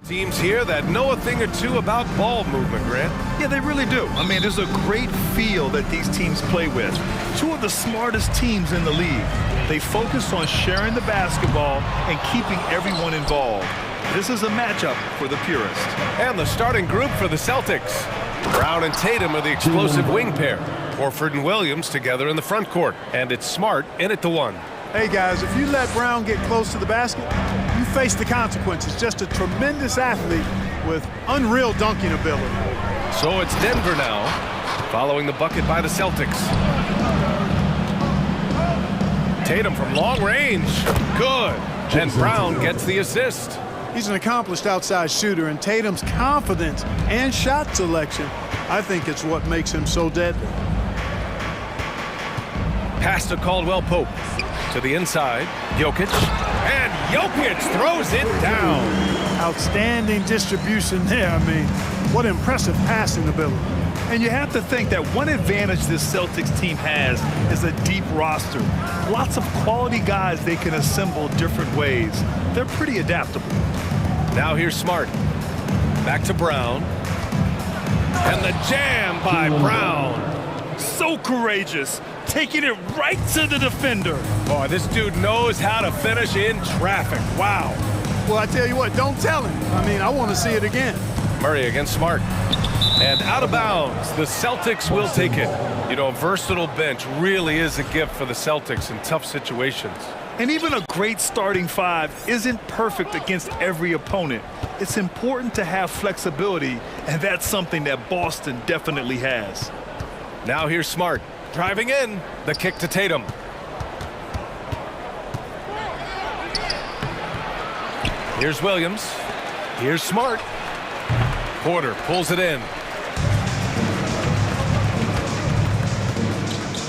Teams here that know a thing or two about ball movement, Grant. Yeah, they really do. I mean, there's a great feel that these teams play with. Two of the smartest teams in the league. They focus on sharing the basketball and keeping everyone involved. This is a matchup for the purist. And the starting group for the Celtics. Brown and Tatum are the explosive wing pair. Horford and Williams together in the front court. And it's Smart in it to one. Hey, guys, if you let Brown get close to the basket, you face the consequences. Just a tremendous athlete with unreal dunking ability. So it's Denver now, following the bucket by the Celtics. Tatum from long range. Good. And Brown gets the assist. He's an accomplished outside shooter, and Tatum's confidence and shot selection, I think it's what makes him so deadly. Pass to Caldwell-Pope. To the inside, Jokic, and Jokic throws it down. Outstanding distribution there. I mean, what impressive passing ability. And you have to think that one advantage this Celtics team has is a deep roster. Lots of quality guys they can assemble different ways. They're pretty adaptable. Now here's Smart. Back to Brown. And the jam by Brown. So courageous. Taking it right to the defender. Boy, this dude knows how to finish in traffic. Wow. Well, I tell you what, don't tell him. I mean, I want to see it again. Murray against Smart. And out of bounds, the Celtics will take it. You know, a versatile bench really is a gift for the Celtics in tough situations. And even a great starting five isn't perfect against every opponent. It's important to have flexibility, and that's something that Boston definitely has. Now here's Smart. Driving in, the kick to Tatum. Here's Williams. Here's Smart. Porter pulls it in.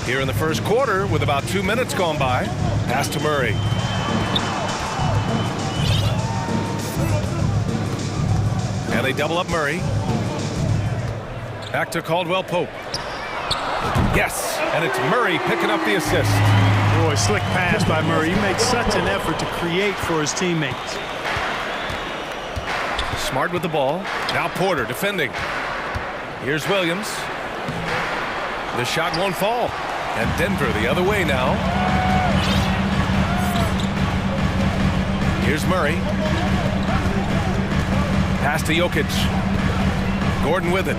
Here in the first quarter, with about 2 minutes gone by, pass to Murray. And they double up Murray. Back to Caldwell-Pope. Yes, and it's Murray picking up the assist. Boy, slick pass by Murray. He makes such an effort to create for his teammates. Smart with the ball. Now Porter defending. Here's Williams. The shot won't fall. And Denver the other way now. Here's Murray. Pass to Jokic. Gordon with it.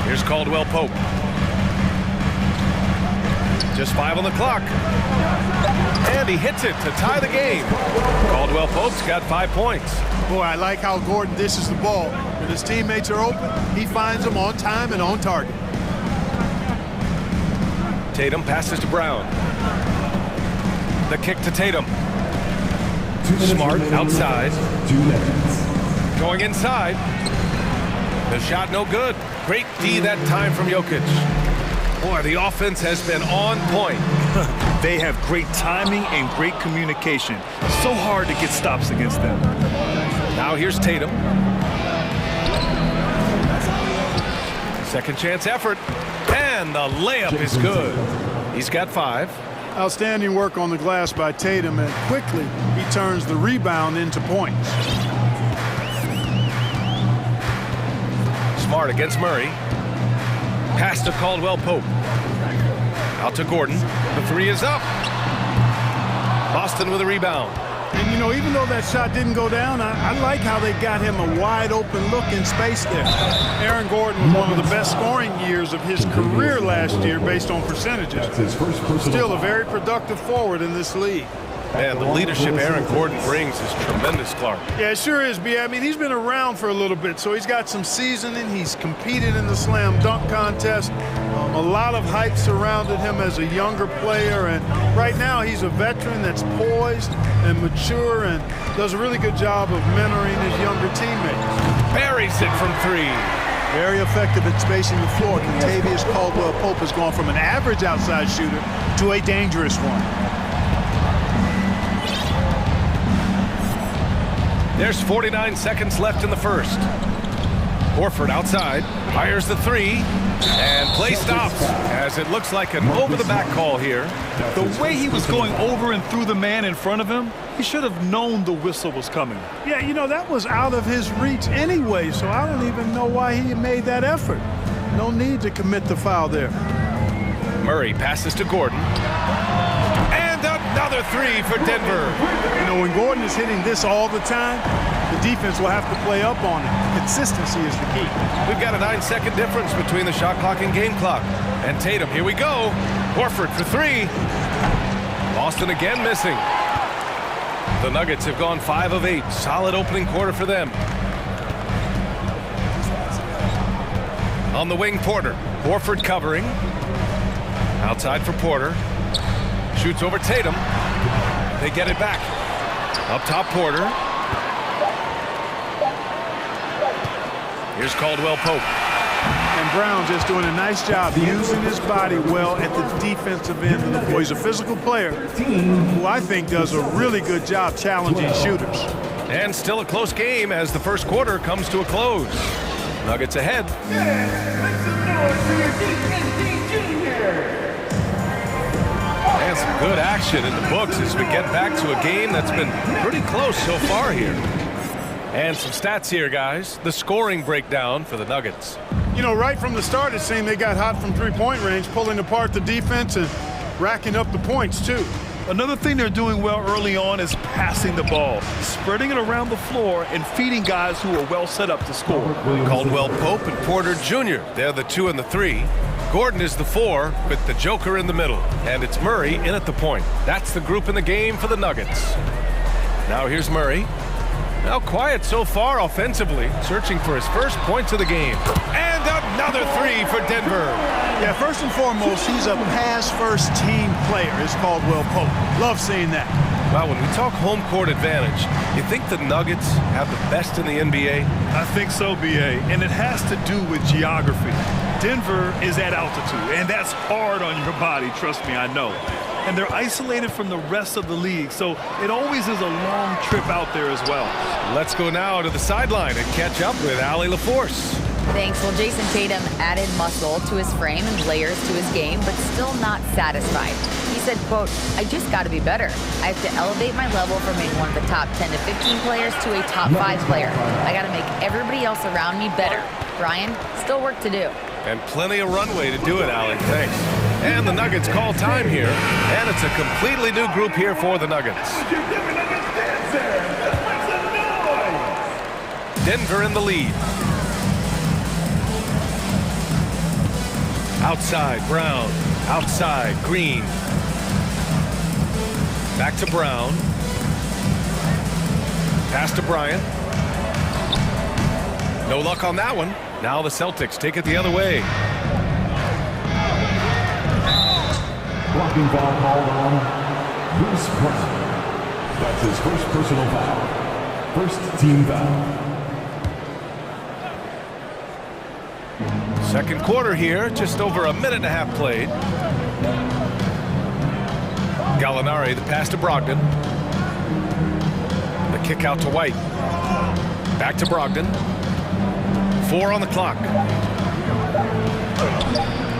Here's Caldwell-Pope. Just 5 on the clock. And he hits it to tie the game. Caldwell-Pope's got 5 points. Boy, I like how Gordon dishes the ball. When his teammates are open, he finds them on time and on target. Tatum passes to Brown. The kick to Tatum. Smart outside. 2 minutes. Going inside. The shot no good. Great D that time from Jokic. Boy, the offense has been on point. They have great timing and great communication. So hard to get stops against them. Now here's Tatum. Second chance effort. And the layup is good. He's got 5. Outstanding work on the glass by Tatum, and quickly he turns the rebound into points. Smart against Murray. Pass to Caldwell-Pope. Out to Gordon. The 3 is up. Boston with a rebound. And, you know, even though that shot didn't go down, I like how they got him a wide-open look in space there. Aaron Gordon was one of the best scoring years of his career last year based on percentages. Still a very productive forward in this league. Man, the leadership Aaron Gordon brings is tremendous, Clark. Yeah, it sure is, B. I mean, he's been around for a little bit, so he's got some seasoning. He's competed in the slam dunk contest. A lot of hype surrounded him as a younger player, and right now he's a veteran that's poised and mature and does a really good job of mentoring his younger teammates. Buries it from 3. Very effective at spacing the floor. Contavious Caldwell-Pope has gone from an average outside shooter to a dangerous one. There's 49 seconds left in the first. Horford outside, fires the 3. And play stops as it looks like an over-the-back call here. The way he was going over and through the man in front of him, he should have known the whistle was coming. Yeah, you know, that was out of his reach anyway, so I don't even know why he made that effort. No need to commit the foul there. Murray passes to Gordon. And another three for Denver. You know, when Gordon is hitting this all the time, the defense will have to play up on it. Consistency is the key. We've got a 9-second difference between the shot clock and game clock. And Tatum, here we go. Horford for three. Boston again missing. The Nuggets have gone 5 of 8. Solid opening quarter for them. On the wing, Porter. Horford covering. Outside for Porter. Shoots over Tatum. They get it back. Up top, Porter. Here's Caldwell Pope. And Brown just doing a nice job using his body well at the defensive end of the floor. He's a physical player who I think does a really good job challenging shooters. And still a close game as the first quarter comes to a close. Nuggets ahead. And some good action in the books as we get back to a game that's been pretty close so far here. And some stats here, guys. The scoring breakdown for the Nuggets. You know, right from the start, it seemed they got hot from three-point range, pulling apart the defense and racking up the points, too. Another thing they're doing well early on is passing the ball, spreading it around the floor and feeding guys who are well set up to score. Caldwell Pope and Porter Jr. They're the 2 and the 3. Gordon is the 4 with the Joker in the middle. And it's Murray in at the point. That's the group in the game for the Nuggets. Now here's Murray. Now quiet so far offensively, searching for his first points of the game. And another 3 for Denver. Yeah, first and foremost, he's a pass-first team player, is Caldwell Pope. Love seeing that. Well, when we talk home court advantage, you think the Nuggets have the best in the NBA? I think so, B.A., and it has to do with geography. Denver is at altitude, and that's hard on your body, trust me, I know. And they're isolated from the rest of the league, so it always is a long trip out there as well. Let's go now to the sideline and catch up with Allie LaForce. Thanks. Well, Jason Tatum added muscle to his frame and layers to his game, but still not satisfied. He said, quote, "I just got to be better. I have to elevate my level from being one of the top 10 to 15 players to a top 5 player. I got to make everybody else around me better. Brian, still work to do." And plenty of runway to do it, Allie. Thanks. And the Nuggets call time here, and it's a completely new group here for the Nuggets. Denver in the lead. Outside, Brown. Outside, Green. Back to Brown. Pass to Bryant. No luck on that one. Now the Celtics take it the other way. Blocking foul called on Bruce Brown. That's his first personal foul. First team foul. Second quarter here, just over a minute and a half played. Gallinari, the pass to Brogdon. The kick out to White. Back to Brogdon. 4 on the clock.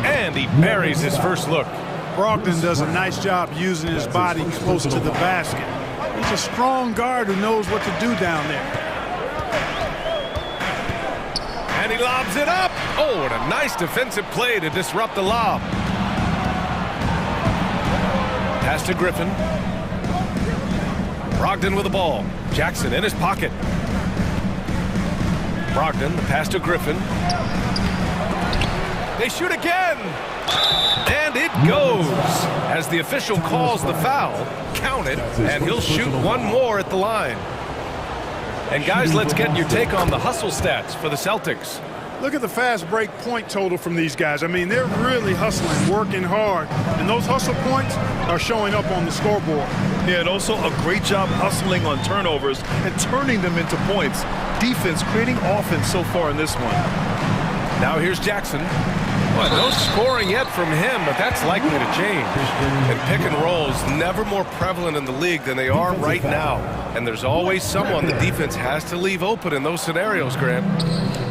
And he buries his first look. Brogdon does a nice job using his body close to the basket. He's a strong guard who knows what to do down there. And he lobs it up. Oh, what a nice defensive play to disrupt the lob. Pass to Griffin. Brogdon with the ball. Jackson in his pocket. Brogdon, the pass to Griffin. They shoot again. And it goes. As the official calls the foul, count it, and he'll shoot one more at the line. And guys, let's get your take on the hustle stats for the Celtics. Look at the fast break point total from these guys. I mean, they're really hustling, working hard. And those hustle points are showing up on the scoreboard. Yeah, and also a great job hustling on turnovers and turning them into points. Defense creating offense so far in this one. Now here's Jackson. Well, no scoring yet from him, but that's likely to change. And pick and rolls never more prevalent in the league than they are right now. And there's always someone the defense has to leave open in those scenarios, Grant.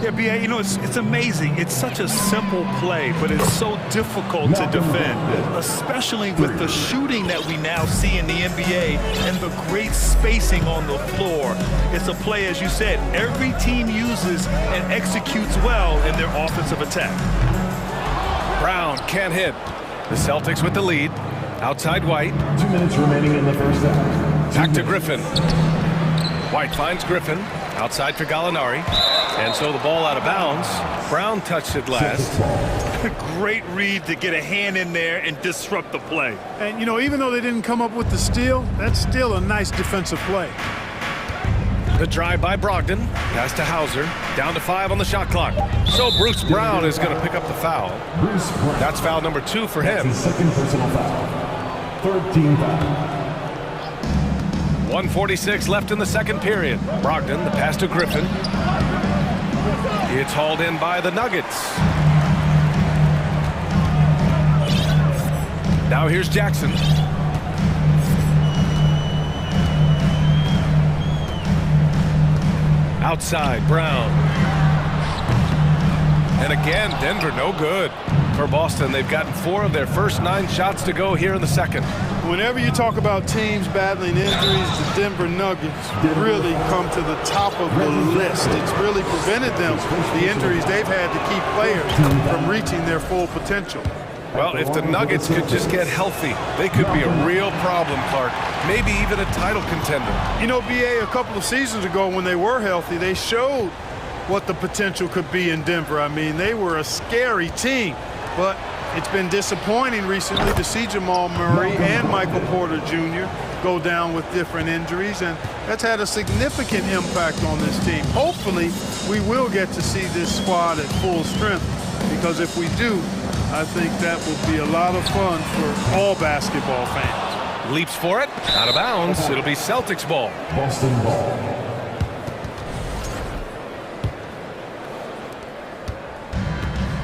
Yeah, B.A., you know, it's amazing. It's such a simple play, but it's so difficult to defend, especially with the shooting that we now see in the NBA and the great spacing on the floor. It's a play, as you said, every team uses and executes well in their offensive attack. Brown can't hit. The Celtics with the lead. Outside White. 2 minutes remaining in the first half. Back to Griffin. White finds Griffin. Outside for Gallinari. And so the ball out of bounds. Brown touched it last. Great read to get a hand in there and disrupt the play. And, you know, even though they didn't come up with the steal, that's still a nice defensive play. The drive by Brogdon. Pass to Hauser. Down to 5 on the shot clock. So Bruce Brown is going to pick up the foul. That's foul number 2 for him. His second personal foul. Third team foul. 1:46 left in the second period. Brogdon, the pass to Griffin. It's hauled in by the Nuggets. Now here's Jackson. Outside, Brown. And again, Denver no good. For Boston, they've gotten 4 of their first 9 shots to go here in the second. Whenever you talk about teams battling injuries, the Denver Nuggets really come to the top of the list. It's really prevented them, the injuries they've had to keep players from reaching their full potential. Well, if the Nuggets could just get healthy, they could be a real problem, Clark. Maybe even a title contender. You know, B.A., a couple of seasons ago when they were healthy, they showed what the potential could be in Denver. I mean, they were a scary team, but it's been disappointing recently to see Jamal Murray and Michael Porter Jr. go down with different injuries, and that's had a significant impact on this team. Hopefully, we will get to see this squad at full strength, because if we do, I think that will be a lot of fun for all basketball fans. Leaps for it, out of bounds. It'll be Celtics ball. Boston ball.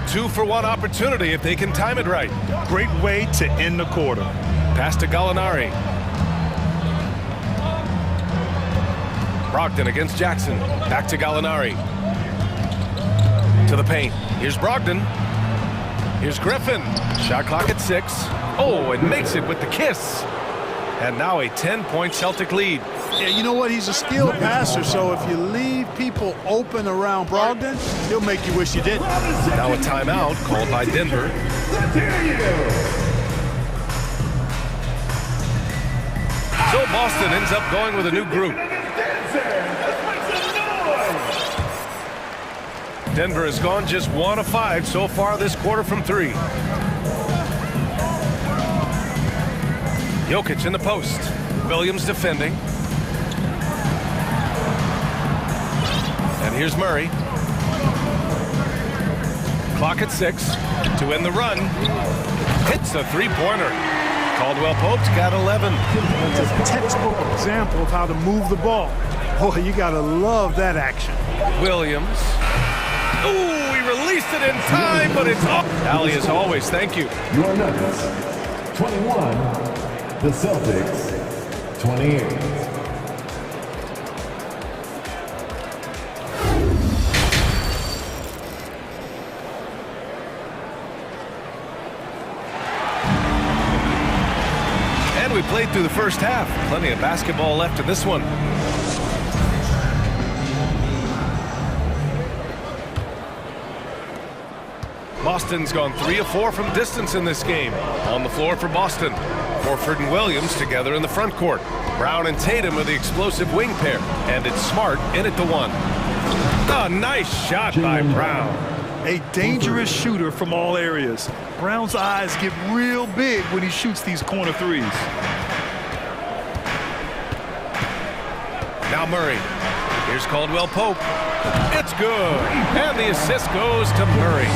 Two for one opportunity if they can time it right. Great way to end the quarter. Pass to Gallinari. Brogdon against Jackson. Back to Gallinari. To the paint. Here's Brogdon. Here's Griffin. Shot clock at 6. Oh, and makes it with the kiss. And now a 10-point Celtic lead. Yeah, you know what? He's a skilled passer, so if you leave people open around Brogdon, he'll make you wish you didn't. Now a timeout called by Denver. So Boston ends up going with a new group. Denver has gone just 1 of 5 so far this quarter from 3. Jokic in the post. Williams defending. And here's Murray. Clock at 6 to end the run. Hits a three-pointer. Caldwell Pope's got 11. It's a textbook example of how to move the ball. Boy, you got to love that action. Williams. Ooh, he released it in time, but it's up. Allie, as always, thank you. Your Nuggets, 21. The Celtics, 28. And we played through the first half. Plenty of basketball left in this one. Boston's gone 3 of 4 from distance in this game. On the floor for Boston. Horford and Williams together in the front court. Brown and Tatum are the explosive wing pair. And it's Smart in at the 1. A nice shot by Brown. A dangerous shooter from all areas. Brown's eyes get real big when he shoots these corner threes. Now Murray. Here's Caldwell Pope. It's good. And the assist goes to Murray.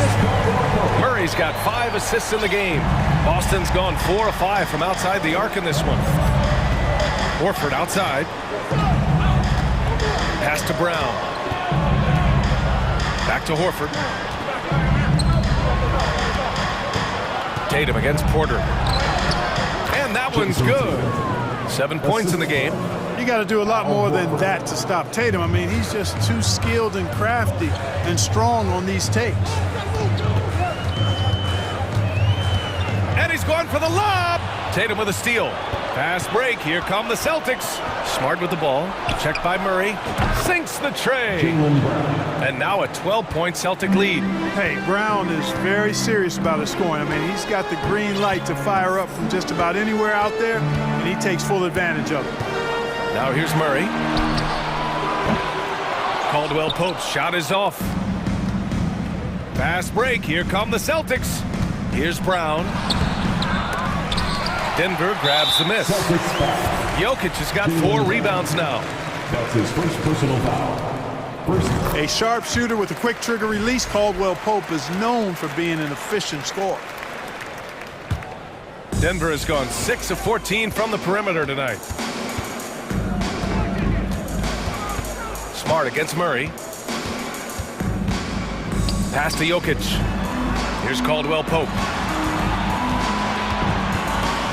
Murray's got 5 assists in the game. Boston's gone 4 of 5 from outside the arc in this one. Horford outside. Pass to Brown. Back to Horford. Tatum against Porter. And that one's good. 7 points in the game. You got to do a lot more than that to stop Tatum. I mean, he's just too skilled and crafty and strong on these takes. And he's going for the lob. Tatum with a steal. Fast break. Here come the Celtics. Smart with the ball. Checked by Murray. Sinks the tray. And now a 12-point Celtic lead. Hey, Brown is very serious about his scoring. I mean, he's got the green light to fire up from just about anywhere out there, and he takes full advantage of it. Now here's Murray. Caldwell Pope's shot is off. Fast break. Here come the Celtics. Here's Brown. Denver grabs the miss. Jokic has got 4 rebounds now. That's his first personal foul. A sharpshooter with a quick trigger release, Caldwell Pope is known for being an efficient scorer. Denver has gone 6 of 14 from the perimeter tonight. Smart against Murray. Pass to Jokic. Here's Caldwell Pope.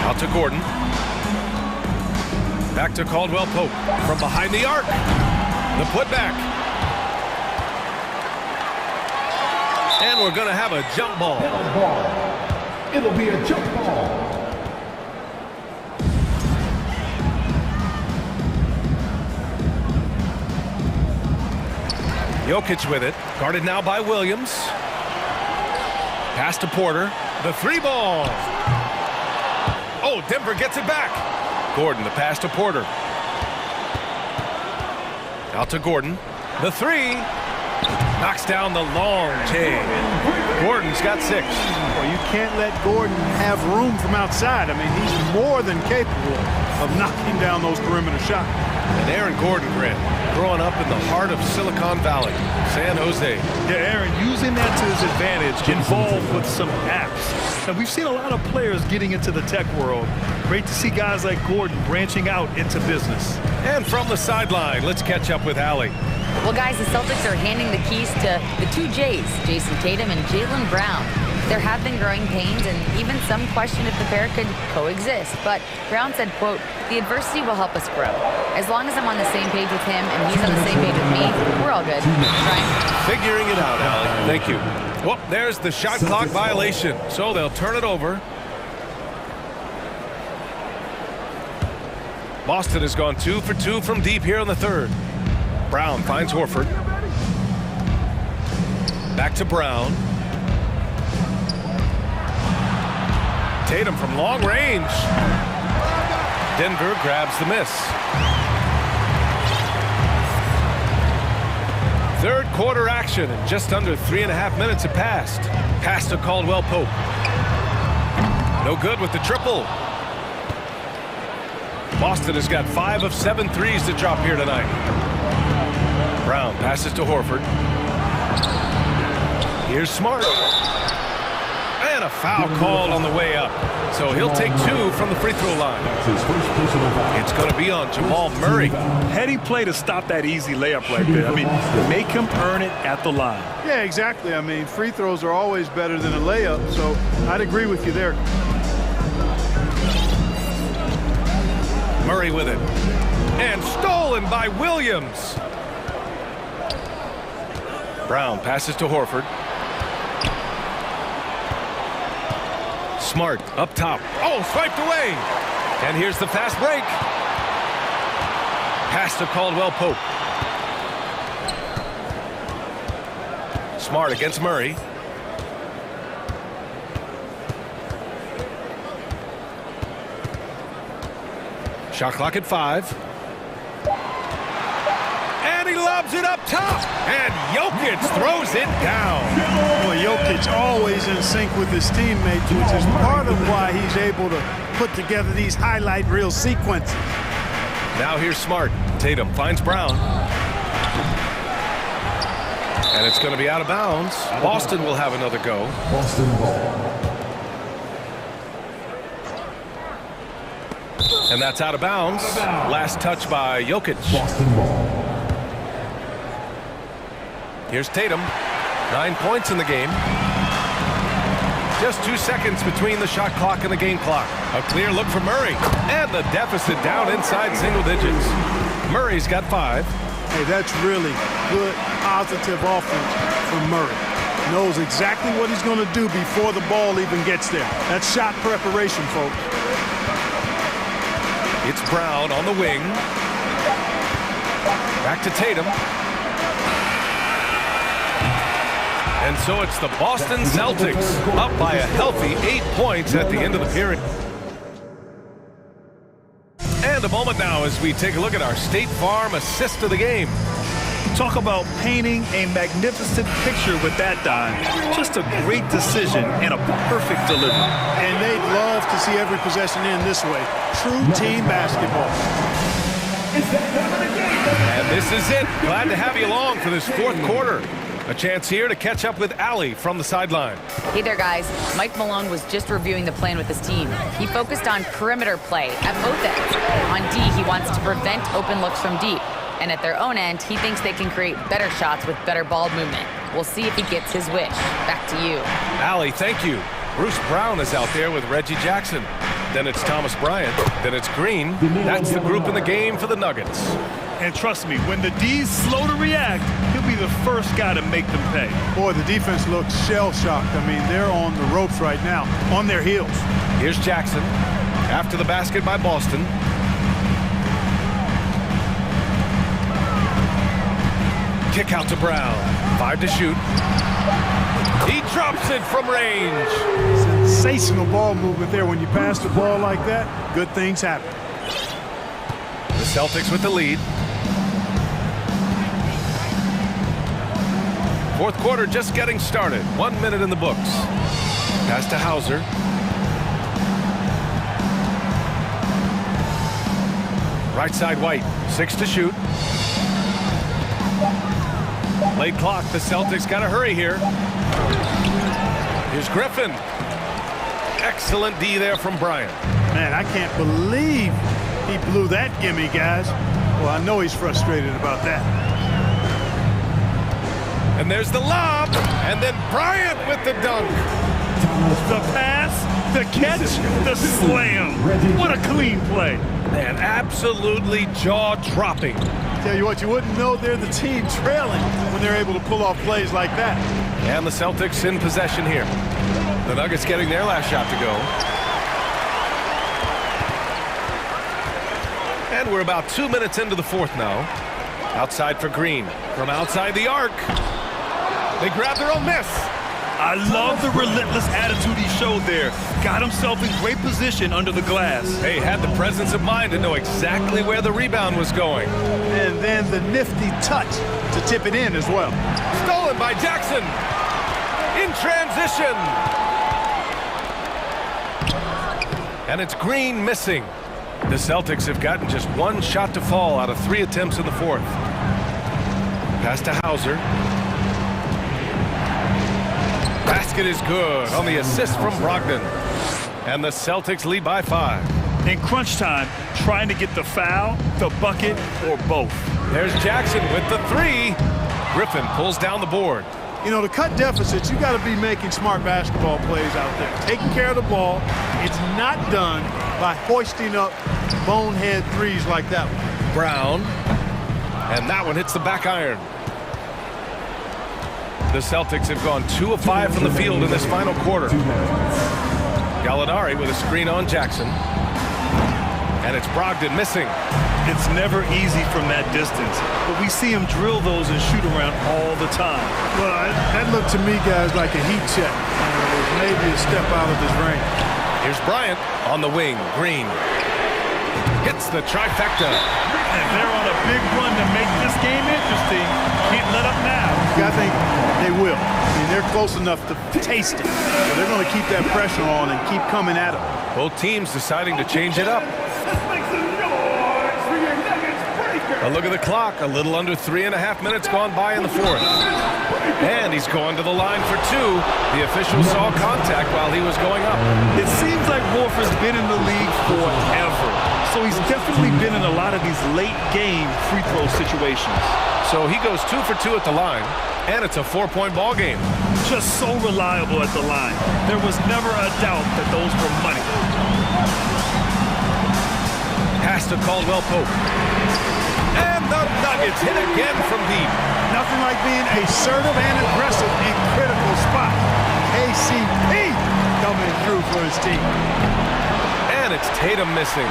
Out to Gordon. Back to Caldwell Pope. From behind the arc. The putback. And we're going to have a jump ball. It'll be a jump ball. Jokic with it. Guarded now by Williams. Pass to Porter. The 3-ball. Oh, Denver gets it back. Gordon, the pass to Porter. Out to Gordon. The 3. Knocks down the long take. Gordon's got 6. Well, you can't let Gordon have room from outside. I mean, he's more than capable of knocking down those perimeter shots. And Aaron Gordon, Grant, growing up in the heart of Silicon Valley, San Jose. Yeah, Aaron, using that to his advantage, involved with some apps. And we've seen a lot of players getting into the tech world. Great to see guys like Gordon branching out into business. And from the sideline, let's catch up with Allie. Well, guys, the Celtics are handing the keys to the 2 J's, Jason Tatum and Jaylen Brown. There have been growing pains and even some question if the pair could coexist. But Brown said, quote, "The adversity will help us grow. As long as I'm on the same page with him and he's on the same page with me, we're all good." Ryan? Figuring it out, Allie. Thank you. Well, there's the shot clock violation, so they'll turn it over. Boston has gone 2 for 2 from deep here in the third. Brown finds Horford. Back to Brown. Tatum from long range. Denver grabs the miss. Third quarter action, and just under 3.5 minutes have passed. Pass to Caldwell Pope. No good with the triple. Boston has got 5 of 7 threes to drop here tonight. Brown passes to Horford. Here's Smart. And a foul called on the way up. So he'll take 2 from the free throw line. That's his first personal foul. It's going to be on Jamal Murray. Heady play to stop that easy layup right there. I mean, make him earn it at the line. Yeah, exactly. I mean, free throws are always better than a layup, so I'd agree with you there. Murray with it. And stolen by Williams. Brown passes to Horford. Smart up top. Oh, swiped away. And here's the fast break. Pass to Caldwell Pope. Smart against Murray. Shot clock at 5. And he lobs it up top. And Jokic throws it down. Well, Jokic always in sync with his teammates, which is part of why he's able to put together these highlight reel sequences. Now here's Smart. Tatum finds Brown. And it's going to be out of bounds. Boston will have another go. Boston ball. And that's out of bounds. Last touch by Jokic. Boston ball. Here's Tatum. 9 points in the game. Just 2 seconds between the shot clock and the game clock. A clear look for Murray. And the deficit down inside single digits. Murray's got 5. Hey, that's really good, positive offense from Murray. Knows exactly what he's going to do before the ball even gets there. That's shot preparation, folks. It's Brown on the wing. Back to Tatum. And so it's the Boston Celtics up by a healthy 8 points at the end of the period. And a moment now as we take a look at our State Farm assist of the game. Talk about painting a magnificent picture with that dime. Just a great decision and a perfect delivery. And they'd love to see every possession in this way. True team basketball. And this is it. Glad to have you along for this fourth quarter. A chance here to catch up with Allie from the sideline. Hey there, guys. Mike Malone was just reviewing the plan with his team. He focused on perimeter play at both ends. On D, he wants to prevent open looks from deep. And at their own end, he thinks they can create better shots with better ball movement. We'll see if he gets his wish. Back to you. Allie, thank you. Bruce Brown is out there with Reggie Jackson. Then it's Thomas Bryant. Then it's Green. That's the group in the game for the Nuggets. And trust me, when the D's slow to react, he'll be the first guy to make them pay. Boy, the defense looks shell-shocked. I mean, they're on the ropes right now, on their heels. Here's Jackson. After the basket by Boston. Kick out to Brown. 5 to shoot. He drops it from range. Sensational ball movement there. When you pass the ball like that, good things happen. The Celtics with the lead. Fourth quarter just getting started. 1 minute in the books. Pass to Hauser. Right side White. 6 to shoot. Late clock. The Celtics got to hurry here. Here's Griffin. Excellent D there from Bryant. Man, I can't believe he blew that gimme, guys. Well, I know he's frustrated about that. And there's the lob. And then Bryant with the dunk. The pass, the catch, the slam. What a clean play. Man, absolutely jaw-dropping. Tell you what, you wouldn't know they're the team trailing when they're able to pull off plays like that. And the Celtics in possession here. The Nuggets getting their last shot to go. And we're about 2 minutes into the fourth now. Outside for Green. From outside the arc. They grab their own miss. I love the relentless attitude he showed there. Got himself in great position under the glass. Hey, had the presence of mind to know exactly where the rebound was going. And then the nifty touch to tip it in as well. Stolen by Jackson. In transition. And it's Green missing. The Celtics have gotten just 1 shot to fall out of 3 attempts in the fourth. Pass to Hauser. Basket is good on the assist from Brogdon. And the Celtics lead by 5. In crunch time, trying to get the foul, the bucket, or both. There's Jackson with the 3. Griffin pulls down the board. You know, to cut deficits, you got to be making smart basketball plays out there. Taking care of the ball. It's not done by hoisting up bonehead threes like that one. Brown. And that one hits the back iron. The Celtics have gone 2 of 5 from the field in this final quarter. Gallinari with a screen on Jackson. And it's Brogdon missing. It's never easy from that distance, but we see him drill those and shoot around all the time. Well, that looked to me, guys, like a heat check. It was maybe a step out of his range. Here's Bryant on the wing. Green hits the trifecta. And they're on a big run to make this game interesting. Can't let up now. I think they will. I mean, they're close enough to taste it. So they're going to keep that pressure on and keep coming at it. Both teams deciding to change it up. A look at the clock. A little under 3.5 minutes gone by in the fourth. And he's going to the line for 2. The official saw contact while he was going up. It seems like Wolfer's been in the league forever. So he's definitely been in a lot of these late game free throw situations. So he goes 2 for 2 at the line. And it's a 4-point ball game. just so reliable at the line. There was never a doubt that those were money. Pass to Caldwell-Pope. And the Nuggets hit again from deep. Nothing like being assertive and aggressive in critical spots. KCP coming through for his team. And it's Tatum missing.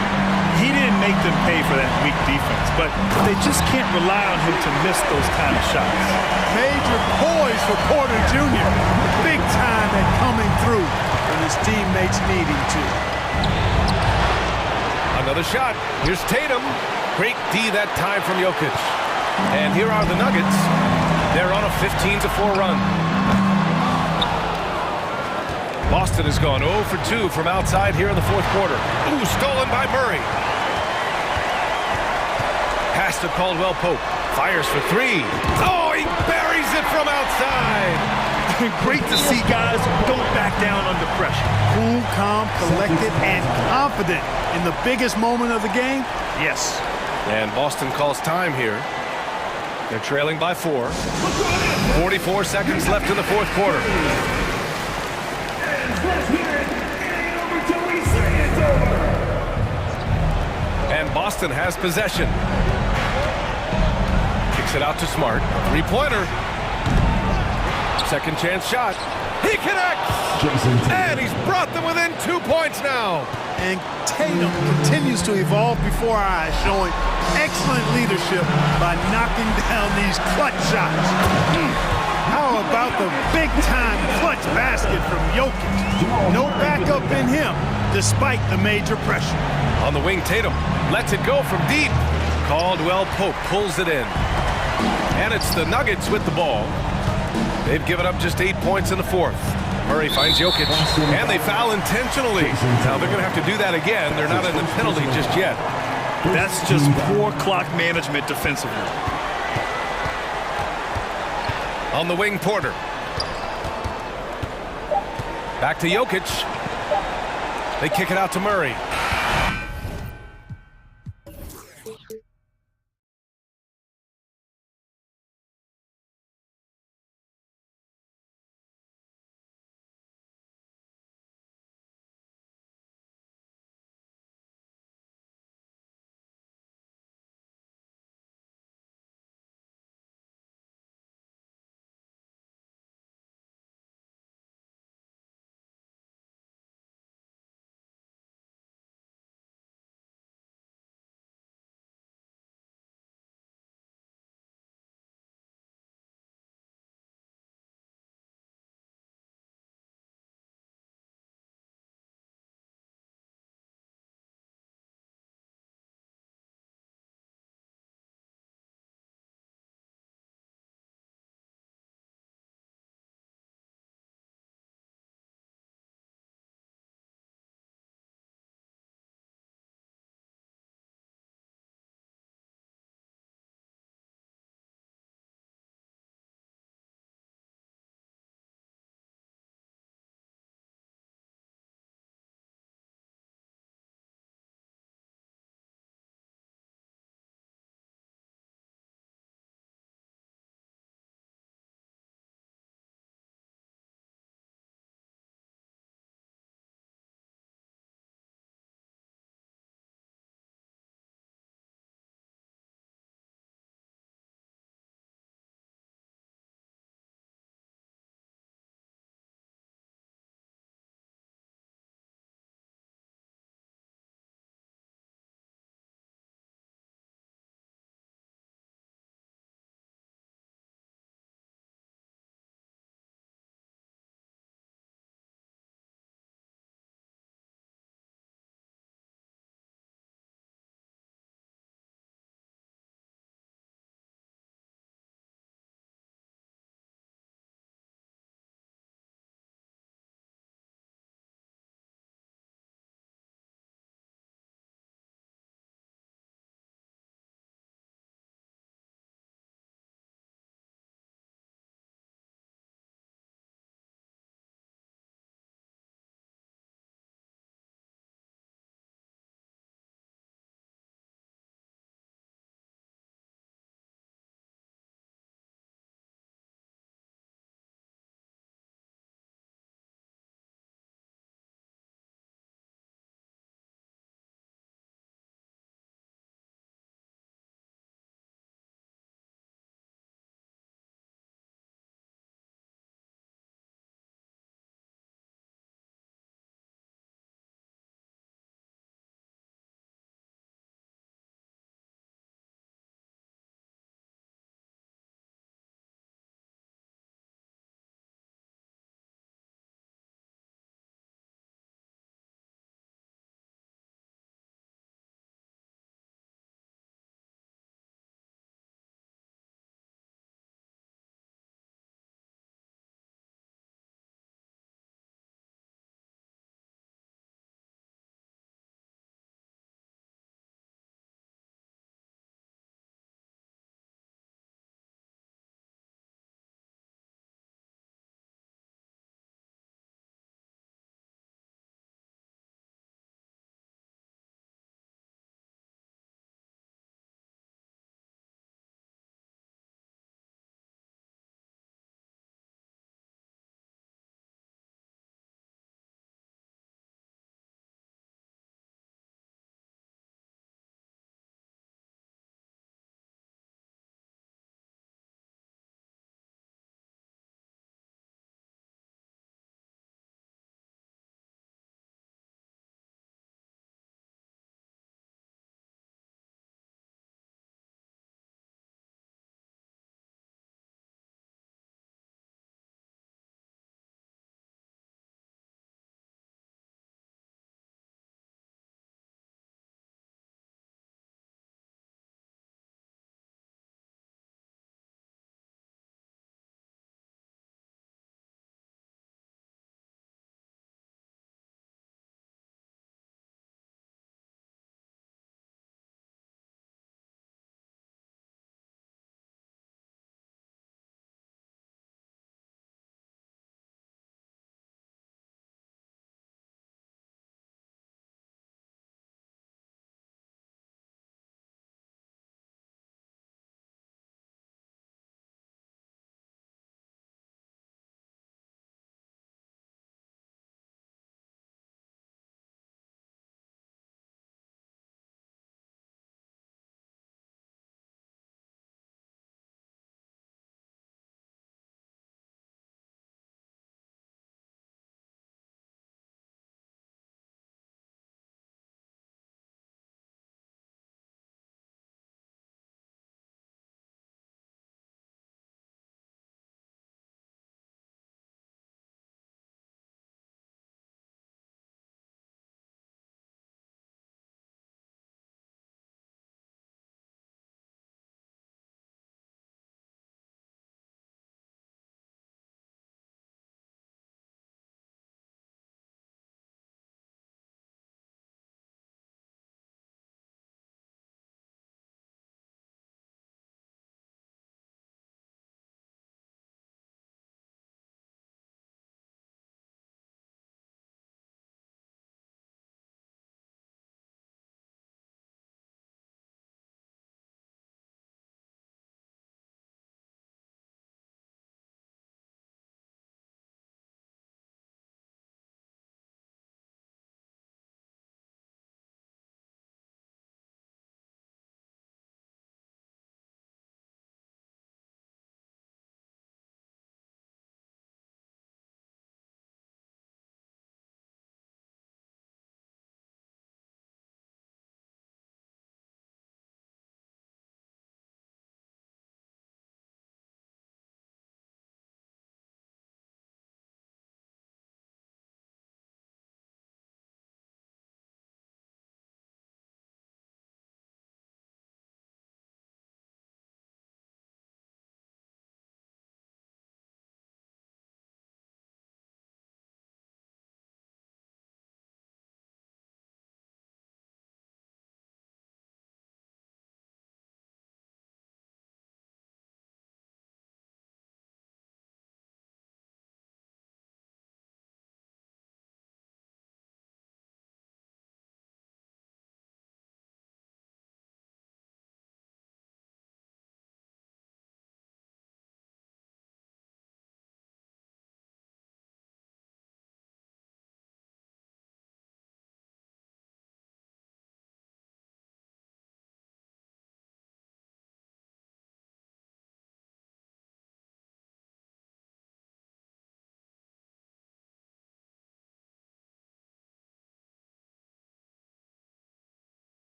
He didn't make them pay for that weak defense, but they just can't rely on him to miss those kind of shots. Major poise for Porter Jr. Big time at coming through when his teammates need him to. Another shot. Here's Tatum. Great D that time from Jokic. And here are the Nuggets. They're on a 15-4 run. Boston has gone 0 for 2 from outside here in the fourth quarter. Ooh, stolen by Murray. Pass to Caldwell-Pope. Fires for three. Oh, he buries it from outside. Great to see guys don't back down under pressure. Cool, calm, collected, and confident in the biggest moment of the game. Yes. And Boston calls time here. They're trailing by 4. 44 seconds left in the fourth quarter. And Boston has possession. Kicks it out to Smart. Three-pointer. Second chance shot. He connects! And he's brought them within 2 points now. And Tatum continues to evolve before our eyes, showing excellent leadership by knocking down these clutch shots. How about the big-time clutch basket from Jokic? No backup in him, despite the major pressure. On the wing, Tatum lets it go from deep. Caldwell-Pope pulls it in. And it's the Nuggets with the ball. They've given up just 8 points in the fourth. Murray finds Jokic, and they foul intentionally. Now they're going to have to do that again. They're not in the penalty just yet. That's just poor clock management defensively. On the wing, Porter. Back to Jokic. They kick it out to Murray.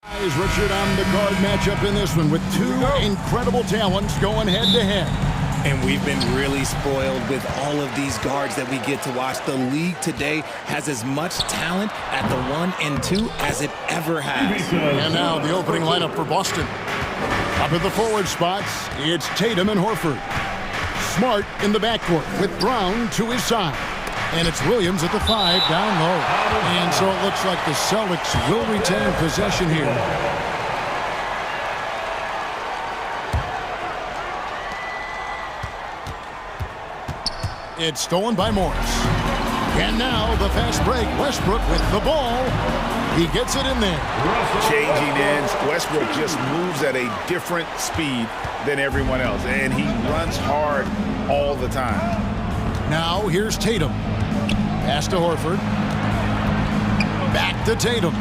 Is Richard on the guard matchup in this one with two incredible talents going head-to-head. And we've been really spoiled with all of these guards that we get to watch. The league today has as much talent at the 1 and 2 as it ever has. And now the opening lineup for Boston. Up at the forward spots, it's Tatum and Horford. Smart in the backcourt with Brown to his side. And it's Williams at the 5 down low. And so it looks like the Celtics will retain possession here. It's stolen by Morris. And now the fast break. Westbrook with the ball. He gets it in there. Changing ends. Westbrook just moves at a different speed than everyone else. And he runs hard all the time. Now here's Tatum. Pass to Horford. Back to Tatum.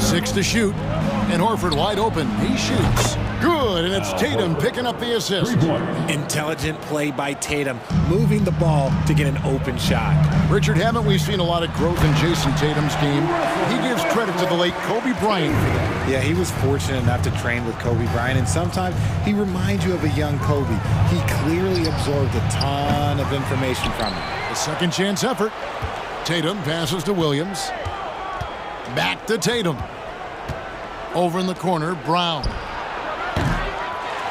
Six to shoot. And Horford wide open. He shoots. Good, and it's Tatum picking up the assist. Intelligent play by Tatum, moving the ball to get an open shot. Richard, haven't we seen a lot of growth in Jason Tatum's game? He gives credit to the late Kobe Bryant for that. Yeah, he was fortunate enough to train with Kobe Bryant, and sometimes he reminds you of a young Kobe. He clearly absorbed a ton of information from him. A second chance effort. Tatum passes to Williams. Back to Tatum. Over in the corner, Brown.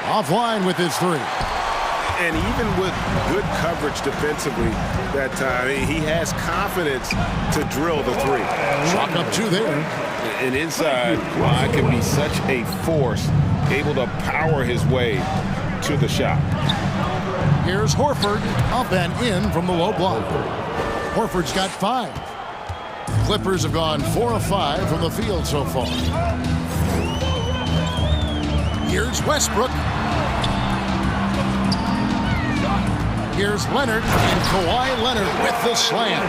Offline with his 3. And even with good coverage defensively that time, he has confidence to drill the 3. Chalk up 2 there. And inside, I can be such a force, able to power his way to the shot. Here's Horford, up and in from the low block. Horford's got 5. Clippers have gone 4 of 5 from the field so far. Here's Westbrook. Here's Leonard, and Kawhi Leonard with the slam.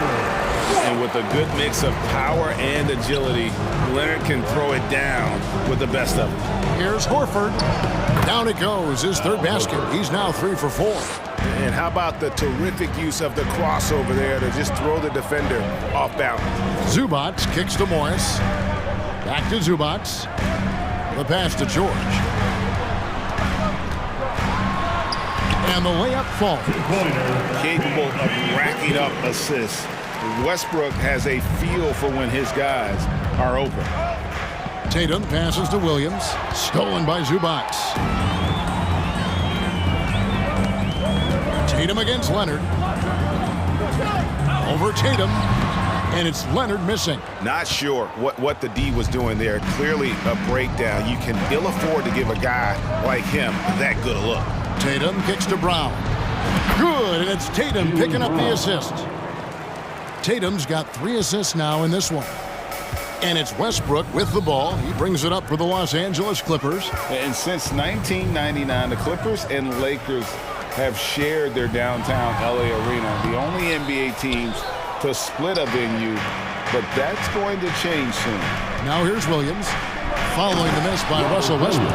And with a good mix of power and agility, Leonard can throw it down with the best of them. Here's Horford. Down it goes, his 3rd basket. He's now 3 for 4. And how about the terrific use of the crossover there to just throw the defender off balance. Zubac kicks to Morris. Back to Zubac. The pass to George. And the layup falls. Capable of racking up assists. Westbrook has a feel for when his guys are open. Tatum passes to Williams. Stolen by Zubac. Tatum against Leonard. Over Tatum. And it's Leonard missing. Not sure what the D was doing there. Clearly a breakdown. You can ill afford to give a guy like him that good a look. Tatum kicks to Brown. Good, and it's Tatum picking up the assist. Tatum's got 3 assists now in this one. And it's Westbrook with the ball. He brings it up for the Los Angeles Clippers. And since 1999, the Clippers and Lakers have shared their downtown LA arena. The only NBA teams to split a venue, but that's going to change soon. Now here's Williams, following the miss by Russell Westbrook.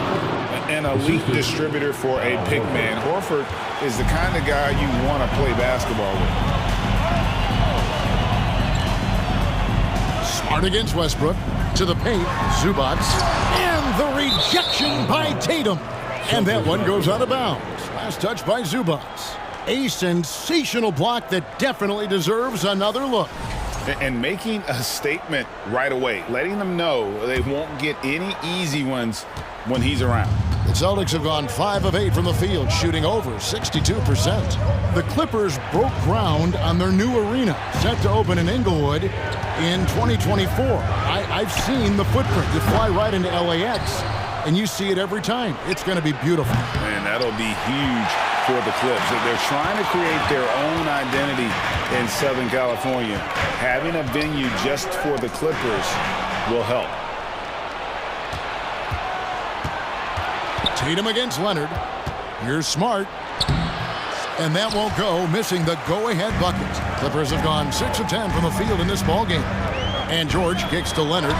An elite distributor for a big man. Horford is the kind of guy you want to play basketball with. Smart against Westbrook. To the paint, Zubac. And the rejection by Tatum. And that one goes out of bounds. Last touch by Zubac. A sensational block that definitely deserves another look. And making a statement right away, letting them know they won't get any easy ones when he's around. The Celtics have gone 5 of 8 from the field, shooting over 62%. The Clippers broke ground on their new arena, set to open in Inglewood in 2024. I've seen the footprint. You fly right into LAX, and you see it every time. It's going to be beautiful. Man, that'll be huge for the Clips. They're trying to create their own identity in Southern California. Having a venue just for the Clippers will help. Tatum against Leonard. Here's Smart. And that won't go, missing the go-ahead bucket. Clippers have gone 6 of 10 from the field in this ballgame. And George kicks to Leonard.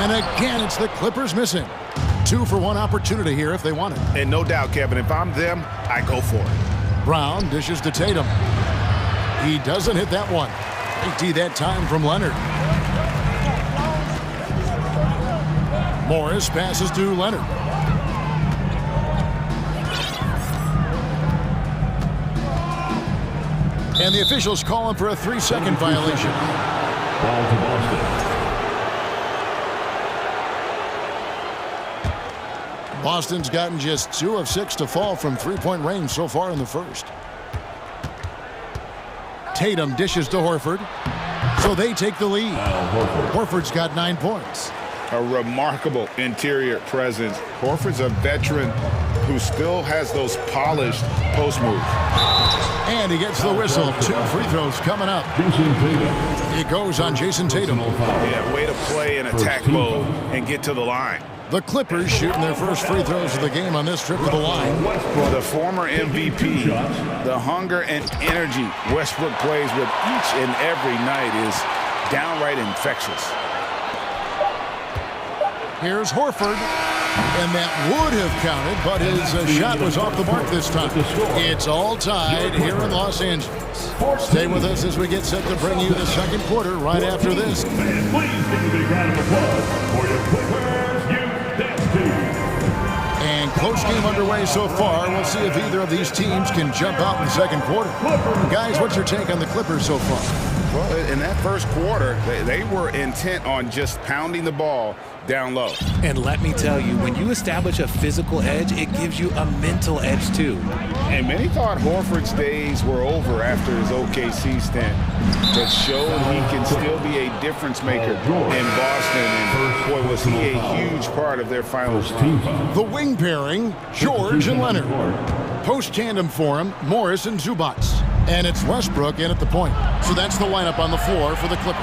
And again, it's the Clippers missing. 2 for 1 opportunity here if they want it. And no doubt, Kevin, if I'm them, I go for it. Brown dishes to Tatum. He doesn't hit that one. Great D that time from Leonard. Morris passes to Leonard. And the officials call him for a 3-second violation. Ball to Boston. Boston's gotten just 2 of 6 to fall from three-point range so far in the first. Tatum dishes to Horford, so they take the lead. Horford's got 9 points. A remarkable interior presence. Horford's a veteran who still has those polished post moves. And he gets the whistle. 2 free throws coming up. It goes on Jason Tatum. Yeah, way to play in attack mode and get to the line. The Clippers shooting their first free throws of the game on this trip to the line. The former MVP, the hunger and energy Westbrook plays with each and every night is downright infectious. Here's Horford, and that would have counted, but his shot was off the mark this time. It's all tied here in Los Angeles. Stay with us as we get set to bring you the second quarter right after this. And please give a big round of applause for your Clippers Youth Dance Team. And close game underway so far. We'll see if either of these teams can jump out in the second quarter. Guys, what's your take on the Clippers so far? Well, in that first quarter, they were intent on just pounding the ball down low. And let me tell you, when you establish a physical edge, it gives you a mental edge too. And many thought Horford's days were over after his OKC stint, but showed he can still be a difference maker in Boston. And boy, was he a huge part of their finals team. The wing pairing, George and Leonard. Post tandem for him, Morris and Zubac. And it's Westbrook in at the point. So that's the lineup on the floor for the Clippers.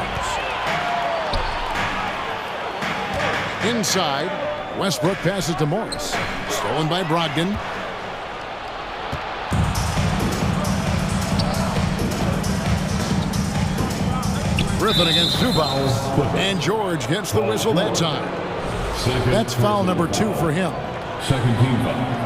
Inside, Westbrook passes to Morris. Stolen by Brogdon. Griffin against Zubac. And George gets the whistle that time. That's foul number 2 for him. Second team foul.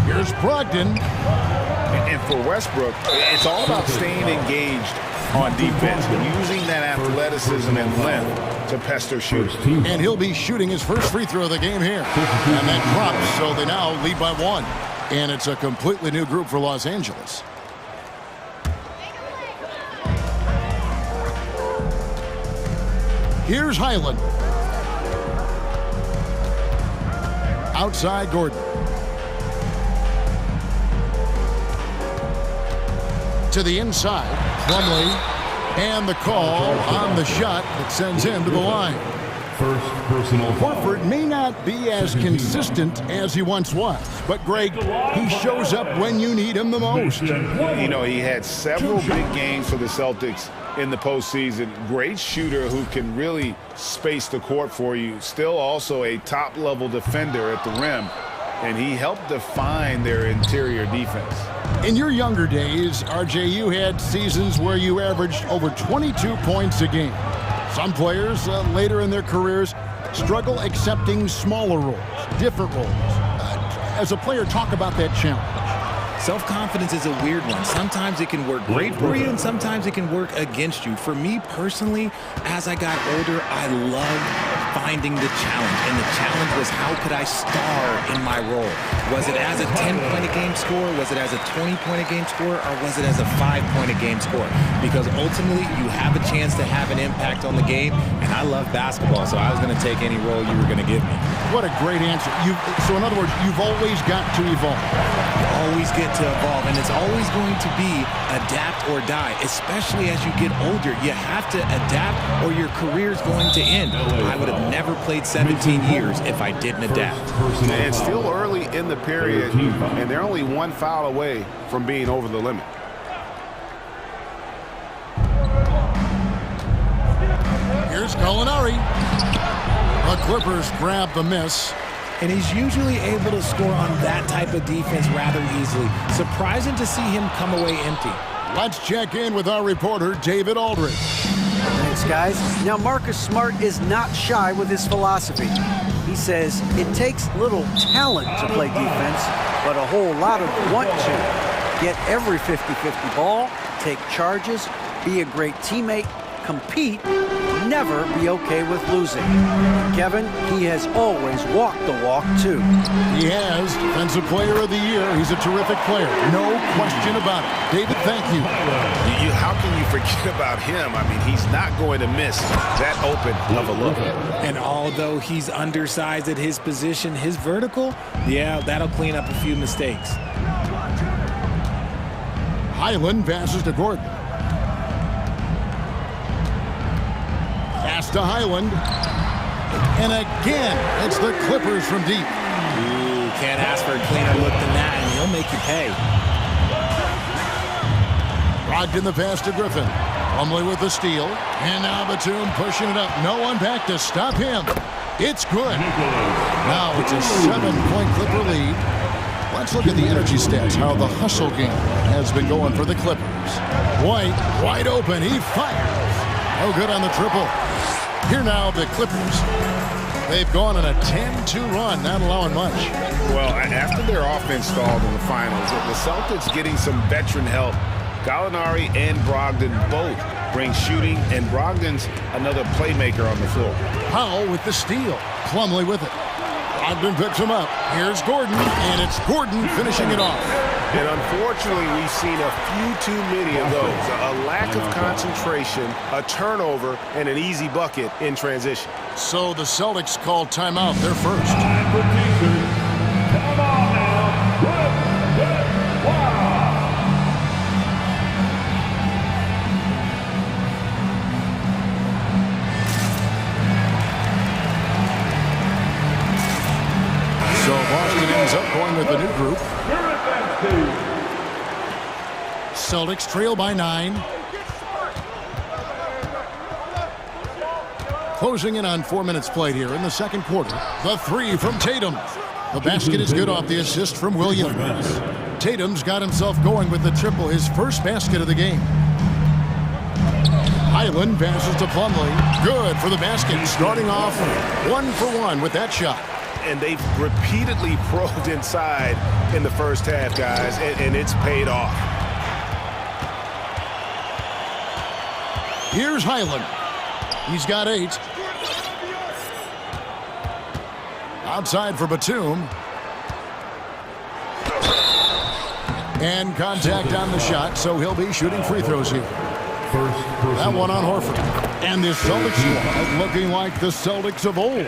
Here's Brogdon. And for Westbrook, it's all about staying engaged on defense, using that athleticism and length to pester shooters. And he'll be shooting his first free throw of the game here. And that drops, so they now lead by 1. And it's a completely new group for Los Angeles. Here's Highland. Outside Gordon. To the inside, Plumlee, and the call on the shot that sends him to the line. First personal foul. Horford may not be as consistent as he once was, but Greg, he shows up when you need him the most. You know, he had several big games for the Celtics in the postseason. Great shooter who can really space the court for you. Still also a top-level defender at the rim, and he helped define their interior defense. In your younger days, RJ, you had seasons where you averaged over 22 points a game. Some players later in their careers struggle accepting smaller roles, different roles. As a player, talk about that challenge. Self-confidence is a weird one. Sometimes it can work great for you, and sometimes it can work against you. For me personally, as I got older, I loved finding the challenge. And the challenge was, how could I star in my role? Was it as a 10-point-a-game scorer? Was it as a 20-point-a-game scorer? Or was it as a 5-point-a-game scorer? Because ultimately, you have a chance to have an impact on the game. And I love basketball, so I was going to take any role you were going to give me. What a great answer. So in other words, you've always got to evolve. You always get to evolve, and it's always going to be adapt or die, especially as you get older. You have to adapt or your career's going to end. I would have never played 17 years if I didn't adapt. And it's still early in the period, and they're only 1 foul away from being over the limit. Here's Gallinari. The Clippers grab the miss. And he's usually able to score on that type of defense rather easily. Surprising to see him come away empty. Let's check in with our reporter, David Aldridge. Thanks, guys. Now, Marcus Smart is not shy with his philosophy. He says it takes little talent to play defense, but a whole lot of want to. Get every 50-50 ball, take charges, be a great teammate, compete, never be okay with losing. Kevin, he has always walked the walk, too. He has. Defensive Player of the Year. He's a terrific player. No question about it. David, thank you. How can you forget about him? I mean, he's not going to miss that open of a look. And although he's undersized at his position, his vertical, yeah, that'll clean up a few mistakes. Highland passes to Gordon. Pass to Highland. And again, it's the Clippers from deep. Ooh, can't ask for a cleaner look than that, and he'll make you pay. Brogdon the pass to Griffin. Plumlee with the steal. And now Batum pushing it up. No one back to stop him. It's good. Now it's a 7-point Clipper lead. Let's look at the energy stats, how the hustle game has been going for the Clippers. White, wide open. He fires. No good on the triple. Here now, the Clippers. They've gone on a 10-2 run, not allowing much. Well, after their offense stalled in the finals, the Celtics getting some veteran help. Gallinari and Brogdon both bring shooting, and Brogdon's another playmaker on the floor. Powell with the steal. Plumlee with it. Brogdon picks him up. Here's Gordon, and it's Gordon finishing it off. And unfortunately, we've seen a few too many of those. A lack of concentration, a turnover, and an easy bucket in transition. So the Celtics called timeout. They're first. Come on now. Wow. So Boston ends up going with the new group. Celtics trail by 9. Closing in on 4 minutes played here in the second quarter. The three from Tatum. The basket is good off the assist from Williams. Tatum's got himself going with the triple, his first basket of the game. Highland passes to Plumlee. Good for the basket. Starting off 1 for 1 with that shot. And they've repeatedly probed inside in the first half, guys, and it's paid off. Here's Highland. He's got 8. Outside for Batum. And contact on the shot, so he'll be shooting free throws here. That one on Horford. And this Celtics squad looking like the Celtics of old.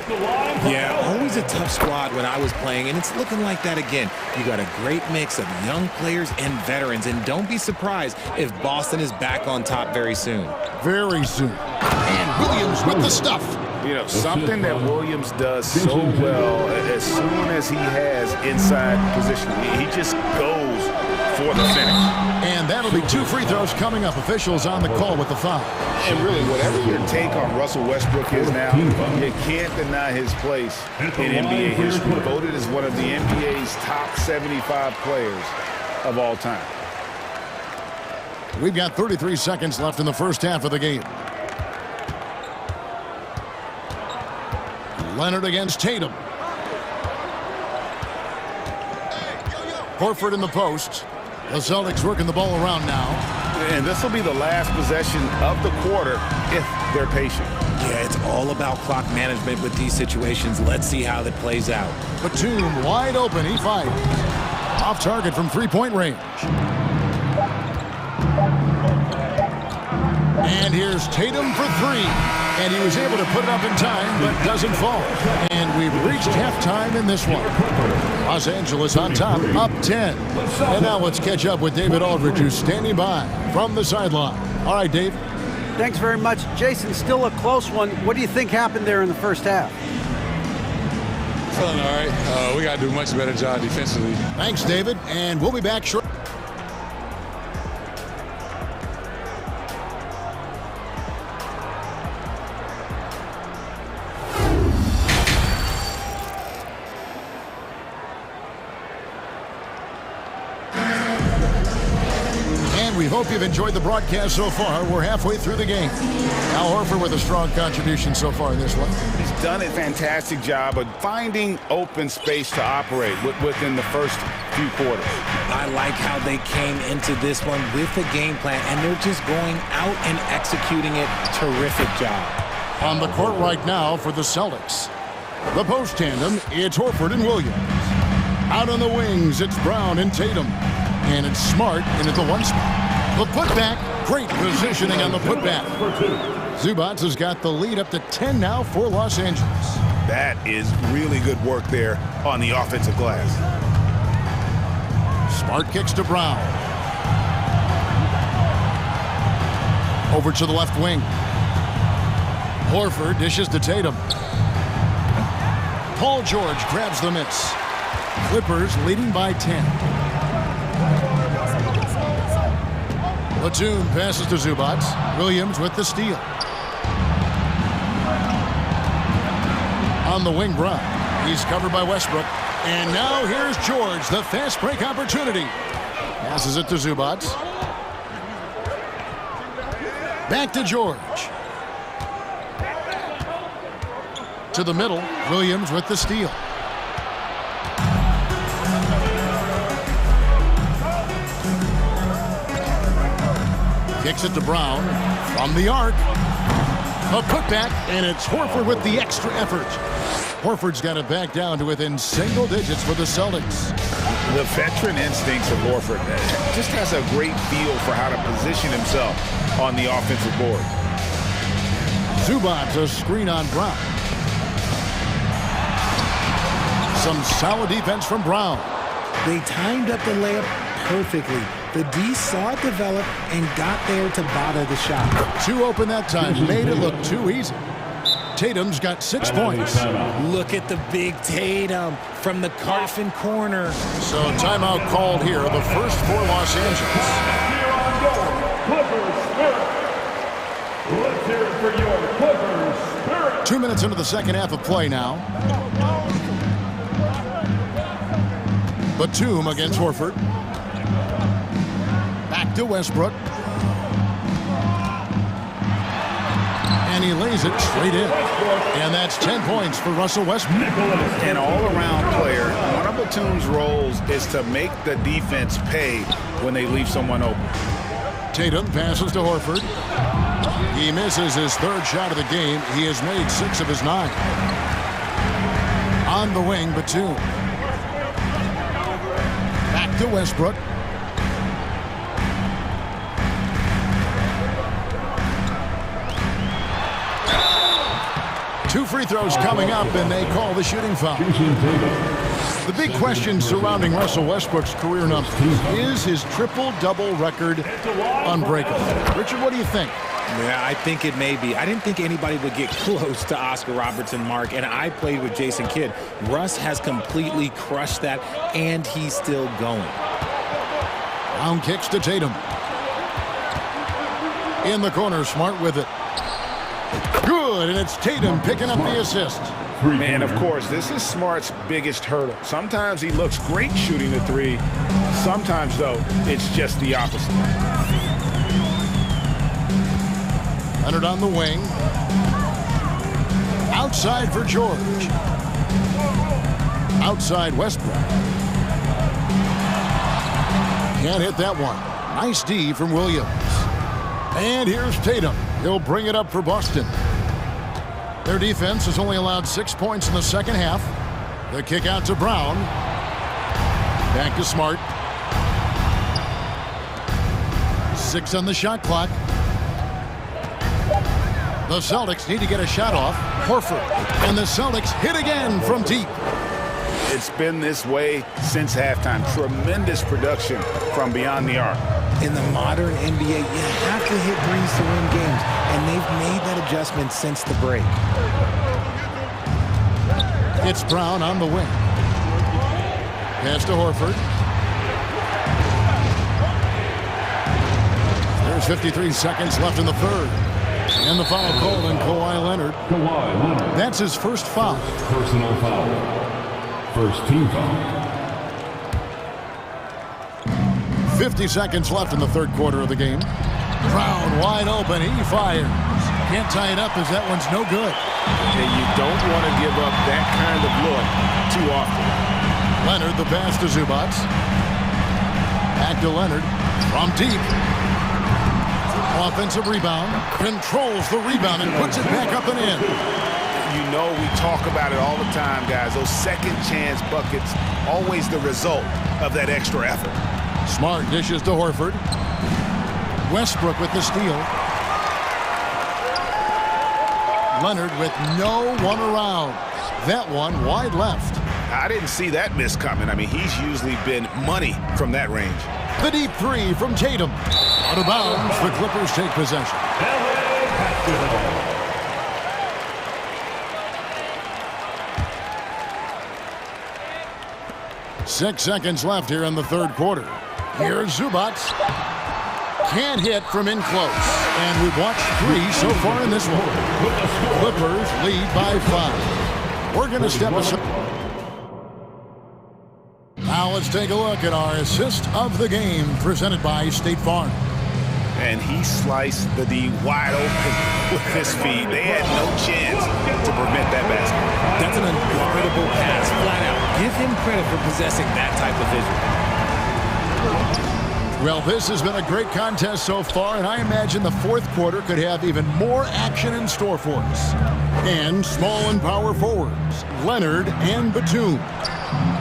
Yeah, always a tough squad when I was playing, and it's looking like that again. You got a great mix of young players and veterans, and don't be surprised if Boston is back on top very soon. Very soon. And Williams with the stuff. You know, something that Williams does so well as soon as he has inside position, he just goes for the finish. And that'll be 2 free throws coming up. Officials on the call with the foul. And really, whatever your take on Russell Westbrook is now, you can't deny his place in NBA history. Voted as one of the NBA's top 75 players of all time. We've got 33 seconds left in the first half of the game. Leonard against Tatum. Horford in the post. The Celtics working the ball around now. And this will be the last possession of the quarter if they're patient. Yeah, it's all about clock management with these situations. Let's see how that plays out. Batum wide open. He fires. Off target from 3-point range. And here's Tatum for 3. And he was able to put it up in time, but doesn't fall. And we've reached halftime in this one. Los Angeles on top, up 10. And now let's catch up with David Aldridge, who's standing by from the sideline. All right, Dave. Thanks very much. Jason, still a close one. What do you think happened there in the first half? Feeling all right. We got to do a much better job defensively. Thanks, David. And we'll be back shortly. We hope you've enjoyed the broadcast so far. We're halfway through the game. Al Horford with a strong contribution so far in this one. He's done a fantastic job of finding open space to operate within the first few quarters. I like how they came into this one with a game plan, and they're just going out and executing it. Terrific job. On the court right now for the Celtics. The post tandem, it's Horford and Williams. Out on the wings, it's Brown and Tatum. And it's Smart into the one spot. The putback, great positioning on the putback. Zubac has got the lead up to 10 now for Los Angeles. That is really good work there on the offensive glass. Smart kicks to Brown. Over to the left wing. Horford dishes to Tatum. Paul George grabs the miss. Clippers leading by 10. Batum passes to Zubac. Williams with the steal. On the wing, Brown. He's covered by Westbrook. And now here's George, the fast break opportunity. Passes it to Zubac. Back to George. To the middle, Williams with the steal. Kicks it to Brown from the arc. A putback, and it's Horford with the extra effort. Horford's got it back down to within single digits for the Celtics. The veteran instincts of Horford just has a great feel for how to position himself on the offensive board. Zubac a screen on Brown. Some solid defense from Brown. They timed up the layup perfectly. The D saw it develop and got there to bother the shot. Too open that time, made it look too easy. Tatum's got 6 points. Look at the big Tatum from the coffin corner. So timeout called here, the first for Los Angeles. Let's hear it for your Clippers Spirit. 2 minutes into the second half of play now. Batum against Horford. Back to Westbrook. And he lays it straight in. And that's 10 points for Russell Westbrook. An all-around player, one of Batum's roles is to make the defense pay when they leave someone open. Tatum passes to Horford. He misses his third shot of the game. He has made 6 of his 9. On the wing, Batum. Back to Westbrook. Two free throws coming up, and they call the shooting foul. The big question surrounding Russell Westbrook's career numbers is his triple-double record unbreakable. Richard, what do you think? Yeah, I think it may be. I didn't think anybody would get close to Oscar Robertson, Mark, and I played with Jason Kidd. Russ has completely crushed that, and he's still going. Brown kicks to Tatum. In the corner, Smart with it. Good, and it's Tatum picking up the assist. Man, of course, this is Smart's biggest hurdle. Sometimes he looks great shooting the three. Sometimes, though, it's just the opposite. Leonard on the wing. Outside for George. Outside Westbrook. Can't hit that one. Nice D from Williams. And here's Tatum. He'll bring it up for Boston. Their defense has only allowed 6 points in the second half. The kick out to Brown. Back to Smart. 6 on the shot clock. The Celtics need to get a shot off. Horford. And the Celtics hit again from deep. It's been this way since halftime. Tremendous production from beyond the arc. In the modern NBA, you have to hit threes to win games, and they've made that adjustment since the break. It's Brown on the wing. Pass to Horford. There's 53 seconds left in the third. And the foul called on Kawhi Leonard. That's his first foul. Personal foul. First team foul. 50 seconds left in the third quarter of the game. Brown wide open. He fires. Can't tie it up as that one's no good. And you don't want to give up that kind of look too often. Leonard, the pass to Zubac. Back to Leonard from deep. Offensive rebound. Controls the rebound and puts it back up and in. You know we talk about it all the time, guys. Those second chance buckets, always the result of that extra effort. Smart dishes to Horford. Westbrook with the steal. Leonard with no one around. That one wide left. I didn't see that miss coming. I mean, he's usually been money from that range. The deep three from Tatum. Out of bounds, the Clippers take possession. 6 seconds left here in the third quarter. Here's Zubac. Can't hit from in close. And we've watched 3 so far in this one. Clippers lead by 5. We're going to step aside. Now let's take a look at our assist of the game presented by State Farm. And he sliced the D wide open with his feet. They had no chance to prevent that basket. That's an unguardable pass, flat out. Give him credit for possessing that type of vision. Well, this has been a great contest so far, and I imagine the fourth quarter could have even more action in store for us. And small and power forwards, Leonard and Batum.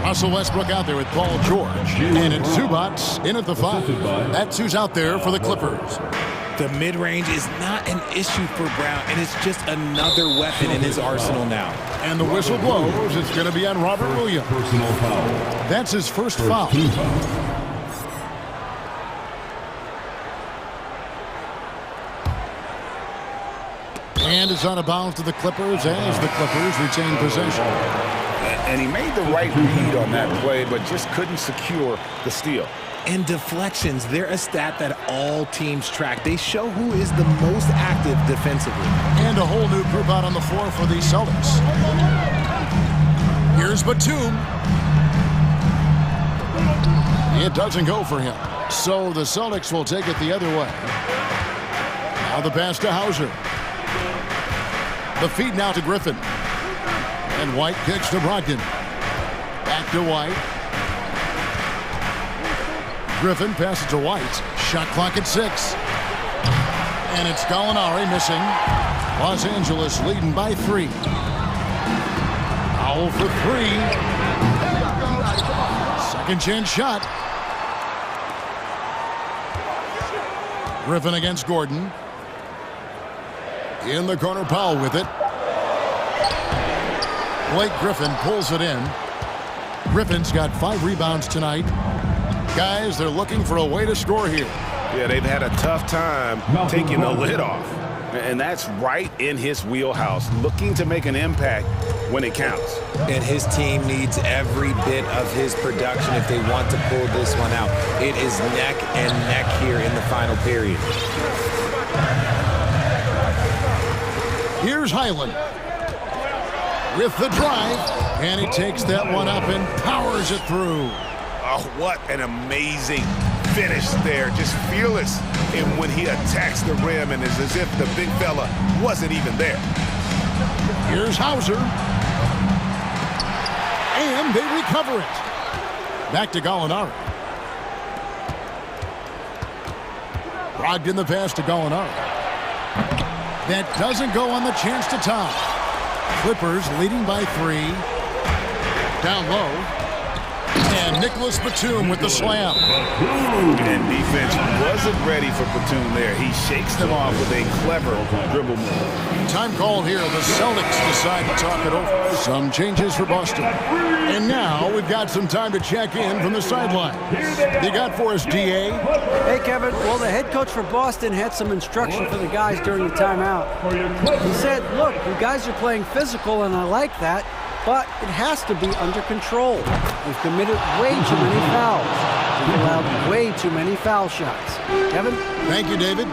Russell Westbrook out there with Paul George. And it's Zubac in at the 5. That's who's out there for the Clippers. The mid-range is not an issue for Brown, and it's just another weapon in his arsenal now. And the whistle blows. It's going to be on Robert Williams. That's his first foul. And it's out of bounds to the Clippers as the Clippers retain possession. And he made the right read on that play, but just couldn't secure the steal. And deflections, they're a stat that all teams track. They show who is the most active defensively. And a whole new group out on the floor for the Celtics. Here's Batum. It doesn't go for him. So the Celtics will take it the other way. Now the pass to Hauser. The feed now to Griffin. And White kicks to Brogdon. Back to White. Griffin passes to White. Shot clock at 6. And it's Gallinari missing. Los Angeles leading by 3. Foul for 3. Second chance shot. Griffin against Gordon. In the corner, Powell with it. Blake Griffin pulls it in. Griffin's got 5 rebounds tonight. Guys, they're looking for a way to score here. Yeah, they've had a tough time taking the lid off. And that's right in his wheelhouse, looking to make an impact when it counts. And his team needs every bit of his production if they want to pull this one out. It is neck and neck here in the final period. Here's Highland with the drive, and he takes that one up and powers it through. Oh, what an amazing finish there. Just fearless in when he attacks the rim, and it's as if the big fella wasn't even there. Here's Hauser. And they recover it. Back to Gallinari. Brogdon the pass to Gallinari. That doesn't go on the chance to tie. Clippers leading by 3. Down low. And Nicholas Batum with the slam. And defense wasn't ready for Batum there. He shakes them off with a clever dribble move. Time called here. The Celtics decide to talk it over. Some changes for Boston. And now we've got some time to check in from the sideline. You got for us, DA? Hey, Kevin. Well, the head coach for Boston had some instruction for the guys during the timeout. He said, look, you guys are playing physical, and I like that, but it has to be under control. We've committed way too many fouls. We've allowed way too many foul shots. Kevin? Thank you, David.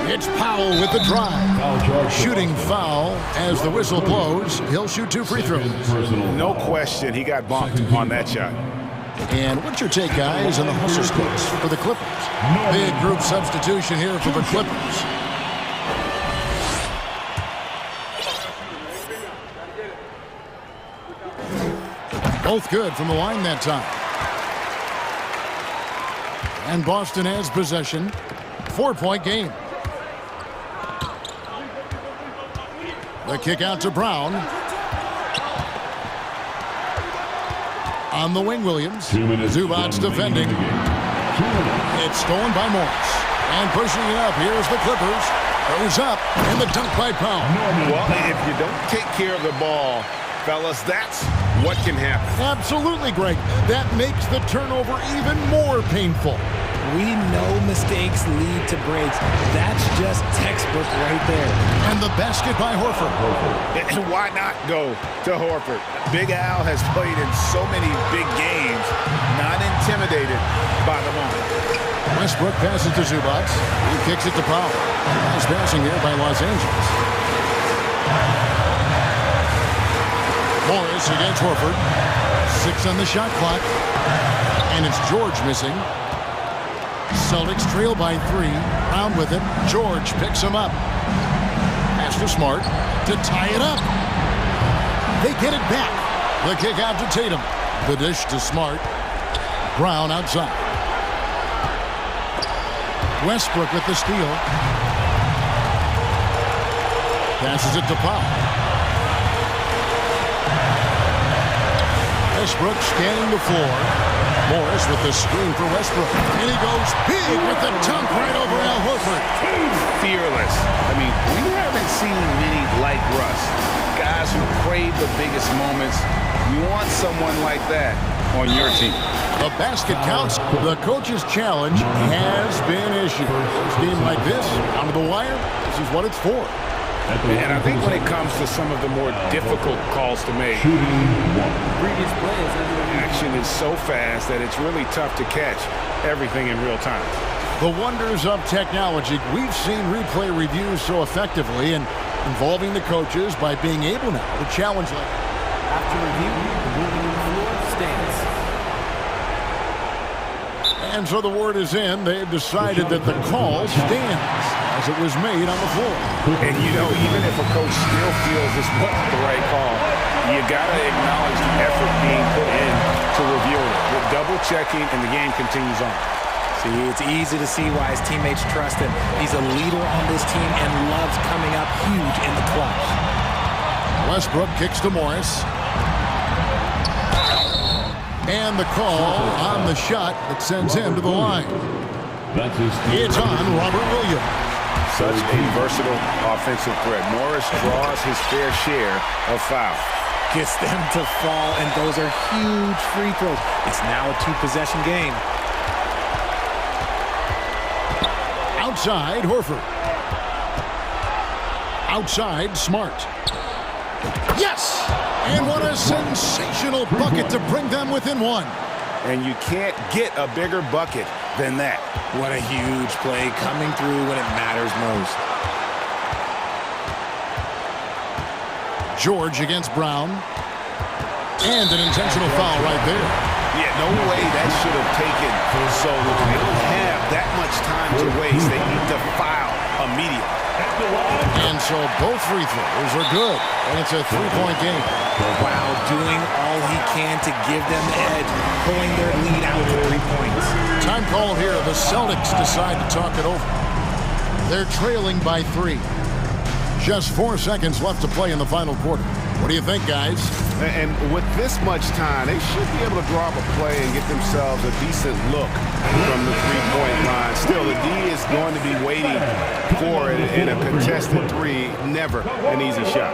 It's Powell with the drive. Shooting foul as the whistle blows. He'll shoot 2 free throws. No question, he got bumped on that shot. And what's your take, guys, on the hustle splits for the Clippers? Big group substitution here for the Clippers. Both good from the line that time. And Boston has possession. 4-point game. The kick out to Brown. On the wing, Williams. Zubac's defending. It's stolen by Morris. And pushing it up. Here's the Clippers. Goes up. And the dunk by Brown. Well, if you don't take care of the ball, fellas, that's what can happen. Absolutely, Greg. That makes the turnover even more painful. We know mistakes lead to breaks. That's just textbook right there. And the basket by Horford. And why not go to Horford? Big Al has played in so many big games, not intimidated by the moment. Westbrook passes to Zubac. He kicks it to Powell. Nice passing here by Los Angeles. Morris against Horford. 6 on the shot clock. And it's George missing. Celtics trail by 3. Brown with it. George picks him up. Pass to Smart to tie it up. They get it back. The kick out to Tatum. The dish to Smart. Brown outside. Westbrook with the steal. Passes it to Powell. Westbrook scanning the floor. Morris with the screen for Westbrook. And he goes big with the dunk right over Al Horford. Fearless. I mean, we haven't seen many like Russ. Guys who crave the biggest moments. You want someone like that on your team. The basket counts. The coach's challenge has been issued. A game like this, down to the wire, this is what it's for. And I think when it comes to some of the more difficult calls to make, action is so fast that it's really tough to catch everything in real time. The wonders of technology. We've seen replay reviews so effectively and involving the coaches by being able now to challenge like after review, the ruling on the floor stands. And so the word is in. They've decided that the call stands as it was made on the floor. And you know, even if a coach still feels this wasn't the right call, you got to acknowledge the effort being put in to review it. With double checking, and the game continues on. See, it's easy to see why his teammates trust him. He's a leader on this team and loves coming up huge in the clutch. Westbrook kicks to Morris. And the call on the shot that sends him to the line. It's on Robert Williams. Such a versatile offensive threat. Morris draws his fair share of fouls. Gets them to fall, and those are huge free throws. It's now a 2-possession game. Outside, Horford. Outside, Smart. Yes! And what a sensational bucket to bring them within 1. And you can't get a bigger bucket than that. What a huge play coming through when it matters most. George against Brown. And an intentional foul right there. Yeah, no way that should have taken so long. They don't have that much time to waste. They need to foul immediately. And so both free throws are good. And it's a 3-point game. Wow, doing all he can to give them the edge, pulling their lead out to 3 points. Time call here. The Celtics decide to talk it over. They're trailing by 3. Just 4 seconds left to play in the final quarter. What do you think, guys? And with this much time, they should be able to draw up a play and get themselves a decent look from the 3-point line. Still, the D is going to be waiting for it in a contested 3. Never an easy shot.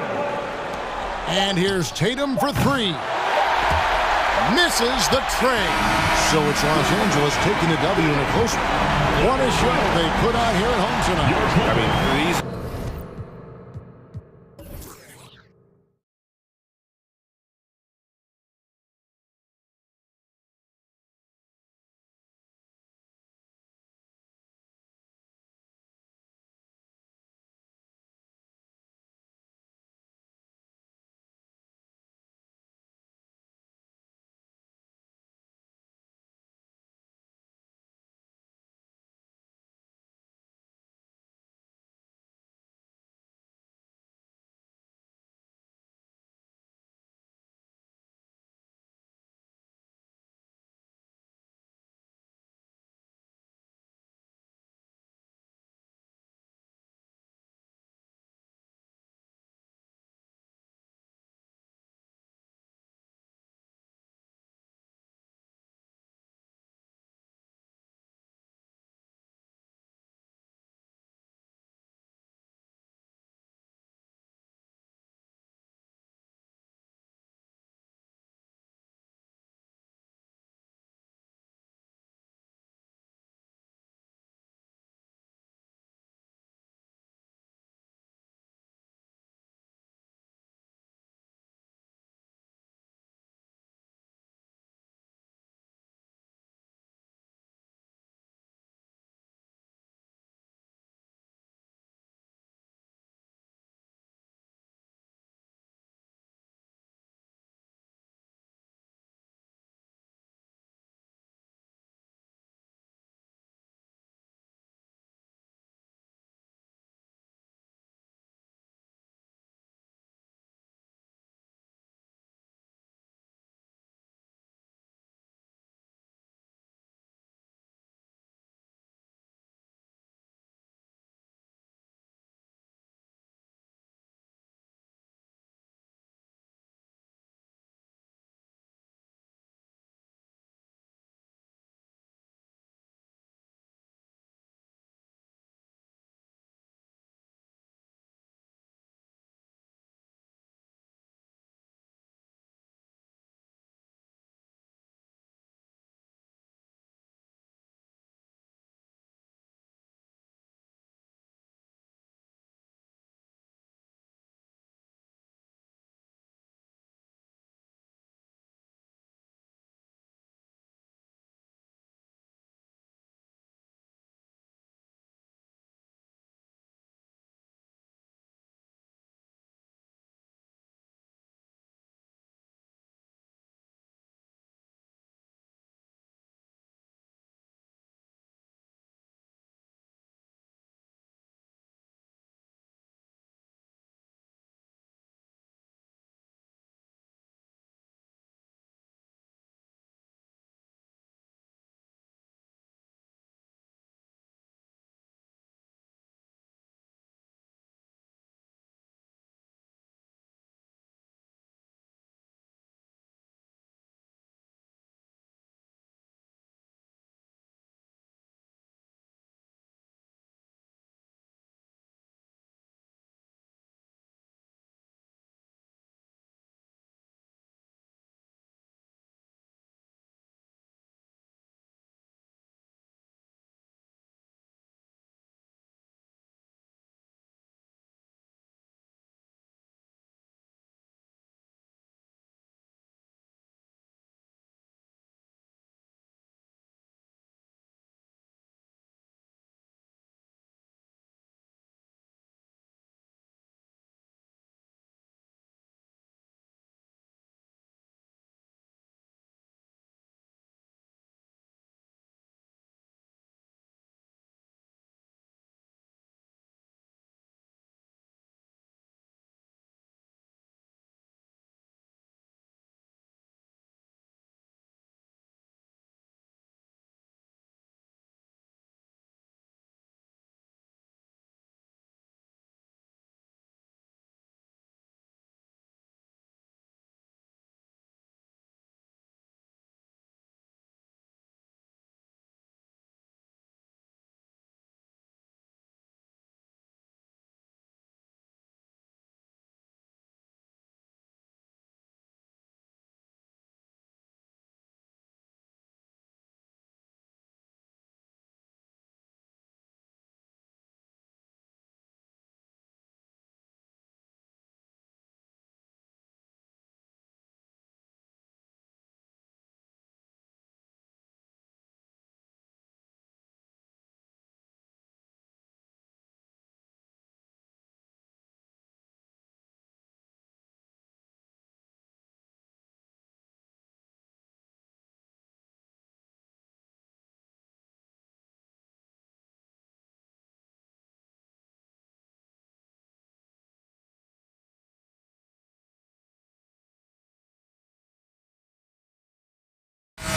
And here's Tatum for 3. Misses the tray. So it's Los Angeles taking a W in a close one. What a show they put on here at home tonight. I mean, these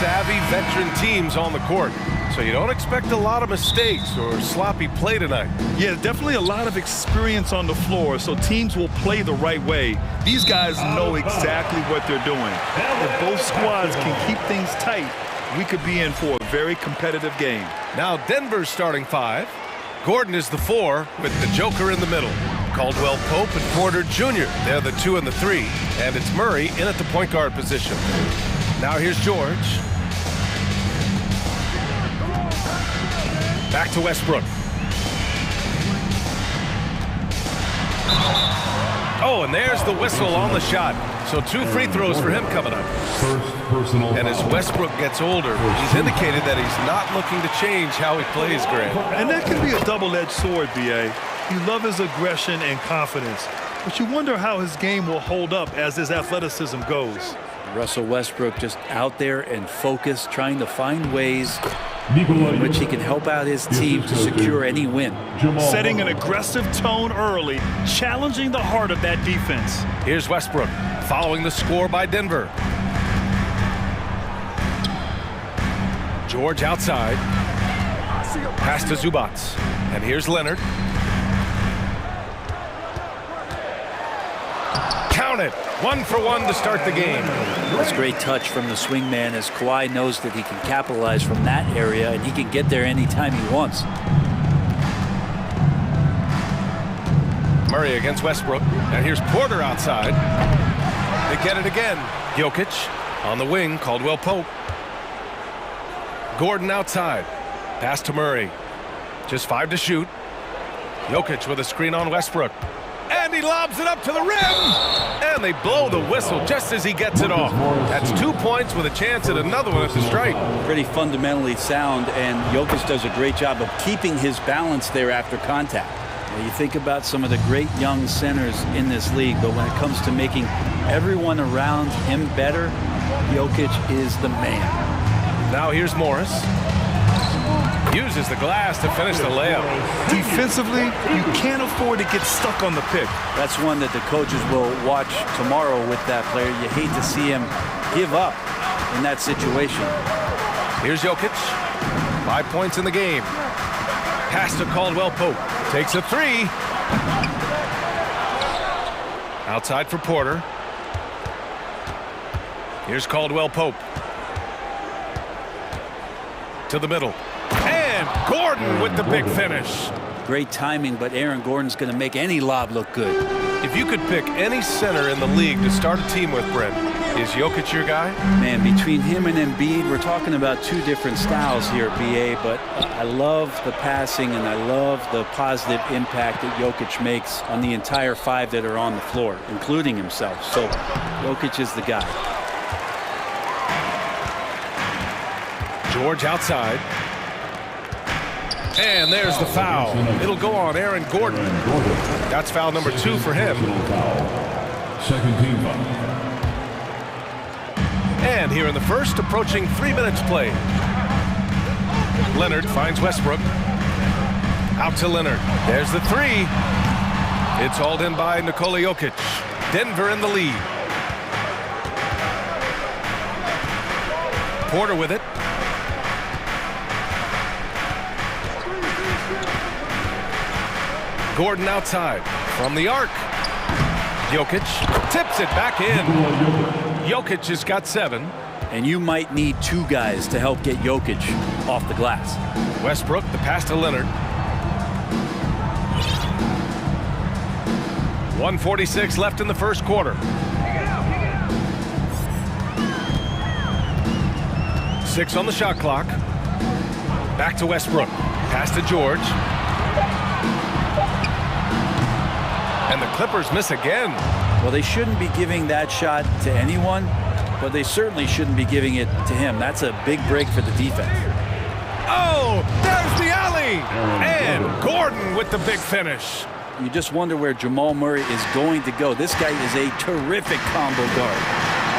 savvy veteran teams on the court. So you don't expect a lot of mistakes or sloppy play tonight. Yeah, definitely a lot of experience on the floor, so teams will play the right way. These guys know exactly what they're doing. If both squads can keep things tight, we could be in for a very competitive game. Now Denver's starting five. Gordon is the 4 with the Joker in the middle. Caldwell Pope and Porter Jr. They're the 2 and the 3. And it's Murray in at the point guard position. Now here's George. Back to Westbrook. Oh, and there's the whistle on the shot. So 2 free throws for him coming up. And as Westbrook gets older, he's indicated that he's not looking to change how he plays, Grant. And that can be a double-edged sword, B.A. You love his aggression and confidence, but you wonder how his game will hold up as his athleticism goes. Russell Westbrook just out there and focused, trying to find ways in which he can help out his team to secure any win. Setting an aggressive tone early, challenging the heart of that defense. Here's Westbrook following the score by Denver. George outside. Pass to Zubats. And here's Leonard. Count it. 1 for 1 to start the game. That's great touch from the swingman as Kawhi knows that he can capitalize from that area and he can get there anytime he wants. Murray against Westbrook. And here's Porter outside. They get it again. Jokic on the wing. Caldwell Pope. Gordon outside. Pass to Murray. Just 5 to shoot. Jokic with a screen on Westbrook. And he lobs it up to the rim. And they blow the whistle just as he gets it off. That's 2 points with a chance at another one at the strike. Pretty fundamentally sound, and Jokic does a great job of keeping his balance there after contact. You think about some of the great young centers in this league, but when it comes to making everyone around him better, Jokic is the man. Now here's Morris. Uses the glass to finish the layup. Defensively, you can't afford to get stuck on the pick. That's one that the coaches will watch tomorrow with that player. You hate to see him give up in that situation. Here's Jokic. 5 points in the game. Pass to Caldwell Pope. Takes a 3. Outside for Porter. Here's Caldwell Pope. To the middle. And Gordon with the big finish. Great timing, but Aaron Gordon's going to make any lob look good. If you could pick any center in the league to start a team with, Brent, is Jokic your guy? Man, between him and Embiid, we're talking about 2 different styles here at BA, but I love the passing and I love the positive impact that Jokic makes on the entire 5 that are on the floor, including himself. So Jokic is the guy. George outside. And there's the foul. It'll go on Aaron Gordon. That's foul number 2 for him. Second team foul. And here in the first, approaching 3 minutes played. Leonard finds Westbrook. Out to Leonard. There's the 3. It's hauled in by Nikola Jokic. Denver in the lead. Porter with it. Gordon outside from the arc. Jokic tips it back in. Jokic has got 7. And you might need 2 guys to help get Jokic off the glass. Westbrook, the pass to Leonard. 1:46 left in the first quarter. 6 on the shot clock. Back to Westbrook. Pass to George. And the Clippers miss again. Well, they shouldn't be giving that shot to anyone, but they certainly shouldn't be giving it to him. That's a big break for the defense. Oh, there's the alley. And Gordon with the big finish. You just wonder where Jamal Murray is going to go. This guy is a terrific combo guard.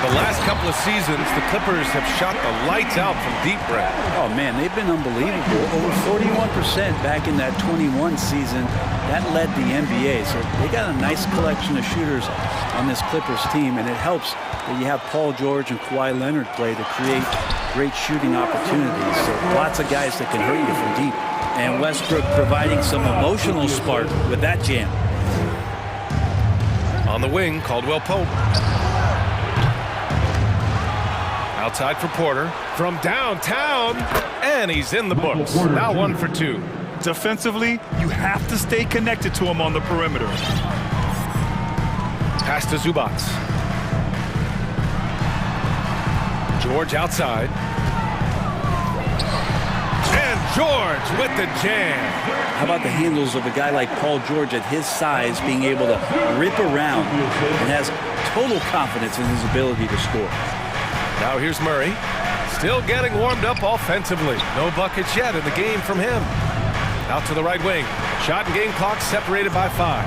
The last couple of seasons, the Clippers have shot the lights out from deep, Brett. Oh, man, they've been unbelievable. Over 41% back in that 21 season. That led the NBA. So they got a nice collection of shooters on this Clippers team, and it helps that you have Paul George and Kawhi Leonard play to create great shooting opportunities. So lots of guys that can hurt you from deep. And Westbrook providing some emotional spark with that jam. On the wing, Caldwell Pope. Outside for Porter. From downtown, and he's in the books. Now 1 for 2. Defensively, you have to stay connected to him on the perimeter. Pass to Zubac. George outside. And George with the jam. How about the handles of a guy like Paul George at his size being able to rip around and has total confidence in his ability to score. Now here's Murray. Still getting warmed up offensively. No buckets yet in the game from him. Out to the right wing. Shot and game clock separated by 5.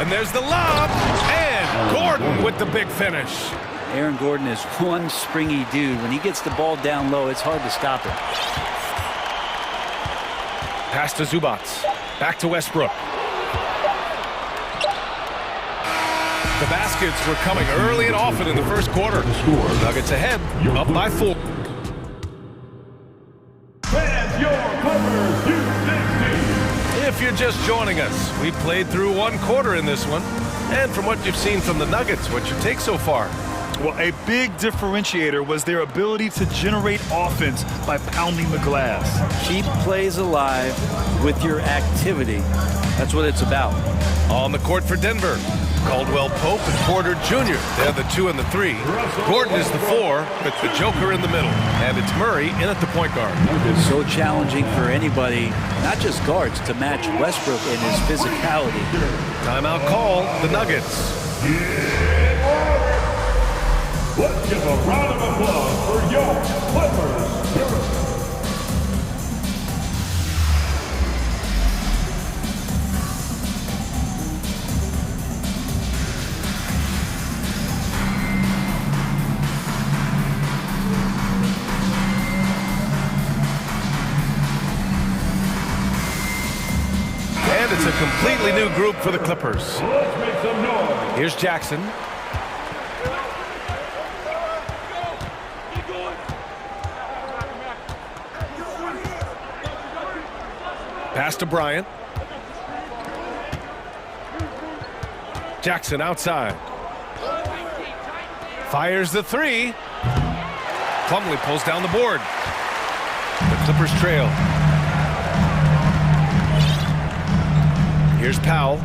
And there's the lob. And Gordon with the big finish. Aaron Gordon is one springy dude. When he gets the ball down low, it's hard to stop him. Pass to Zubac. Back to Westbrook. The baskets were coming early and often in the first quarter. Nuggets ahead, up by 4. If you're just joining us, we played through 1 quarter in this one. And from what you've seen from the Nuggets, what's your take so far? Well, a big differentiator was their ability to generate offense by pounding the glass. Keep plays alive with your activity. That's what it's about. On the court for Denver, Caldwell Pope and Porter Jr. They're the 2 and the 3. Gordon is the 4, with the Joker in the middle. And it's Murray in at the point guard. It's so challenging for anybody, not just guards, to match Westbrook in his physicality. Timeout call, the Nuggets. Let's give a round of applause for your Clippers. And it's a completely new group for the Clippers. Let's make some noise. Here's Jackson. Pass to Bryant. Jackson outside. Fires the 3. Plumlee pulls down the board. The Clippers trail. Here's Powell.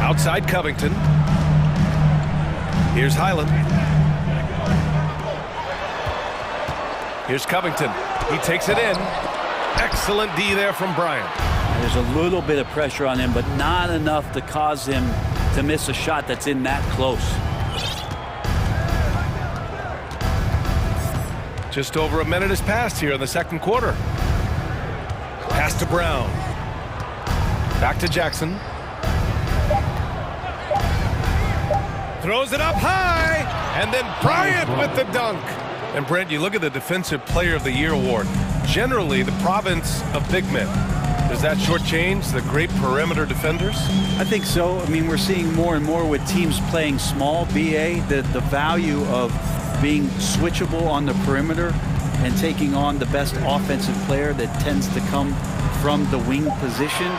Outside Covington. Here's Highland. Here's Covington. He takes it in. Excellent D there from Bryant. There's a little bit of pressure on him, but not enough to cause him to miss a shot that's in that close. Just over a minute has passed here in the second quarter. Pass to Brown. Back to Jackson. Throws it up high. And then Bryant with the dunk. And Brent, you look at the Defensive Player of the Year award. Generally, the province of big men. Does that shortchange the great perimeter defenders? I think so. I mean, we're seeing more and more with teams playing small, BA, the value of being switchable on the perimeter and taking on the best offensive player that tends to come from the wing position.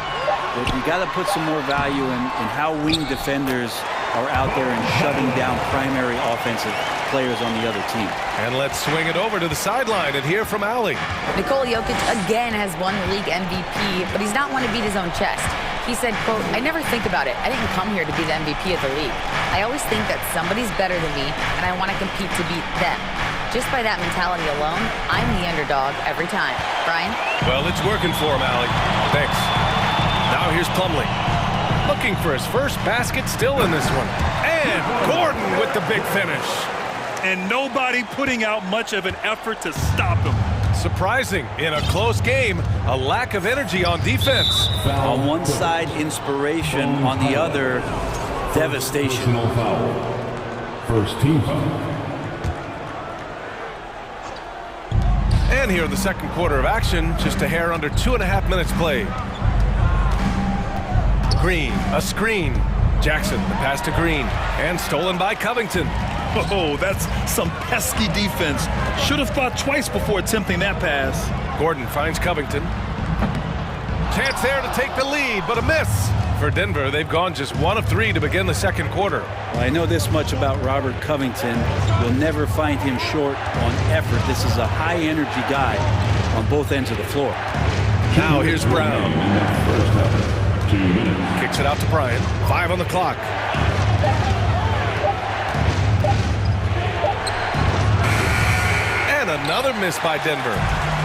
But you got to put some more value in how wing defenders are out there and shutting down primary offensive players on the other team. And let's swing it over to the sideline and hear from Allie. Nikola Jokic again has won the league MVP, but he's not one to beat his own chest. He said, quote, "I never think about it. I didn't come here to be the MVP of the league. I always think that somebody's better than me, and I want to compete to beat them. Just by that mentality alone, I'm the underdog every time." Brian? Well, it's working for him, Allie. Thanks. Now here's Plumlee. Looking for his first basket, still in this one. And Gordon with the big finish. And nobody putting out much of an effort to stop him. Surprising, in a close game, a lack of energy on defense. On one side, inspiration. On the other, devastation. First team foul. And here in the second quarter of action, just a hair under 2.5 minutes played. Green, a screen. Jackson, the pass to Green, and stolen by Covington. Oh, that's some pesky defense. Should have thought twice before attempting that pass. Gordon finds Covington. Chance there to take the lead, but a miss. For Denver, they've gone just 1 of 3 to begin the second quarter. Well, I know this much about Robert Covington. You'll never find him short on effort. This is a high-energy guy on both ends of the floor. Now here's Brown. Kicks it out to Bryant. 5 on the clock. And another miss by Denver.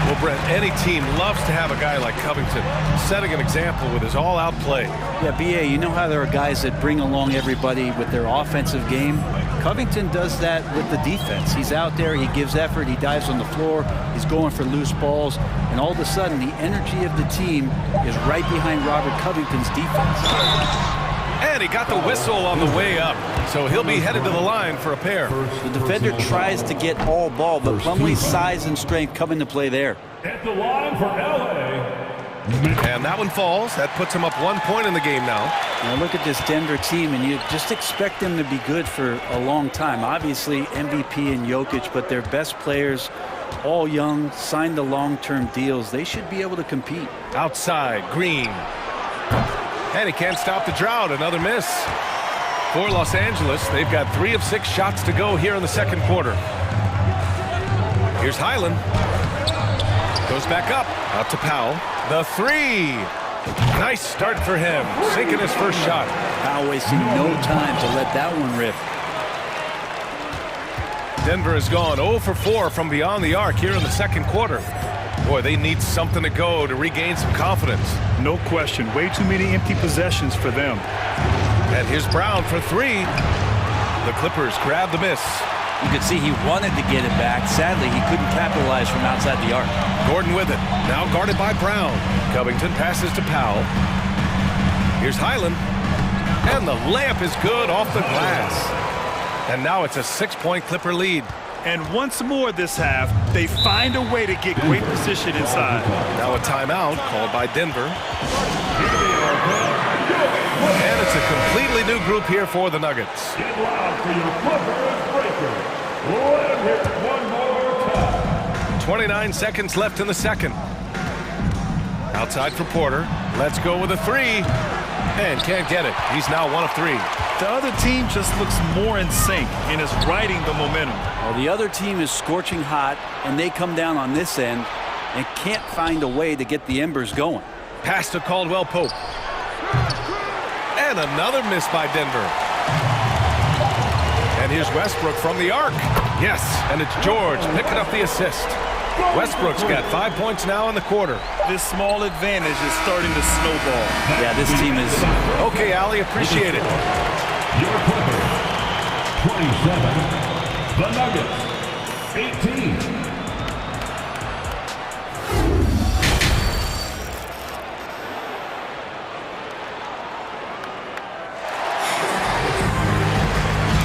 Well, Brent, any team loves to have a guy like Covington setting an example with his all-out play. Yeah, B.A., you know how there are guys that bring along everybody with their offensive game? Covington does that with the defense. He's out there, he gives effort, he dives on the floor, he's going for loose balls, and all of a sudden the energy of the team is right behind Robert Covington's defense. And he got the whistle on the way up, so he'll be headed to the line for a pair. The defender tries to get all ball, but Plumlee's size and strength come into play there. At the line for LA. And that one falls. That puts him up 1 point in the game now. Now look at this Denver team, and you just expect them to be good for a long time. Obviously, MVP and Jokic, but their best players, all young, signed the long-term deals. They should be able to compete. Outside, Green. And he can't stop the drought. Another miss. For Los Angeles, they've got 3 of 6 shots to go here in the second quarter. Here's Highland. Goes back up. Out to Powell. The 3. Nice start for him. Sinking his first shot. Powell wasting no time to let that one rip. Denver has gone 0 for 4 from beyond the arc here in the second quarter. Boy, they need something to go to regain some confidence. No question. Way too many empty possessions for them. And here's Brown for 3. The Clippers grab the miss. You could see he wanted to get it back. Sadly, he couldn't capitalize from outside the arc. Gordon with it. Now guarded by Brown. Covington passes to Powell. Here's Highland. And the layup is good off the glass. And now it's a 6-point Clipper lead. And once more this half, they find a way to get great position inside. Now a timeout called by Denver. And it's a completely new group here for the Nuggets. 29 seconds left in the second. Outside for Porter. Let's go with a 3. And can't get it. He's now 1 of 3. The other team just looks more in sync and is riding the momentum. Well, the other team is scorching hot, and they come down on this end and can't find a way to get the embers going. Pass to Caldwell Pope. And another miss by Denver. And here's Westbrook from the arc. Yes, and it's George picking up the assist. Westbrook's got 5 points now in the quarter. This small advantage is starting to snowball. Yeah, this team is... Okay, Allie, appreciate it. Your Clippers, 27. The Nuggets, 18.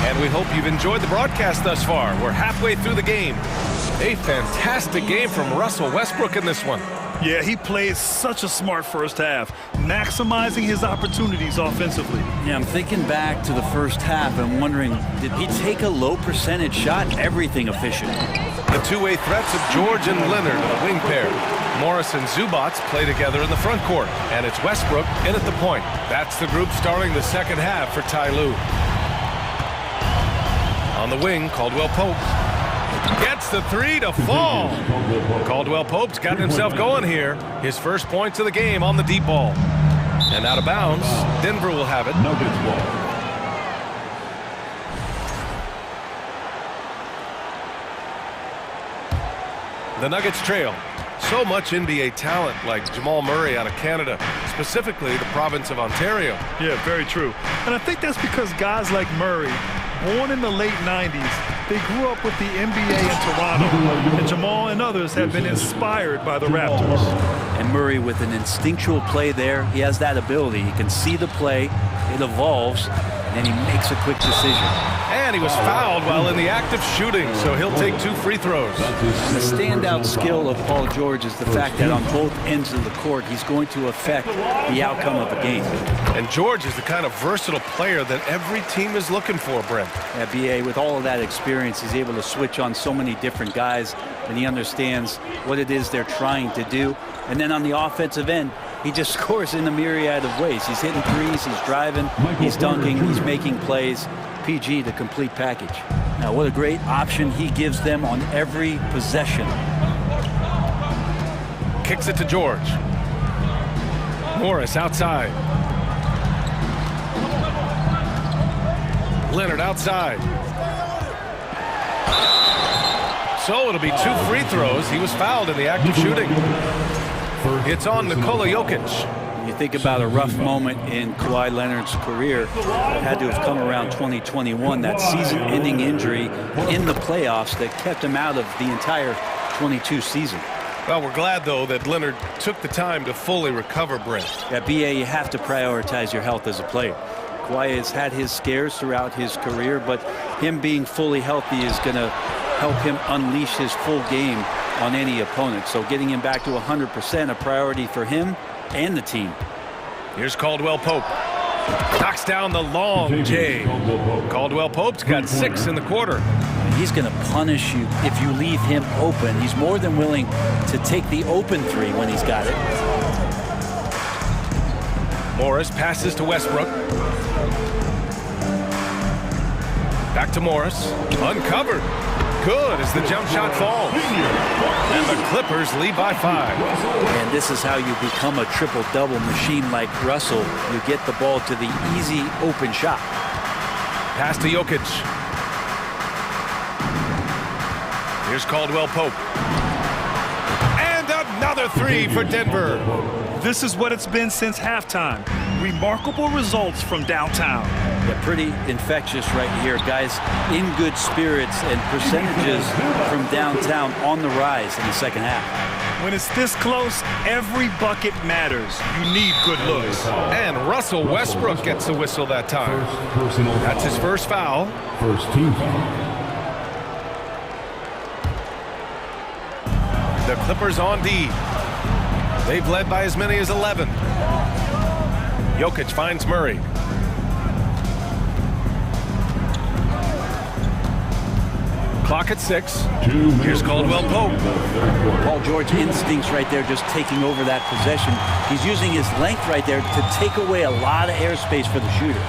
And we hope you've enjoyed the broadcast thus far. We're halfway through the game. A fantastic game from Russell Westbrook in this one. Yeah, he played such a smart first half, maximizing his opportunities offensively. Yeah, I'm thinking back to the first half and wondering, did he take a low percentage shot? Everything efficient. The two-way threats of George and Leonard, a wing pair. Morris and Zubats play together in the front court. And it's Westbrook in at the point. That's the group starting the second half for Ty Lue. On the wing, Caldwell Pope. Gets the 3 to fall. Caldwell Pope's got himself going here. His first points of the game on the deep ball. And out of bounds, Denver will have it. Nuggets ball. The Nuggets trail. So much NBA talent like Jamal Murray out of Canada, specifically the province of Ontario. Yeah, very true. And I think that's because guys like Murray, born in the late 90s, they grew up with the NBA in Toronto, and Jamal and others have been inspired by the Raptors. And Murray with an instinctual play there. He has that ability. He can see the play, it evolves, and he makes a quick decision. And he was fouled while in the act of shooting, so he'll take 2 free throws. The standout skill of Paul George is the fact that on both ends of the court, he's going to affect the outcome of the game. And George is the kind of versatile player that every team is looking for, Brent. Yeah, B.A., with all of that experience, he's able to switch on so many different guys, and he understands what it is they're trying to do. And then on the offensive end, he just scores in a myriad of ways. He's hitting threes, he's driving, he's dunking, he's making plays. PG, the complete package. Now, what a great option he gives them on every possession. Kicks it to George. Morris outside. Leonard outside. So it'll be 2 free throws. He was fouled in the act of shooting. It's on Nikola Jokic. You think about a rough moment in Kawhi Leonard's career that had to have come around 2021, that season-ending injury in the playoffs that kept him out of the entire 22 season. Well, we're glad, though, that Leonard took the time to fully recover, Brent. Yeah, B.A., you have to prioritize your health as a player. Kawhi has had his scares throughout his career, but him being fully healthy is going to help him unleash his full game on any opponent. So getting him back to 100%, a priority for him and the team. Here's Caldwell Pope. Knocks down the long J. Caldwell Pope's got 6 in the quarter. He's going to punish you if you leave him open. He's more than willing to take the open 3 when he's got it. Morris passes to Westbrook. Back to Morris. Uncovered. Good as the jump shot falls. And the Clippers lead by 5. And this is how you become a triple-double machine like Russell. You get the ball to the easy open shot. Pass to Jokic. Here's Caldwell Pope. And another 3 for Denver. This is what it's been since halftime. Remarkable results from downtown. Yeah, pretty infectious right here. Guys in good spirits and percentages from downtown on the rise in the second half. When it's this close, every bucket matters. You need good looks. And Russell Westbrook gets the whistle that time. That's his first foul. First team foul. The Clippers on D. They've led by as many as 11. Jokic finds Murray. Clock at 6. Here's Caldwell Pope. Paul George instincts right there, just taking over that possession. He's using his length right there to take away a lot of airspace for the shooter.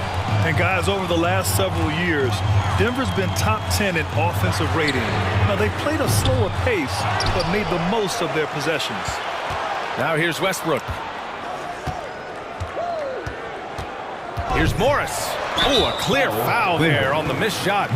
And guys, over the last several years, Denver's been top 10 in offensive rating. Now, they played a slower pace, but made the most of their possessions. Now here's Westbrook. Here's Morris. Oh, a clear foul there on the missed shot.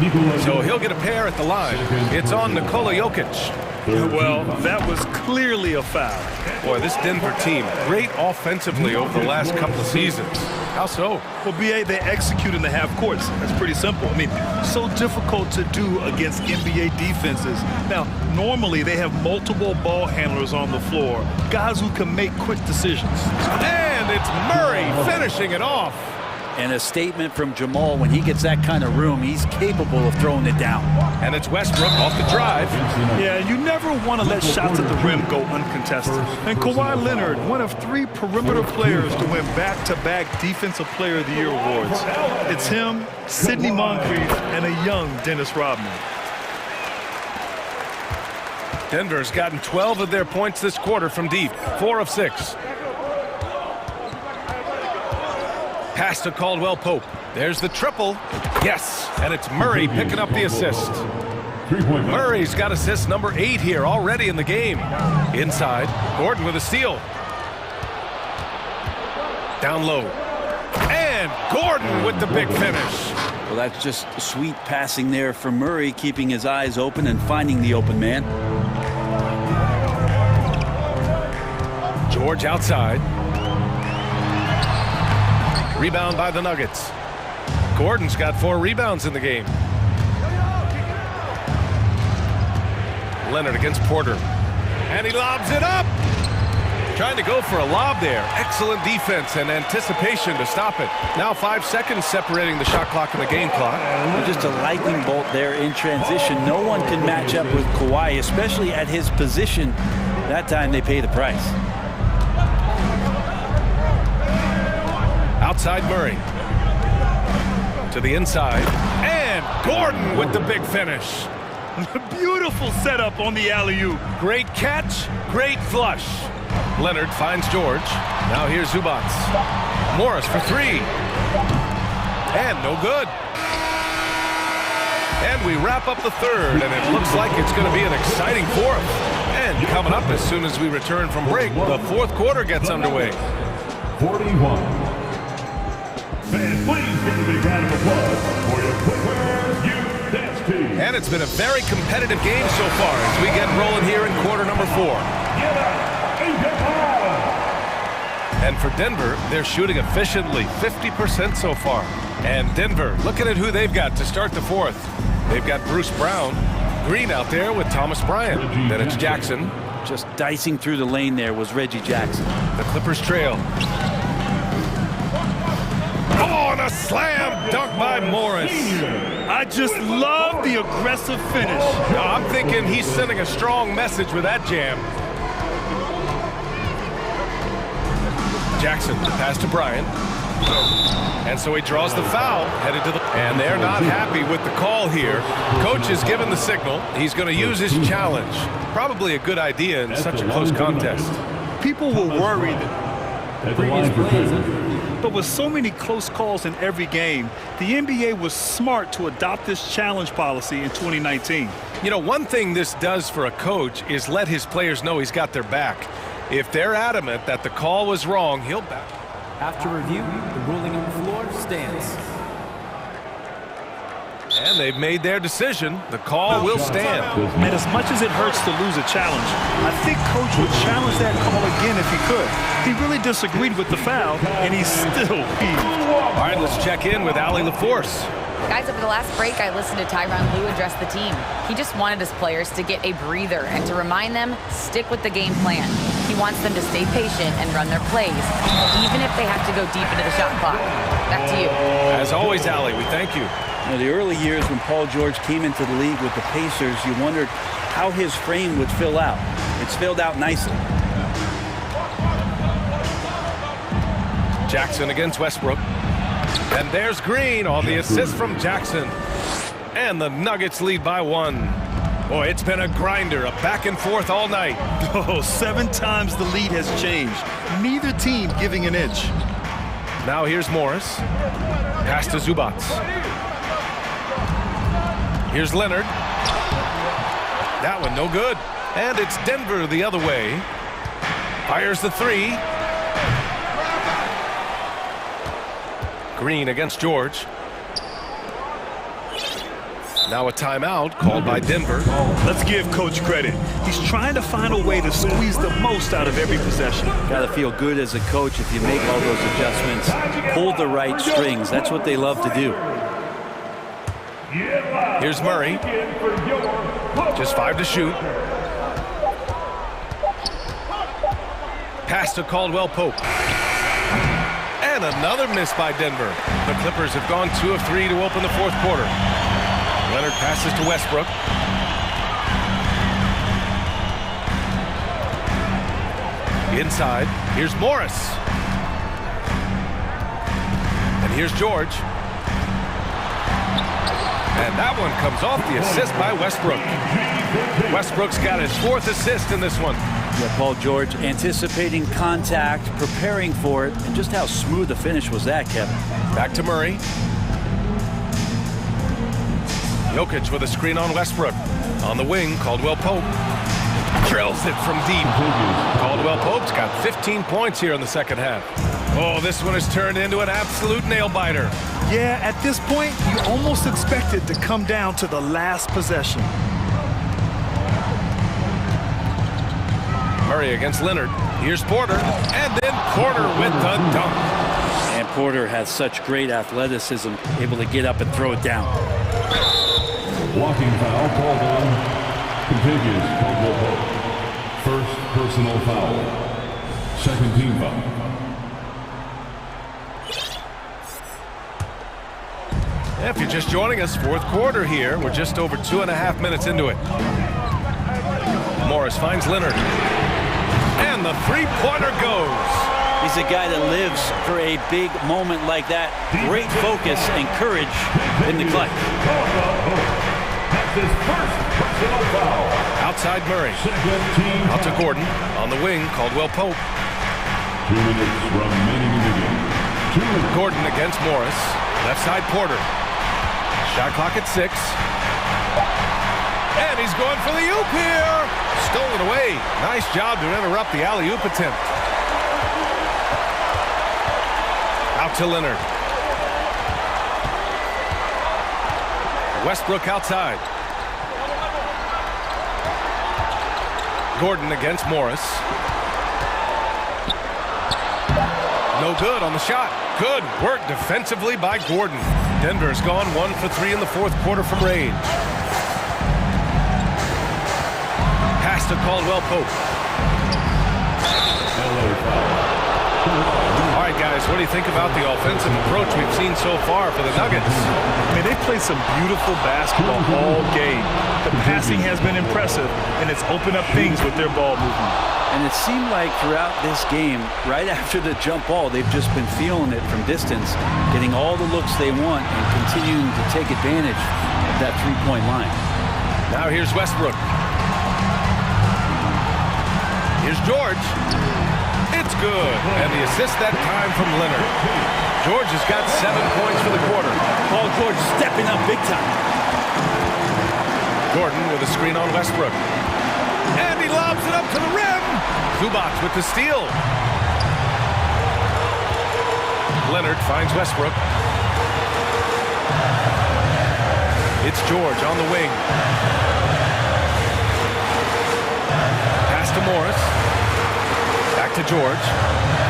So he'll get a pair at the line. It's on Nikola Jokic. Well, that was clearly a foul. Boy, this Denver team, great offensively over the last couple of seasons. How so? Well, B.A., they execute in the half courts. That's pretty simple. I mean, so difficult to do against NBA defenses. Now, normally they have multiple ball handlers on the floor, guys who can make quick decisions. And it's Murray finishing it off. And a statement from Jamal, when he gets that kind of room, he's capable of throwing it down. And it's Westbrook off the drive. Yeah, you never want to let shots at the rim go uncontested. And Kawhi Leonard, one of 3 perimeter players to win back-to-back Defensive Player of the Year awards. It's him, Sidney Moncrief, and a young Dennis Rodman. Denver's gotten 12 of their points this quarter from deep, 4 of 6. Pass to Caldwell Pope. There's the triple. Yes, and it's Murray picking up the assist. Murray's got assist number 8 here already in the game. Inside, Gordon with a steal. Down low. And Gordon with the big finish. Well, that's just sweet passing there for Murray, keeping his eyes open and finding the open man. George outside. Rebound by the Nuggets. Gordon's got 4 rebounds in the game. Leonard against Porter. And he lobs it up. Trying to go for a lob there. Excellent defense and anticipation to stop it. Now 5 seconds separating the shot clock and the game clock. Just a lightning bolt there in transition. No one can match up with Kawhi, especially at his position. That time they pay the price. Outside Murray. To the inside. And Gordon with the big finish. Beautiful setup on the alley-oop. Great catch, great flush. Leonard finds George. Now here's Zubats. Morris for three. And no good. And we wrap up the third, and it looks like it's going to be an exciting fourth. And coming up as soon as we return from break, the fourth quarter gets underway. 41. Fans, please give a big round of applause for your Footwear Youth Dance Team. And it's been a very competitive game so far as we get rolling here in quarter number 4. And for Denver, they're shooting efficiently, 50% so far. And Denver, looking at who they've got to start the fourth. They've got Bruce Brown, Green out there with Thomas Bryant. Then it's Jackson. Just dicing through the lane there was Reggie Jackson. The Clippers trail. Oh, and a slam dunk by Morris. I just love the aggressive finish. No, I'm thinking he's sending a strong message with that jam. Jackson, the pass to Bryant. And so he draws the foul, headed to the... And they're not happy with the call here. Coach has given the signal. He's going to use his challenge. Probably a good idea in such a close contest. People were worried. But with so many close calls in every game, the NBA was smart to adopt this challenge policy in 2019. You know, one thing this does for a coach is let his players know he's got their back. If they're adamant that the call was wrong, he'll back. After review, the ruling on the floor stands. And they've made their decision. The call will stand. And as much as it hurts to lose a challenge, I think Coach would challenge that call again if he could. He really disagreed with the foul, and he still heaved. All right, let's check in with Allie LaForce. Guys, over the last break, I listened to Tyronn Lue address the team. He just wanted his players to get a breather and to remind them, stick with the game plan. He wants them to stay patient and run their plays, even if they have to go deep into the shot clock. Back to you. As always, Allie, we thank you. You know, the early years when Paul George came into the league with the Pacers, you wondered how his frame would fill out. It's filled out nicely. Jackson against Westbrook. And there's Green on the assist from Jackson. And the Nuggets lead by 1. Boy, it's been a grinder, a back and forth all night. Oh, 7 times the lead has changed. Neither team giving an inch. Now here's Morris. Pass to Zubats. Here's Leonard. That one no good. And it's Denver the other way. Fires the 3. Green against George. Now a timeout called by Denver. Let's give Coach credit. He's trying to find a way to squeeze the most out of every possession. Got to feel good as a coach if you make all those adjustments. Pull the right strings. That's what they love to do. Here's Murray. Just 5 to shoot. Pass to Caldwell Pope. And another miss by Denver. The Clippers have gone 2 of 3 to open the fourth quarter. Leonard passes to Westbrook. Inside, here's Morris. And here's George. And that one comes off the assist by Westbrook. Westbrook's got his 4th assist in this one. Yeah, Paul George anticipating contact, preparing for it, and just how smooth the finish was that, Kevin. Back to Murray. Jokic with a screen on Westbrook. On the wing, Caldwell Pope drills it from deep. Caldwell Pope's got 15 points here in the second half. Oh, this one has turned into an absolute nail-biter. Yeah, at this point, you almost expect it to come down to the last possession. Murray against Leonard. Here's Porter. And then Porter with the dunk. And Porter has such great athleticism, able to get up and throw it down. Walking foul called on. Continues Caldwell Pope. First personal foul. Second team foul. If you're just joining us, fourth quarter here. We're just over 2.5 minutes into it. Morris finds Leonard. And the three-pointer goes. He's a guy that lives for a big moment like that. Great focus and courage in the clutch. That's his first personal foul. Outside Murray. Second team Out to foul. Gordon. On the wing, Caldwell Pope. 2 minutes remaining in the game. Gordon against Morris. Left side Porter. Shot clock at 6. And he's going for the oop here. Stolen away. Nice job to interrupt the alley-oop attempt. Out to Leonard. Westbrook outside. Gordon against Morris. No good on the shot. Good work defensively by Gordon. Denver's gone 1 for 3 in the fourth quarter from range. Pass to Caldwell Pope. All right, guys, what do you think about the offensive approach we've seen so far for the Nuggets? I mean, they've played some beautiful basketball all game. The passing has been impressive, and it's opened up things with their ball movement. And it seemed like throughout this game, right after the jump ball, they've just been feeling it from distance, getting all the looks they want and continuing to take advantage of that three-point line. Now here's Westbrook. Here's George. It's good. And the assist that time from Leonard. George has got 7 points for the quarter. Paul George stepping up big time. Gordon with a screen on Westbrook. And he lobs it up to the rim. Zubac with the steal. Leonard finds Westbrook. It's George on the wing. Pass to Morris. Back to George.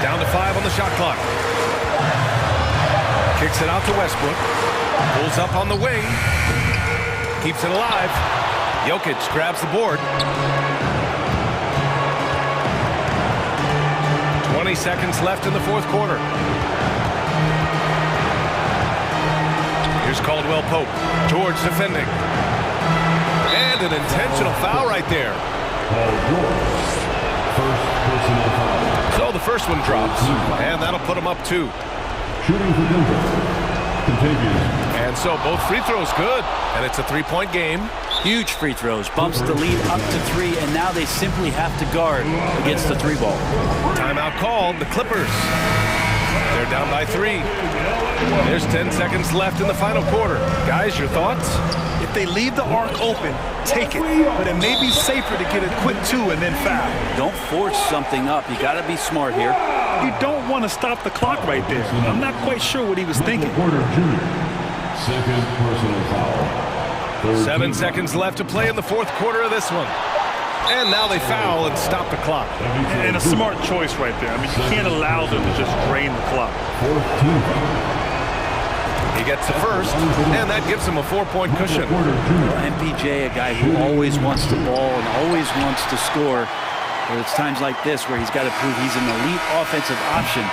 Down to 5 on the shot clock. Kicks it out to Westbrook. Pulls up on the wing. Keeps it alive. Jokic grabs the board. 20 seconds left in the fourth quarter. Here's Caldwell Pope. George defending. And an intentional foul right there. Paul George. First personal foul. So the first one drops, and that'll put him up 2. Shooting for Denver. Continues. And so both free throws good, and it's a 3-point game. Huge free throws, bumps the lead up to 3, and now they simply have to guard against the 3-ball. Timeout called, the Clippers. They're down by 3. There's 10 seconds left in the final quarter. Guys, your thoughts? If they leave the arc open, take it. But it may be safer to get a quick 2 and then foul. Don't force something up. You got to be smart here. You don't want to stop the clock right there. I'm not quite sure what he was thinking. Porter Jr. Second personal foul. 7 seconds left to play in the fourth quarter of this one. And now they foul and stop the clock. And a smart choice right there. I mean, you can't allow them to just drain the clock. He gets the first, and that gives him a 4-point cushion. MPJ, a guy who always wants the ball and always wants to score. But it's times like this where he's got to prove he's an elite offensive option.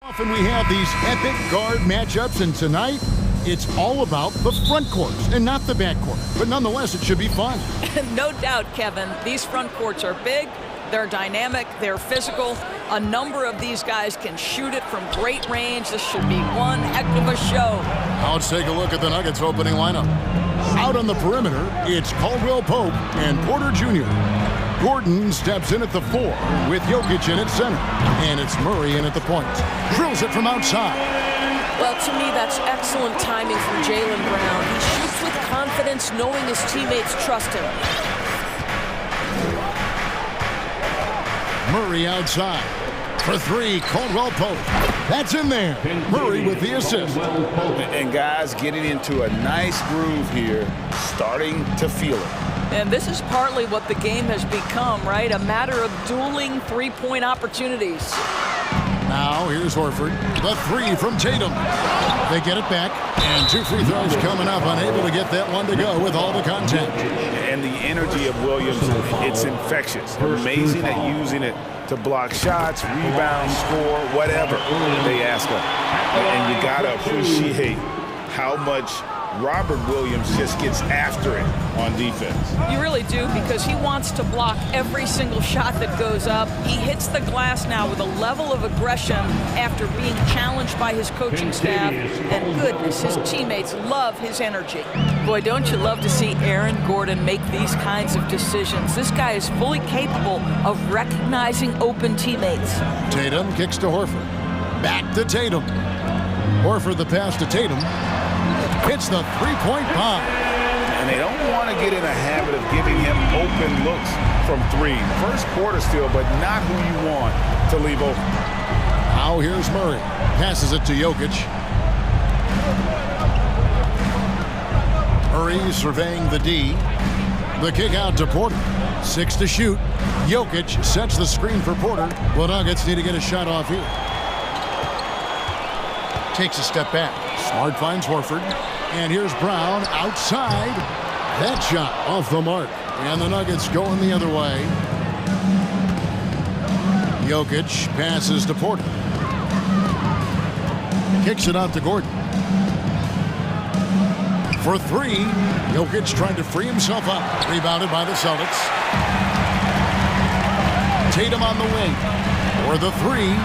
Often we have these epic guard matchups, and tonight it's all about the front courts and not the back court. But nonetheless, it should be fun. No doubt, Kevin. These front courts are big, they're dynamic, they're physical. A number of these guys can shoot it from great range. This should be one heck of a show. Now let's take a look at the Nuggets opening lineup. Out on the perimeter, it's Caldwell Pope and Porter Jr. Gordon steps in at the 4 with Jokic in at center. And it's Murray in at the point. Drills it from outside. Well, to me, that's excellent timing from Jaylen Brown. He shoots with confidence, knowing his teammates trust him. Murray outside. For 3, Caldwell Pope. That's in there. Murray with the assist. And guys getting into a nice groove here, starting to feel it. And this is partly what the game has become, right? A matter of dueling three-point opportunities. Now here's Horford. The 3 from Tatum. They get it back. And 2 free throws coming up. Unable to get that one to go with all the contact. And the energy of Williams, it's infectious. Amazing at using it to block shots, rebound, score, whatever they ask of. And you got to appreciate how much Robert Williams just gets after it on defense. You really do, because he wants to block every single shot that goes up. He hits the glass now with a level of aggression after being challenged by his coaching staff. And goodness, his teammates love his energy. Boy, don't you love to see Aaron Gordon make these kinds of decisions. This guy is fully capable of recognizing open teammates. Tatum kicks to Horford. Back to Tatum. Horford the pass to Tatum. Hits the three-point bomb. And they don't want to get in a habit of giving him open looks from 3. First quarter still, but not who you want to leave open. Now here's Murray. Passes it to Jokic. Murray surveying the D. The kick out to Porter. 6 to shoot. Jokic sets the screen for Porter. The Nuggets need to get a shot off here. Takes a step back. Smart finds Horford. And here's Brown outside. That shot off the mark. And the Nuggets going the other way. Jokic passes to Porter. Kicks it out to Gordon. For 3. Jokic trying to free himself up. Rebounded by the Celtics. Tatum on the wing. For the 3.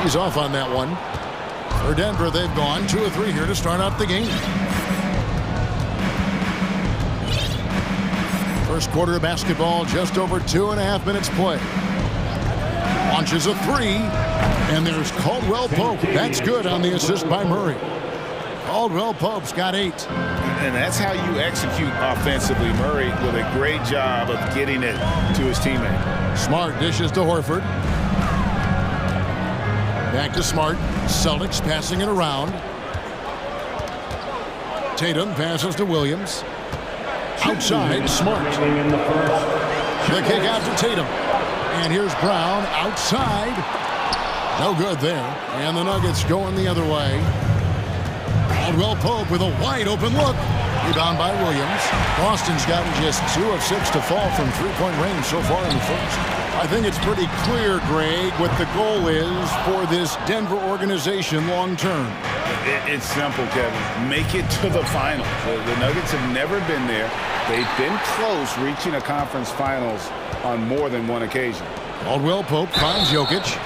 He's off on that one. For Denver, they've gone 2 of 3 here to start out the game. First quarter of basketball, just over 2.5 minutes play. Launches a 3, and there's Caldwell Pope. That's good on the assist by Murray. Caldwell Pope's got 8. And that's how you execute offensively. Murray with a great job of getting it to his teammate. Smart dishes to Horford. Back to Smart. Celtics passing it around. Tatum passes to Williams. Outside, Smart. The kick out to Tatum. And here's Brown outside. No good there. And the Nuggets going the other way. Caldwell Pope with a wide open look. Rebound by Williams. Boston's gotten just 2 of 6 to fall from 3-point range so far in the first. I think it's pretty clear, Greg, what the goal is for this Denver organization long term. It's simple, Kevin. Make it to the finals. The Nuggets have never been there. They've been close reaching a conference finals on more than one occasion. Caldwell Pope finds Jokic.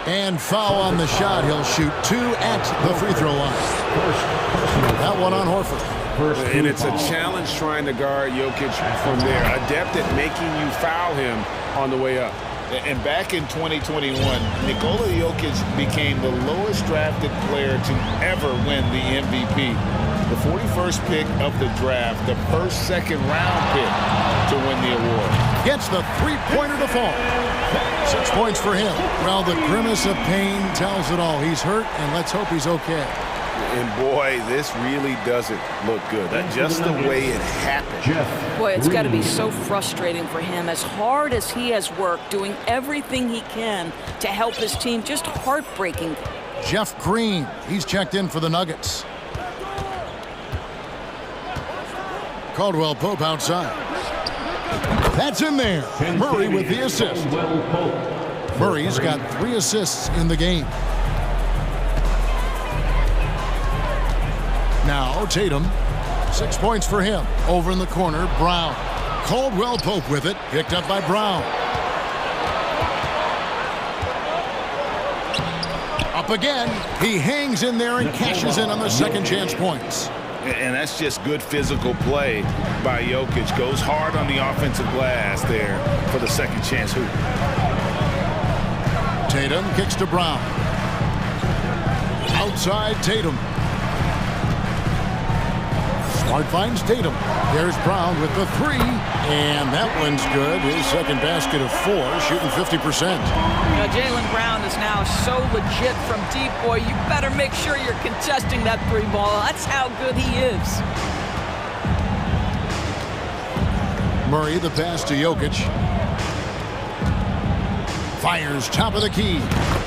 And foul on the shot. He'll shoot 2 at the free throw line. That one on Horford. And it's a challenge trying to guard Jokic from there. Adept at making you foul him on the way up. And back in 2021, Nikola Jokic became the lowest drafted player to ever win the MVP. The 41st pick of the draft, the first second-round pick to win the award. Gets the three-pointer to fall. 6 points for him. Well, the grimace of pain tells it all. He's hurt, and let's hope he's okay. And boy, this really doesn't look good. That's just the way it happened. Boy, it's got to be so frustrating for him. As hard as he has worked, doing everything he can to help his team, just heartbreaking. Jeff Green, he's checked in for the Nuggets. Caldwell Pope outside. That's in there. Murray with the assist. Murray's got 3 assists in the game. now. Tatum. 6 points for him. Over in the corner, Brown. Caldwell Pope with it. Picked up by Brown. Up again. He hangs in there and cashes in on the second chance points. And that's just good physical play by Jokic. Goes hard on the offensive glass there for the second chance hoop. Tatum kicks to Brown. Outside Tatum. Smart finds Tatum. There's Brown with the three. And that one's good. His second basket of 4, shooting 50%. Jaylen Brown is now so legit from deep, boy. You better make sure you're contesting that three ball. That's how good he is. Murray, the pass to Jokic. Fires top of the key.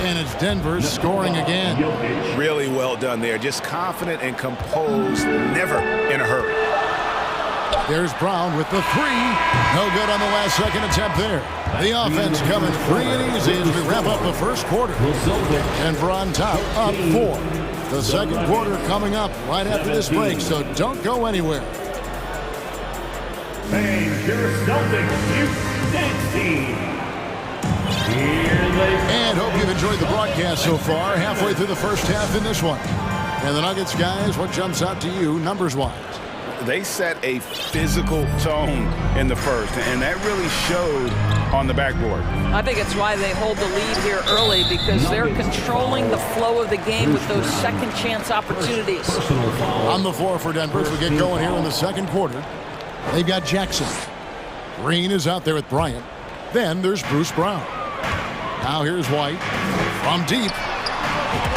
And it's Denver scoring again. Really well done there. Just confident and composed. Never in a hurry. There's Brown with the three. No good on the last second attempt there. The offense coming free and easy as we wrap up the first quarter. Denver on top, up 4. The second quarter coming up right after this break, so don't go anywhere. And your Celtics, Houston team. And hope you've enjoyed the broadcast so far. Halfway through the first half in this one. And the Nuggets, guys, what jumps out to you numbers-wise? They set a physical tone in the first, and that really showed on the backboard. I think it's why they hold the lead here early, because they're controlling the flow of the game with those second chance opportunities. On the floor for Denver as we get going here in the second quarter. They've got Jackson. Green is out there with Bryant. Then there's Bruce Brown. Now here's White from deep.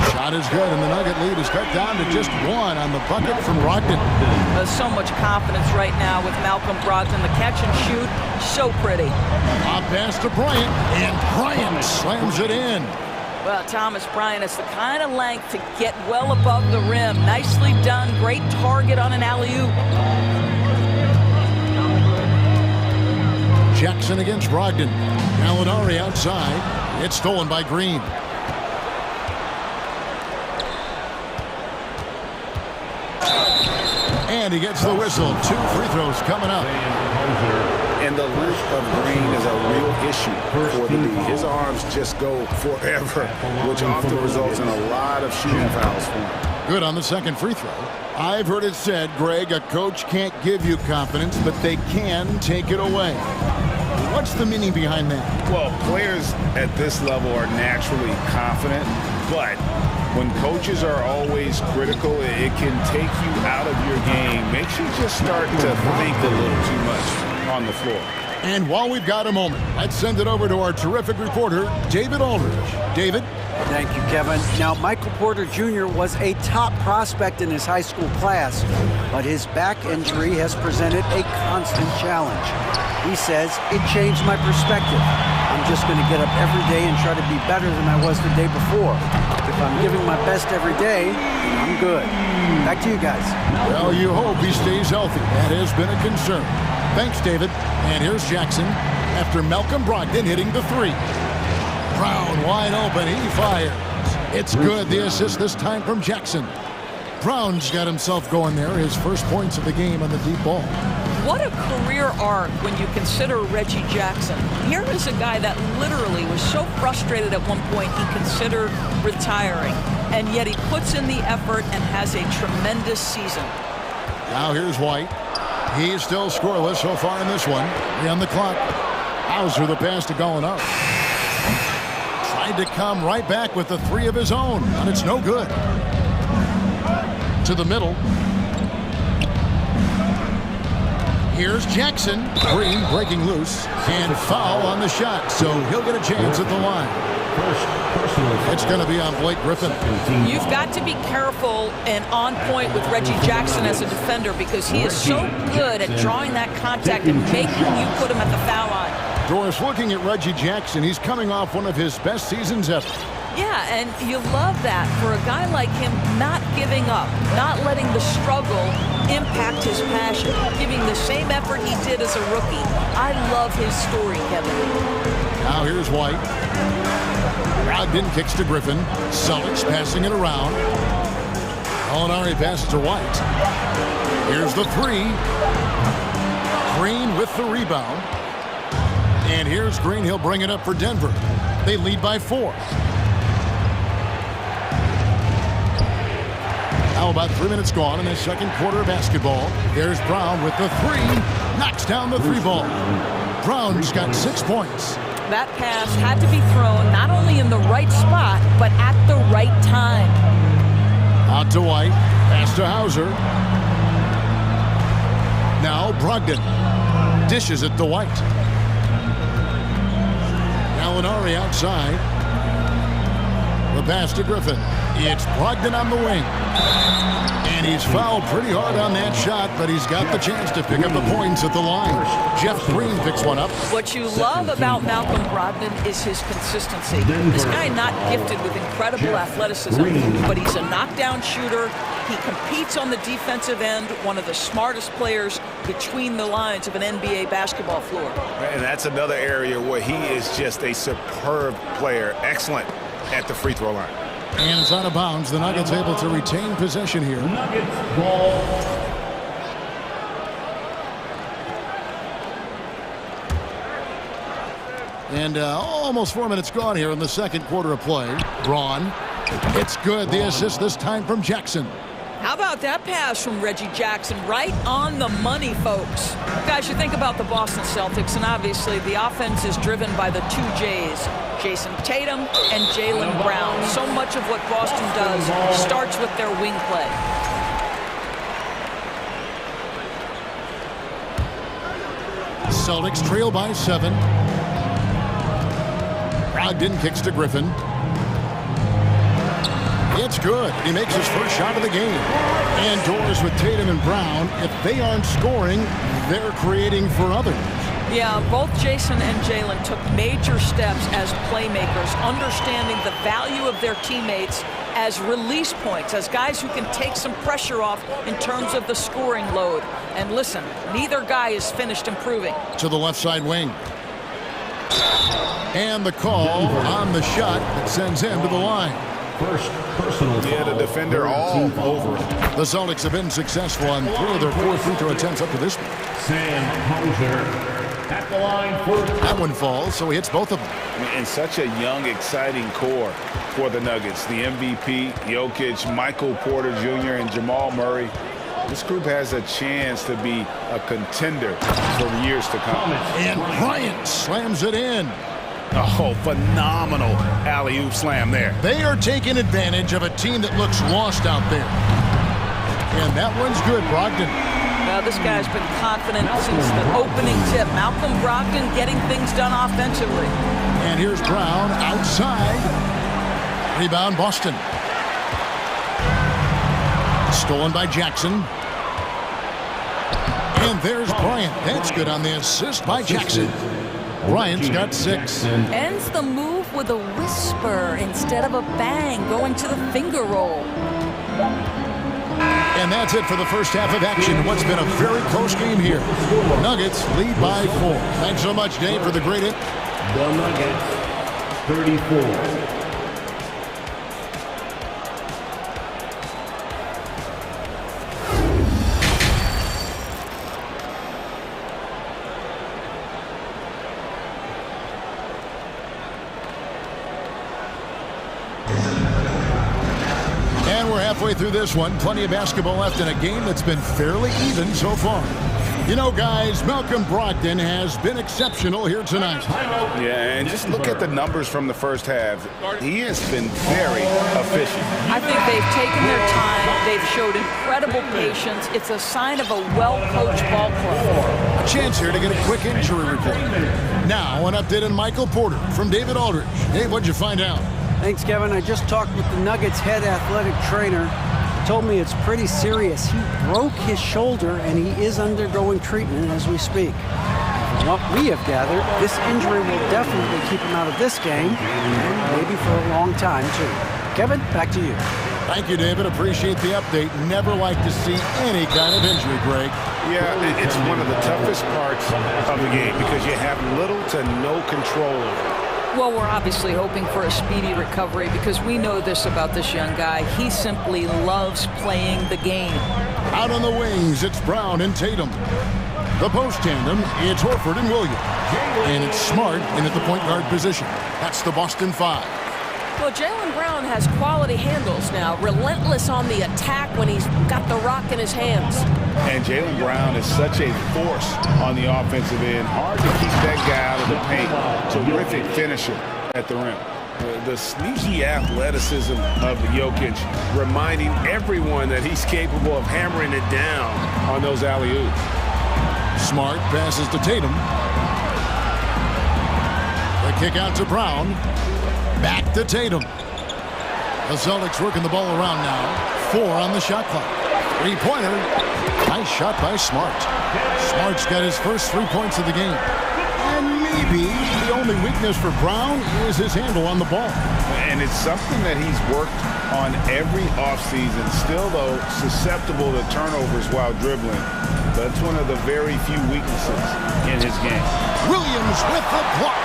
Shot is good, and the Nugget lead is cut down to just 1 on the bucket from Brogdon. There's so much confidence right now with Malcolm Brogdon. The catch and shoot, so pretty. Lob pass to Bryant, and Bryant slams it in. Well, Thomas Bryant has the kind of length to get well above the rim. Nicely done. Great target on an alley-oop. Jackson against Brogdon. Gallinari outside. It's stolen by Green. And he gets the whistle. 2 free throws coming up. And the length of Green is a real issue for the league. His arms just go forever, which often results in a lot of shooting fouls for him. Good on the second free throw. I've heard it said, Greg, a coach can't give you confidence, but they can take it away. What's the meaning behind that? Well, players at this level are naturally confident, but when coaches are always critical, it can take you out of your game. Makes you just start to think a little too much on the floor. And while we've got a moment, let's send it over to our terrific reporter, David Aldridge. David? Thank you, Kevin. Now, Michael Porter Jr. was a top prospect in his high school class, but his back injury has presented a constant challenge. He says, it changed my perspective. I'm just going to get up every day and try to be better than I was the day before. If I'm giving my best every day, I'm good. Back to you guys. Well, you hope he stays healthy. That has been a concern. Thanks, David. And here's Jackson after Malcolm Brogdon hitting the three. Brown wide open. He fires. It's good. The assist this time from Jackson. Brown's got himself going there. His first points of the game on the deep ball. What a career arc when you consider Reggie Jackson. Here is a guy that literally was so frustrated at one point he considered retiring. And yet he puts in the effort and has a tremendous season. Now here's White. He's still scoreless so far in this one. 3 on the clock. Hauser the pass to Gallinari. Tried to come right back with the 3 of his own, and it's no good. To the middle. Here's Jackson. Green breaking loose. And foul on the shot, so he'll get a chance at the line. It's going to be on Blake Griffin. You've got to be careful and on point with Reggie Jackson as a defender because he is so good at drawing that contact and making you put him at the foul line. Doris, looking at Reggie Jackson, he's coming off one of his best seasons ever. Yeah, and you love that for a guy like him, not giving up, not letting the struggle impact his passion, giving the same effort he did as a rookie. I love his story, Kevin. Now here's White. Brogdon kicks to Griffin. Celtics passing it around. Molinari passes to White. Here's the three. Green with the rebound. And here's Green. He'll bring it up for Denver. They lead by 4. Now about 3 minutes gone in the second quarter of basketball. There's Brown with the three. Knocks down the 3 ball. Brown's got 6 points. That pass had to be thrown not only in the right spot, but at the right time. Out to White. Pass to Hauser. Now Brogdon. Dishes it to White. Molinari outside. The pass to Griffin. It's Brogdon on the wing. And he's fouled pretty hard on that shot, but he's got the chance to pick up the points at the line. Jeff Green picks one up. What you love about Malcolm Brogdon is his consistency. This guy not gifted with incredible athleticism, but he's a knockdown shooter. He competes on the defensive end, one of the smartest players between the lines of an NBA basketball floor. And that's another area where he is just a superb player. Excellent at the free throw line. And it's out of bounds. The Nuggets able to retain possession here. Nuggets ball. And almost 4 minutes gone here in the second quarter of play. Braun. It's good. The assist this time from Jackson. How about that pass from Reggie Jackson? Right on the money, folks. Guys, you think about the Boston Celtics, and obviously the offense is driven by the 2 J's, Jason Tatum and Jaylen Brown. So much of what Boston does starts with their wing play. Celtics trail by 7. Brogdon kicks to Griffin. It's good. He makes his first shot of the game. And doors with Tatum and Brown. If they aren't scoring, they're creating for others. Yeah, both Jason and Jaylen took major steps as playmakers, understanding the value of their teammates as release points, as guys who can take some pressure off in terms of the scoring load. And listen, neither guy is finished improving. To the left side wing. And the call on the shot that sends him to the line. First personal foul. Yeah, the defender all over him. The Celtics have been successful on 3 of their 4 free throw attempts up to this point. Sam Hauser at the line for... That one falls, so he hits both of them. And such a young, exciting core for the Nuggets. The MVP, Jokic, Michael Porter Jr., and Jamal Murray. This group has a chance to be a contender for years to come. And Bryant slams it in. Oh, phenomenal alley-oop slam there. They are taking advantage of a team that looks lost out there. And that one's good, Brogdon. Well, this guy's been confident since the opening tip. Malcolm Brogdon getting things done offensively. And here's Brown outside. Rebound, Boston. Stolen by Jackson. And there's Bryant. That's good on the assist by Jackson. Bryant's got 6. Ends the move with a whisper instead of a bang, going to the finger roll. And that's it for the first half of action. What's been a very close game here. Nuggets lead by 4. Thanks so much, Dave, for the great hit. The Nuggets, 34. Halfway through this one, plenty of basketball left in a game that's been fairly even so far. You know, guys, Malcolm Brogdon has been exceptional here tonight. Yeah, and just look at the numbers from the first half. He has been very efficient. I think they've taken their time. They've showed incredible patience. It's a sign of a well-coached ball club. A chance here to get a quick injury report. Now, an update on Michael Porter from David Aldridge. Dave, what'd you find out? Thanks, Kevin. I just talked with the Nuggets head athletic trainer. He told me it's pretty serious. He broke his shoulder, and he is undergoing treatment as we speak. From what we have gathered, this injury will definitely keep him out of this game, and maybe for a long time, too. Kevin, back to you. Thank you, David. Appreciate the update. Never like to see any kind of injury, Greg. Yeah, it's one of the toughest parts of the game because you have little to no control over it. Well, we're obviously hoping for a speedy recovery because we know this about this young guy. He simply loves playing the game. Out on the wings, it's Brown and Tatum. The post tandem, it's Horford and Williams. And it's Smart in at the point guard position. That's the Boston Five. Well, Jaylen Brown has quality handles now, relentless on the attack when he's got the rock in his hands. And Jaylen Brown is such a force on the offensive end. Hard to keep that guy out of the paint. Terrific finisher at the rim. The sneaky athleticism of Jokic, reminding everyone that he's capable of hammering it down on those alley-oops. Smart passes to Tatum. The kick out to Brown. Back to Tatum. The Celtics working the ball around now. 4 on the shot clock. Three-pointer. Nice shot by Smart. Smart's got his first 3 points of the game. And maybe the only weakness for Brown is his handle on the ball. And it's something that he's worked on every offseason. Still, though, susceptible to turnovers while dribbling. But it's one of the very few weaknesses in his game. Williams with the block.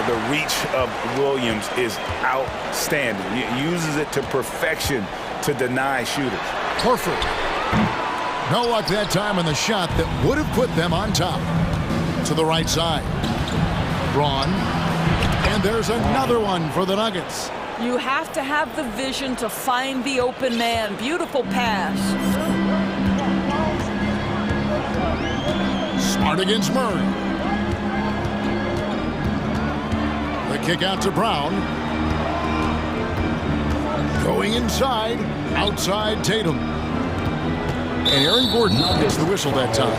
The reach of Williams is outstanding. He uses it to perfection to deny shooters. Horford. No luck that time on the shot that would have put them on top. To the right side. Braun. And there's another one for the Nuggets. You have to have the vision to find the open man. Beautiful pass. Smart against Murray. The kick out to Brown. Going inside. Outside Tatum. And Aaron Gordon gets the whistle that time.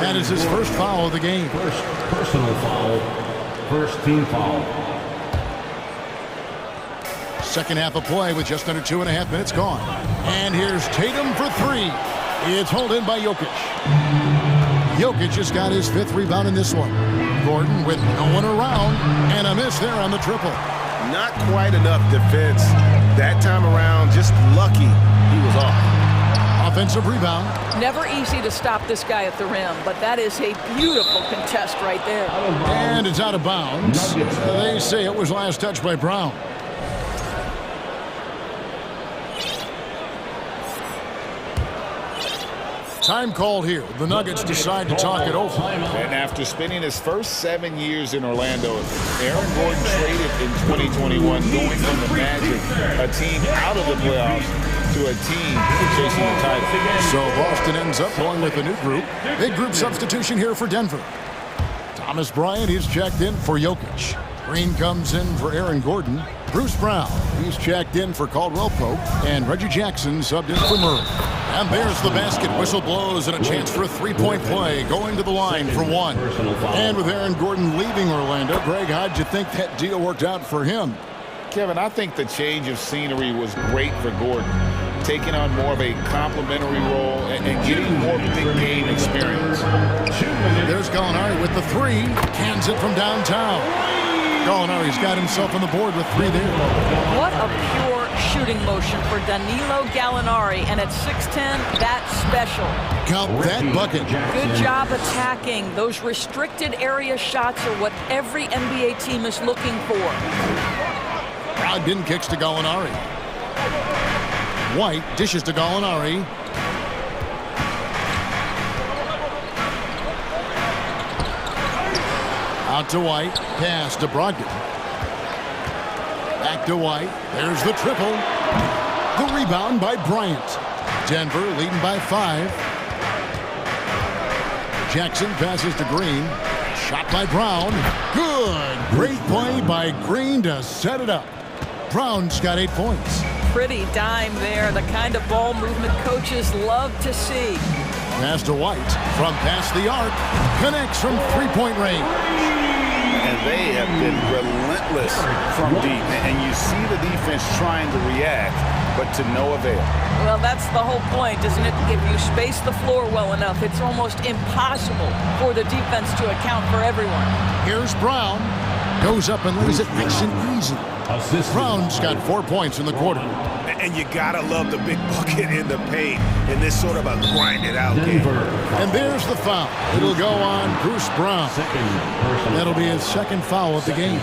That is his first foul of the game. First personal foul. First team foul. Second half of play with just under 2.5 minutes gone. And here's Tatum for 3. It's hauled in by Jokic. Jokic just got his 5th rebound in this one. Gordon with no one around, and a miss there on the triple. Not quite enough defense that time around. Just lucky he was off. Offensive rebound. Never easy to stop this guy at the rim, but that is a beautiful contest right there. And it's out of bounds. They say it was last touched by Brown. Time called here. The Nuggets decide to talk it over. And after spending his first 7 years in Orlando, Aaron Gordon traded in 2021, going from the Magic, a team out of the playoffs, to a team chasing the title. So Boston ends up going with a new group. Big group substitution here for Denver. Thomas Bryant, he's checked in for Jokic. Green comes in for Aaron Gordon. Bruce Brown, he's checked in for Caldwell Pope. And Reggie Jackson subbed in for Murray. And there's the basket. Whistle blows and a chance for a 3-point play. Going to the line for 1. And with Aaron Gordon leaving Orlando, Greg, how'd you think that deal worked out for him? Kevin, I think the change of scenery was great for Gordon. Taking on more of a complimentary role and getting more big game experience. There's Gallinari with the 3. Cans it from downtown. Gallinari's got himself on the board with 3 there. What a pure shooting motion for Danilo Gallinari, and at 6'10", that's special. Count that bucket. Good job attacking. Those restricted area shots are what every NBA team is looking for. Brogdon kicks to Gallinari. White dishes to Gallinari. Out to White. Pass to Brogdon. Back to White. There's the triple. The rebound by Bryant. Denver leading by 5. Jackson passes to Green. Shot by Brown. Good. Great play by Green to set it up. Brown's got 8 points. Pretty dime there. The kind of ball movement coaches love to see. Pass to White. From past the arc. Connects from 3-point range. And they have been relentless from deep. And you see the defense trying to react, but to no avail. Well, that's the whole point, isn't it? If you space the floor well enough, it's almost impossible for the defense to account for everyone. Here's Brown. Goes up and lays it nice and easy. Brown's got 4 points in the quarter. And you gotta love the big bucket in the paint in this sort of a grind-it-out game. And there's the foul. It'll go on Bruce Brown. That'll be his second foul of the game.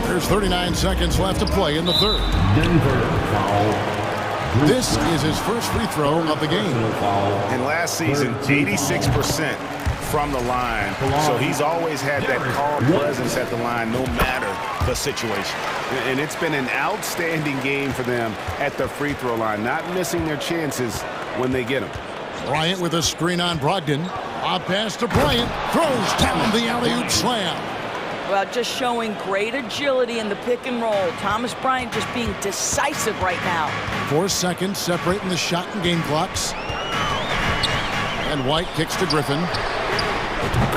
There's 39 seconds left to play in the third. This is his first free throw of the game. And last season, 86% from the line. So he's always had that calm presence at the line no matter the situation. And it's been an outstanding game for them at the free throw line, not missing their chances when they get them. Bryant with a screen on Brogdon. A pass to Bryant. Throws down the alley-oop slam. Well, just showing great agility in the pick and roll. Thomas Bryant just being decisive right now. 4 seconds separating the shot and game clocks. And White kicks to Griffin.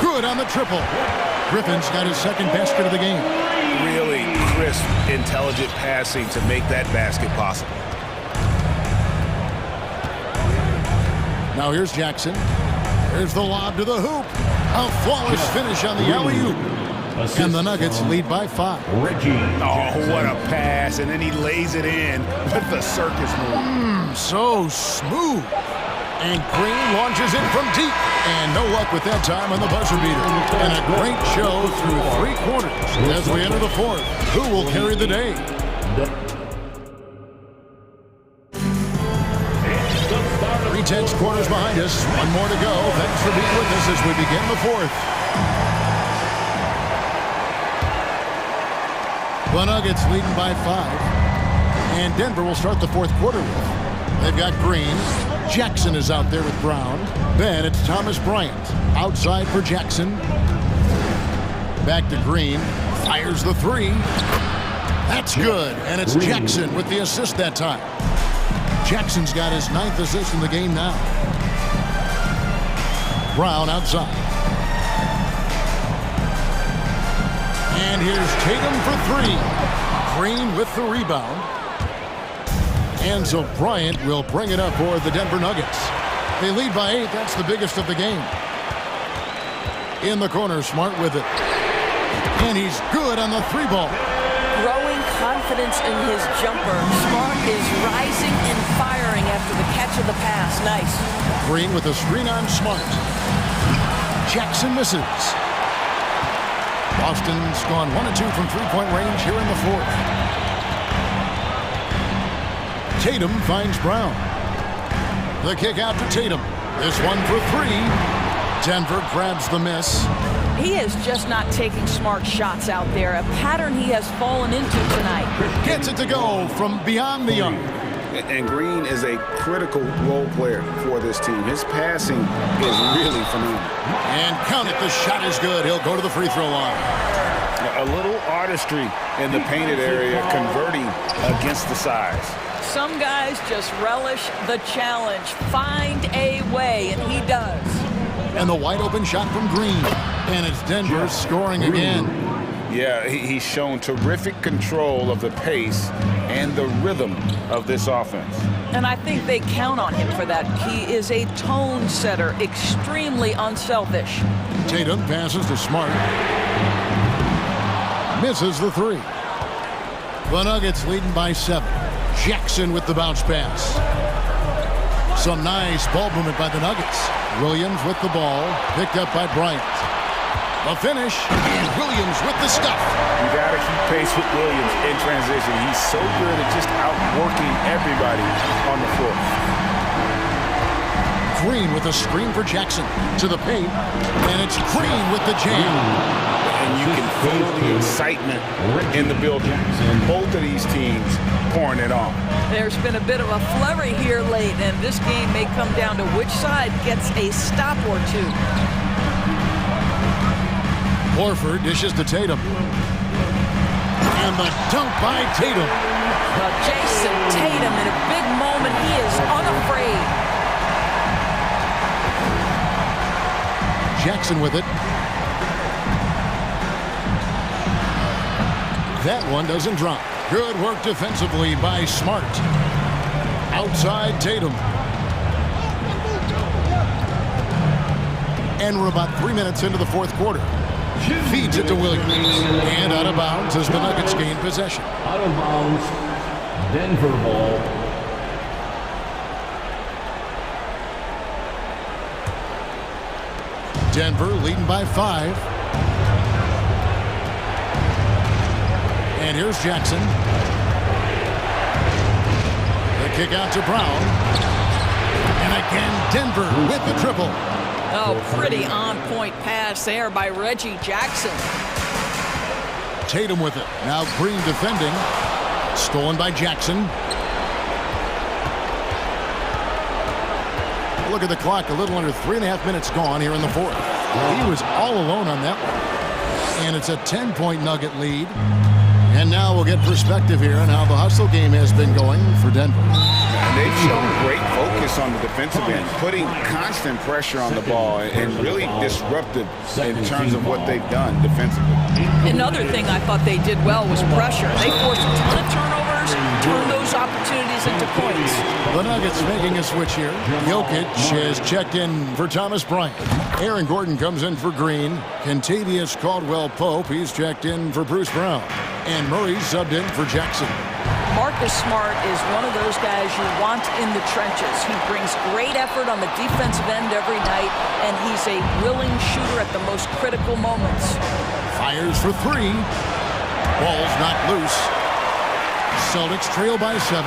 Good on the triple. Griffin's got his second basket of the game. Really crisp, intelligent passing to make that basket possible. Now here's Jackson. There's the lob to the hoop. A flawless finish on the alley-oop. And the Nuggets lead by 5. Oh, what a pass. And then he lays it in with the circus move. So smooth. And Green launches it from deep. And no luck with that time on the buzzer beater. And a great show through 3 quarters as we enter the fourth. Who will carry the day? 3/10 quarters behind us. One more to go. Thanks for being with us as we begin the fourth. The Nuggets leading by 5. And Denver will start the fourth quarter with. They've got Green. Jackson is out there with Brown. Then it's Thomas Bryant. Outside for Jackson. Back to Green. Fires the 3. That's good. And it's Jackson with the assist that time. Jackson's got his 9th assist in the game now. Brown outside. And here's Tatum for 3. Green with the rebound. And so Bryant will bring it up for the Denver Nuggets. They lead by 8. That's the biggest of the game. In the corner, Smart with it. And he's good on the 3 ball. Growing confidence in his jumper. Smart is rising and firing after the catch of the pass. Nice. Green with a screen on Smart. Jackson misses. Boston's gone 1 of 2 from 3-point range here in the fourth. Tatum finds Brown. The kick out to Tatum. This one for 3. Denver grabs the miss. He is just not taking smart shots out there, a pattern he has fallen into tonight. Gets it to go from beyond the arc. And Green is a critical role player for this team. His passing is really phenomenal. And count it, the shot is good. He'll go to the free throw line. A little artistry in the painted area, converting against the size. Some guys just relish the challenge. Find a way, and he does. And the wide open shot from Green. And it's Denver scoring again. Yeah, he's shown terrific control of the pace and the rhythm of this offense. And I think they count on him for that. He is a tone setter, extremely unselfish. Tatum passes to Smart. Misses the 3. The Nuggets leading by 7. Jackson with the bounce pass. Some nice ball movement by the Nuggets. Williams with the ball, picked up by Bryant. The finish, and Williams with the stuff. You got to keep pace with Williams in transition. He's so good at just outworking everybody on the floor. Green with a screen for Jackson to the paint, and it's Green with the jam. And you can feel the excitement in the building. Both of these teams pouring it on. There's been a bit of a flurry here late, and this game may come down to which side gets a stop or 2. Horford dishes to Tatum. And the dunk by Tatum. Well, Jason Tatum in a big moment. He is unafraid. Jackson with it. That one doesn't drop. Good work defensively by Smart. Outside Tatum. And we're about 3 minutes into the fourth quarter. Feeds it to Williams. And out of bounds as the Nuggets gain possession. Out of bounds, Denver ball. Denver leading by 5. And here's Jackson. The kick out to Brown. And again, Denver with the triple. Oh, pretty on-point pass there by Reggie Jackson. Tatum with it. Now Green defending. Stolen by Jackson. Look at the clock. A little under 3.5 minutes gone here in the fourth. He was all alone on that one. And it's a 10-point Nugget lead. And now we'll get perspective here on how the hustle game has been going for Denver. And they've shown great focus on the defensive end, putting constant pressure on the ball and really disruptive in terms of what they've done defensively. Another thing I thought they did well was pressure. They forced a ton of turnovers, turned those opportunities into points. The Nuggets making a switch here. Jokic is checked in for Thomas Bryant. Aaron Gordon comes in for Green. Kentavious Caldwell-Pope, he's checked in for Bruce Brown. And Murray subbed in for Jackson. Marcus Smart is one of those guys you want in the trenches. He brings great effort on the defensive end every night, and he's a willing shooter at the most critical moments. Fires for 3. Ball's not loose. Celtics trail by 7.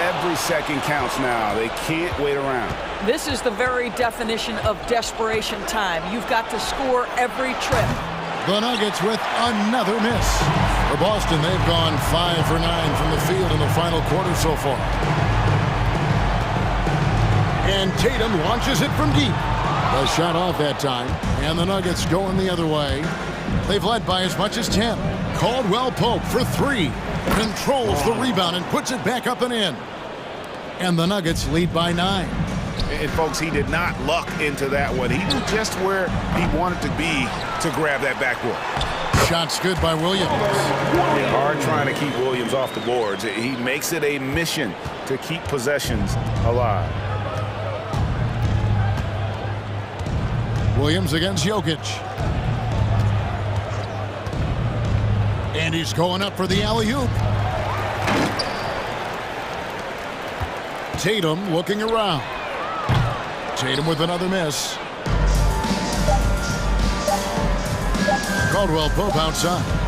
Every second counts now. They can't wait around. This is the very definition of desperation time. You've got to score every trip. The Nuggets with another miss. For Boston, they've gone 5 for 9 from the field in the final quarter so far. And Tatum launches it from deep. A shot off that time, and the Nuggets going the other way. They've led by as much as 10. Caldwell-Pope for 3. Controls the rebound and puts it back up and in. And the Nuggets lead by 9. And folks, he did not luck into that one. He knew just where he wanted to be to grab that backboard. Shots good by Williams. They are trying to keep Williams off the boards. He makes it a mission to keep possessions alive. Williams against Jokic. And he's going up for the alley-oop. Tatum looking around. Tatum with another miss. Caldwell-Pope outside.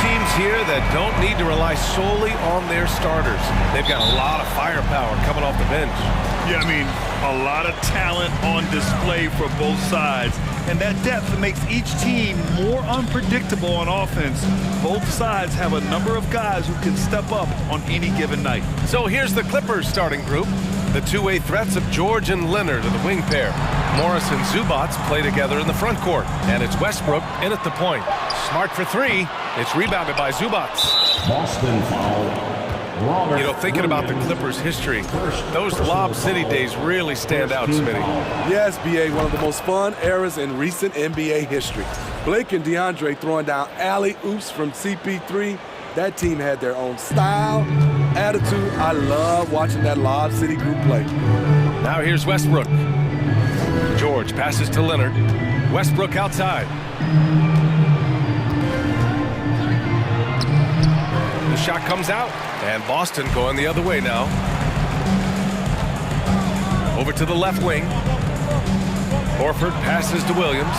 teams here that don't need to rely solely on their starters. They've got a lot of firepower coming off the bench. Yeah, I mean, a lot of talent on display for both sides. And that depth makes each team more unpredictable on offense. Both sides have a number of guys who can step up on any given night. So here's the Clippers starting group. The two-way threats of George and Leonard are the wing pair. Morris and Zubats play together in the front court. And it's Westbrook in at the point. Smart for three. It's rebounded by Zubats. Boston foul. You know, thinking about the Clippers' history, those Lob City days really stand out, Smitty. Yes, B.A., one of the most fun eras in recent NBA history. Blake and DeAndre throwing down alley-oops from CP3. That team had their own style, attitude. I love watching that Lob City group play. Now here's Westbrook. George passes to Leonard. Westbrook outside. The shot comes out, and Boston going the other way now. Over to the left wing. Horford passes to Williams.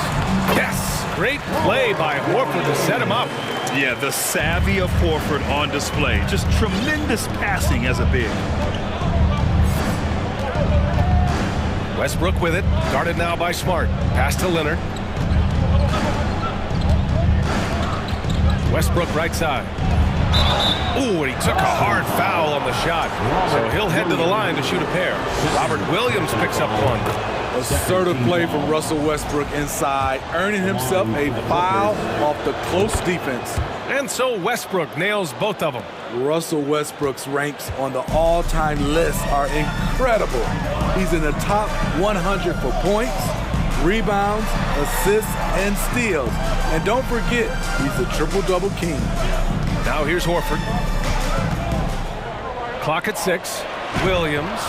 Yes! Great play by Horford to set him up. Yeah, the savvy of Horford on display. Just tremendous passing as a big. Westbrook with it. Guarded now by Smart. Pass to Leonard. Westbrook right side. Ooh, and he took a hard foul on the shot. So he'll head to the line to shoot a pair. Robert Williams picks up one. Assertive play from Russell Westbrook inside, earning himself a foul off the close defense. And so Westbrook nails both of them. Russell Westbrook's ranks on the all-time list are incredible. He's in the top 100 for points, rebounds, assists, and steals. And don't forget, he's the triple-double king. Now here's Horford. Clock at 6. Williams.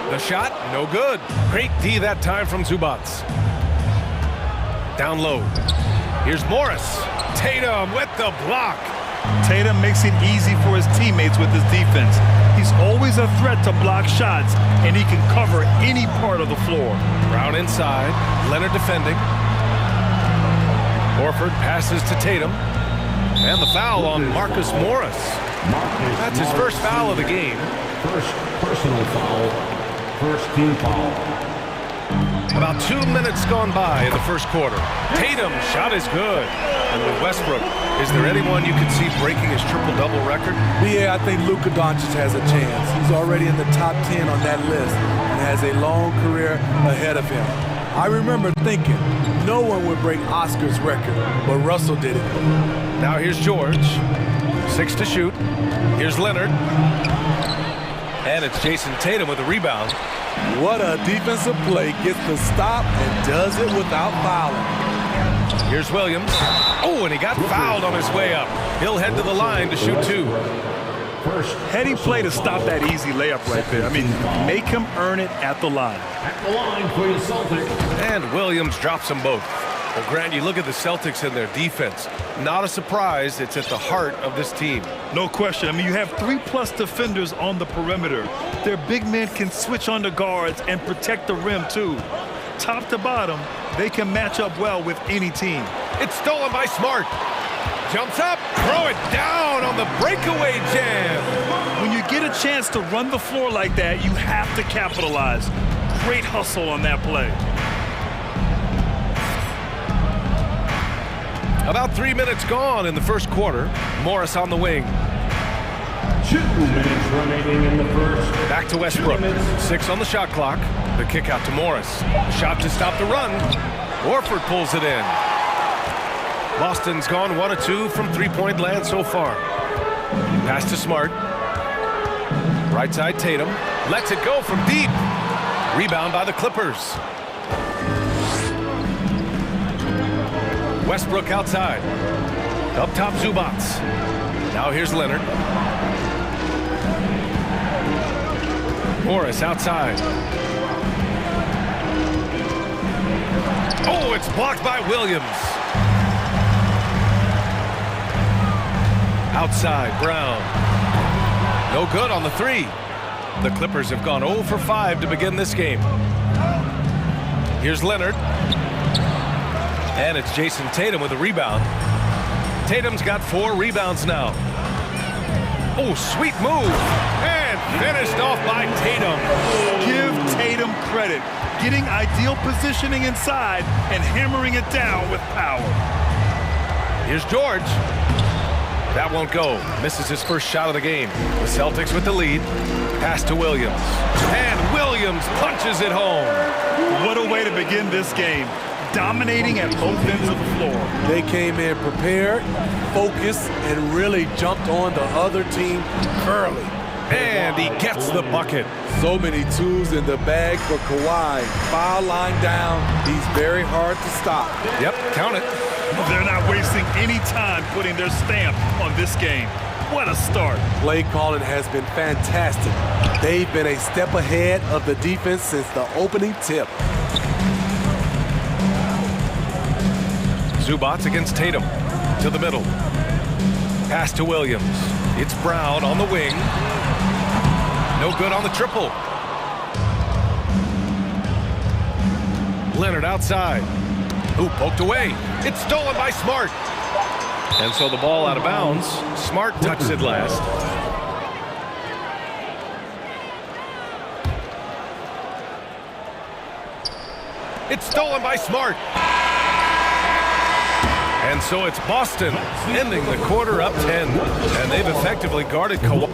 The shot, no good. Great D that time from Zubats. Down low. Here's Morris. Tatum with the block. Tatum makes it easy for his teammates with his defense. He's always a threat to block shots, and he can cover any part of the floor. Brown inside. Leonard defending. Horford passes to Tatum. And the foul on Marcus Morris. That's his first foul of the game. First personal foul. First team foul. About 2 minutes gone by in the first quarter. Tatum's shot is good. And with Westbrook, is there anyone you could see breaking his triple-double record? Yeah, I think Luka Doncic has a chance. He's already in the top 10 on that list and has a long career ahead of him. I remember thinking no one would break Oscar's record, but Russell did it. Now here's George. 6 to shoot. Here's Leonard. And it's Jason Tatum with a rebound. What a defensive play. Gets the stop and does it without fouling. Here's Williams. Oh, and he got fouled on his way up. He'll head to the line to shoot 2. Heady play to stop that easy layup right there. I mean, make him earn it at the line. At the line for the Celtics. And Williams drops them both. Well, Grant, you look at the Celtics and their defense. Not a surprise, it's at the heart of this team. No question. I mean, you have 3+ defenders on the perimeter. Their big men can switch on the guards and protect the rim, too. Top to bottom, they can match up well with any team. It's stolen by Smart. Jumps up, throw it down on the breakaway jam. When you get a chance to run the floor like that, you have to capitalize. Great hustle on that play. About 3 minutes gone in the first quarter. Morris on the wing. 2 minutes remaining in the first. Back to Westbrook. 6 on the shot clock. The kick out to Morris. Shot to stop the run. Horford pulls it in. Boston's gone 1 of 2 from three-point land so far. Pass to Smart. Right side Tatum. Lets it go from deep. Rebound by the Clippers. Westbrook outside. Up top Zubats. Now here's Leonard. Morris outside. Oh, it's blocked by Williams. Outside, Brown. No good on the 3. The Clippers have gone 0 for 5 to begin this game. Here's Leonard. And it's Jason Tatum with a rebound. Tatum's got 4 rebounds now. Oh, sweet move. And finished off by Tatum. Give Tatum credit. Getting ideal positioning inside and hammering it down with power. Here's George. That won't go. Misses his first shot of the game. The Celtics with the lead. Pass to Williams. And Williams punches it home. What a way to begin this game. Dominating at both ends of the floor. They came in prepared, focused, and really jumped on the other team early. And he gets the bucket. So many tools in the bag for Kawhi. Foul line down. He's very hard to stop. Yep, count it. They're not wasting any time putting their stamp on this game. What a start. Play calling has been fantastic. They've been a step ahead of the defense since the opening tip. Zubats against Tatum. To the middle. Pass to Williams. It's Brown on the wing. No good on the triple. Leonard outside. Ooh, poked away. It's stolen by Smart. And so the ball out of bounds. Smart touched it last. It's stolen by Smart. And so it's Boston ending the quarter up 10. And they've effectively guarded Kawhi.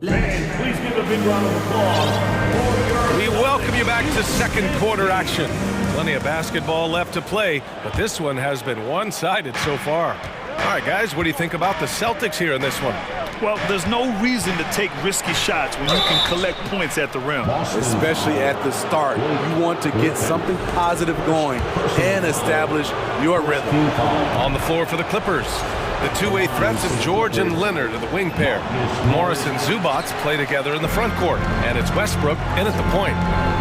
Please give a big round of applause. We welcome you back to second quarter action. Plenty of basketball left to play, but this one has been one-sided so far. All right, guys, what do you think about the Celtics here in this one? Well, there's no reason to take risky shots when you can collect points at the rim. Especially at the start. You want to get something positive going and establish your rhythm. On the floor for the Clippers. The two-way threats of George and Leonard are the wing pair. Morris and Zubats play together in the front court. And it's Westbrook in at the point.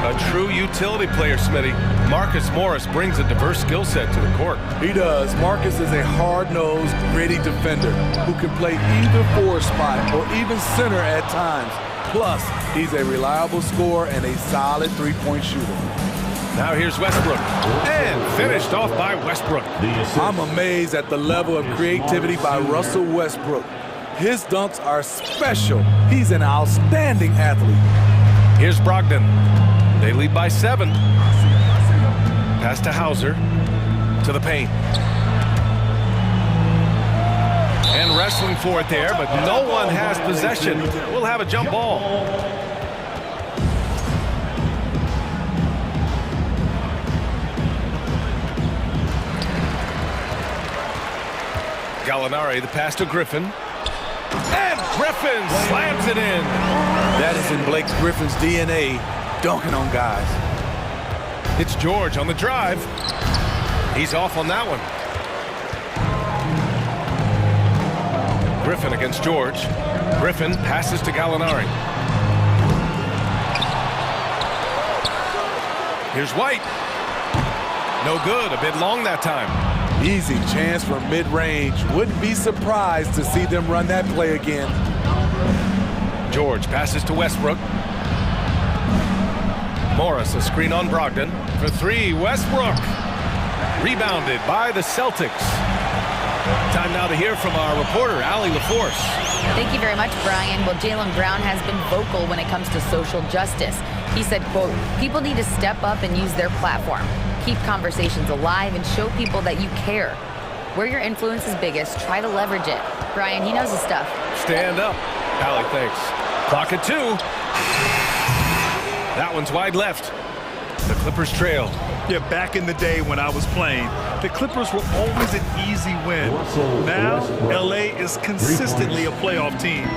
A true utility player, Smitty. Marcus Morris brings a diverse skill set to the court. He does. Marcus is a hard-nosed, gritty defender who can play either forward spot or even center at times. Plus, he's a reliable scorer and a solid three-point shooter. Now here's Westbrook. And finished off by Westbrook. I'm amazed at the level of creativity by Russell Westbrook. His dunks are special. He's an outstanding athlete. Here's Brogdon. They lead by 7. Pass to Hauser. To the paint. And wrestling for it there, but no one has possession. We'll have a jump ball. Gallinari, the pass to Griffin. And Griffin slams it in. That is in Blake Griffin's DNA, dunking on guys. It's George on the drive. He's off on that one. Griffin against George. Griffin passes to Gallinari. Here's White. No good, a bit long that time. Easy chance from mid-range. Wouldn't be surprised to see them run that play again. George passes to Westbrook. Morris, a screen on Brogdon. For 3, Westbrook. Rebounded by the Celtics. Time now to hear from our reporter, Allie LaForce. Thank you very much, Brian. Well, Jaylen Brown has been vocal when it comes to social justice. He said, quote, people need to step up and use their platform. Keep conversations alive and show people that you care. Where your influence is biggest, try to leverage it. Brian, he knows his stuff. Stand up. Allie, thanks. Clock at 2. That one's wide left. The Clippers trail. Yeah, back in the day when I was playing, the Clippers were always an easy win. Now, LA is consistently a playoff team.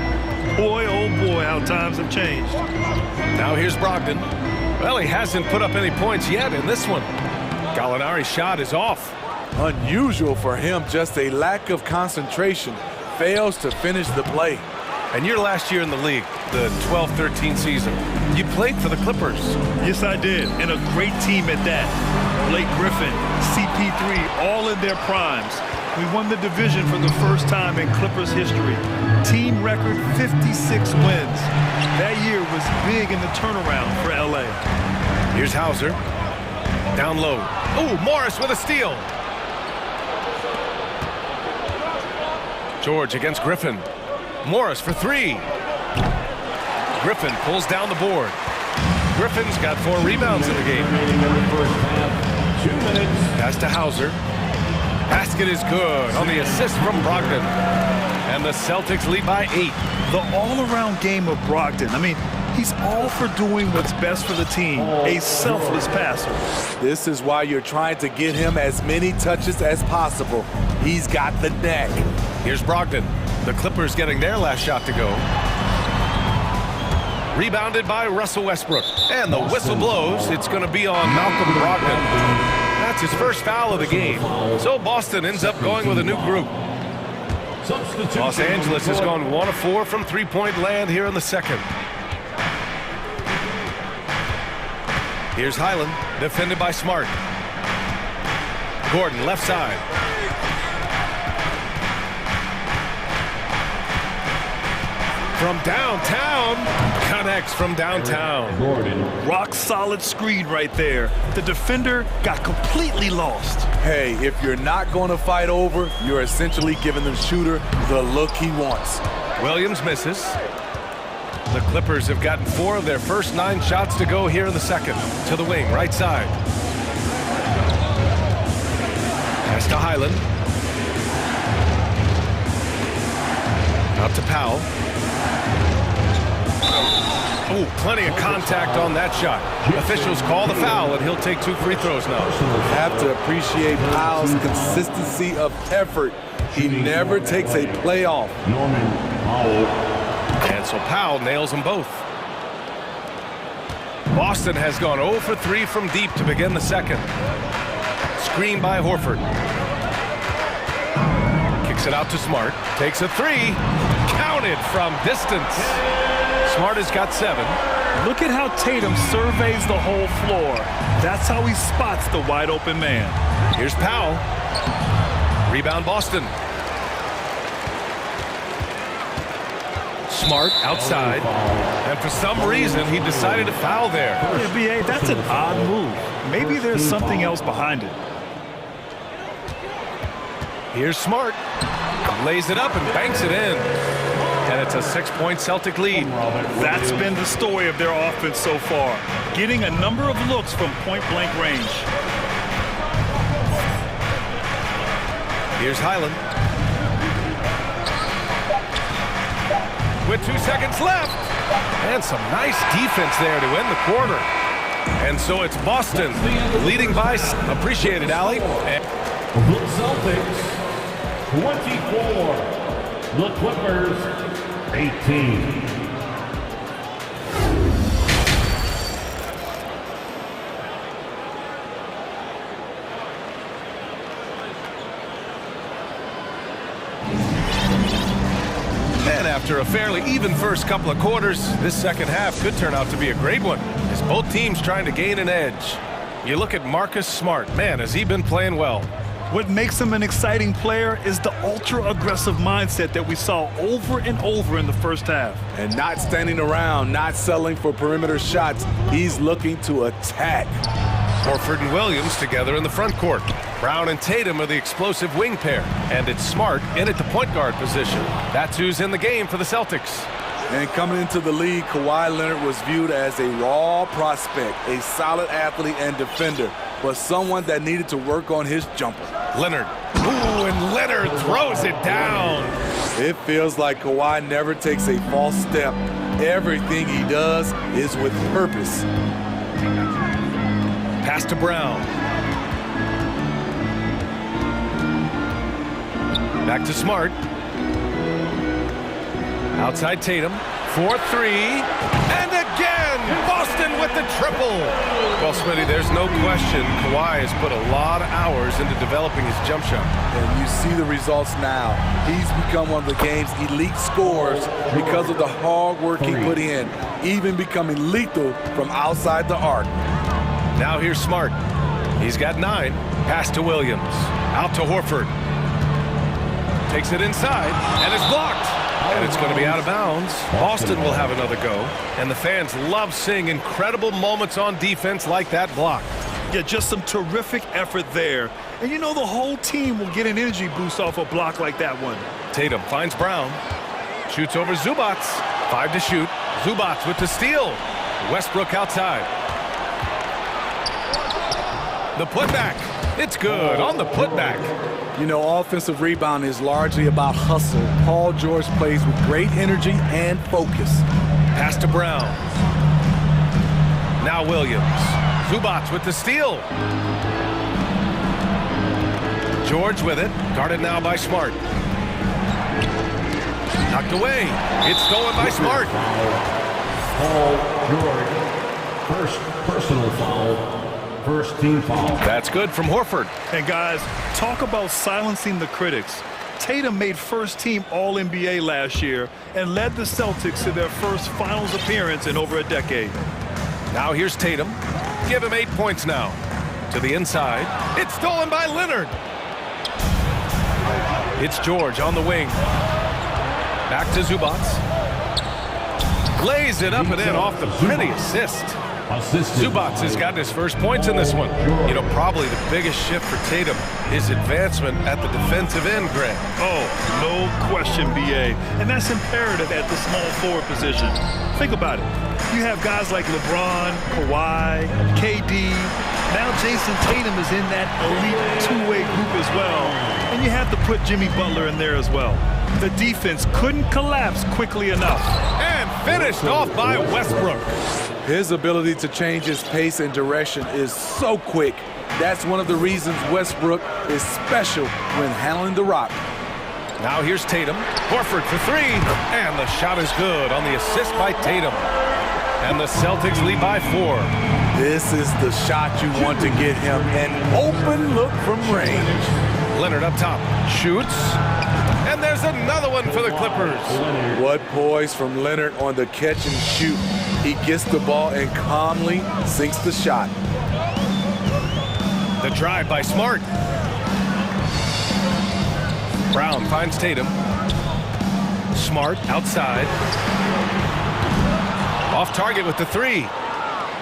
Boy, oh boy, how times have changed. Now here's Brogdon. Well, he hasn't put up any points yet in this one. Gallinari's shot is off. Unusual for him, just a lack of concentration. Fails to finish the play. And your last year in the league, the 12-13 season, you played for the Clippers. Yes, I did, and a great team at that. Blake Griffin, CP3, all in their primes. We won the division for the first time in Clippers history. Team record 56 wins. That year was big in the turnaround for LA. Here's Hauser. Down low. Oh, Morris with a steal. George against Griffin. Morris for three. Griffin pulls down the board. Griffin's got 4 rebounds in the game. Pass to Hauser. Basket is good on the assist from Brogdon. And the Celtics lead by 8. The all-around game of Brogdon. I mean, he's all for doing what's best for the team. A selfless passer. This is why you're trying to get him as many touches as possible. He's got the knack. Here's Brogdon. The Clippers getting their last shot to go. Rebounded by Russell Westbrook. And the whistle blows. It's going to be on Malcolm Brogdon. That's his first foul of the game. So Boston ends up going with a new group. Los Angeles has gone 1 of 4 from three-point land here in the second. Here's Highland, defended by Smart. Gordon, left side. From downtown, connects from downtown. Rock solid screen right there. The defender got completely lost. Hey, if you're not going to fight over, you're essentially giving the shooter the look he wants. Williams misses. The Clippers have gotten 4 of their first 9 shots to go here in the second. To the wing, right side. Pass to Highland. Out to Powell. Oh, plenty of contact on that shot. Officials call the foul, and he'll take 2 free throws now. You have to appreciate Powell's consistency of effort. He never takes a play off. And so Powell nails them both. Boston has gone 0 for 3 from deep to begin the second. Screen by Horford. Kicks it out to Smart. Takes a 3. Counted from distance. Smart has got 7. Look at how Tatum surveys the whole floor. That's how he spots the wide open man. Here's Powell. Rebound Boston. Smart outside. And for some reason, he decided to foul there. Yeah, B.A., that's an odd move. Maybe there's something else behind it. Here's Smart. Lays it up and banks it in. And it's a 6-point Celtic lead. That's been the story of their offense so far. Getting a number of looks from point-blank range. Here's Highland. With 2 seconds left. And some nice defense there to end the quarter. And so it's Boston leading by... Appreciate it, Allie. The Celtics, 24. The Clippers, 18. And after a fairly even first couple of quarters, this second half could turn out to be a great one, as both teams trying to gain an edge. You look at Marcus Smart. Man, has he been playing well. What makes him an exciting player is the ultra-aggressive mindset that we saw over and over in the first half. And not standing around, not settling for perimeter shots. He's looking to attack. Horford and Williams together in the front court. Brown and Tatum are the explosive wing pair. And it's Smart in at the point guard position. That's who's in the game for the Celtics. And coming into the league, Kawhi Leonard was viewed as a raw prospect, a solid athlete and defender, but someone that needed to work on his jumper. Leonard. Ooh, and Leonard throws it down. It feels like Kawhi never takes a false step. Everything he does is with purpose. Pass to Brown. Back to Smart. Outside Tatum. 4-3. And again, Boston with the triple. Well, Smitty, there's no question Kawhi has put a lot of hours into developing his jump shot. And you see the results now. He's become one of the game's elite scorers because of the hard work he put in, even becoming lethal from outside the arc. Now here's Smart. He's got 9. Pass to Williams. Out to Horford. Takes it inside, and it's blocked. And it's going to be out of bounds. Boston will have another go. And the fans love seeing incredible moments on defense like that block. Yeah, just some terrific effort there. And you know the whole team will get an energy boost off a block like that one. Tatum finds Brown. Shoots over Zubac. 5 to shoot. Zubac with the steal. Westbrook outside. The putback. It's good on the putback. You know, offensive rebound is largely about hustle. Paul George plays with great energy and focus. Pass to Brown. Now Williams. Zubac with the steal. George with it. Guarded now by Smart. Knocked away. It's stolen by Smart. Paul George. First personal foul. First team foul. That's good from Horford. And guys, talk about silencing the critics. Tatum made first team All-NBA last year and led the Celtics to their first finals appearance in over a decade. Now here's Tatum. Give him 8 points now. To the inside. It's stolen by Leonard. It's George on the wing. Back to Zubac. Lays it up and in off the pretty assist. Zubac has gotten his first points in this one. You know, probably the biggest shift for Tatum is advancement at the defensive end, Greg. Oh, no question, BA. And that's imperative at the small forward position. Think about it. You have guys like LeBron, Kawhi, KD. Now Jason Tatum is in that elite two-way group as well. And you have to put Jimmy Butler in there as well. The defense couldn't collapse quickly enough. And finished off by Westbrook. His ability to change his pace and direction is so quick. That's one of the reasons Westbrook is special when handling the rock. Now here's Tatum. Horford for 3. And the shot is good on the assist by Tatum. And the Celtics lead by 4. This is the shot you want to get him. An open look from range. Leonard up top. Shoots. And there's another one for the Clippers. What poise from Leonard on the catch and shoot. He gets the ball and calmly sinks the shot. The drive by Smart. Brown finds Tatum. Smart outside. Off target with the 3.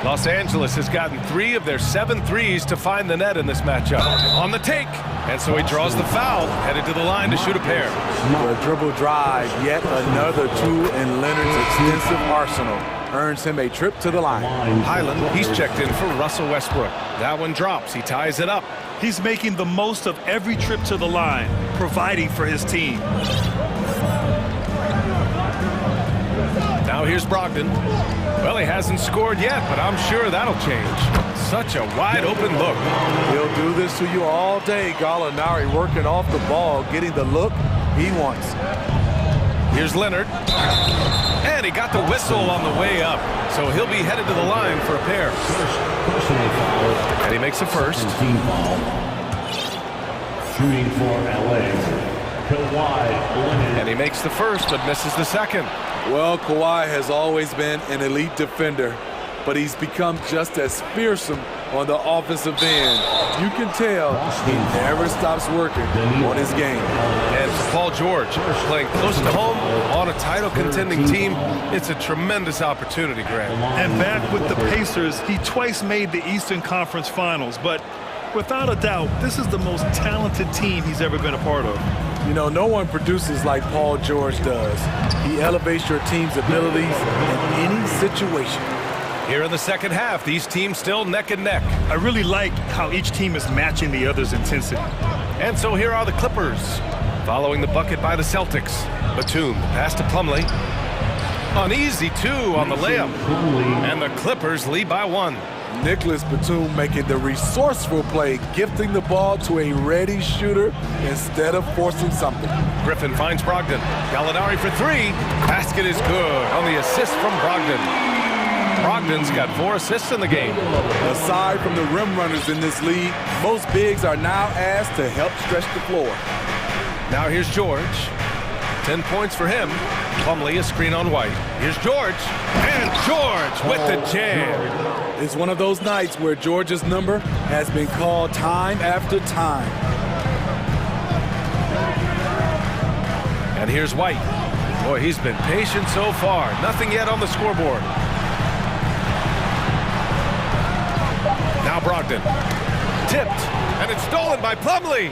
Los Angeles has gotten 3 of their 7 threes to find the net in this matchup. On the take. And so he draws the foul, headed to the line to shoot a pair. The dribble drive, yet another tool in Leonard's extensive arsenal. Earns him a trip to the line. Highland, he's checked in for Russell Westbrook. That one drops. He ties it up. He's making the most of every trip to the line, providing for his team. Now here's Brogdon. Well, he hasn't scored yet, but I'm sure that'll change. Such a wide open look. He'll do this to you all day. Gallinari working off the ball, getting the look he wants. Here's Leonard. And he got the whistle on the way up. So he'll be headed to the line for a pair. And he makes the first. Shooting for LA. Kawhi Leonard. And he makes the first, but misses the second. Well, Kawhi has always been an elite defender, but he's become just as fearsome on the offensive end. You can tell he never stops working on his game. And for Paul George, playing close to home on a title-contending team, it's a tremendous opportunity, Greg. And back with the Pacers, he twice made the Eastern Conference Finals, but without a doubt, this is the most talented team he's ever been a part of. You know, no one produces like Paul George does. He elevates your team's abilities in any situation. Here in the second half, these teams still neck and neck. I really like how each team is matching the other's intensity. And so here are the Clippers, following the bucket by the Celtics. Batum, pass to Plumlee. An easy 2 on the layup. And the Clippers lead by 1. Nicholas Batum making the resourceful play, gifting the ball to a ready shooter instead of forcing something. Griffin finds Brogdon. Gallinari for 3. Basket is good on the assist from Brogdon. Brogdon's got 4 assists in the game. Aside from the rim runners in this league, most bigs are now asked to help stretch the floor. Now here's George. 10 points for him. Plumlee, a screen on White. Here's George. And George with the jam. It's one of those nights where George's number has been called time after time. And here's White. Boy, he's been patient so far. Nothing yet on the scoreboard. Now Brogdon. Tipped, and it's stolen by Plumlee.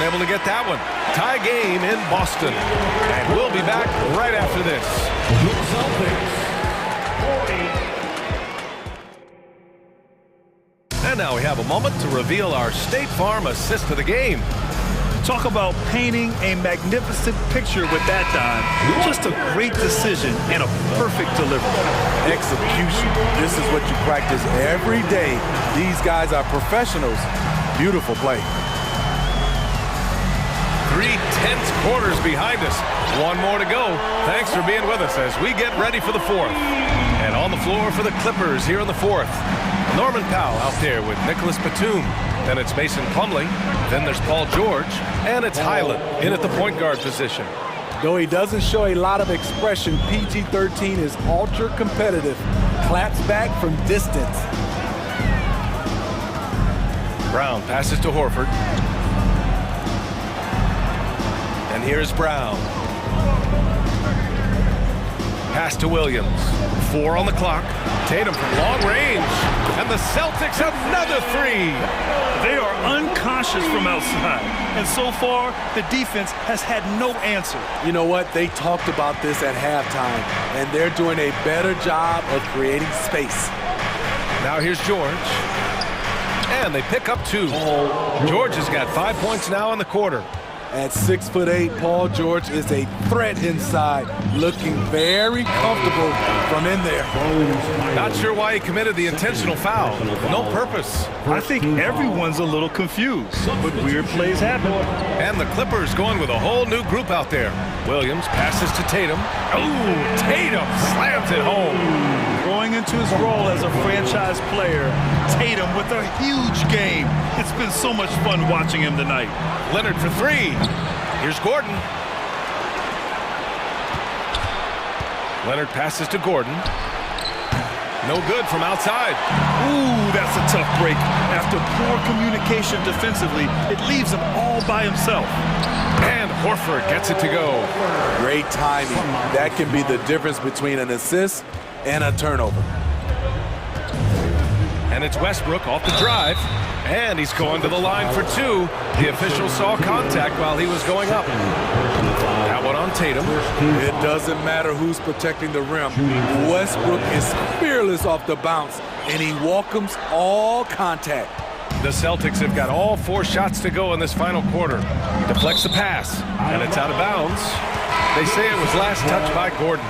Unable to get that one. Tie game in Boston. And we'll be back right after this. And now we have a moment to reveal our State Farm assist of the game. Talk about painting a magnificent picture with that dime. Just a great decision and a perfect delivery. Execution. This is what you practice every day. These guys are professionals. Beautiful play. 3 tense quarters behind us. One more to go. Thanks for being with us as we get ready for the fourth. And on the floor for the Clippers here in the fourth. Norman Powell out there with Nicholas Batum. Then it's Mason Plumlee. Then there's Paul George. And it's Highland in at the point guard position. Though he doesn't show a lot of expression, PG-13 is ultra competitive. Claps back from distance. Brown passes to Horford. And here's Brown. Pass to Williams. 4 on the clock. Tatum from long range. And the Celtics another 3. They are unconscious from outside. And so far, the defense has had no answer. You know what? They talked about this at halftime, and they're doing a better job of creating space. Now here's George. And they pick up 2. George has got 5 points now in the quarter. At 6'8", Paul George is a threat inside, looking very comfortable from in there. Not sure why he committed the intentional foul. No purpose. I think everyone's a little confused, but weird plays happen. And the Clippers going with a whole new group out there. Williams passes to Tatum. Oh, Tatum slams it home. Growing into his role as a franchise player, Tatum with a huge game. It's been so much fun watching him tonight. Leonard for 3. Here's Gordon. Leonard passes to Gordon. No good from outside. Ooh, that's a tough break. After poor communication defensively, it leaves him all by himself. And Horford gets it to go. Great timing. That can be the difference between an assist and a turnover. And it's Westbrook off the drive. And he's going to the line for 2. The official saw contact while he was going up. That one on Tatum. It doesn't matter who's protecting the rim. Westbrook is fearless off the bounce, and he welcomes all contact. The Celtics have got all 4 shots to go in this final quarter. Deflects the pass, and it's out of bounds. They say it was last touched by Gordon.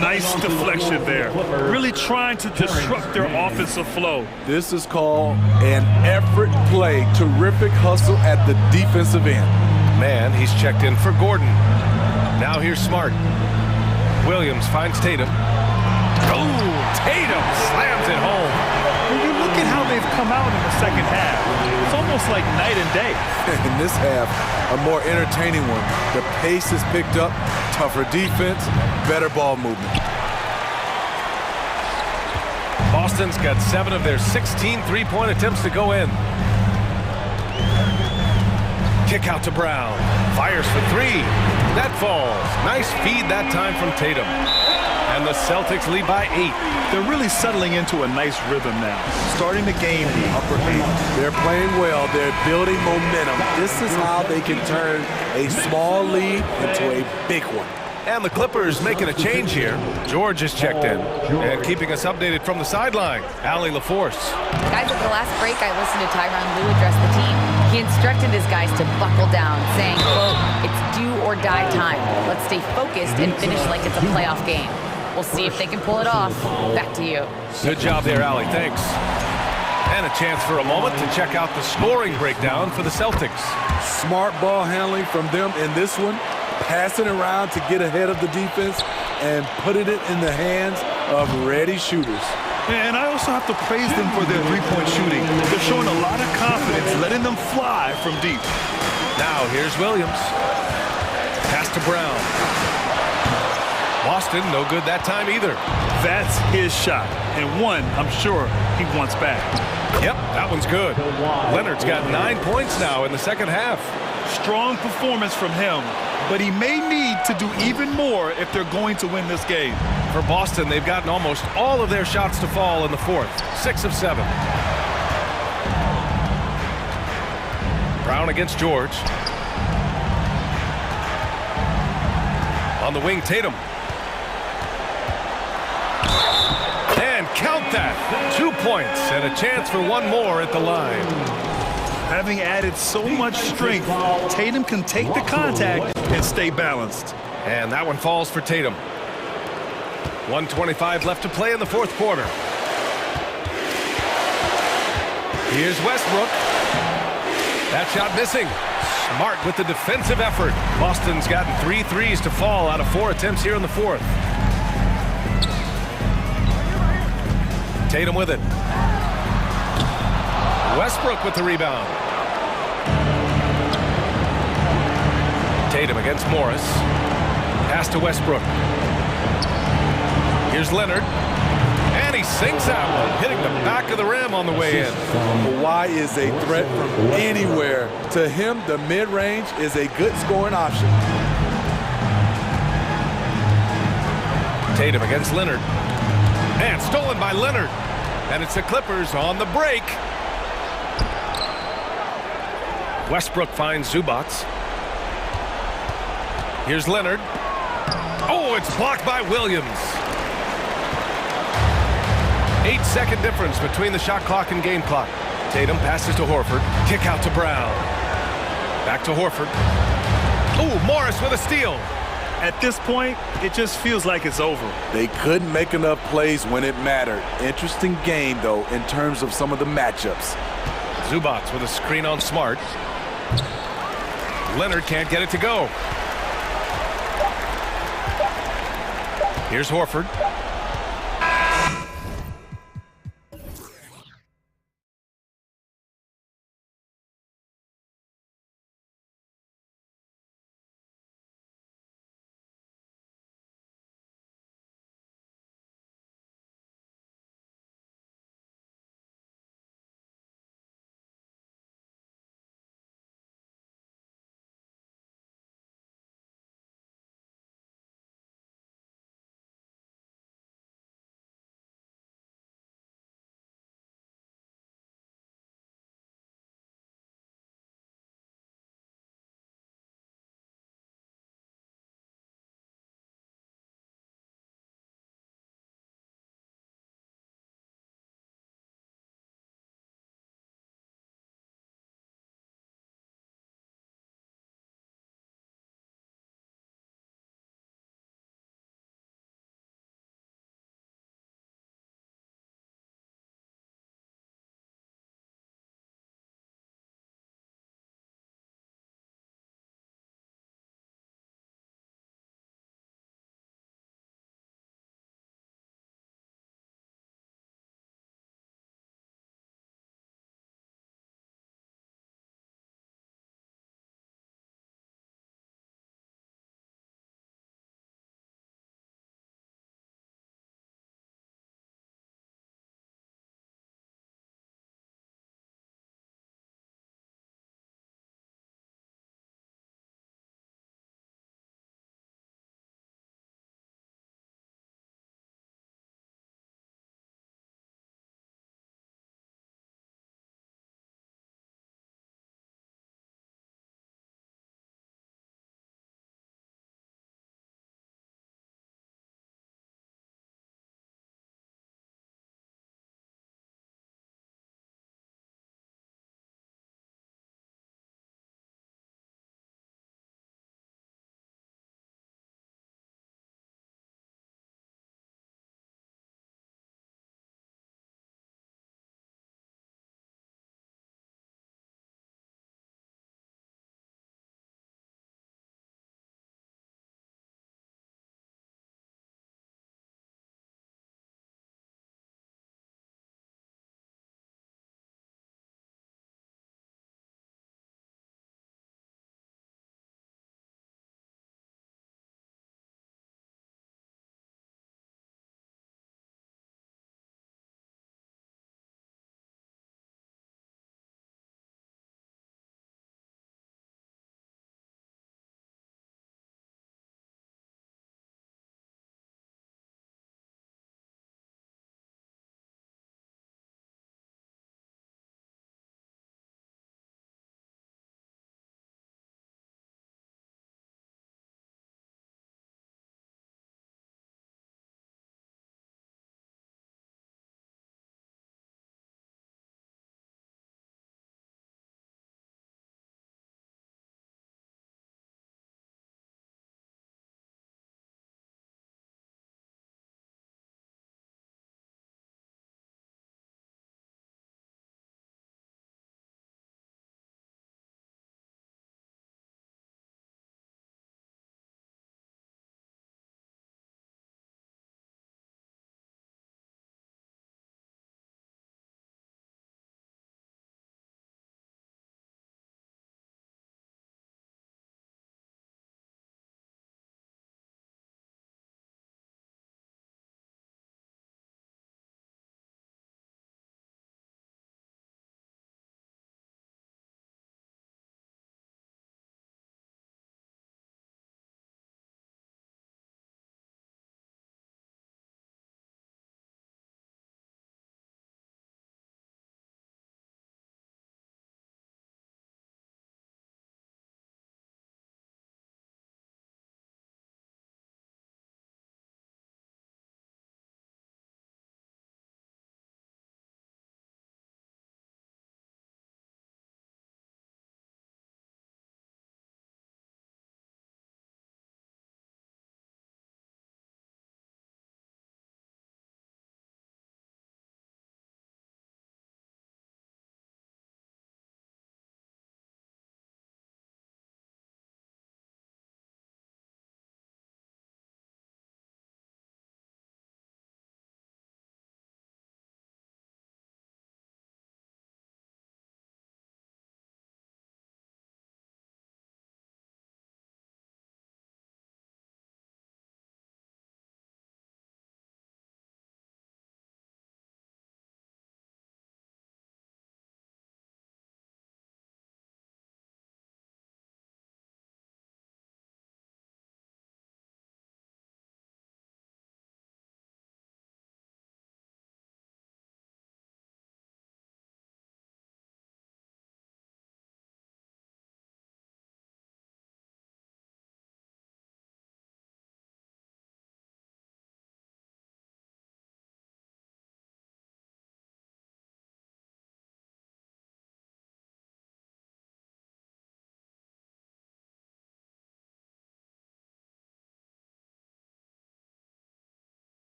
Nice deflection there. Really trying to disrupt their offensive flow. This is called an effort play. Terrific hustle at the defensive end. Man, he's checked in for Gordon. Now here's Smart. Williams finds Tatum. Oh, Tatum slams it home. When you look at how they've come out in the second half, it's almost like night and day. In this half, a more entertaining one. The pace is picked up, tougher defense, better ball movement. Boston's got 7 of their 16 three-point attempts to go in. Kick out to Brown. Fires for 3. That falls. Nice feed that time from Tatum. And the Celtics lead by 8. They're really settling into a nice rhythm now. Starting the game in the upper 8. They're playing well. They're building momentum. This is how they can turn a small lead into a big one. And the Clippers making a change here. George is checked in. And keeping us updated from the sideline, Allie LaForce. Guys, at the last break, I listened to Tyronn Lue address the team. He instructed his guys to buckle down, saying, quote, "It's do or die time. Let's stay focused and finish like it's a playoff game." We'll see if they can pull it off. Back to you. Good job there, Allie. Thanks. And a chance for a moment to check out the scoring breakdown for the Celtics. Smart ball handling from them in this one. Passing around to get ahead of the defense and putting it in the hands of ready shooters. And I also have to praise them for their three-point shooting. They're showing a lot of confidence, letting them fly from deep. Now here's Williams. Pass to Brown. Boston, no good that time either. That's his shot, and one I'm sure he wants back. Yep, that one's good. Leonard's got 9 points now in the second half. Strong performance from him, but he may need to do even more if they're going to win this game. For Boston, they've gotten almost all of their shots to fall in the fourth. 6 of 7. Brown against George. On the wing, Tatum. And count that. 2 points and a chance for one more at the line. Having added so much strength, Tatum can take the contact and stay balanced. And that one falls for Tatum. 1:25 left to play in the fourth quarter. Here's Westbrook. That shot missing. Smart with the defensive effort. Boston's gotten 3 threes to fall out of 4 attempts here in the fourth. Tatum with it. Westbrook with the rebound. Tatum against Morris. Pass to Westbrook. Here's Leonard. And he sinks that one, hitting the back of the rim on the way in. Kawhi is a threat from anywhere. To him, the mid-range is a good scoring option. Tatum against Leonard. And stolen by Leonard. And it's the Clippers on the break. Westbrook finds Zubac. Here's Leonard. Oh, it's blocked by Williams. 8-second difference between the shot clock and game clock. Tatum passes to Horford. Kick out to Brown. Back to Horford. Oh, Morris with a steal. At this point, it just feels like it's over. They couldn't make enough plays when it mattered. Interesting game, though, in terms of some of the matchups. Zubac with a screen on Smart. Leonard can't get it to go. Here's Horford.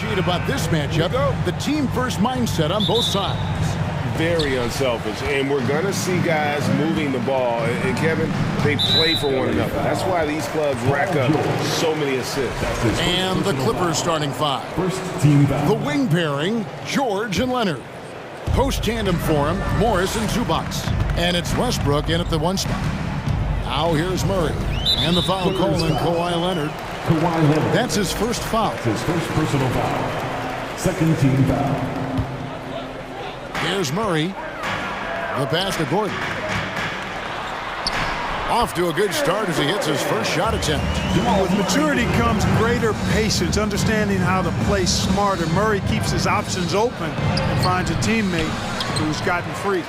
appreciate about this matchup the team-first mindset on both sides. Very unselfish, and we're going to see guys moving the ball. And Kevin, they play for one another. That's why these clubs rack up so many assists. And the Clippers starting five. The wing pairing, George and Leonard. Post tandem for him, Morris and Zubats. And it's Westbrook in at the one spot. Now here's Murray. And the foul call on Kawhi Leonard. That's his first foul. His first personal foul. Second team foul. Here's Murray. The pass to Gordon. Off to a good start as he hits his first shot attempt. With maturity comes greater patience, understanding how to play smarter. Murray keeps his options open and finds a teammate who's gotten free.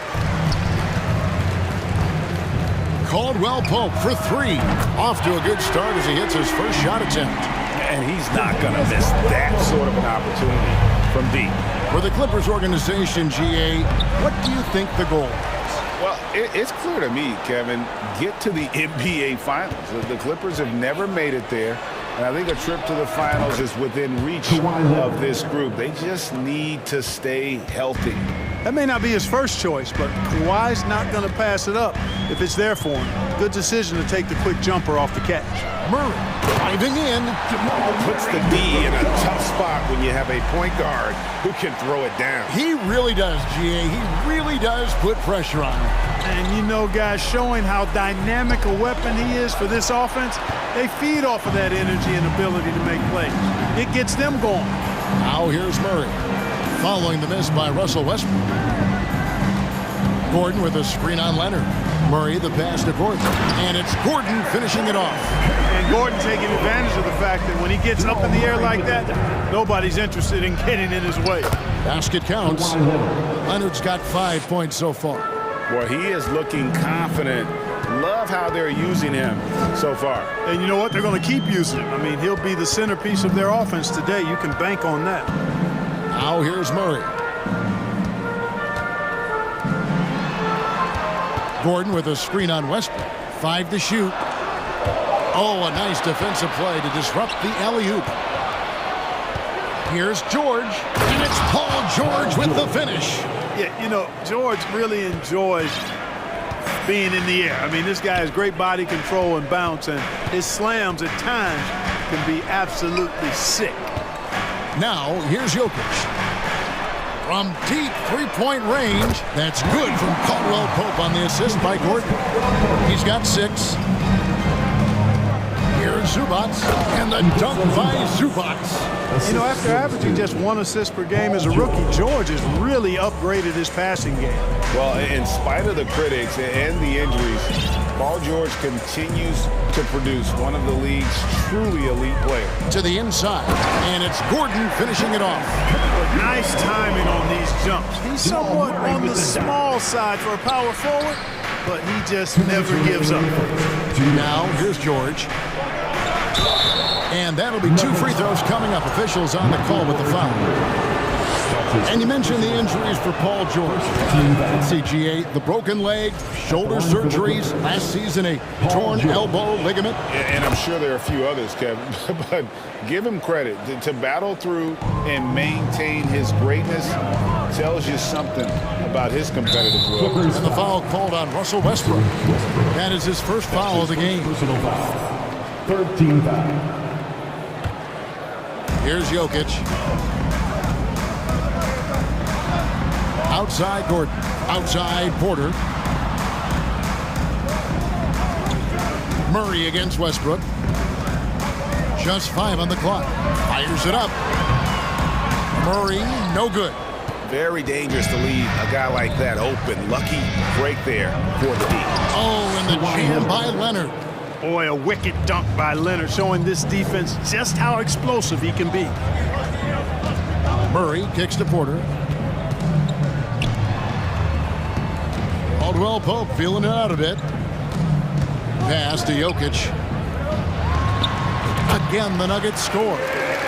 Caldwell Pope for three. Off to a good start as he hits his first shot attempt. And he's not going to miss that sort of an opportunity from deep. For the Clippers organization, GA, what do you think the goal is? Well, it's clear to me, Kevin, get to the NBA Finals. The Clippers have never made it there, and I think a trip to the Finals is within reach of this group. They just need to stay healthy. That may not be his first choice, but Kawhi's not going to pass it up if it's there for him. Good decision to take the quick jumper off the catch. Murray driving in. Puts the D in a tough spot when you have a point guard who can throw it down. He really does, GA. He really does put pressure on him. And you know, guys, showing how dynamic a weapon he is for this offense, they feed off of that energy and ability to make plays. It gets them going. Now here's Murray. Following the miss by Russell Westbrook. Gordon with a screen on Leonard. Murray the pass to Gordon. And it's Gordon finishing it off. And Gordon taking advantage of the fact that when he gets up in the air like that, nobody's interested in getting in his way. Basket counts. Leonard's got 5 points so far. Well, he is looking confident. Love how they're using him so far. And you know what? They're going to keep using him. I mean, he'll be the centerpiece of their offense today. You can bank on that. Now here's Murray. Gordon with a screen on Westbrook. 5 to shoot. Oh, a nice defensive play to disrupt the alley-oop. Here's George, and it's Paul George with the finish. Yeah, you know, George really enjoys being in the air. I mean, this guy has great body control and bounce, and his slams at times can be absolutely sick. Now, here's Jokic. From deep three-point range, that's good from Caldwell Pope on the assist by Gordon. He's got 6. Here's Zubats, and the dunk by Zubats. You know, after averaging just 1 assist per game as a rookie, George has really upgraded his passing game. Well, in spite of the critics and the injuries, Paul George continues to produce one of the league's truly elite players. To the inside, and it's Gordon finishing it off. Nice timing on these jumps. He's somewhat on the small side for a power forward, but he just never gives up. Now, here's George. And that'll be 2 free throws coming up. Officials on the call with the foul. And you mentioned the injuries for Paul George. Let's see, GA, the broken leg, shoulder surgeries, last season a torn elbow ligament. And I'm sure there are a few others, Kevin, but give him credit. To battle through and maintain his greatness tells you something about his competitive will. And the foul called on Russell Westbrook. That is his first foul of the game. Third team foul. Here's Jokic. Outside Gordon. Outside Porter. Murray against Westbrook. Just 5 on the clock. Fires it up. Murray, no good. Very dangerous to leave a guy like that open. Lucky break there for the D. Oh, and the jam by Leonard. Boy, a wicked dunk by Leonard, showing this defense just how explosive he can be. Murray kicks to Porter. Caldwell Pope feeling it out a bit. Pass to Jokic. Again, the Nuggets score.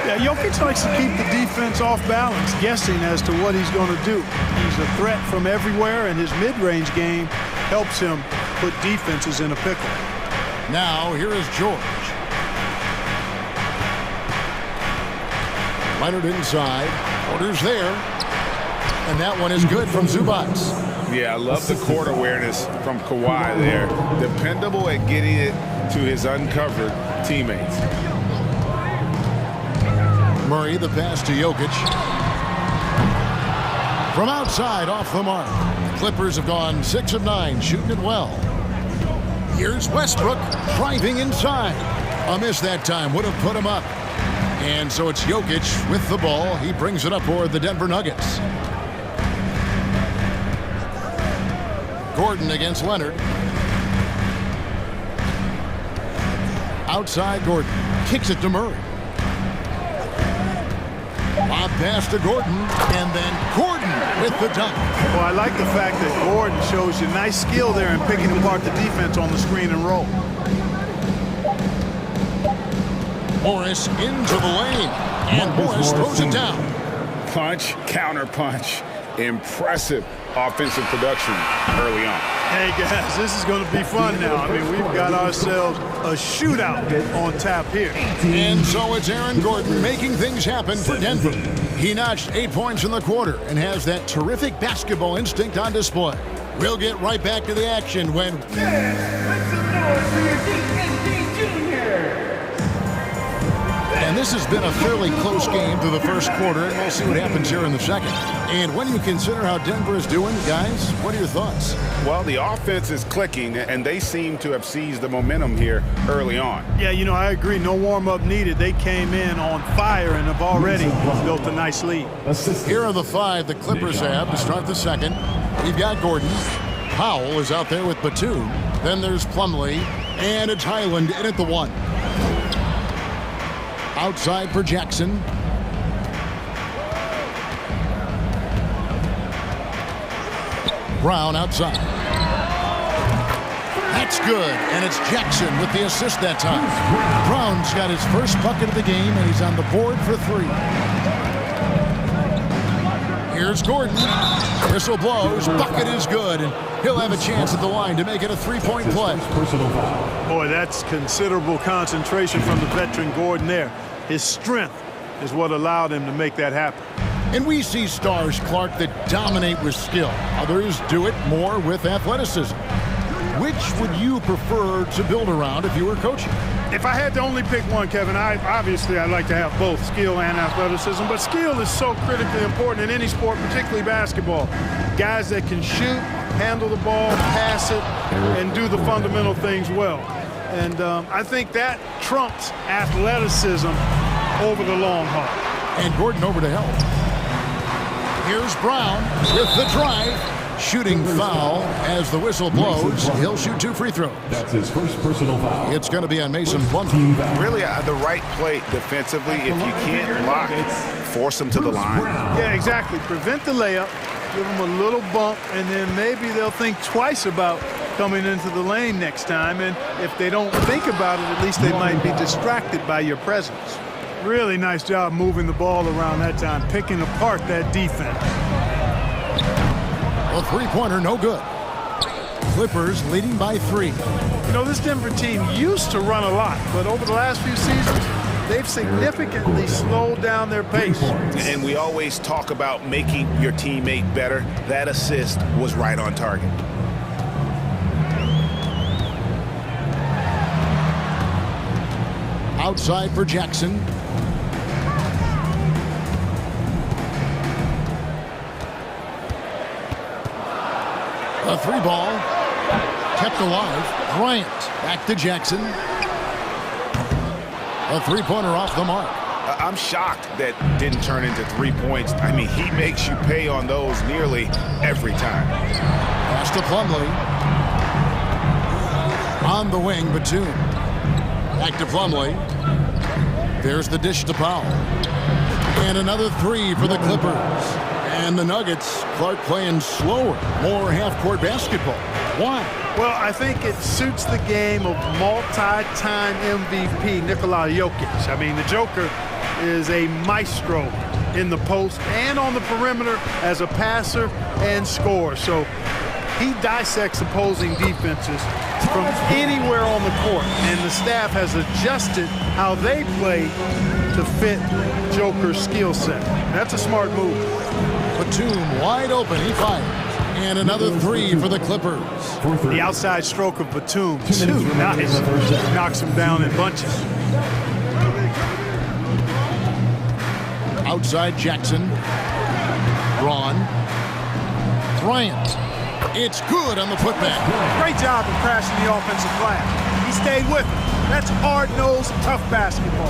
Yeah, Jokic likes to keep the defense off balance, guessing as to what he's going to do. He's a threat from everywhere, and his mid-range game helps him put defenses in a pickle. Now, here is George. Leonard inside. Orders there. And that one is good from Zubac. Yeah, I love the court awareness from Kawhi there. Dependable at getting it to his uncovered teammates. Murray, the pass to Jokic. From outside, off the mark. The Clippers have gone 6 of 9, shooting it well. Here's Westbrook driving inside. A miss that time would have put him up. And so it's Jokic with the ball. He brings it up for the Denver Nuggets. Gordon against Leonard. Outside Gordon. Kicks it to Murray. Lob pass to Gordon. And then Gordon with the dunk. Well, I like the fact that Gordon shows you nice skill there in picking apart the defense on the screen and roll. Morris into the lane. And Morris throws it down. Punch, counter punch. Impressive offensive production early on. Hey guys, this is going to be fun now. I mean, we've got ourselves a shootout on tap here. And so it's Aaron Gordon making things happen for Denver. He notched 8 points in the quarter and has that terrific basketball instinct on display. We'll get right back to the action when... Make some noise for your D&D Junior! And this has been a fairly close game through the first quarter, and we'll see what happens here in the second. And when you consider how Denver is doing, guys, what are your thoughts? Well, the offense is clicking, and they seem to have seized the momentum here early on. Yeah, you know, I agree. No warm-up needed. They came in on fire and have already built a nice lead. Here are the 5 the Clippers have to start the second. We've got Gordon. Powell is out there with Batum. Then there's Plumlee, and it's Highland in at the 1. Outside for Jackson. Brown outside. That's good, and it's Jackson with the assist that time. Brown's got his first bucket of the game, and he's on the board for 3. Here's Gordon. Whistle blows. Bucket is good, and he'll have a chance at the line to make it a 3-point play. Boy, that's considerable concentration from the veteran Gordon there. His strength is what allowed him to make that happen. And we see stars, Clark, that dominate with skill. Others do it more with athleticism. Which would you prefer to build around if you were coaching? If I had to only pick one, Kevin, obviously I'd like to have both skill and athleticism, but skill is so critically important in any sport, particularly basketball. Guys that can shoot, handle the ball, pass it, and do the fundamental things well. And I think that trumps athleticism over the long haul. And Gordon over to help. Here's Brown with the drive. Shooting foul as the whistle blows. He'll shoot 2 free throws. That's his first personal foul. It's going to be on Mason Plumlee. Really the right play defensively. If you can't block, force them to the line. Yeah, exactly. Prevent the layup. Give them a little bump, and then maybe they'll think twice about coming into the lane next time. And if they don't think about it, at least they might be distracted by your presence. Really nice job moving the ball around that time, picking apart that defense. A 3-pointer, no good. Clippers leading by 3. You know, this Denver team used to run a lot, but over the last few seasons, they've significantly slowed down their pace. And we always talk about making your teammate better. That assist was right on target. Outside for Jackson. A 3-ball. Kept alive. Bryant back to Jackson. A 3-pointer off the mark. I'm shocked that didn't turn into 3 points. I mean, he makes you pay on those nearly every time. Pass to Plumlee. On the wing, Batum. Back to Plumlee. There's the dish to Powell. And another 3 for the Clippers. And the Nuggets, Clark, playing slower, more half-court basketball. Why? Well, I think it suits the game of multi-time MVP Nikola Jokic. I mean, the Joker is a maestro in the post and on the perimeter as a passer and scorer. So he dissects opposing defenses from anywhere on the court, and the staff has adjusted how they play to fit Joker's skill set. That's a smart move. Batum wide open, he fires. And another three for the Clippers. The outside stroke of Batum, too nice. Knocks him down in bunches. Outside Jackson. Braun. Bryant. It's good on the putback. Great job of crashing the offensive glass. He stayed with him. That's hard-nosed, tough basketball.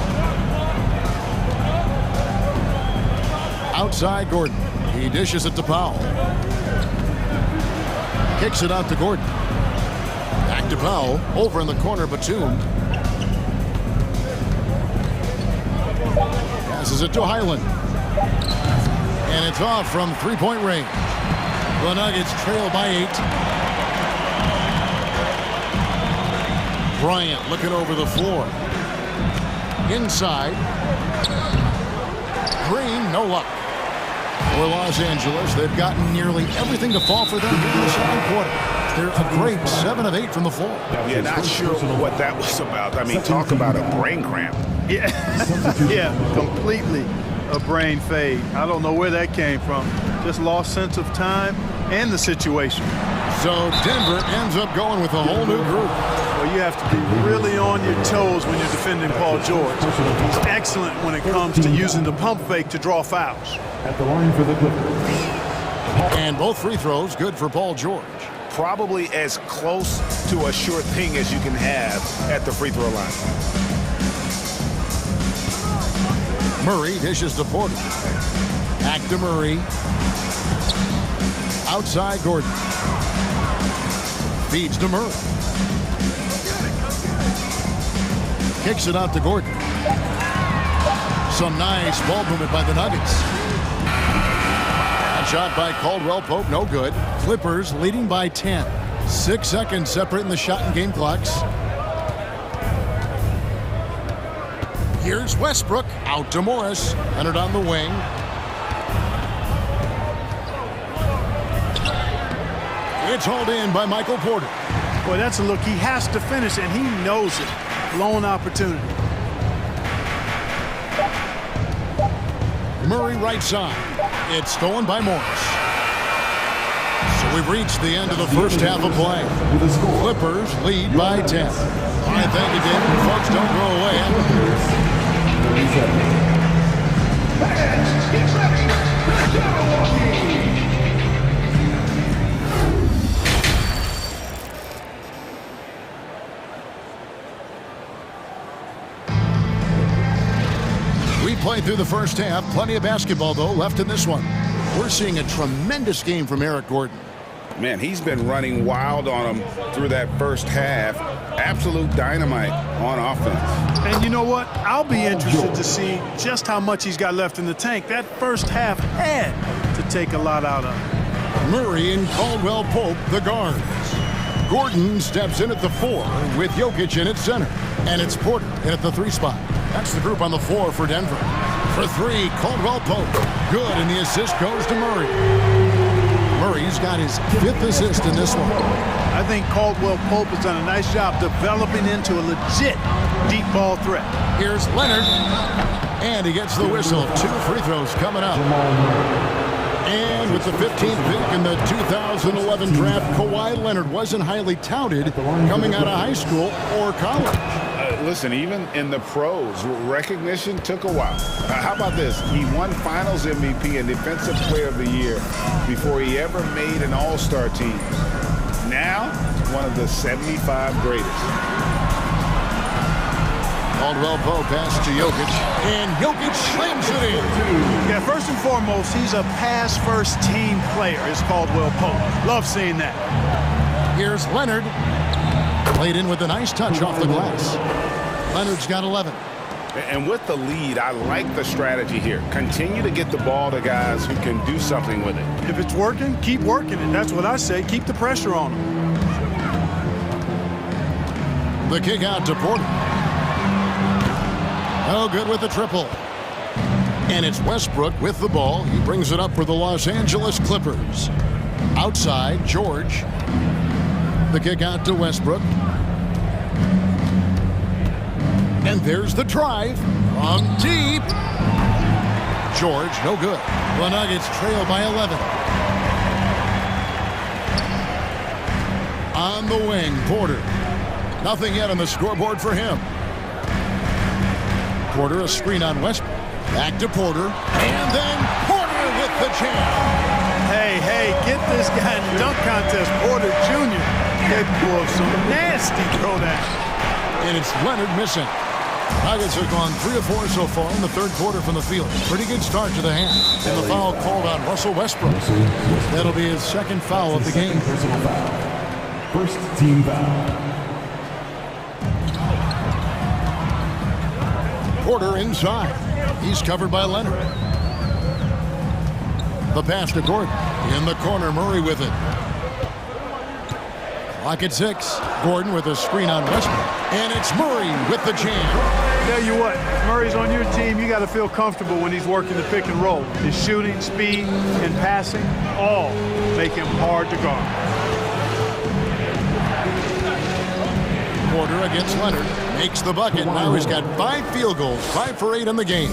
Outside Gordon. He dishes it to Powell. Kicks it out to Gordon. Back to Powell. Over in the corner, Batum. Passes it to Highland. And it's off from three-point range. The Nuggets trail by 8. Bryant looking over the floor. Inside. Green, no luck. For Los Angeles, they've gotten nearly everything to fall for them in the second quarter. They're a great 7 of 8 from the floor. Yeah, not sure what that was about. I mean, talk about a brain cramp. Yeah, yeah, completely a brain fade. I don't know where that came from. Just lost sense of time and the situation. So Denver ends up going with a whole new group. Well, you have to be really on your toes when you're defending Paul George. He's excellent when it comes to using the pump fake to draw fouls. At the line for the Clippers. And both free throws good for Paul George. Probably as close to a sure thing as you can have at the free throw line. Murray dishes to Porter. Back to Murray. Outside Gordon. Feeds to Murray. Kicks it out to Gordon. Some nice ball movement by the Nuggets. That shot by Caldwell Pope, no good. Clippers leading by 10. 6 seconds separating the shot and game clocks. Here's Westbrook, out to Morris. Leonard on the wing. It's hauled in by Michael Porter. Boy, that's a look he has to finish, and he knows it. Blown opportunity. Murray right side. It's stolen by Morris. So we've reached the end of the first half of play. Clippers lead by 10. All right, thank you, David. Folks, don't go away. We played through the first half. Plenty of basketball, though, left in this one. We're seeing a tremendous game from Eric Gordon. Man, he's been running wild on him through that first half. Absolute dynamite on offense. And you know what? I'll be interested to see just how much he's got left in the tank. That first half had to take a lot out of him. Murray and Caldwell Pope, the guards. Gordon steps in at the 4 with Jokic in at center. And it's Porter in at the 3 spot. That's the group on the floor for Denver. For 3, Caldwell Pope. Good, and the assist goes to Murray. Murray's got his 5th assist in this one. I think Caldwell Pope has done a nice job developing into a legit deep ball threat. Here's Leonard. And he gets the whistle. 2 free throws coming up. And with the 15th pick in the 2011 draft, Kawhi Leonard wasn't highly touted coming out of high school or college. Listen, even in the pros, recognition took a while. How about this? He won Finals MVP and Defensive Player of the Year before he ever made an All-Star team. Now, one of the 75 greatest. Caldwell Pope pass to Jokic, and Jokic slams it in. Yeah, first and foremost, he's a pass-first team player, is Caldwell Pope. Love seeing that. Here's Leonard. Played in with a nice touch off the glass. Leonard's got 11. And with the lead, I like the strategy here. Continue to get the ball to guys who can do something with it. If it's working, keep working it. That's what I say. Keep the pressure on him. The kick out to Porter. Oh, good with the triple. And it's Westbrook with the ball. He brings it up for the Los Angeles Clippers. Outside, George. The kick out to Westbrook. And there's the drive from deep. George, no good. The Nuggets trail by 11. On the wing, Porter. Nothing yet on the scoreboard for him. Porter, a screen on Westbrook. Back to Porter. And then Porter with the jam. Hey, get this guy in the dunk contest, Porter Jr. Capable of some nasty throwdown. And it's Leonard missing. Nuggets have gone 3 of 4 so far in the third quarter from the field. Pretty good start to the half. And the foul called on Russell Westbrook. That'll be his second foul of the game. First team foul. Porter inside. He's covered by Leonard. The pass to Gordon. In the corner, Murray with it. Clock at 6. Gordon with a screen on Westbrook. And it's Murray with the jam. Tell you what, Murray's on your team. You got to feel comfortable when he's working the pick and roll. His shooting, speed, and passing all make him hard to guard. Porter against Leonard. Makes the bucket. Now he's got 5 field goals. 5 for 8 in the game.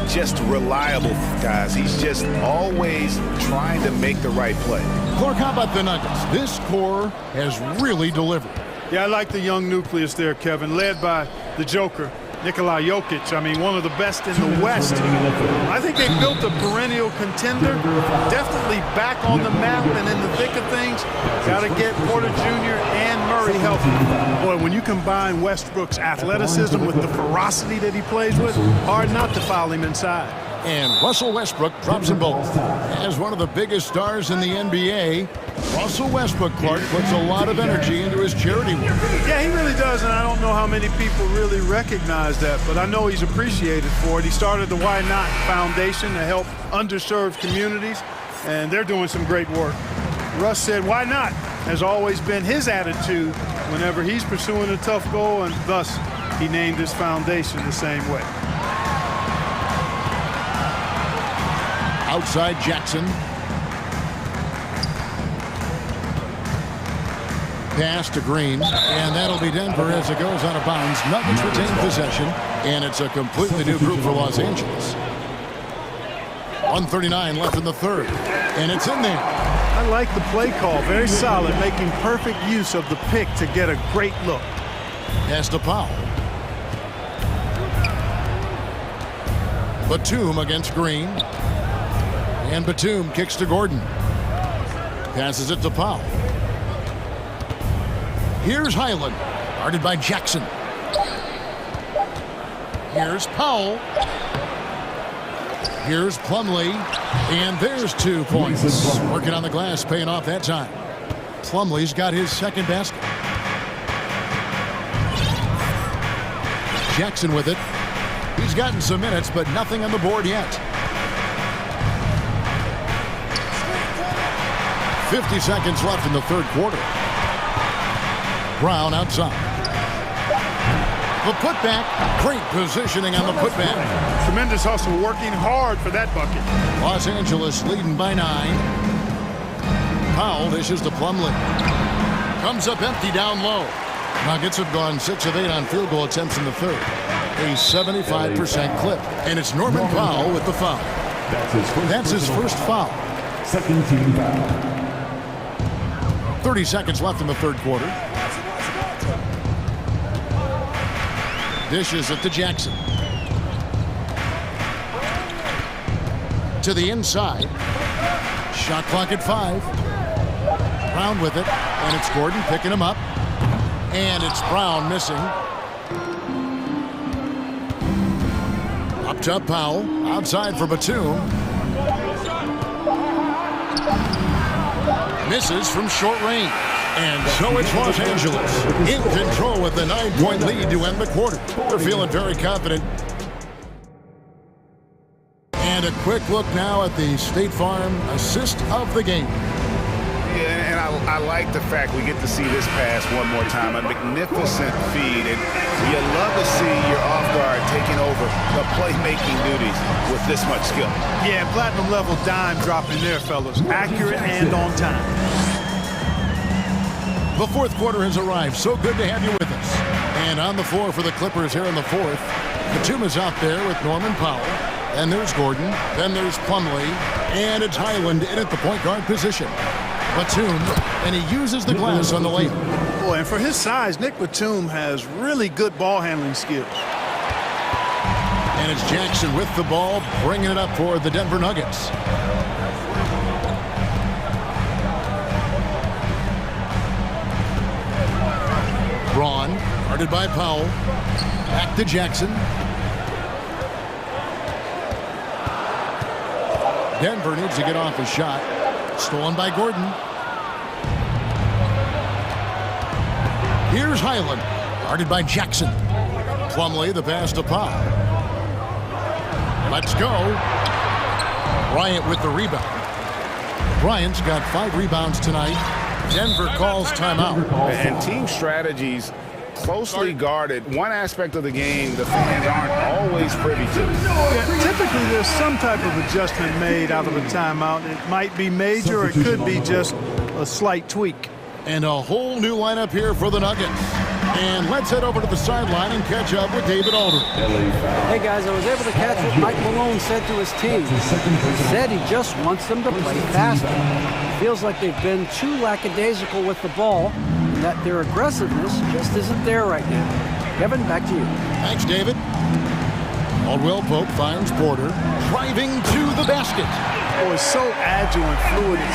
Just reliable, guys. He's just always trying to make the right play. Clark, how about the Nuggets? This core has really delivered. Yeah, I like the young nucleus there, Kevin, led by the Joker, Nikola Jokic. I mean, one of the best in the West. I think they built a perennial contender, definitely back on the map and in the thick of things. Got to get Porter Jr. and Murray healthy. Boy, when you combine Westbrook's athleticism with the ferocity that he plays with, hard not to foul him inside. And Russell Westbrook drops them both. As one of the biggest stars in the NBA, Russell Westbrook, Clark, puts a lot of energy into his charity work. Yeah, he really does, and I don't know how many people really recognize that, but I know he's appreciated for it. He started the Why Not Foundation to help underserved communities, and they're doing some great work. Russ said, why not? Has always been his attitude whenever he's pursuing a tough goal, and thus he named his foundation the same way. Outside Jackson. Pass to Green, and that'll be Denver as it goes out of bounds. Nuggets retain possession, and it's a completely new group for Los Angeles. 1:39 left in the third, and it's in there. I like the play call. Very solid, making perfect use of the pick to get a great look. Pass to Powell. Batum against Green. And Batum kicks to Gordon. Passes it to Powell. Here's Highland, guarded by Jackson. Here's Powell. Here's Plumlee. And there's 2 points. Working on the glass, paying off that time. Plumlee's got his second basket. Jackson with it. He's gotten some minutes, but nothing on the board yet. 50 seconds left in the third quarter. Brown outside. The putback. Great positioning on the putback. Tremendous hustle, working hard for that bucket. Los Angeles leading by 9. Powell dishes to Plumlee. Comes up empty down low. Nuggets have gone 6 of 8 on field goal attempts in the third. A 75% clip. And it's Norman Powell with the foul. That's his first foul. Second team foul. 30 seconds left in the third quarter. Dishes it to Jackson. To the inside. Shot clock at 5. Brown with it. And it's Gordon picking him up. And it's Brown missing. Up top Powell. Outside for Batum. Misses from short range. And so it's Los Angeles in control with the 9-point lead to end the quarter. They're feeling very confident. And a quick look now at the State Farm assist of the game. Yeah, and I like the fact we get to see this pass one more time. A magnificent feed, and you love to see your off guard taking over the playmaking duties with this much skill. Yeah, platinum level dime dropping there, fellas. Accurate and on time. The fourth quarter has arrived. So good to have you with us. And on the floor for the Clippers here in the fourth, Batum is out there with Norman Powell. And there's Gordon. Then there's Plumlee. And it's Highland in at the point guard position. Batum, and he uses the glass on the layup. Boy, and for his size, Nick Batum has really good ball handling skills. And it's Jackson with the ball, bringing it up for the Denver Nuggets. Braun, guarded by Powell. Back to Jackson. Denver needs to get off a shot. Stolen by Gordon. Here's Highland, guarded by Jackson. Plumlee, the pass to Powell. Let's go. Bryant with the rebound. Bryant's got 5 rebounds tonight. Denver calls timeout. And team strategies closely guarded. One aspect of the game the fans aren't always privy to. Yeah, typically there's some type of adjustment made out of a timeout. It might be major or it could be just a slight tweak. And a whole new lineup here for the Nuggets. And let's head over to the sideline and catch up with David Aldridge. Hey guys, I was able to catch what Mike Malone said to his team. He said he just wants them to play faster. It feels like they've been too lackadaisical with the ball, and that their aggressiveness just isn't there right now. Kevin, back to you. Thanks, David. Caldwell Pope finds Porter, driving to the basket. Boy, so agile and fluid at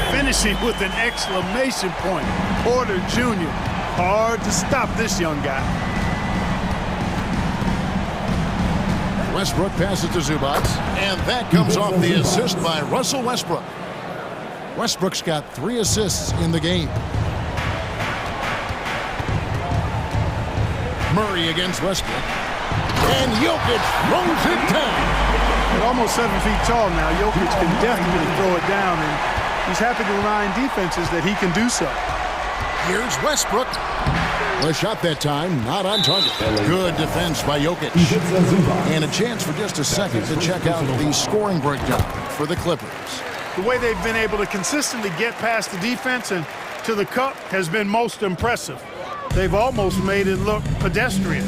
6'10", finishing with an exclamation point. Porter Jr., hard to stop this young guy. Westbrook passes to Zubac, and that comes off the assist by Russell Westbrook. Westbrook's got 3 assists in the game. Murray against Westbrook. And Jokic throws it down. At almost 7 feet tall now, Jokic can definitely throw it down, and he's happy to remind defenses that he can do so. Here's Westbrook. A shot that time, not on target. Good defense by Jokic. And a chance for just a second to check out the scoring breakdown for the Clippers. The way they've been able to consistently get past the defense and to the cup has been most impressive. They've almost made it look pedestrian.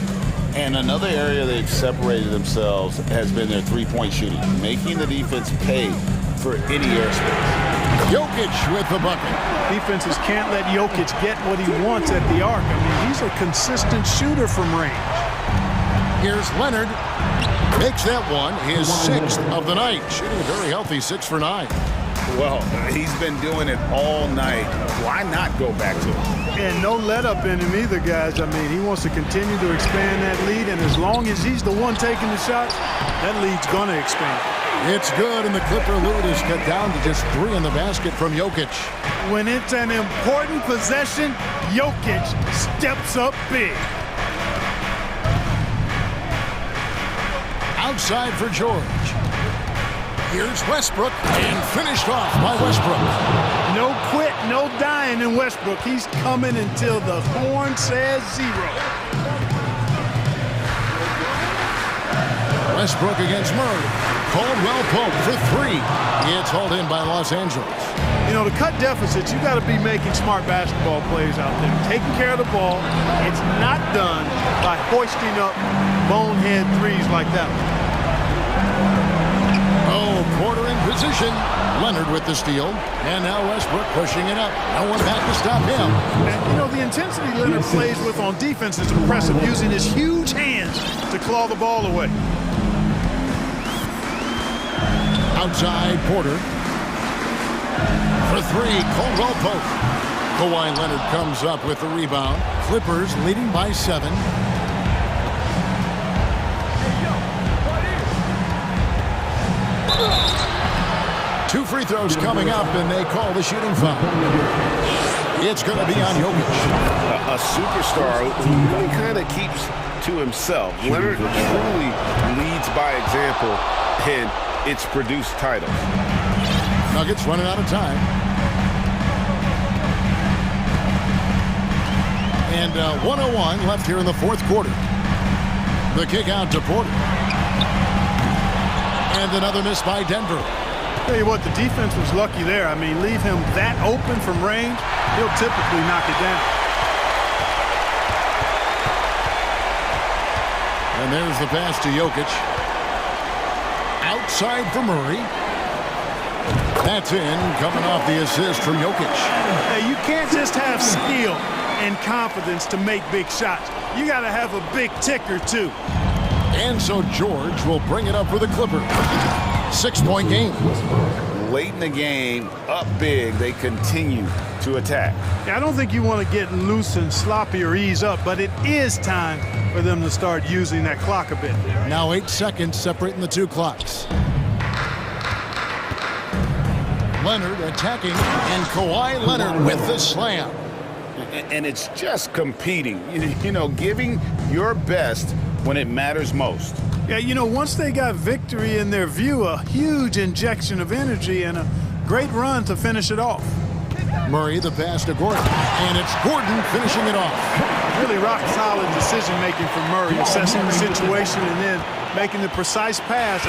And another area they've separated themselves has been their three-point shooting, making the defense pay for any airspace. Jokic with the bucket. Defenses can't let Jokic get what he wants at the arc. I mean, he's a consistent shooter from range. Here's Leonard. Makes that one his 6th of the night. Shooting a very healthy 6 for 9. Well, he's been doing it all night. Why not go back to him? And no let up in him either, guys. I mean, he wants to continue to expand that lead, and as long as he's the one taking the shots, that lead's going to expand. It's good, and the Clipper lead is cut down to just 3 in the basket from Jokic. When it's an important possession, Jokic steps up big. Outside for George. Here's Westbrook, and finished off by Westbrook. No quit, no dying in Westbrook. He's coming until the horn says 0. Westbrook against Murray. Caldwell Pope for 3. It's hauled in by Los Angeles. You know, to cut deficits, you got to be making smart basketball plays out there. Taking care of the ball. It's not done by hoisting up bonehead threes like that one. Porter in position. Leonard with the steal. And now Westbrook pushing it up. No one back to stop him. And, you know, the intensity Leonard plays with on defense is impressive, using his huge hands to claw the ball away. Outside Porter. For 3, Caldwell Pope. Kawhi Leonard comes up with the rebound. Clippers leading by 7. 2 free throws coming up, and they call the shooting foul. It's going to be on Jokic. A superstar who really kind of keeps to himself. Leonard truly leads by example, and it's produced titles. Nuggets running out of time. And 1:01 left here in the fourth quarter. The kick out to Porter. And another miss by Denver. Tell you what, the defense was lucky there. I mean, leave him that open from range, he'll typically knock it down. And there's the pass to Jokic. Outside for Murray. That's in, coming off the assist from Jokic. Hey, you can't just have skill and confidence to make big shots. You got to have a big ticker, too. And so George will bring it up for the Clippers. 6-point game. Late in the game, up big, they continue to attack. Yeah, I don't think you want to get loose and sloppy or ease up, but it is time for them to start using that clock a bit. Now 8 seconds separating the two clocks. Leonard attacking, and Kawhi Leonard with the slam. And it's just competing, you know, giving your best when it matters most. Yeah, you know, once they got victory in their view, a huge injection of energy and a great run to finish it off. Murray, the pass to Gordon, and it's Gordon finishing it off. Really rock-solid decision-making from Murray, assessing the situation and then making the precise pass.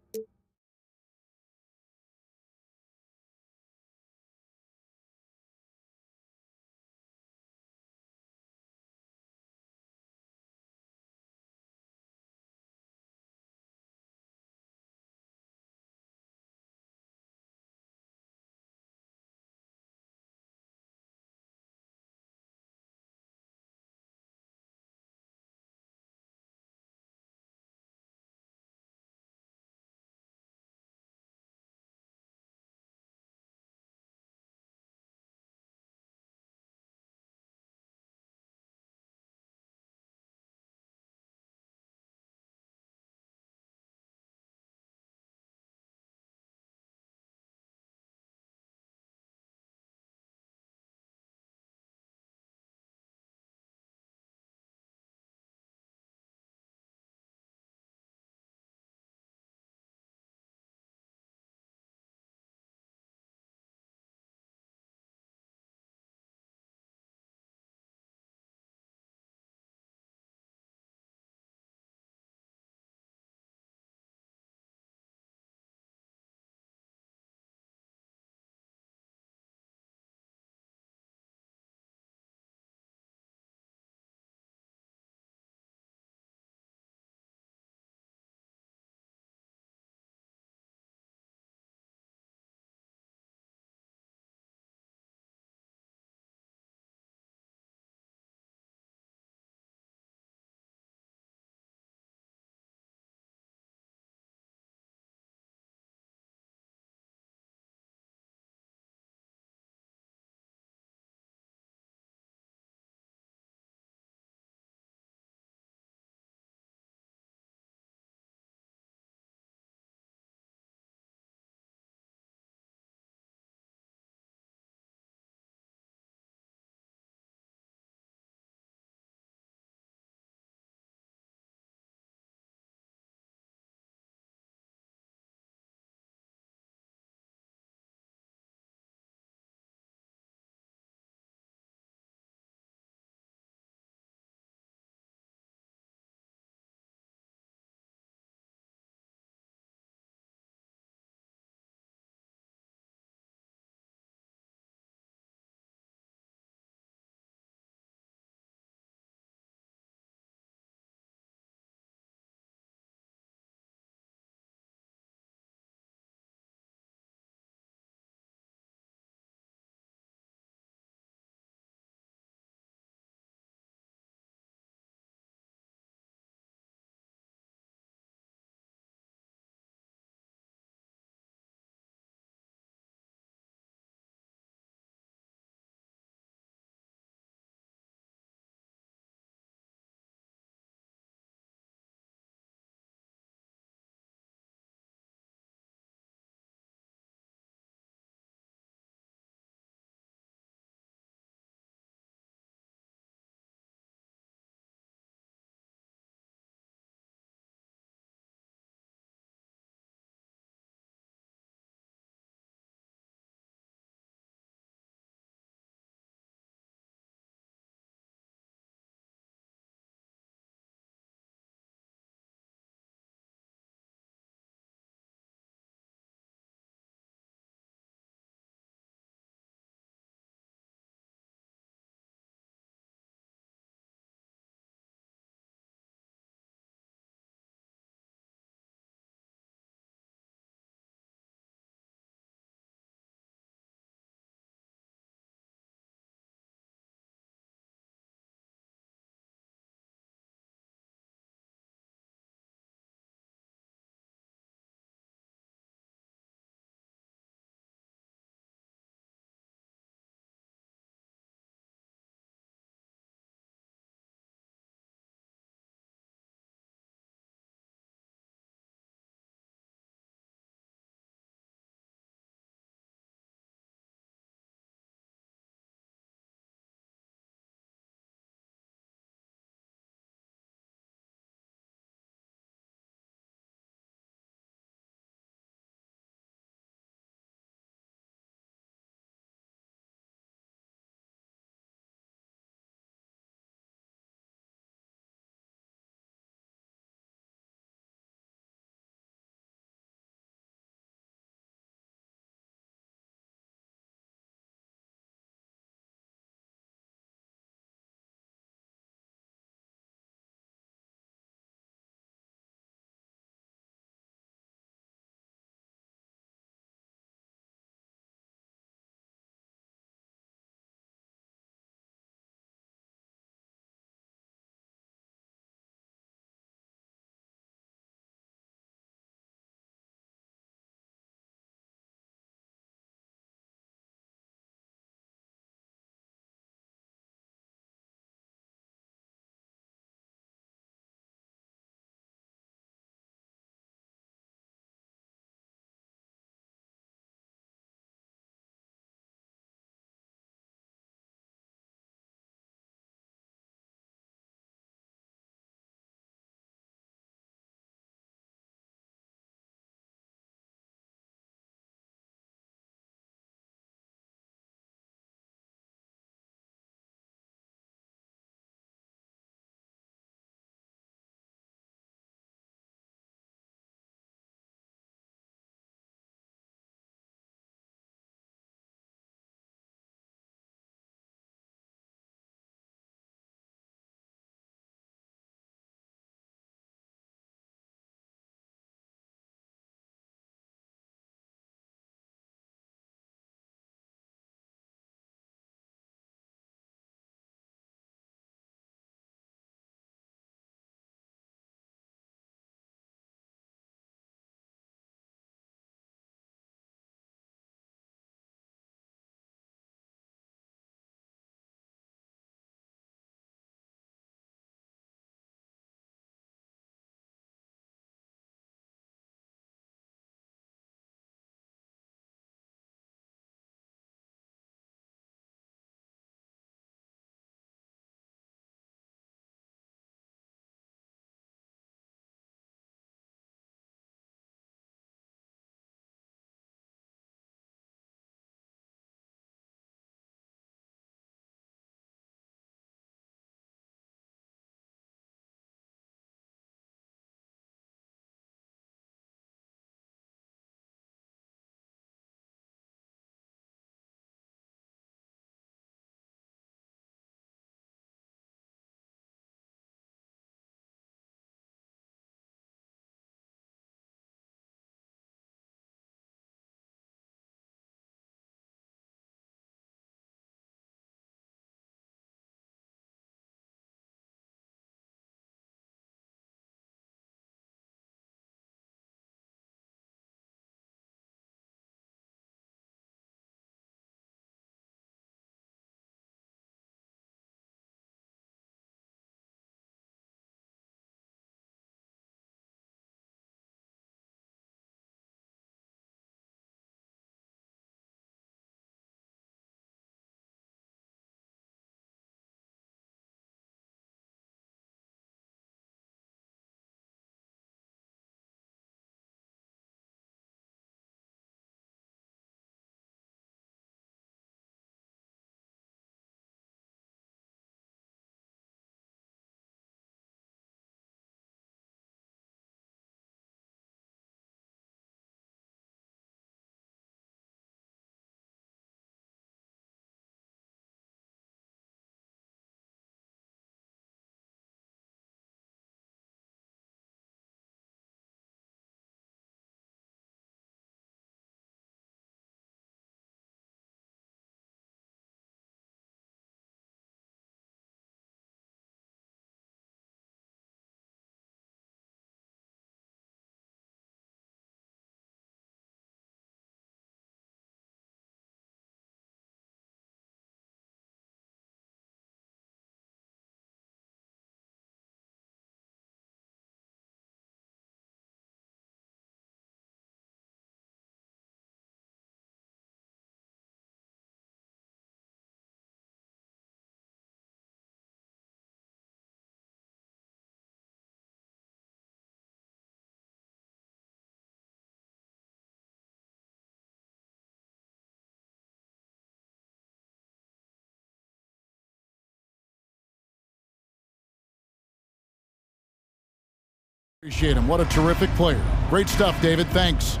Appreciate him. What a terrific player. Great stuff, David. Thanks.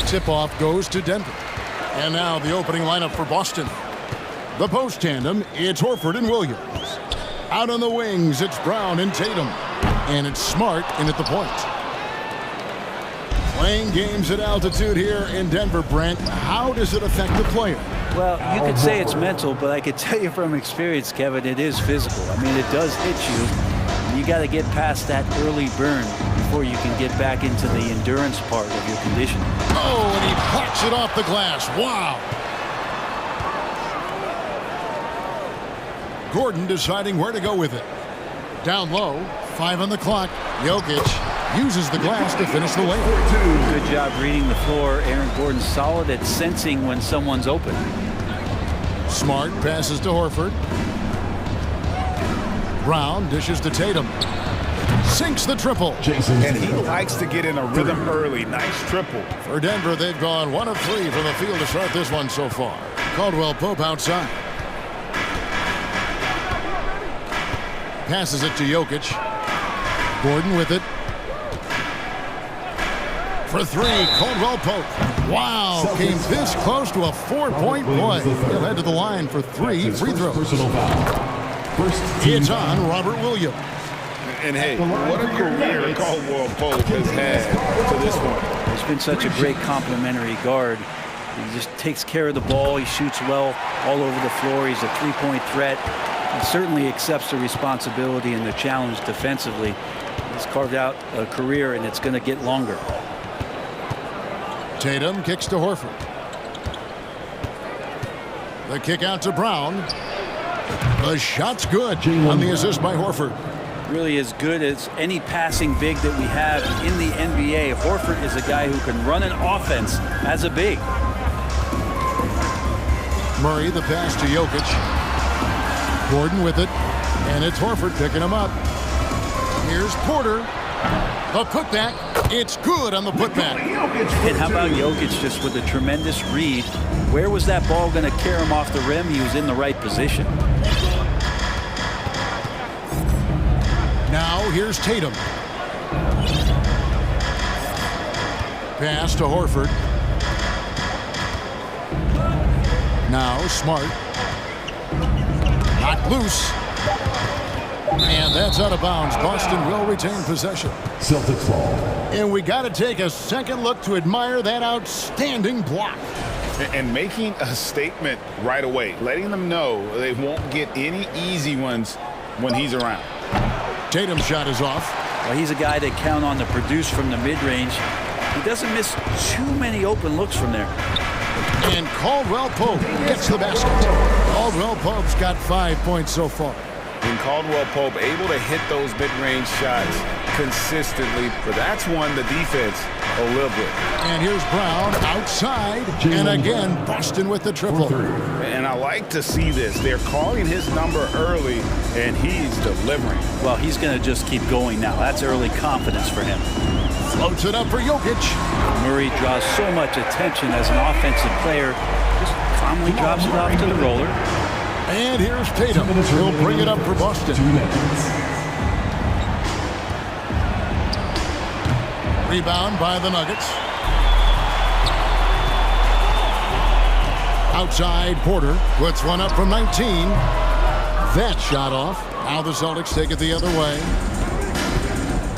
Tip-off goes to Denver. And now the opening lineup for Boston. The post tandem, it's Horford and Williams. Out on the wings, it's Brown and Tatum. And it's Smart in at the point. Playing games at altitude here in Denver, Brent. How does it affect the player? Well, you could say it's mental, but I could tell you from experience, Kevin, it is physical. I mean, it does hit you. You got to get past that early burn before you can get back into the endurance part of your conditioning. Oh, and he pops it off the glass. Wow. Gordon deciding where to go with it. Down low, 5 on the clock. Jokic uses the glass to finish the layup. Good job reading the floor. Aaron Gordon solid at sensing when someone's open. Smart passes to Horford. Brown dishes to Tatum. Sinks the triple. And he likes to get in a rhythm early. Nice triple. For Denver, they've gone 1 of 3 from the field to start this one so far. Caldwell Pope outside. Passes it to Jokic. Gordon with it. For 3, Caldwell Pope. Wow, came this close to a 4-point play. He'll head to the line for 3 free throws. It's on Robert Williams. And hey, what a career Caldwell Pope has had to this point. He's been such a great complementary guard. He just takes care of the ball. He shoots well all over the floor. He's a 3-point threat. He certainly accepts the responsibility and the challenge defensively. He's carved out a career, and it's going to get longer. Tatum kicks to Horford. The kick out to Brown. The shot's good on the assist by Horford. Really as good as any passing big that we have in the NBA. Horford is a guy who can run an offense as a big. Murray the pass to Jokic. Gordon with it. And it's Horford picking him up. Here's Porter. The putback. It's good on the putback. And how about Jokic just with a tremendous read? Where was that ball going to carry him off the rim? He was in the right position. Now here's Tatum. Pass to Horford. Now Smart. Knocked loose. And that's out of bounds. Boston will retain possession. Celtics ball. And we got to take a second look to admire that outstanding block. And making a statement right away, letting them know they won't get any easy ones when he's around. Tatum's shot is off. Well, he's a guy that count on to produce from the mid-range. He doesn't miss too many open looks from there. And Caldwell Pope gets the basket. Caldwell Pope's got 5 points so far. And Caldwell Pope able to hit those mid-range shots consistently, but that's one the defense will live with. And here's Brown outside, and again Boston with the triple. And I like to see this. They're calling his number early, and he's delivering. Well, he's going to just keep going now. That's early confidence for him. Floats it up for Jokic. Murray draws so much attention as an offensive player. Just calmly drops it off to the roller. And here's Tatum. He'll bring it up for Boston. Rebound by the Nuggets. Outside, Porter puts one up from 19. That shot off. Now the Celtics take it the other way.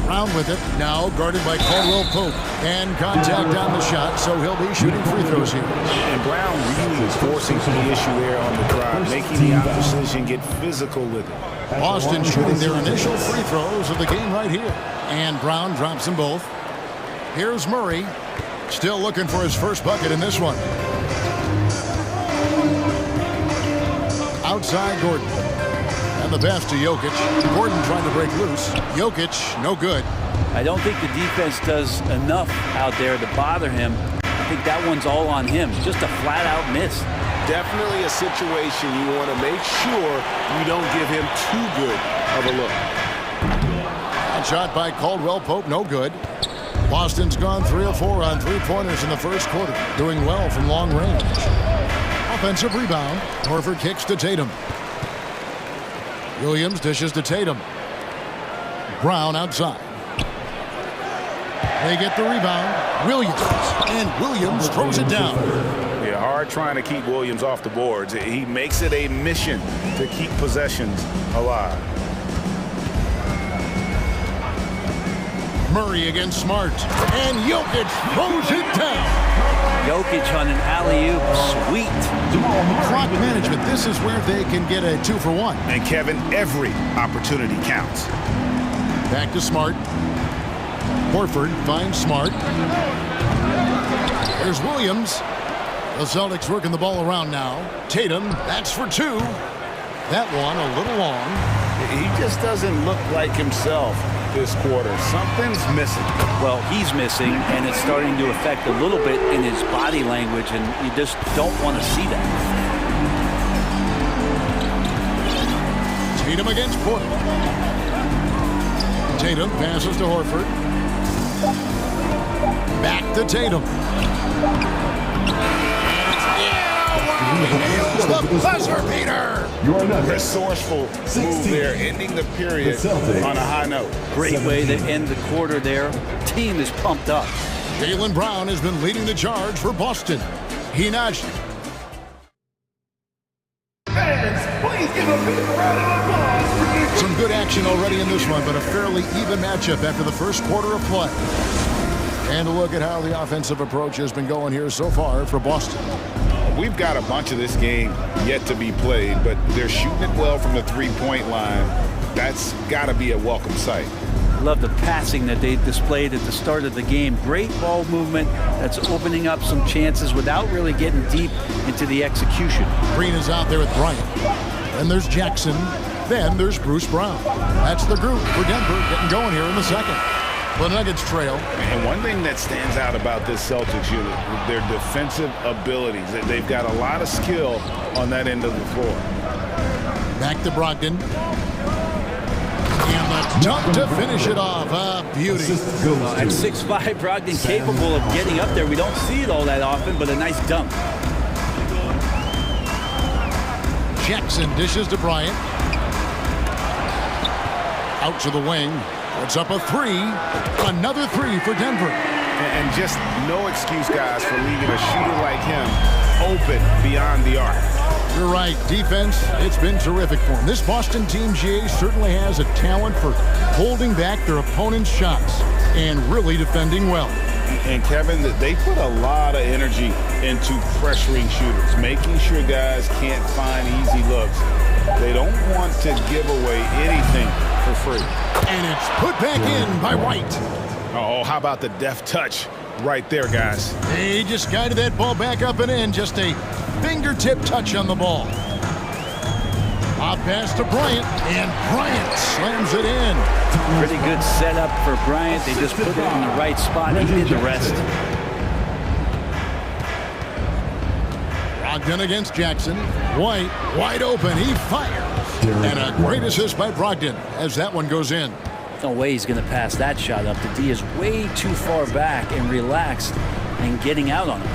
Brown with it. Now guarded by Caldwell Pope. And contact on the shot, so he'll be shooting free throws here. And Brown really is forcing the issue there on the drive, making the opposition get physical with it. Boston shooting their initial free throws of the game right here. And Brown drops them both. Here's Murray. Still looking for his first bucket in this one. Outside Gordon. And the pass to Jokic. Gordon trying to break loose. Jokic, no good. I don't think the defense does enough out there to bother him. I think that one's all on him. Just a flat-out miss. Definitely a situation you want to make sure you don't give him too good of a look. And shot by Caldwell Pope, no good. Boston's gone 3 of 4 on three-pointers in the first quarter, doing well from long range. Offensive rebound. Horford kicks to Tatum. Williams dishes to Tatum. Brown outside. They get the rebound. Williams. And Williams throws it down. Yeah, hard trying to keep Williams off the boards. He makes it a mission to keep possessions alive. Murray against Smart. And Jokic throws it down. Jokic on an alley-oop. Sweet. Clock management. This is where they can get a 2-for-1. And Kevin, every opportunity counts. Back to Smart. Horford finds Smart. There's Williams. The Celtics working the ball around now. Tatum, that's for 2. That one a little long. He just doesn't look like himself this quarter. Something's missing. Well, he's missing, and it's starting to affect a little bit in his body language, and you just don't want to see that. Tatum against Porter. Tatum passes to Horford. Back to Tatum. Nails the buzzer beater. Resourceful move there, ending the period on a high note. Great way to end the quarter there. Team is pumped up. Jaylen Brown has been leading the charge for Boston. Hinash. Please give a big round of applause. Some good action already in this one, but a fairly even matchup after the first quarter of play. And a look at how the offensive approach has been going here so far for Boston. We've got a bunch of this game yet to be played, but they're shooting it well from the three-point line. That's got to be a welcome sight. Love the passing that they displayed at the start of the game. Great ball movement that's opening up some chances without really getting deep into the execution. Green is out there with Bryant. Then there's Jackson. Then there's Bruce Brown. That's the group for Denver getting going here in the second. The Nuggets trail. And one thing that stands out about this Celtics unit, their defensive abilities. They've got a lot of skill on that end of the floor. Back to Brogdon. And the dunk to finish it off. Beauty. At 6'5", Brogdon capable of getting up there. We don't see it all that often, but a nice dunk. Jackson dishes to Bryant. Out to the wing. It's up a 3. Another 3 for Denver. And just no excuse, guys, for leaving a shooter like him open beyond the arc. You're right. Defense, it's been terrific for him. This Boston team, GA, certainly has a talent for holding back their opponent's shots and really defending well. And Kevin, they put a lot of energy into pressuring shooters, making sure guys can't find easy looks. They don't want to give away anything for free. And it's put back in by White. Oh, how about the deft touch right there, guys? He just guided that ball back up and in. Just a fingertip touch on the ball. Off pass to Bryant, and Bryant slams it in. Pretty good setup for Bryant. They just put it in the right spot. He did the rest. Brogdon against Jackson. White, wide open. He fires. And a great assist by Brogdon as that one goes in. No way he's going to pass that shot up. The D is way too far back and relaxed and getting out on him.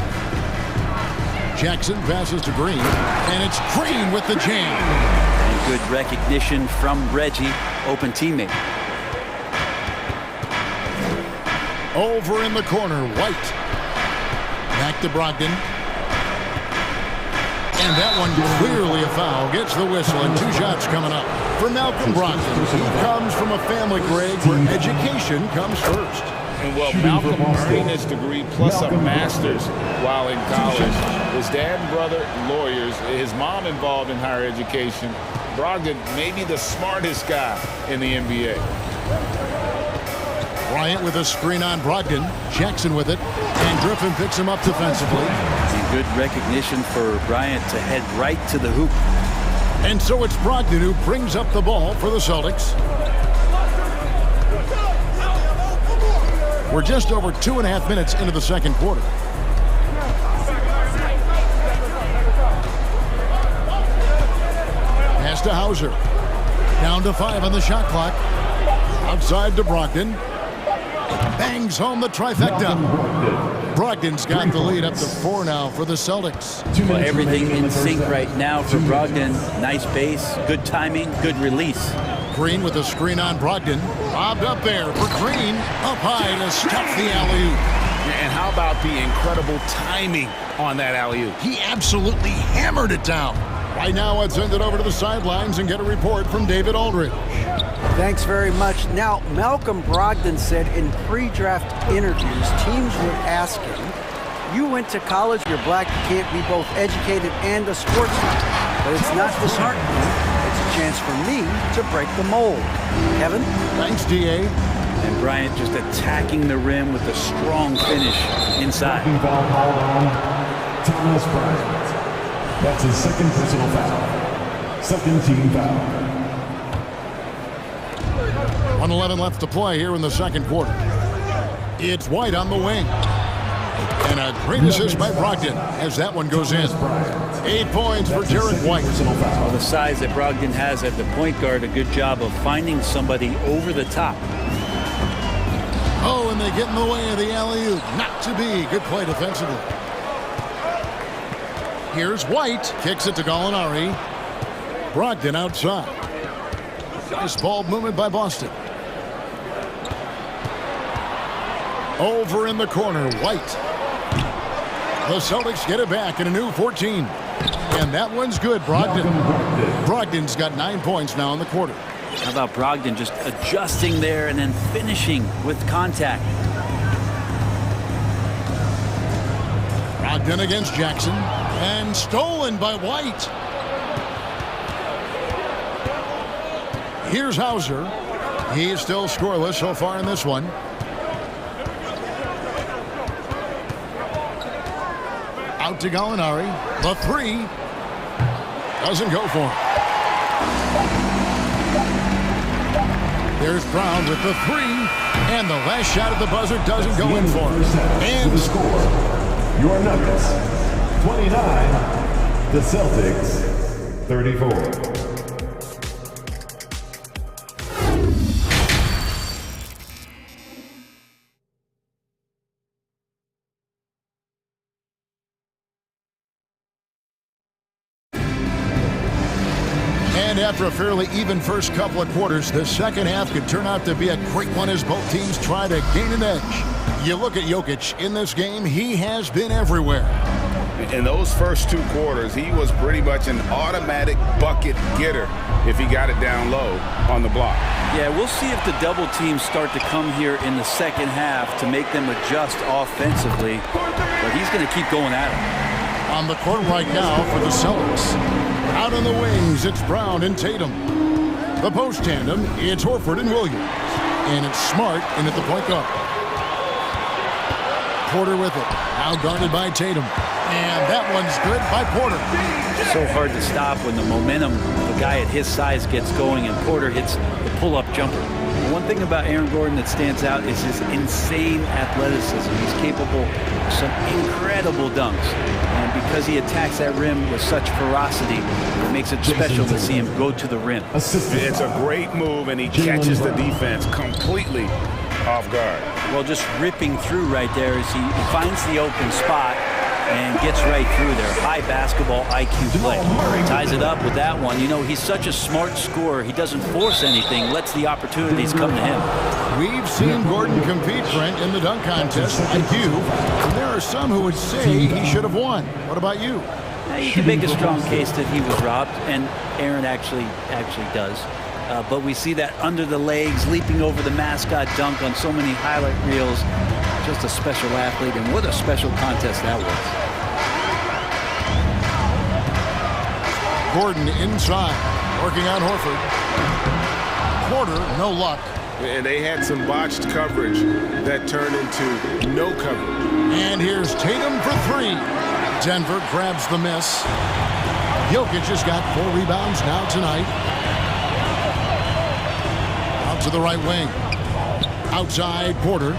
Jackson passes to Green, and it's Green with the jam. And good recognition from Reggie, open teammate. Over in the corner, White. Back to Brogdon. And that one clearly a foul. Gets the whistle, and 2 shots coming up. For Malcolm Brogdon, he comes from a family, Greg, where education comes first. And well, Malcolm earning his degree plus a master's while in college. His dad and brother, lawyers. His mom involved in higher education. Brogdon, maybe the smartest guy in the NBA. Bryant with a screen on Brogdon. Jackson with it. And Griffin picks him up defensively. Good recognition for Bryant to head right to the hoop. And so it's Brogdon who brings up the ball for the Celtics. We're just over 2.5 minutes into the second quarter. Pass to Hauser. Down to 5 on the shot clock. Outside to Brogdon. Bangs home the trifecta. Brogdon's got the lead up to 4 now for the Celtics. Well, everything in sync right now for Brogdon. Nice base, good timing, good release. Green with a screen on Brogdon. Bobbed up there for Green. Up high to stuff the alley-oop. And how about the incredible timing on that alley-oop? He absolutely hammered it down. Right now, let's send it over to the sidelines and get a report from David Aldridge. Thanks very much. Now, Malcolm Brogdon said in pre-draft interviews, teams would ask him, you went to college, you're black, you can't be both educated and a sportsman. But it's not disheartening. It's a chance for me to break the mold. Kevin? Thanks, D.A. And Bryant just attacking the rim with a strong finish inside. Foul called on Thomas Bryant. That's his second personal foul. Second team foul. 1:11 left to play here in the second quarter. It's White on the wing. And a great assist by Brogdon as that one goes in. 8 points for Jared White. Well, the size that Brogdon has at the point guard, a good job of finding somebody over the top. Oh, and they get in the way of the alley-oop. Not to be. Good play defensively. Here's White. Kicks it to Gallinari. Brogdon outside. Nice ball movement by Boston. Over in the corner, White. The Celtics get it back in a new 14. And that one's good, Brogdon. Brogdon's got 9 points now in the quarter. How about Brogdon just adjusting there and then finishing with contact? Brogdon against Jackson. And stolen by White. Here's Hauser. He is still scoreless so far in this one. Out to Gallinari. The three doesn't go for him. There's Brown with the three. And the last shot at the buzzer doesn't go in for him. And the score, your Nuggets, 29. The Celtics, 34. After a fairly even first couple of quarters, the second half could turn out to be a great one as both teams try to gain an edge. You look at Jokic in this game, he has been everywhere. In those first two quarters, he was pretty much an automatic bucket getter if he got it down low on the block. Yeah, we'll see if the double teams start to come here in the second half to make them adjust offensively, but he's going to keep going at it. On the court right now for the Celtics. Out on the wings, it's Brown and Tatum. The post tandem, it's Horford and Williams. And it's Smart in at the point guard. Porter with it. Now guarded by Tatum. And that one's good by Porter. So hard to stop when the momentum of a guy at his size gets going and Porter hits the pull-up jumper. One thing about Aaron Gordon that stands out is his insane athleticism. He's capable of some incredible dunks. And because he attacks that rim with such ferocity, it makes it special to see him go to the rim. It's a great move, and he catches the defense completely off guard. Well, just ripping through right there as he finds the open spot and gets right through there. High basketball IQ play. Ties it up with that one. You know, he's such a smart scorer. He doesn't force anything, lets the opportunities come to him. We've seen Gordon compete, Brent, in the dunk contest, IQ. And there are some who would say he should have won. What about you? You can make a strong case that he was robbed, and Aaron actually does. But we see that under the legs, leaping over the mascot dunk on so many highlight reels. Just a special athlete, and what a special contest that was. Gordon inside, working on Horford. Porter, no luck. And they had some botched coverage that turned into no coverage. And here's Tatum for three. Denver grabs the miss. Jokic has got 4 rebounds now tonight. Out to the right wing. Outside, Porter.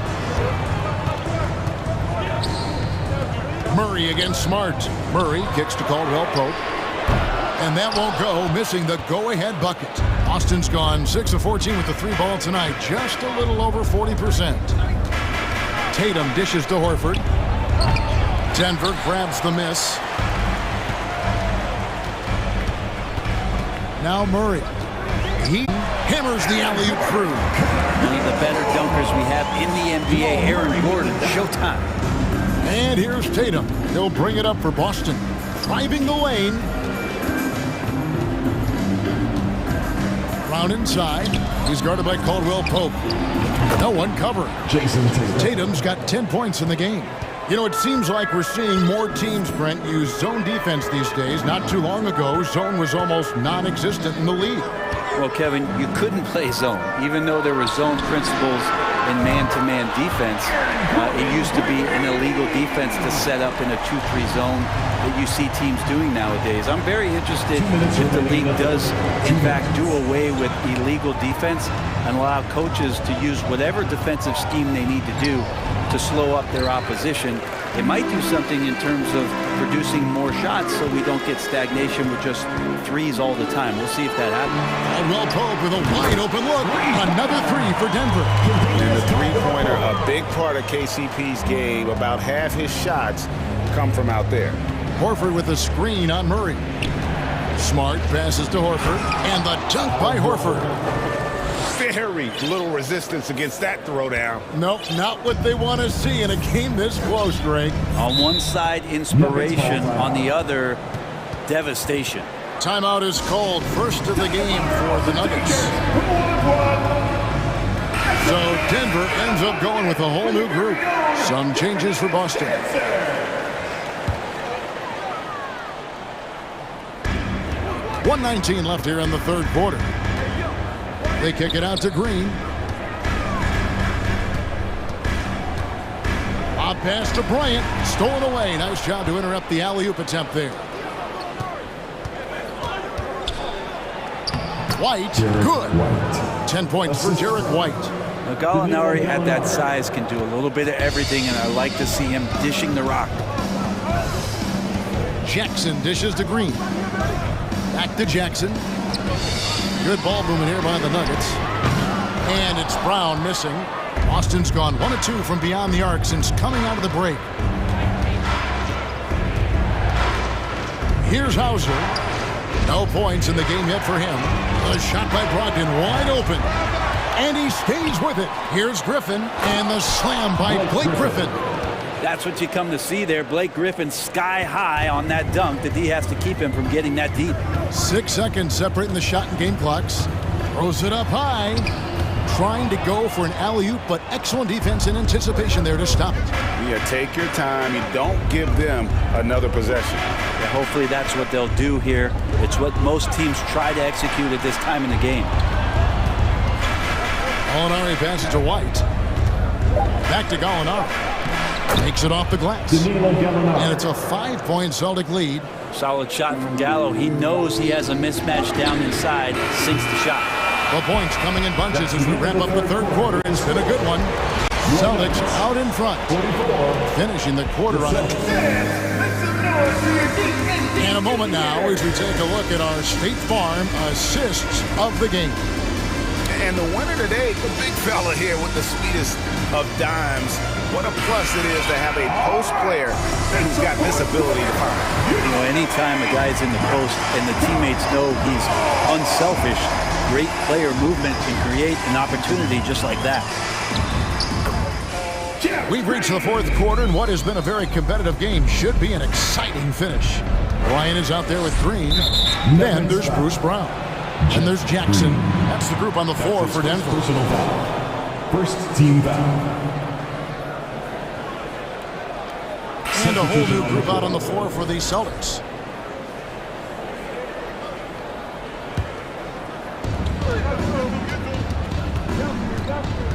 Murray against Smart. Murray kicks to Caldwell Pope. And that won't go, missing the go-ahead bucket. Austin's gone 6 of 14 with the 3 ball tonight, just a little over 40%. Tatum dishes to Horford. Denver grabs the miss. Now Murray. He Hammers the alley-oop through. One of the better dunkers we have in the NBA, Aaron Gordon. Showtime. And here's Tatum. He'll bring it up for Boston. Driving the lane. Round inside. He's guarded by Caldwell Pope. No one covering. Jason Tatum. Tatum's got 10 points in the game. You know, it seems like we're seeing more teams, Brent, use zone defense these days. Not too long ago, zone was almost non-existent in the league. Well, Kevin, you couldn't play zone. Even though there were zone principles in man-to-man defense, it used to be an illegal defense to set up in a 2-3 zone that you see teams doing nowadays. I'm very interested if the league does, in fact, do away with illegal defense and allow coaches to use whatever defensive scheme they need to do to slow up their opposition. It might do something in terms of producing more shots so we don't get stagnation with just threes all the time. We'll see if that happens. Caldwell Pope with a wide open look. Another three for Denver. And the three-pointer, a big part of KCP's game. About half his shots come from out there. Horford with a screen on Murray. Smart passes to Horford. And the dunk by Horford. Very little resistance against that throwdown. Nope, not what they want to see in a game this close, Greg. On one side, inspiration. On the other, devastation. Timeout is called. First of the game for the Nuggets. So Denver ends up going with a whole new group. Some changes for Boston. .119 left here in the third quarter. They kick it out to Green. Bob pass to Bryant. Stolen away. Nice job to interrupt the alley-oop attempt there. White. Good. 10 points for Jarrett White. Now, Gallinari at that size can do a little bit of everything, and I like to see him dishing the rock. Jackson dishes to Green. Back to Jackson. Good ball movement here by the Nuggets. And it's Brown missing. Boston's gone 1 of 2 from beyond the arc since coming out of the break. Here's Hauser. No points in the game yet for him. A shot by Brogdon, wide open. And he stays with it. Here's Griffin, and the slam by Blake Griffin. That's what you come to see there. Blake Griffin sky high on that dunk. The D has to keep him from getting that deep. 6 seconds separating the shot and game clocks. Throws it up high. Trying to go for an alley-oop, but excellent defense and anticipation there to stop it. Yeah, take your time. You don't give them another possession. Yeah, hopefully that's what they'll do here. It's what most teams try to execute at this time in the game. Gallinari passes to White. Back to Gallinari. Takes it off the glass. And it's a 5-point Celtic lead. Solid shot from Gallo. He knows he has a mismatch down inside. Sinks the shot. The points coming in bunches as we wrap up the third quarter. It's been a good one. Celtics out in front. Finishing the quarter on it. In a moment now as we take a look at our State Farm assists of the game. And the winner today, the big fella here with the sweetest of dimes. What a plus it is to have a post player who's got this ability to find. You know, anytime a guy's in the post and the teammates know he's unselfish, great player movement can create an opportunity just like that. We've reached the fourth quarter, and what has been a very competitive game should be an exciting finish. Ryan is out there with Green. Then there's Bruce Brown. And there's Jackson. That's the group on the floor for Denver. Personal foul. First team foul. And a whole new group out on the floor for the Celtics.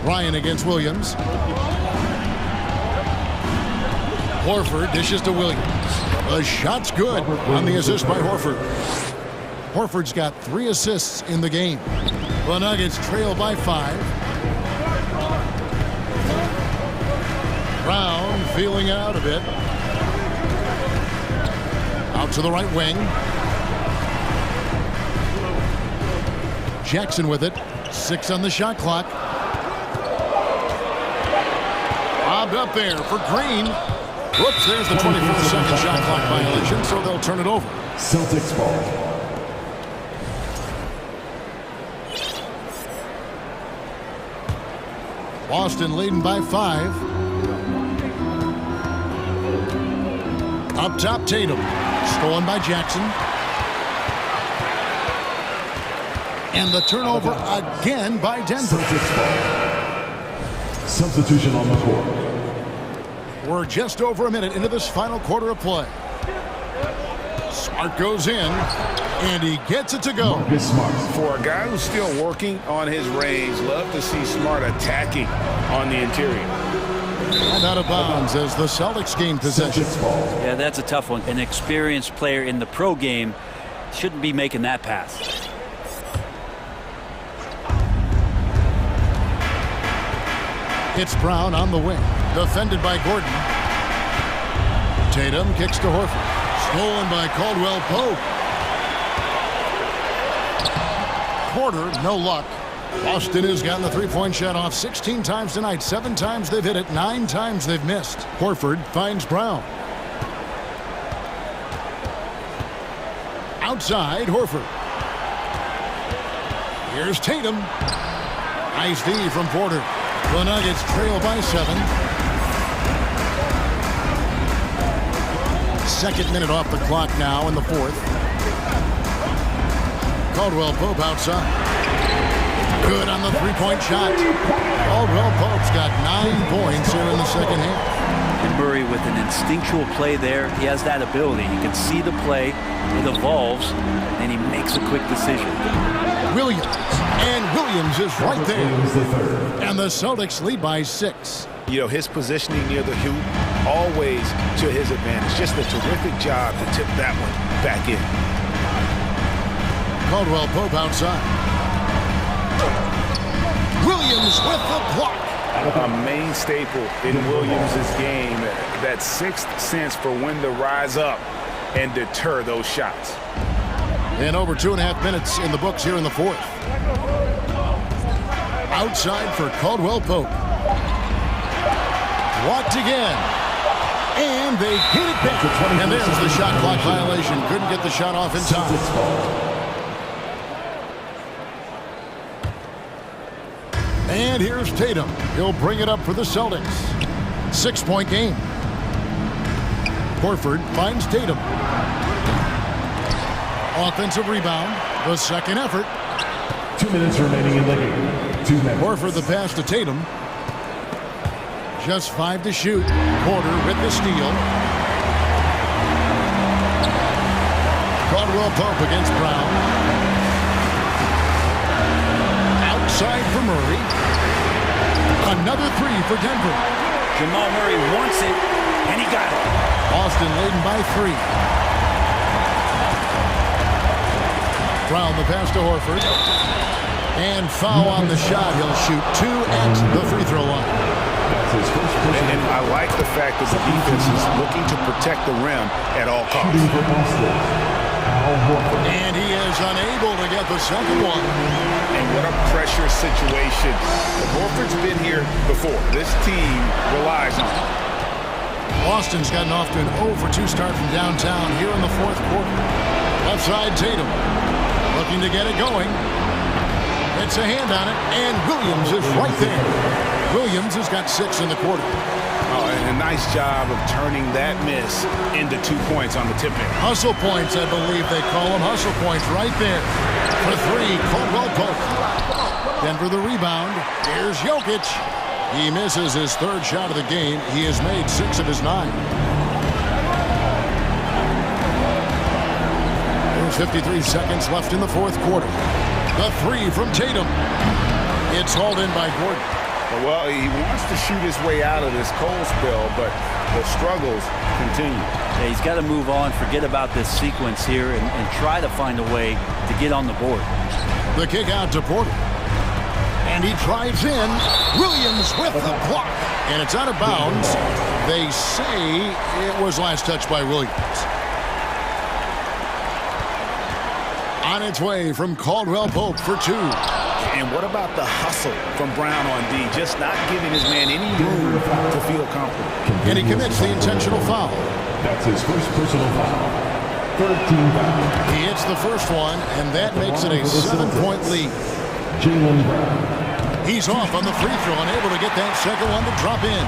Ryan against Williams. Horford dishes to Williams. The shot's good on the assist by Horford. Horford's got 3 assists in the game. The Nuggets trail by 5. Brown feeling it out a bit. Out to the right wing. Jackson with it. 6 on the shot clock. Bobbed up there for Green. Whoops, there's the 24-second shot clock violation, so they'll turn it over. Celtics ball. Boston leading by 5. Up top, Tatum. Stolen by Jackson. And the turnover again by Denver. Substitution on the court. We're just over a minute into this final quarter of play. Smart goes in, and he gets it to go. For a guy who's still working on his range, love to see Smart attacking on the interior. And out of bounds as the Celtics gain possession. Yeah, that's a tough one. An experienced player in the pro game shouldn't be making that pass. It's Brown on the wing, defended by Gordon. Tatum kicks to Horford. Stolen by Caldwell Pope. Porter, no luck. Boston has gotten the three-point shot off 16 times tonight. 7 times they've hit it, 9 times they've missed. Horford finds Brown. Outside, Horford. Here's Tatum. Nice D from Porter. The Nuggets trail by 7. Second minute off the clock now in the fourth. Caldwell Pope outside. Good on the three-point shot. Caldwell Pope's got 9 points here in the second half. And Murray with an instinctual play there. He has that ability. You can see the play. It evolves, and he makes a quick decision. Williams. And Williams is right there. And the Celtics lead by 6. You know, his positioning near the hoop, always to his advantage. Just a terrific job to tip that one back in. Caldwell Pope outside. Williams with the block. A main staple in Williams' game, that sixth sense for when to rise up and deter those shots. And over 2.5 minutes in the books here in the fourth. Outside for Caldwell Pope. Blocked again. And they hit it back. And there's the shot clock violation. Couldn't get the shot off in time. And here's Tatum. He'll bring it up for the Celtics. 6-point game. Horford finds Tatum. Offensive rebound. The second effort. 2 minutes remaining in the game. 2 minutes. Horford the pass to Tatum. Just 5 to shoot. Porter with the steal. Caldwell Pope against Brown. Outside for Murray. Another 3 for Denver. Jamal Murray wants it, and he got it. Boston leading by 3. Brown the pass to Horford. And foul on the shot. He'll shoot 2 at the free throw line. And I like the fact that the defense is looking to protect the rim at all costs. And he is unable to get the second one. And what a pressure situation. Horford's been here before. This team relies on him. Boston's gotten off to an 0-for-2 start from downtown here in the fourth quarter. Left side, Tatum. Looking to get it going. It's a hand on it, and Williams is right there. Williams has got 6 in the quarter. Oh, and a nice job of turning that miss into 2 points on the tip in. Hustle points, I believe they call them. Hustle points right there. For 3, Caldwell Pope. Denver the rebound. Here's Jokic. He misses his 3rd shot of the game. He has made 6 of his 9. There's 53 seconds left in the fourth quarter. The 3 from Tatum. It's hauled in by Gordon. Well, he wants to shoot his way out of this cold spell, but the struggles continue. Yeah, he's got to move on, forget about this sequence here, and try to find a way to get on the board. The kick out to Porter. And he drives in. Williams with the block. And it's out of bounds. They say it was last touched by Williams. On its way from Caldwell Pope for 2. And what about the hustle from Brown on D? Just not giving his man any room to feel comfortable. And he commits the intentional foul. That's his first personal foul. 13 foul. He hits the first one, and that makes it a 7-point lead. Jaylen Brown. He's off on the free throw and able to get that second one to drop in.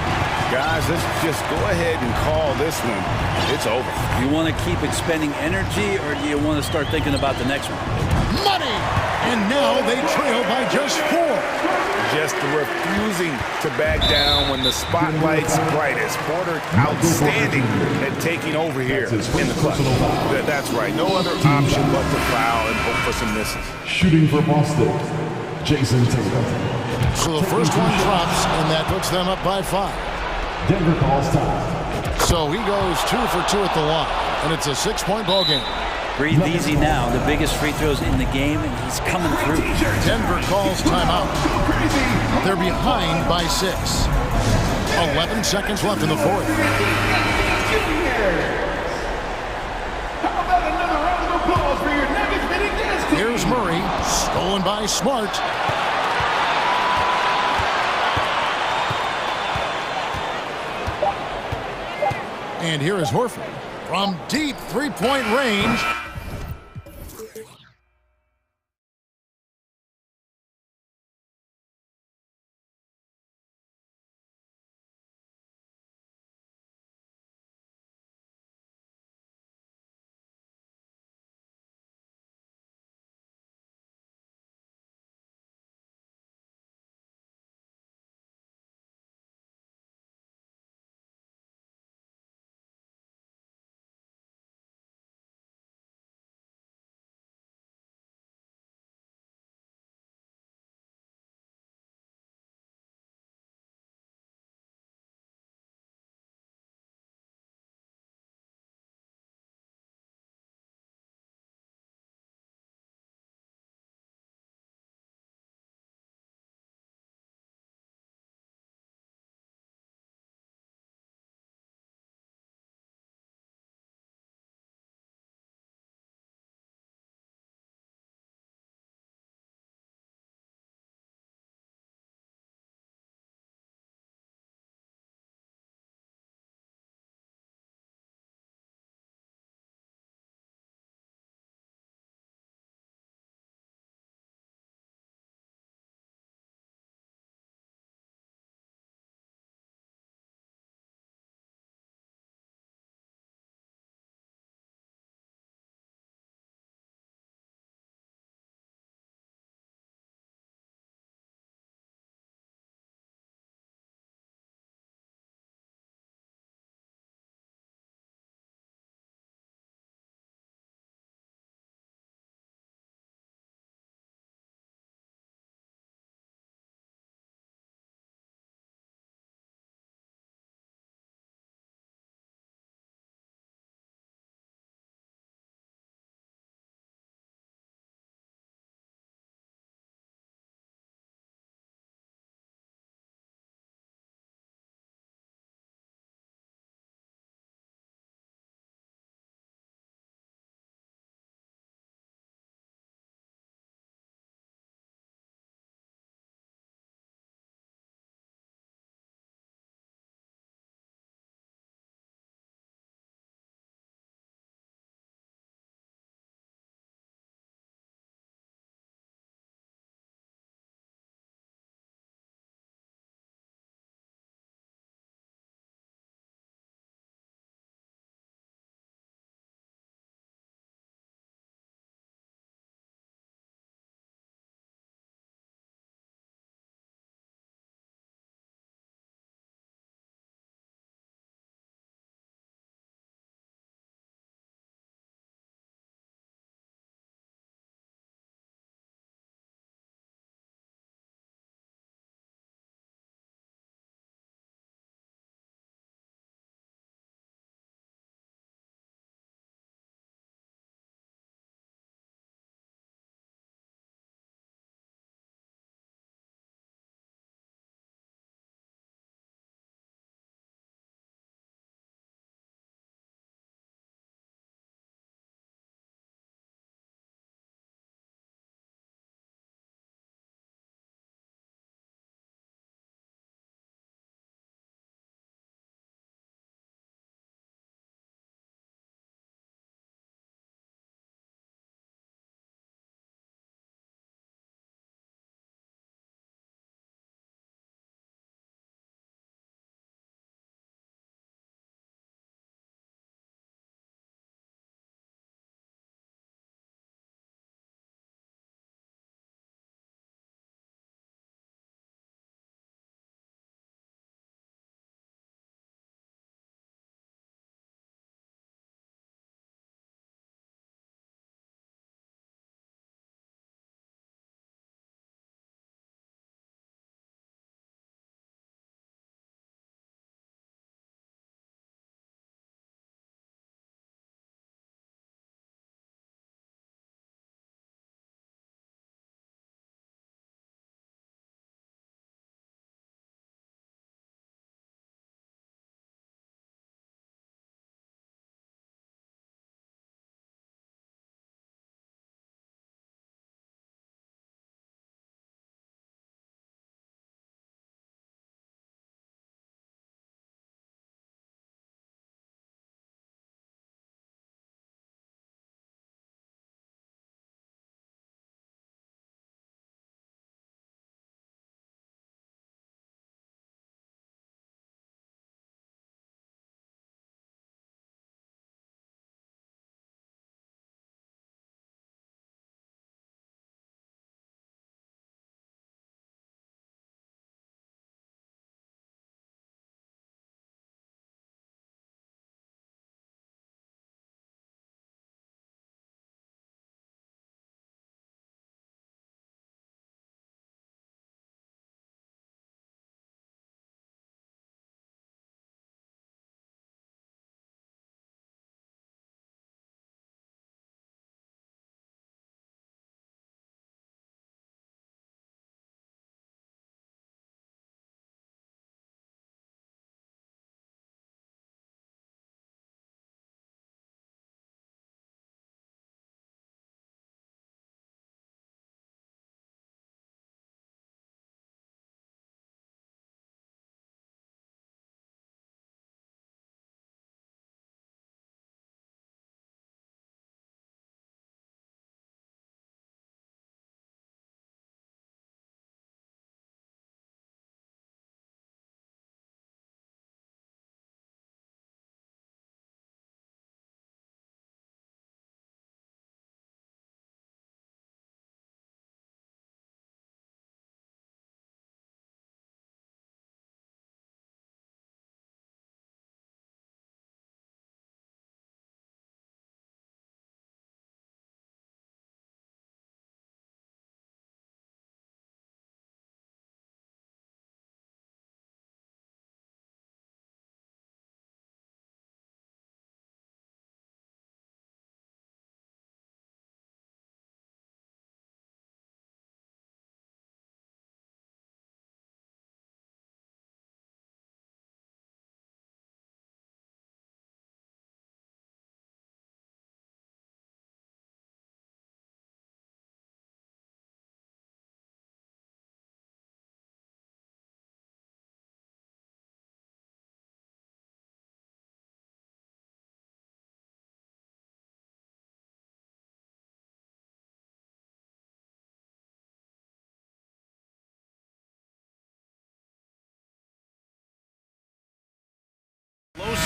Guys, let's just go ahead and call this one. It's over. You want to keep expending energy, or do you want to start thinking about the next one? Money! And now they trail by just 4. Just refusing to back down when the spotlight's brightest. Porter outstanding at taking over here in the clutch. That's right. No other option but to foul and hope for some misses. Shooting for Boston, Jason Tatum. So the first one drops, and that puts them up by 5. Denver calls time. So he goes 2 for 2 at the line, and it's a 6-point ball game. Breathe easy now. The biggest free throws in the game, and he's coming through. Denver calls timeout. They're behind by 6. 11 seconds left in the fourth. Here's Murray, stolen by Smart. And here is Horford from deep three-point range.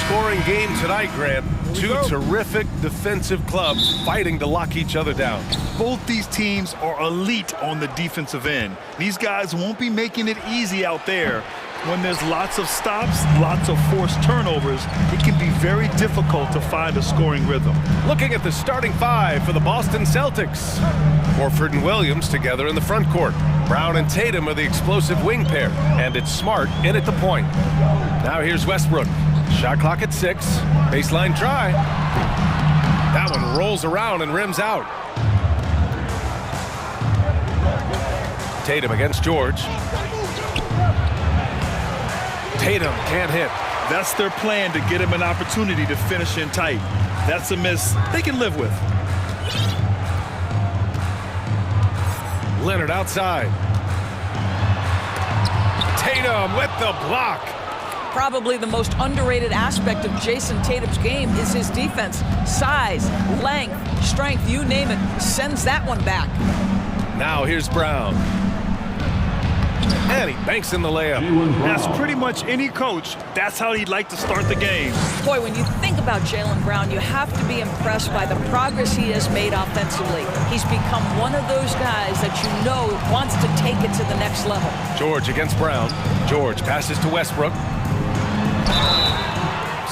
high-scoring game tonight, Grant. Two terrific defensive clubs fighting to lock each other down. Both these teams are elite on the defensive end. These guys won't be making it easy out there. When there's lots of stops, lots of forced turnovers, it can be very difficult to find a scoring rhythm. Looking at the starting five for the Boston Celtics. Horford and Williams together in the front court. Brown and Tatum are the explosive wing pair, and it's Smart in at the point. Now here's Westbrook. Shot clock at 6. Baseline try. That one rolls around and rims out. Tatum against George. Tatum can't hit. That's their plan, to get him an opportunity to finish in tight. That's a miss they can live with. Leonard outside. Tatum with the block. Probably the most underrated aspect of Jason Tatum's game is his defense. Size, length, strength, you name it, sends that one back. Now here's Brown. And he banks in the layup. That's pretty much any coach. That's how he'd like to start the game. Boy, when you think about Jaylen Brown, you have to be impressed by the progress he has made offensively. He's become one of those guys that you know wants to take it to the next level. George against Brown. George passes to Westbrook.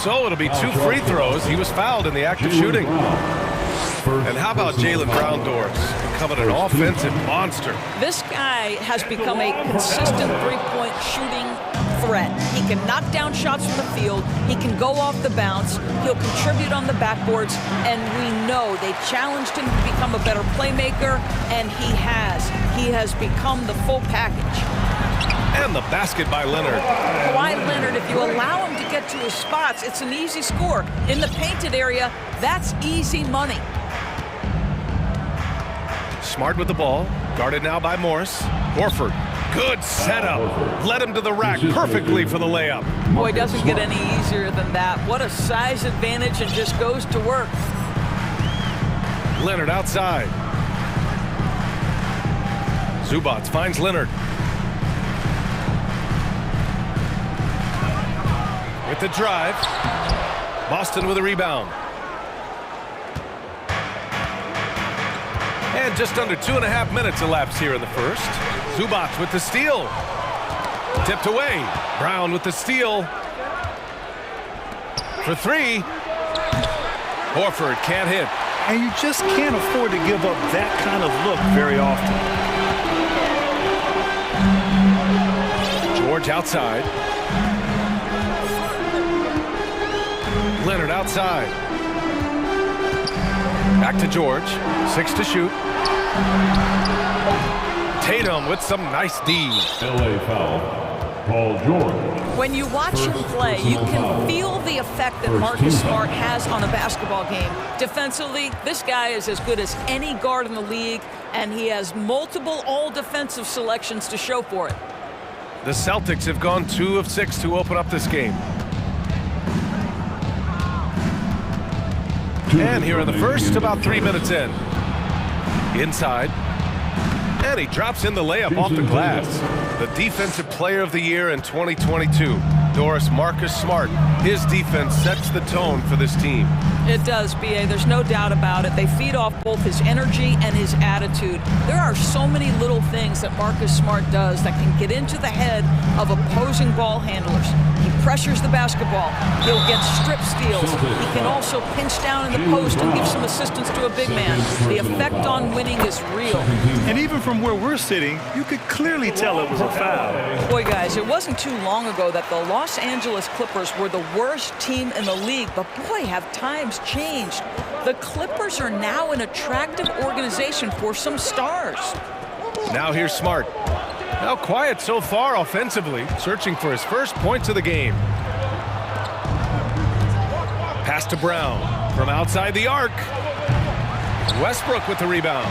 So it'll be 2 free throws. He was fouled in the act of shooting. And how about Jaylen Brown, Doris? Becoming an offensive monster. This guy has become a consistent three-point shooting threat. He can knock down shots from the field. He can go off the bounce. He'll contribute on the backboards. And we know they challenged him to become a better playmaker, and he has. He has become the full package. And the basket by Leonard. Kawhi Leonard, if you allow him to get to his spots, it's an easy score. In the painted area, that's easy money. Smart with the ball. Guarded now by Morris. Horford. Good setup. Led him to the rack perfectly for the layup. Boy, doesn't get any easier than that. What a size advantage, and just goes to work. Leonard outside. Zubats finds Leonard. With the drive. Boston with a rebound. And just under 2.5 minutes elapsed here in the first. Zubats with the steal. Tipped away. Brown with the steal. For 3. Horford can't hit. And you just can't afford to give up that kind of look very often. George outside. Leonard outside. Back to George. 6 to shoot. Tatum with some nice D. LA foul. Paul George. When you watch him play, you can feel the effect that Marcus Smart has on a basketball game. Defensively, this guy is as good as any guard in the league, and he has multiple all-defensive selections to show for it. The Celtics have gone 2 of 6 to open up this game. And here in the first, about 3 minutes in. Inside. And he drops in the layup off the glass. The Defensive Player of the Year in 2022. Doris, Marcus Smart. His defense sets the tone for this team. It does, B.A. There's no doubt about it. They feed off both his energy and his attitude. There are so many little things that Marcus Smart does that can get into the head of opposing ball handlers. He pressures the basketball. He'll get strip steals. He can also pinch down in the post and give some assistance to a big man. The effect on winning is real. And even from where we're sitting, you could clearly tell it was a foul. Boy, guys, it wasn't too long ago that the Los Angeles Clippers were the worst team in the league, but boy, have times changed. The Clippers are now an attractive organization for some stars. Now here's Smart. Now quiet so far offensively, searching for his first points of the game. Pass to Brown from outside the arc. Westbrook with the rebound.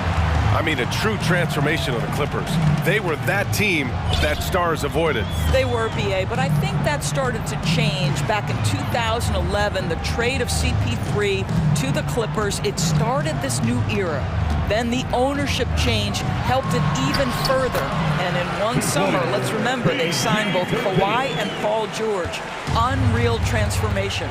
I mean, a true transformation of the Clippers. They were that team that stars avoided. They were, B.A., but I think that started to change back in 2011, the trade of CP3 to the Clippers. It started this new era. Then the ownership change helped it even further. And in one summer, let's remember, they signed both Kawhi and Paul George. Unreal transformation.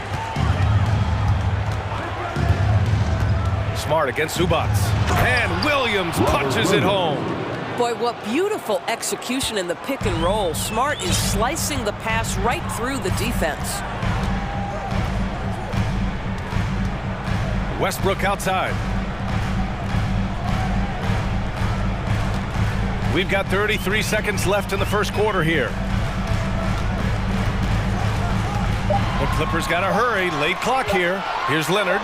Smart against Zubats. And Williams punches it home. Boy, what beautiful execution in the pick and roll. Smart is slicing the pass right through the defense. Westbrook outside. We've got 33 seconds left in the first quarter here. The Clippers got to hurry. Late clock here. Here's Leonard.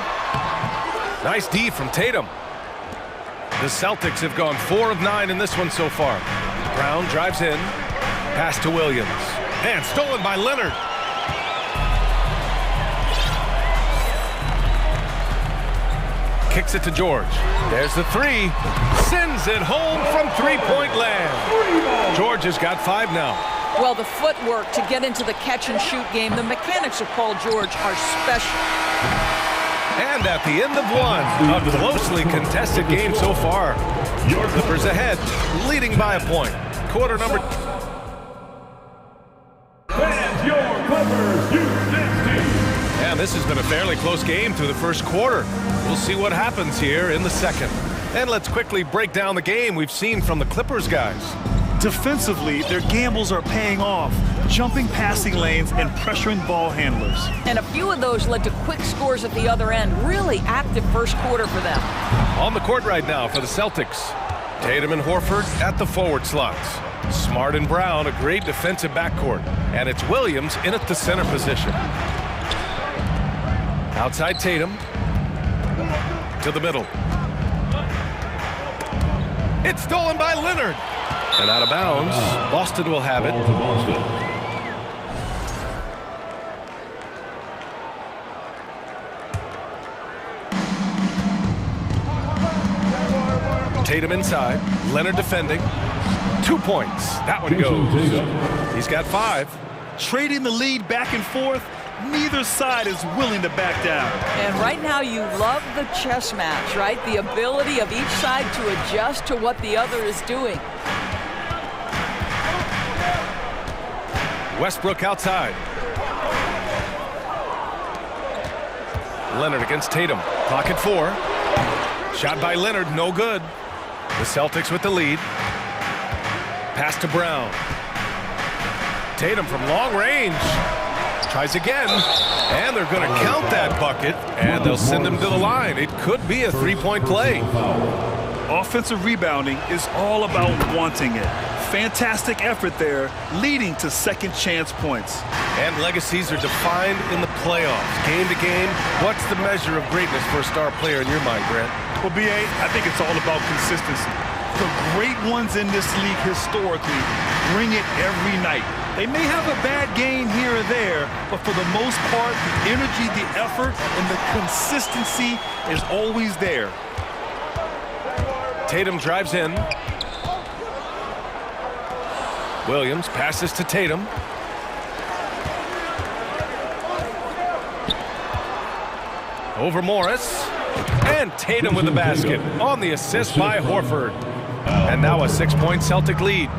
Nice D from Tatum. The Celtics have gone 4 of 9 in this one so far. Brown drives in. Pass to Williams. And stolen by Leonard. Kicks it to George. There's the three. Sends it home from three-point land. George has got 5 now. Well, the footwork to get into the catch-and-shoot game, the mechanics of Paul George are special. And at the end of one, a closely contested game so far. Clippers ahead, leading by a point. Quarter number. And your Clippers U16 team. And this has been a fairly close game through the first quarter. We'll see what happens here in the second. And let's quickly break down the game we've seen from the Clippers guys. Defensively, their gambles are paying off, jumping passing lanes and pressuring ball handlers. And a few of those led to quick scores at the other end. Really active first quarter for them. On the court right now for the Celtics. Tatum and Horford at the forward slots. Smart and Brown, a great defensive backcourt. And it's Williams in at the center position. Outside Tatum. To the middle. It's stolen by Leonard. And out of bounds. Boston will have it. Tatum inside. Leonard defending. 2 points. That one goes. He's got 5. Trading the lead back and forth. Neither side is willing to back down. And right now you love the chess match, right? The ability of each side to adjust to what the other is doing. Westbrook outside. Leonard against Tatum. Clock at 4. Shot by Leonard, no good. The Celtics with the lead. Pass to Brown. Tatum from long range. Tries again. And they're going to count that bucket. And they'll send him to the line. It could be a three-point play. Offensive rebounding is all about wanting it. Fantastic effort there, leading to second chance points. And legacies are defined in the playoffs. Game to game, what's the measure of greatness for a star player in your mind, Grant? Well, B.A., I think it's all about consistency. The great ones in this league historically bring it every night. They may have a bad game here or there, but for the most part, the energy, the effort, and the consistency is always there. Tatum drives in. Williams passes to Tatum. Over Morris. And Tatum with the basket on the assist by Horford. And now a 6-point Celtic lead.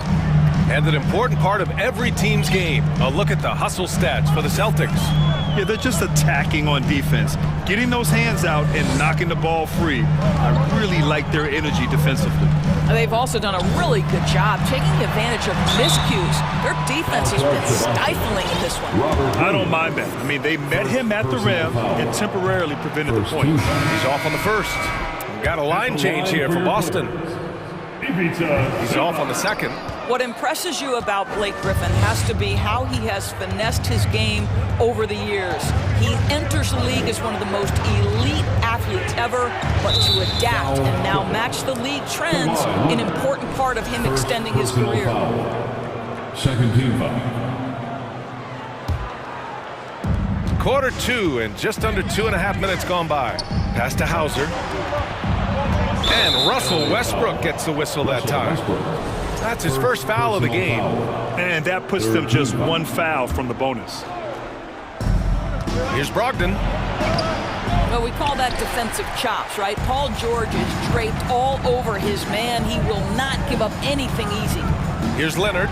And an important part of every team's game. A look at the hustle stats for the Celtics. Yeah, they're just attacking on defense. Getting those hands out and knocking the ball free. I really like their energy defensively. They've also done a really good job taking advantage of miscues. Their defense has been stifling in this one. I don't mind that. I mean, they met him at the rim and temporarily prevented the point. He's off on the first. We've got a line change here for Boston. He's off on the second. What impresses you about Blake Griffin has to be how he has finessed his game over the years. He enters the league as one of the most elite athletes ever, but to adapt and now match the league trends, an important part of him extending his career. Second team foul. Quarter 2 and just under 2.5 minutes gone by. Pass to Hauser. And Russell Westbrook gets the whistle that time. That's his first foul of the game. And that puts them just one foul from the bonus. Here's Brogdon. Well, we call that defensive chops, right? Paul George is draped all over his man. He will not give up anything easy. Here's Leonard.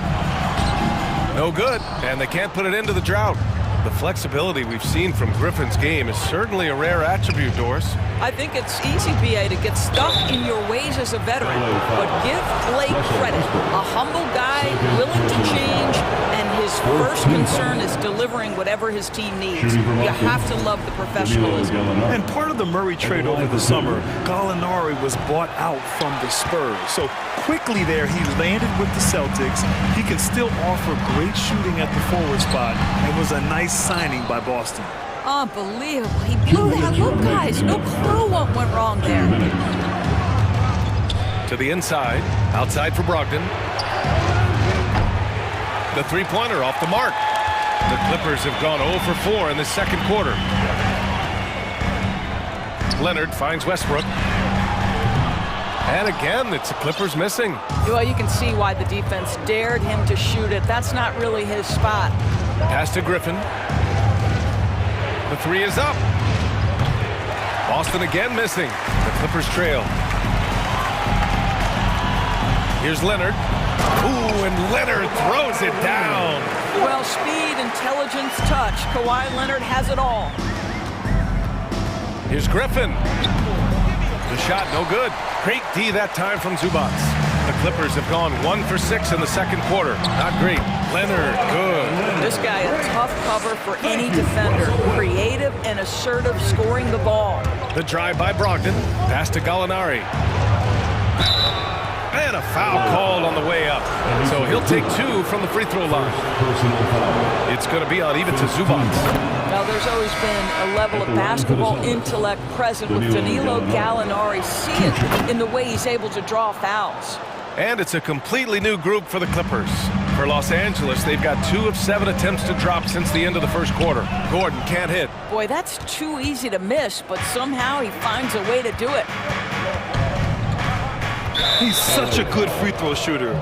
No good, and they can't put it into the drought. The flexibility we've seen from Griffin's game is certainly a rare attribute, Doris. I think it's easy, BA, to get stuck in your ways as a veteran. But give Blake credit. A humble guy, willing to change, and his first concern is delivering whatever his team needs. You have to love the professionalism. And part of the Murray trade over the summer, Gallinari was bought out from the Spurs. So quickly there, he landed with the Celtics. He can still offer great shooting at the forward spot and was a nice signing by Boston. Unbelievable. He blew that. Look, guys, no clue what went wrong there. To the inside, outside for Brogdon. The three-pointer off the mark. The Clippers have gone 0 for 4 in the second quarter. Leonard finds Westbrook. And again, it's the Clippers missing. Well, you can see why the defense dared him to shoot it. That's not really his spot. Pass to Griffin. The three is up. Boston again missing. The Clippers trail. Here's Leonard. Ooh, and Leonard throws it down. Well, speed, intelligence, touch. Kawhi Leonard has it all. Here's Griffin. The shot no good. Great D that time from Zubats. The Clippers have gone 1 for 6 in the second quarter. Not great. Leonard, good. This guy a tough cover for any defender. Creative and assertive scoring the ball. The drive by Brogdon. Pass to Gallinari. And a foul called on the way up. So he'll take 2 from the free throw line. It's going to be on even to Zubats. Now, there's always been a level of basketball intellect present with Danilo Gallinari. See it in the way he's able to draw fouls. And it's a completely new group for the Clippers. For Los Angeles, they've got 2 of 7 attempts to drop since the end of the first quarter. Gordon can't hit. Boy, that's too easy to miss, but somehow he finds a way to do it. He's such a good free throw shooter.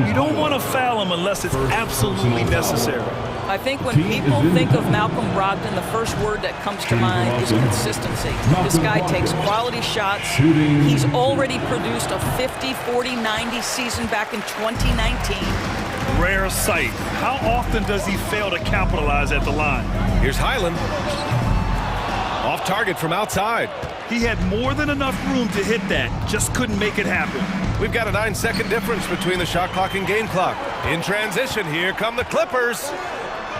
You don't want to foul him unless it's absolutely necessary. I think when people think of Malcolm Brogdon, the first word that comes to mind is consistency. This guy takes quality shots. He's already produced a 50, 40, 90 season back in 2019. Rare sight. How often does he fail to capitalize at the line? Here's Highland. Off target from outside. He had more than enough room to hit that, just couldn't make it happen. We've got a 9-second difference between the shot clock and game clock. In transition, here come the Clippers.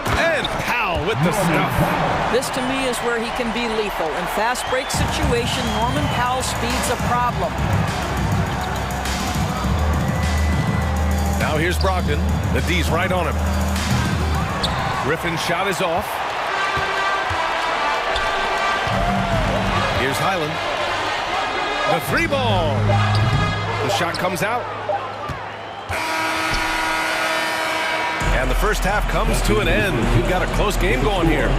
And Powell with the stuff. This, to me, is where he can be lethal. In fast break situation, Norman Powell's speed's a problem. Now here's Brogdon. The D's right on him. Griffin's shot is off. Here's Highland. The 3-ball. The shot comes out. And the first half comes to an end. We've got a close game going here.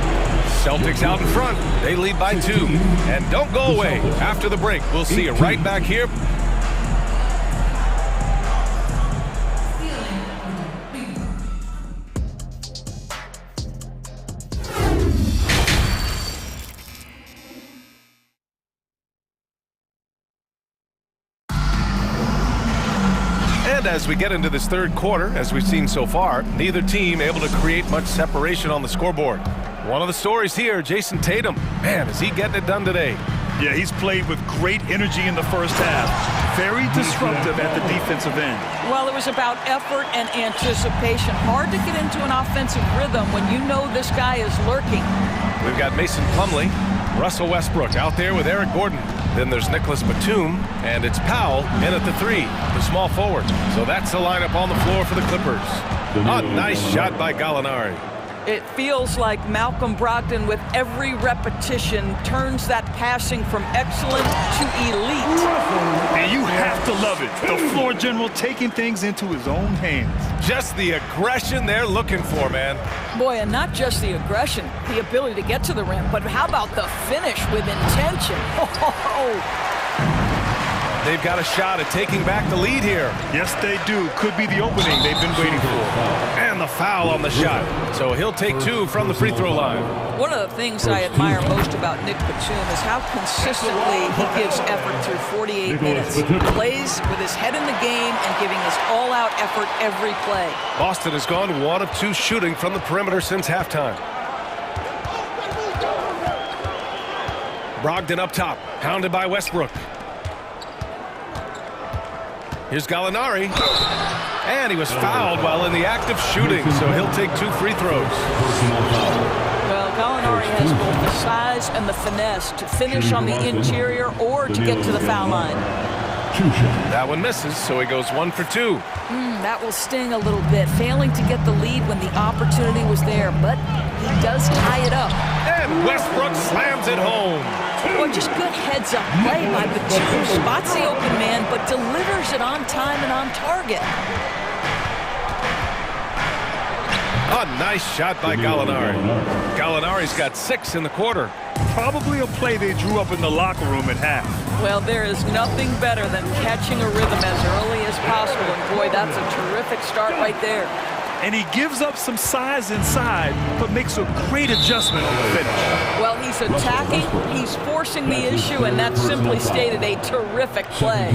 Celtics out in front. They lead by 2. And don't go away. After the break, we'll see you right back here. And as we get into this third quarter, as we've seen so far, neither team able to create much separation on the scoreboard. One of the stories here, Jason Tatum. Man, is he getting it done today? Yeah, he's played with great energy in the first half. Very disruptive at the defensive end. Well, it was about effort and anticipation. Hard to get into an offensive rhythm when you know this guy is lurking. We've got Mason Plumlee, Russell Westbrook out there with Eric Gordon. Then there's Nicholas Batum, and it's Powell in at the 3, the small forward. So that's the lineup on the floor for the Clippers. A nice shot by Gallinari. It feels like Malcolm Brogdon, with every repetition, turns that passing from excellent to elite. And you have to love it. The floor general taking things into his own hands. Just the aggression they're looking for, man. Boy, and not just the aggression, the ability to get to the rim, but how about the finish with intention? They've got a shot at taking back the lead here. Yes, they do. Could be the opening they've been waiting for. And the foul on the shot. So he'll take 2 from the free throw line. One of the things I admire most about Nick Batum is how consistently he gives effort through 48 minutes. He plays with his head in the game and giving his all-out effort every play. Boston has gone 1 of 2 shooting from the perimeter since halftime. Brogdon up top, hounded by Westbrook. Here's Gallinari. And he was fouled while in the act of shooting, so he'll take 2 free throws. Well, Gallinari has both the size and the finesse to finish on the interior or to get to the foul line. That one misses, so he goes 1 for 2. That will sting a little bit, failing to get the lead when the opportunity was there, but he does tie it up. And Westbrook slams it home. Well, just good heads-up play by Batum. Spots the open man, but delivers it on time and on target. A nice shot by Gallinari. Gallinari's got 6 in the quarter. Probably a play they drew up in the locker room at half. Well, there is nothing better than catching a rhythm as early as possible, and boy, that's a terrific start right there. And he gives up some size inside, but makes a great adjustment on the finish. Well, he's attacking, he's forcing the issue, and that's simply stated a terrific play.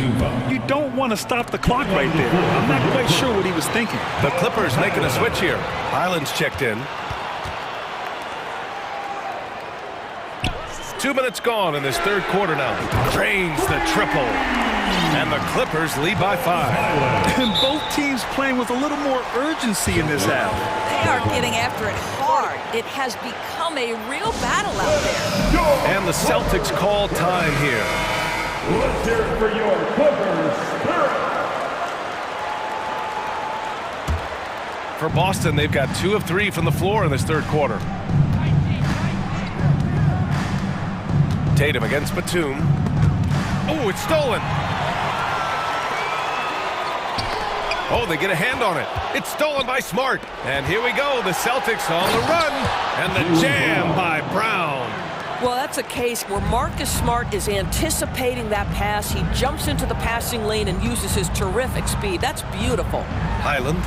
You don't want to stop the clock right there. I'm not quite sure what he was thinking. The Clippers making a switch here. Highland's checked in. 2 minutes gone in this third quarter now. Drains the triple. And the Clippers lead by 5. And both teams playing with a little more urgency in this half. They are getting after it hard. It has become a real battle out there. And the Celtics call time here. Let's hear it for your Clippers. For Boston, they've got 2 of 3 from the floor in this third quarter. Tatum against Batum. Oh, it's stolen. Oh, they get a hand on it. It's stolen by Smart. And here we go. The Celtics on the run. And the jam by Brown. Well, that's a case where Marcus Smart is anticipating that pass. He jumps into the passing lane and uses his terrific speed. That's beautiful. Highland.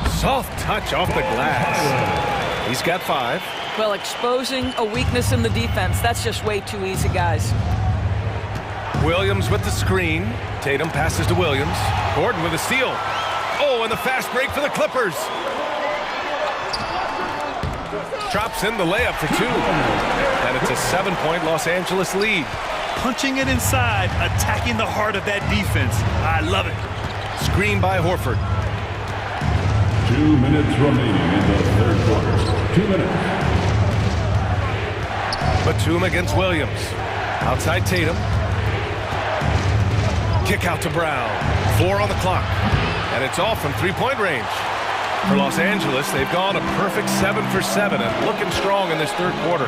Soft touch off the glass. He's got 5. Well, exposing a weakness in the defense, that's just way too easy, guys. Williams with the screen. Tatum passes to Williams. Gordon with a steal. Oh, and the fast break for the Clippers. Drops in the layup for 2. And it's a 7-point Los Angeles lead. Punching it inside, attacking the heart of that defense. I love it. Screen by Horford. 2 minutes remaining in the third quarter. 2 minutes. Batum against Williams. Outside Tatum. Kick out to Brown. 4 on the clock. And it's off from 3-point range. For Los Angeles, they've gone a perfect 7 for 7 and looking strong in this third quarter.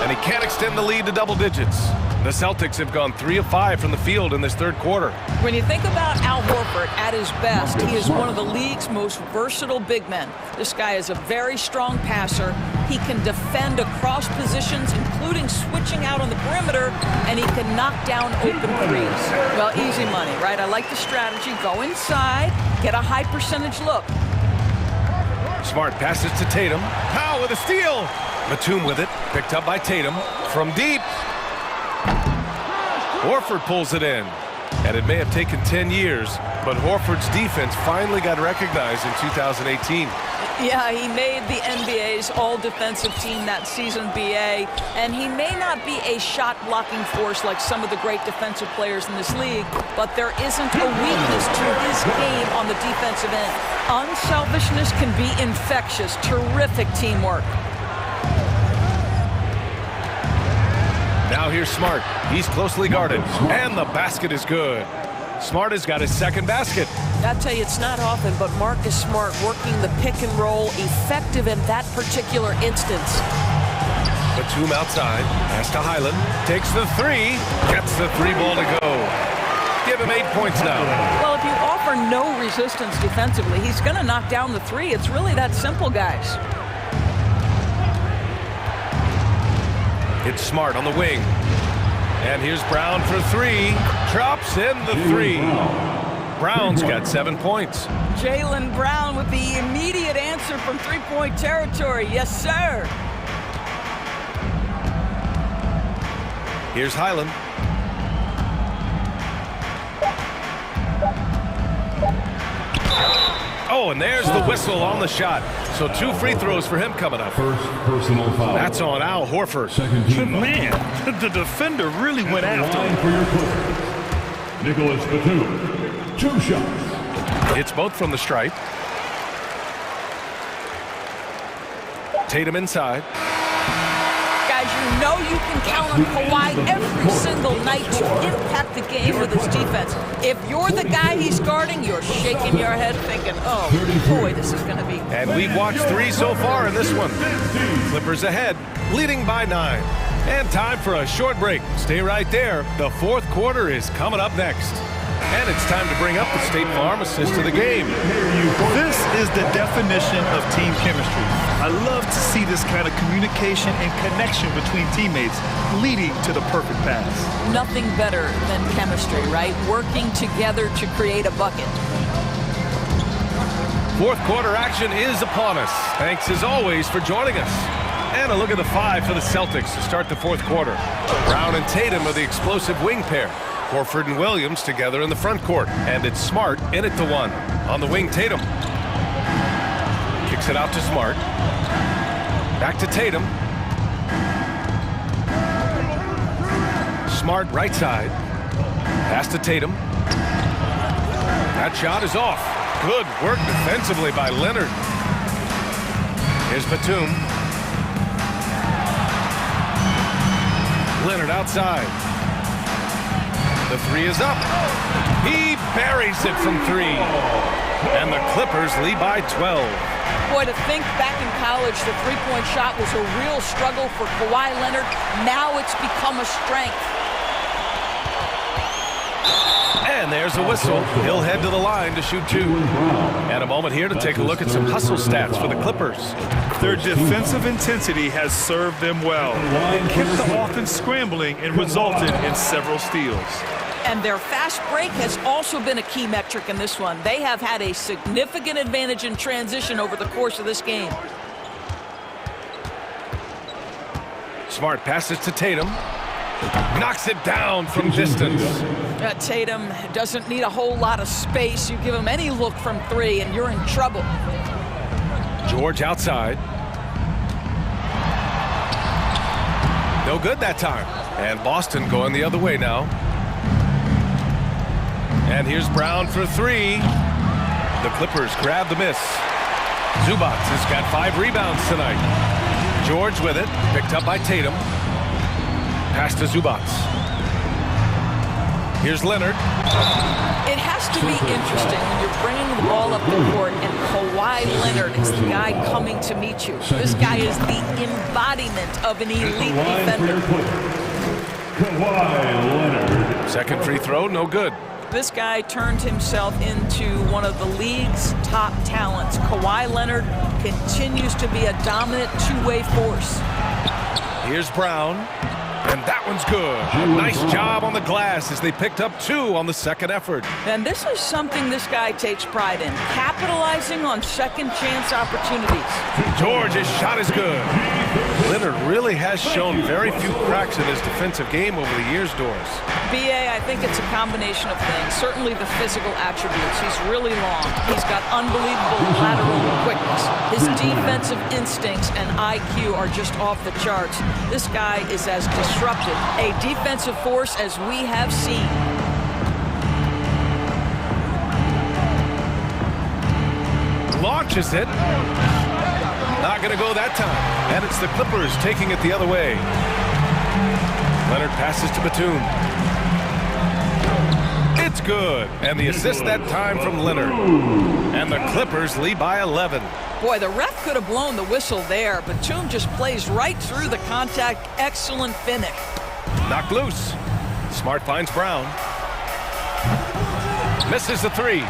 And he can't extend the lead to double digits. The Celtics have gone 3 of 5 from the field in this third quarter. When you think about Al Horford at his best, he is one of the league's most versatile big men. This guy is a very strong passer. He can defend across positions, including switching out on the perimeter, and he can knock down open threes. Well, easy money, right? I like the strategy. Go inside, get a high percentage look. Smart passes to Tatum. Powell with a steal. Batum with it, picked up by Tatum from deep. Horford pulls it in. And it may have taken 10 years, but Horford's defense finally got recognized in 2018. Yeah, he made the NBA's all-defensive team that season, BA, and he may not be a shot-blocking force like some of the great defensive players in this league, but there isn't a weakness to his game on the defensive end. Unselfishness can be infectious. Terrific teamwork. Now here's Smart. He's closely guarded, and the basket is good. Smart has got his second basket. I tell you, it's not often, but Marcus Smart working the pick and roll, effective in that particular instance. Batum outside, pass to Highland, takes the 3, gets the 3 ball to go. Give him 8 points now. Well, if you offer no resistance defensively, he's going to knock down the 3. It's really that simple, guys. It's Smart on the wing. And here's Brown for three. Drops in the three. Brown's got 7 points. Jaylen Brown with the immediate answer from three-point territory. Yes, sir. Here's Highland. Oh, and there's the whistle on the shot. So 2 free throws for him coming up. First personal foul. That's on Al Horford. Second team. Man, the defender really went after Line him. for your Clippers. Nicholas Batum. 2 shots. It's both from the stripe. Tatum inside. Guys, you know you can count on Kawhi every single night to impact the game with his defense. If you're the guy he's guarding, you're shaking your head thinking, oh, boy, this is going to be... And we've watched 3 so far in this one. Clippers ahead, leading by 9. And time for a short break. Stay right there. The 4th quarter is coming up next. And it's time to bring up the State Farm assist of the game. This is the definition of team chemistry. I love to see this kind of communication and connection between teammates leading to the perfect pass. Nothing better than chemistry, right? Working together to create a bucket. 4th quarter action is upon us. Thanks as always for joining us. And a look at the 5 for the Celtics to start the 4th quarter. Brown and Tatum are the explosive wing pair. Horford and Williams together in the front court. And it's Smart in at the 1. On the wing, Tatum. Kicks it out to Smart. Back to Tatum. Smart right side. Pass to Tatum. That shot is off. Good work defensively by Leonard. Here's Batum. Leonard outside. The 3 is up. He buries it from 3. And the Clippers lead by 12. Boy, to think back in college, the three-point shot was a real struggle for Kawhi Leonard. Now it's become a strength. And there's a whistle. He'll head to the line to shoot 2. And a moment here to take a look at some hustle stats for the Clippers. Their defensive intensity has served them well. It kept the offense scrambling and resulted in several steals. And their fast break has also been a key metric in this one. They have had a significant advantage in transition over the course of this game. Smart passes to Tatum. Knocks it down from distance. Tatum doesn't need a whole lot of space. You give him any look from 3 and you're in trouble. George outside. No good that time. And Boston going the other way now. And here's Brown for 3. The Clippers grab the miss. Zubac has got 5 rebounds tonight. George with it, picked up by Tatum. Pass to Zubac. Here's Leonard. It has to be interesting when you're bringing the ball up the court and Kawhi Leonard is the guy coming to meet you. This guy is the embodiment of an elite defender. Kawhi Leonard. Second free throw, no good. This guy turned himself into one of the league's top talents. Kawhi Leonard continues to be a dominant two-way force. Here's Brown. And that one's good. Nice job on the glass as they picked up 2 on the second effort. And this is something this guy takes pride in, capitalizing on second chance opportunities. George's shot is good. Leonard really has shown very few cracks in his defensive game over the years, Doris. B.A., I think it's a combination of things. Certainly the physical attributes. He's really long. He's got unbelievable lateral quickness. His defensive instincts and IQ are just off the charts. This guy is as disruptive a defensive force as we have seen. Launches it. Not going to go that time. And it's the Clippers taking it the other way. Leonard passes to Batum. It's good. And the assist that time from Leonard. And the Clippers lead by 11. Boy, the ref could have blown the whistle there. Batum just plays right through the contact. Excellent finish. Knocked loose. Smart finds Brown. Misses the 3.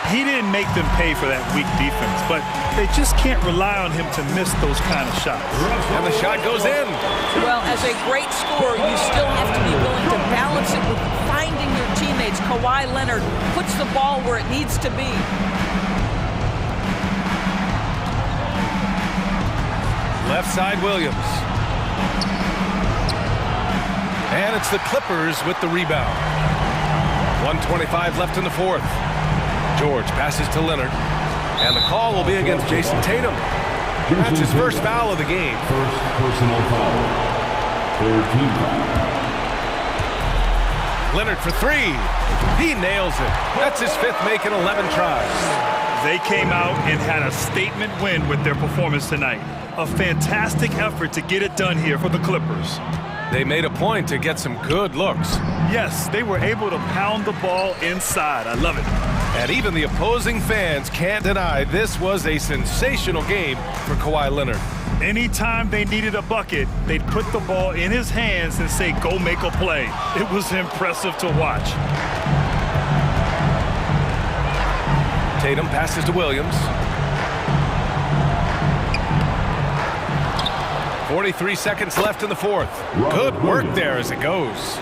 He didn't make them pay for that weak defense, but they just can't rely on him to miss those kind of shots. And the shot goes in. Well, as a great scorer, you still have to be willing to balance it with finding your teammates. Kawhi Leonard puts the ball where it needs to be. Left side, Williams. And it's the Clippers with the rebound. 1:25 left in the fourth. George passes to Leonard. And the call will be against Jason Tatum. That's his first foul of the game. First personal foul. Third team foul. Leonard for three. He nails it. That's his fifth make in 11 tries. They came out and had a statement win with their performance tonight. A fantastic effort to get it done here for the Clippers. They made a point to get some good looks. Yes, they were able to pound the ball inside. I love it. And even the opposing fans can't deny this was a sensational game for Kawhi Leonard. Anytime they needed a bucket, they'd put the ball in his hands and say, go make a play. It was impressive to watch. Tatum passes to Williams. 43 seconds left in the fourth. Good work there as it goes.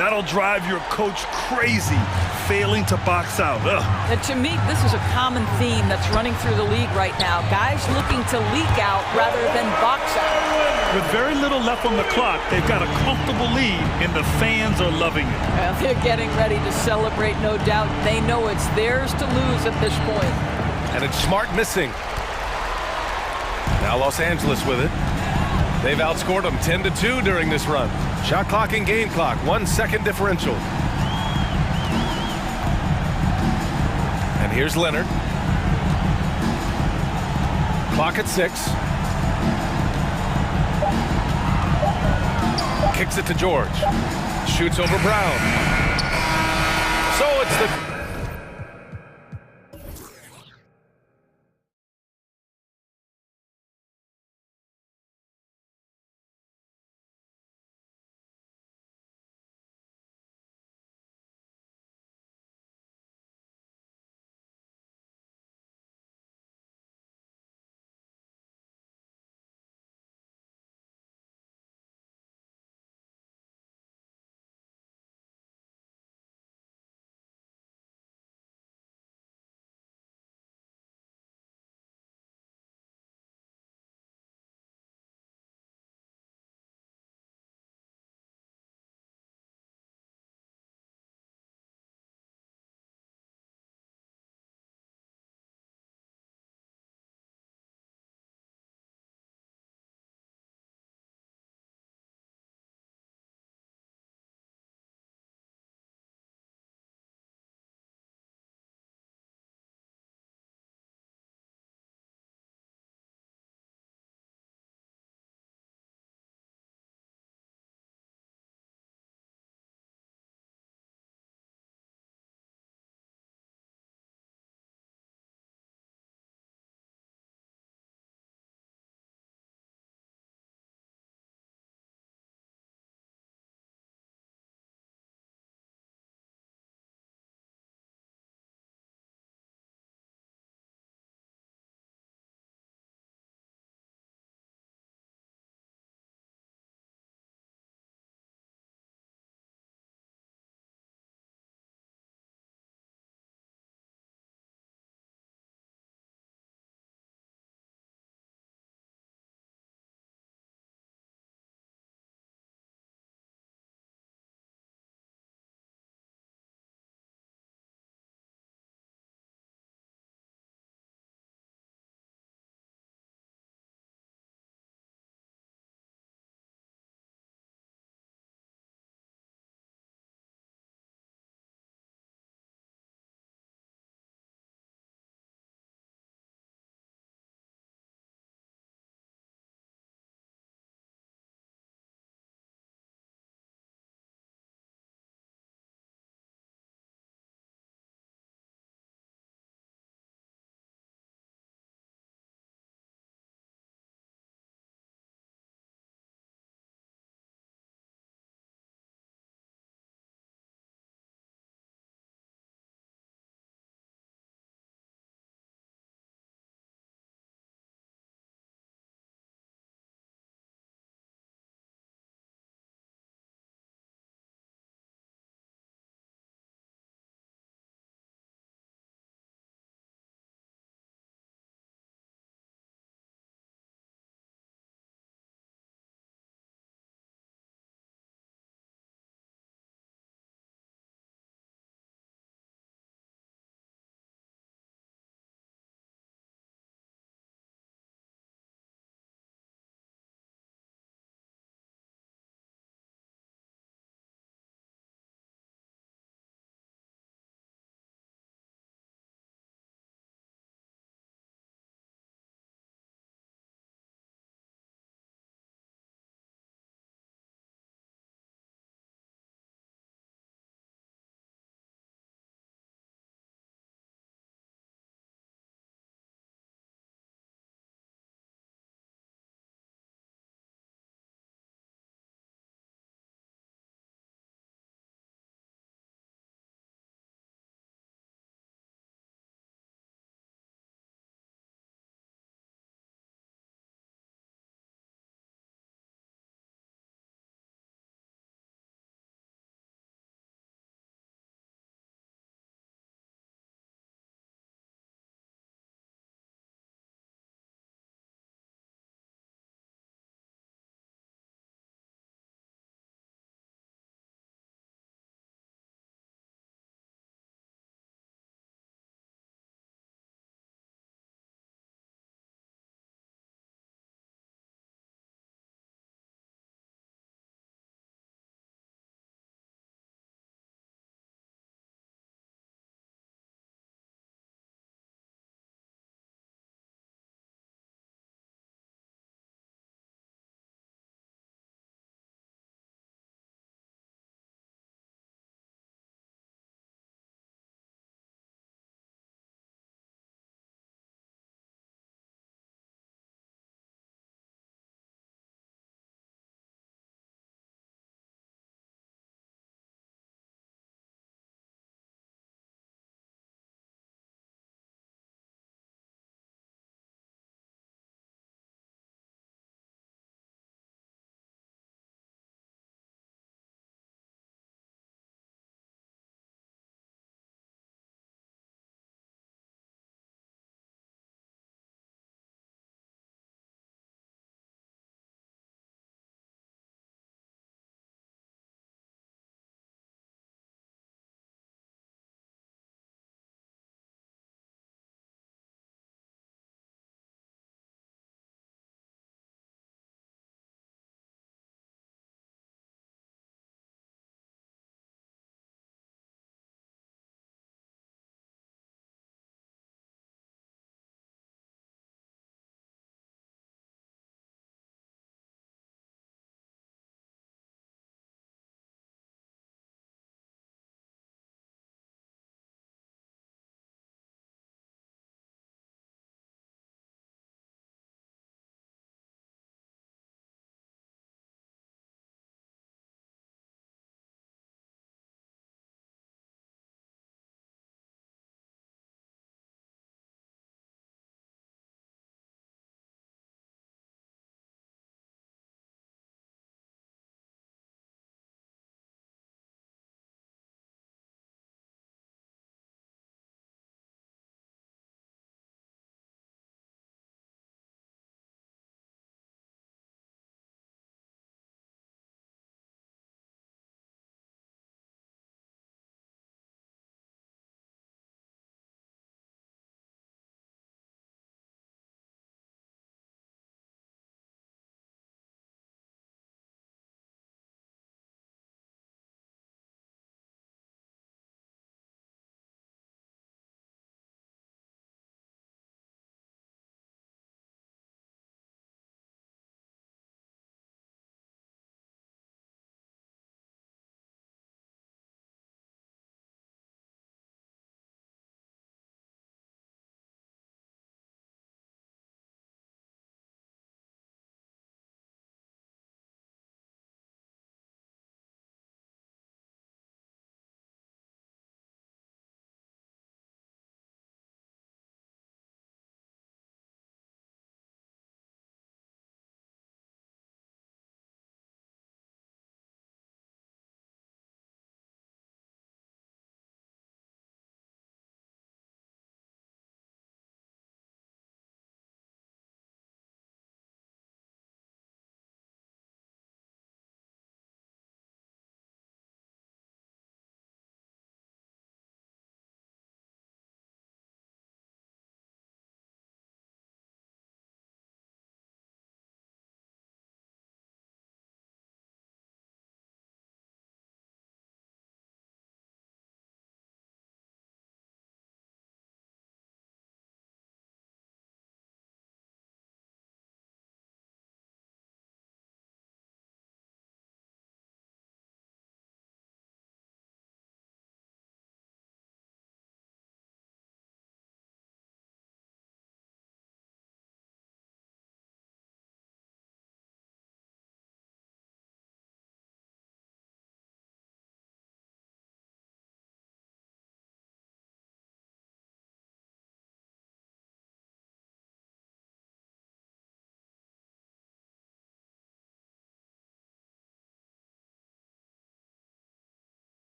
That'll drive your coach crazy, failing to box out. And to me, this is a common theme that's running through the league right now. Guys looking to leak out rather than box out. With very little left on the clock, they've got a comfortable lead, and the fans are loving it. Well, they're getting ready to celebrate, no doubt. They know it's theirs to lose at this point. And it's Smart missing. Now Los Angeles with it. They've outscored them 10-2 during this run. Shot clock and game clock, 1 second differential. And here's Leonard. Clock at 6. Kicks it to George. Shoots over Brown. So it's the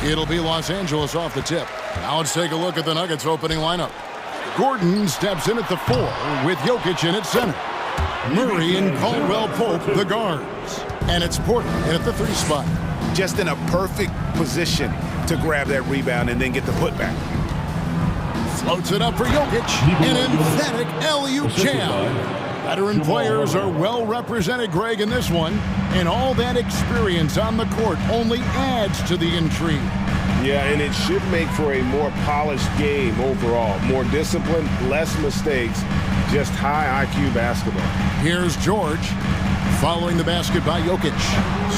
It'll be Los Angeles off the tip. Now let's take a look at the Nuggets opening lineup. Gordon steps in at the 4 with Jokic in at center. Murray and Caldwell Pope, the guards. And it's Porter in at the 3 spot. Just in a perfect position to grab that rebound and then get the putback. Floats it up for Jokic. An emphatic alley-oop jam. Veteran players are well represented, Greg, in this one. And all that experience on the court only adds to the intrigue. Yeah, and it should make for a more polished game overall. More discipline, less mistakes, just high IQ basketball. Here's George. Following the basket by Jokic.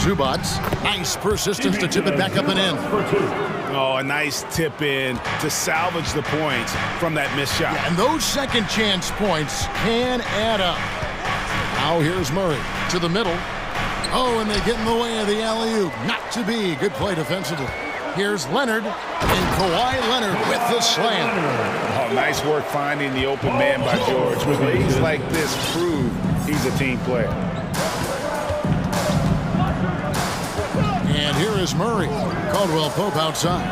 Zubac. Nice persistence to tip it back up and in. Oh, a nice tip in to salvage the points from that missed shot. Yeah, and those second chance points can add up. Now here's Murray to the middle. Oh, and they get in the way of the alley-oop. Not to be. Good play defensively. Here's Leonard, and Kawhi Leonard with the slam. Oh, nice work finding the open man by George. Plays like this prove he's a team player. And here is Murray. Caldwell Pope outside.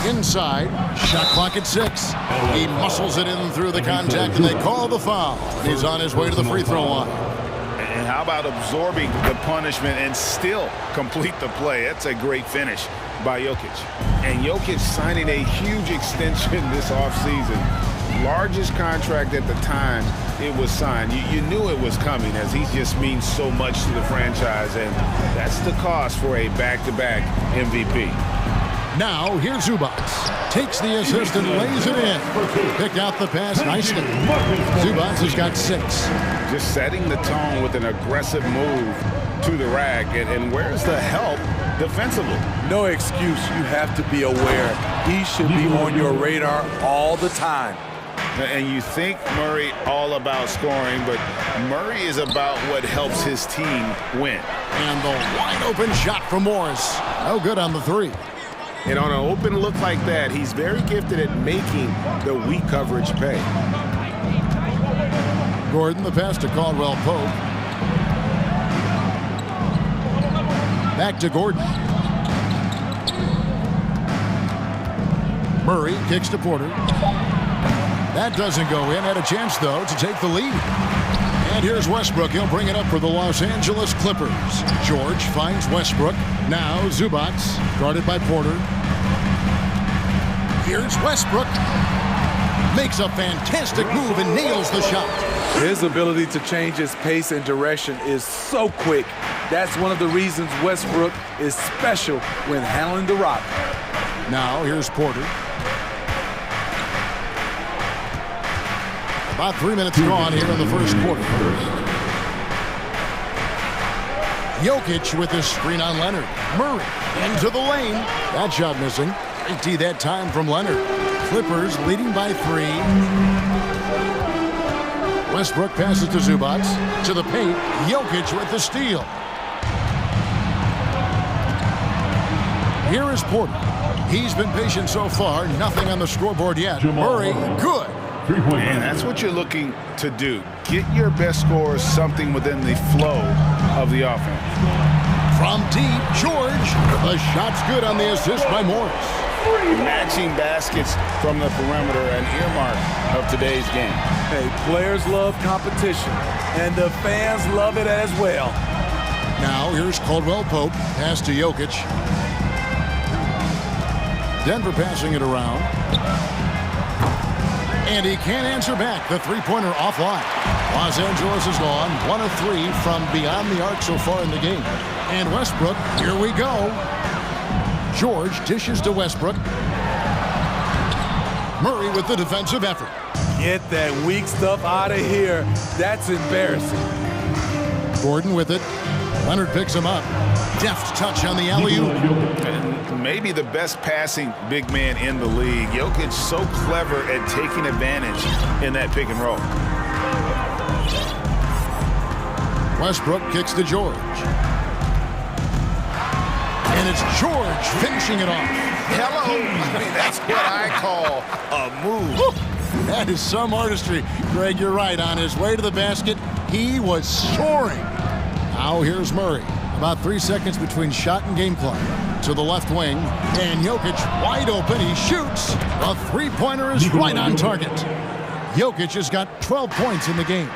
Inside, shot clock at 6. He muscles it in through the contact, and they call the foul. He's on his way to the free throw line. And how about absorbing the punishment and still complete the play? That's a great finish by Jokic. And Jokic signing a huge extension this offseason. Largest contract at the time it was signed. You knew it was coming, as he just means so much to the franchise, and that's the cost for a back-to-back MVP. Now, here's Zubac. Takes the assist and lays it in. Picked out the pass nicely. Zubac has got 6. Just setting the tone with an aggressive move to the rack. And where's the help defensively? No excuse. You have to be aware. He should be on your radar all the time. And you think Murray all about scoring, but Murray is about what helps his team win. And the wide open shot from Morris. No good on the 3. And on an open look like that, he's very gifted at making the weak coverage pay. Gordon, the pass to Caldwell Pope. Back to Gordon. Murray kicks to Porter. That doesn't go in. Had a chance, though, to take the lead. And here's Westbrook. He'll bring it up for the Los Angeles Clippers. George finds Westbrook. Now Zubac, guarded by Porter. Here's Westbrook. Makes a fantastic move and nails the shot. His ability to change his pace and direction is so quick. That's one of the reasons Westbrook is special when handling the rock. Now here's Porter. About 3 minutes gone here in the first quarter. Jokic with his screen on Leonard. Murray into the lane. That shot missing. Empty that time from Leonard. Clippers leading by 3. Westbrook passes to Zubac. To the paint. Jokic with the steal. Here is Porter. He's been patient so far. Nothing on the scoreboard yet. Murray, good. And that's what you're looking to do. Get your best scorers something within the flow of the offense. From deep, George. The shot's good on the assist by Morris. Matching baskets from the perimeter, an earmark of today's game. Hey, players love competition, and the fans love it as well. Now here's Caldwell Pope. Pass to Jokic. Denver passing it around. And he can't answer back. The three-pointer offline. Los Angeles has gone 1 of 3 from beyond the arc so far in the game. And Westbrook, here we go. George dishes to Westbrook. Murray with the defensive effort. Get that weak stuff out of here. That's embarrassing. Gordon with it. Leonard picks him up. Deft touch on the alley-oop. Maybe the best passing big man in the league. Jokic so clever at taking advantage in that pick and roll. Westbrook kicks to George. And it's George finishing it off. Hello. I mean, that's what I call a move. Woo. That is some artistry. Greg, you're right. On his way to the basket, he was soaring. Now here's Murray. About 3 seconds between shot and game clock. To the left wing. And Jokic wide open. He shoots. A three-pointer is right on target. Jokic has got 12 points in the game.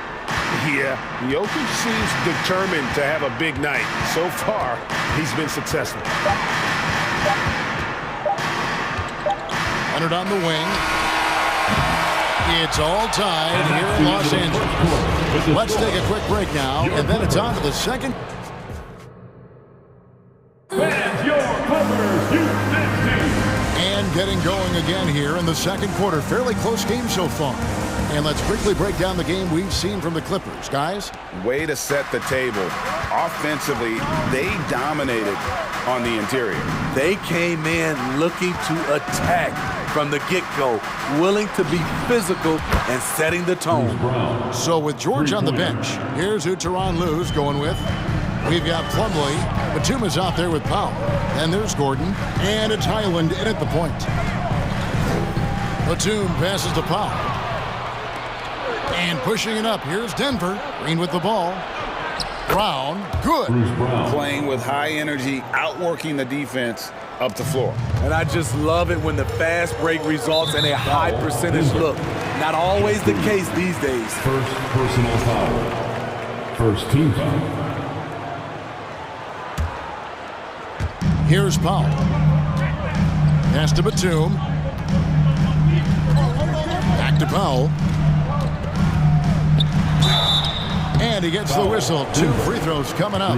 Yeah, Jokic seems determined to have a big night. So far, he's been successful. Leonard on the wing. It's all tied here in Los Angeles. Let's take a quick break now, and then it's on to the second. And getting going again here in the second quarter. Fairly close game so far. And let's quickly break down the game we've seen from the Clippers. Guys? Way to set the table. Offensively, they dominated on the interior. They came in looking to attack from the get-go, willing to be physical and setting the tone. So with George on the bench, here's who Tyronn Lue's going with. We've got Plumlee. Batum is out there with Powell. And there's Gordon. And it's Highland in at the point. Batum passes to Powell. And pushing it up, here's Denver. Green with the ball. Brown, good. Playing with high energy, outworking the defense up the floor. And I just love it when the fast break results in a high percentage look. Not always the case these days. First personal foul. First team foul. Here's Powell. Pass to Batum. Back to Powell. And he gets the whistle. 2 free throws coming up.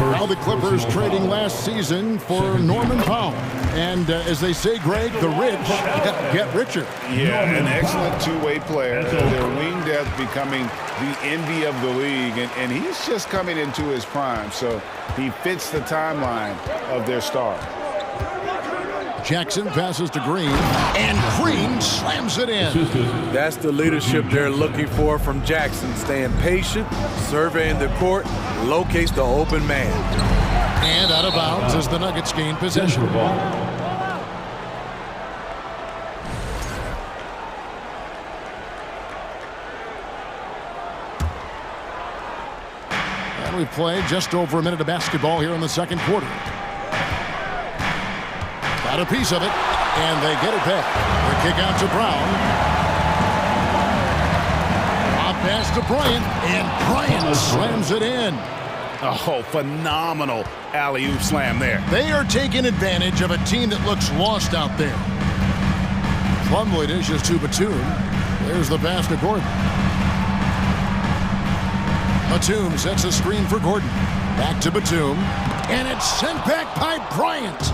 Now the Clippers trading last season for Norman Powell. And as they say, Greg, the rich get richer. Yeah, an excellent two-way player. Their wing depth becoming the envy of the league. And he's just coming into his prime. So he fits the timeline of their star. Jackson passes to Green, and Green slams it in. That's the leadership they're looking for from Jackson. Staying patient, surveying the court, locates the open man. And out of bounds as the Nuggets gain possession. And we've played just over a minute of basketball here in the second quarter. Got a piece of it, and they get it back. The kick out to Brown. Off pass to Bryant, and Bryant slams it in. Oh, phenomenal alley-oop slam there. They are taking advantage of a team that looks lost out there. Plumlee dishes to Batum. There's the pass to Gordon. Batum sets a screen for Gordon. Back to Batum, and it's sent back by Bryant.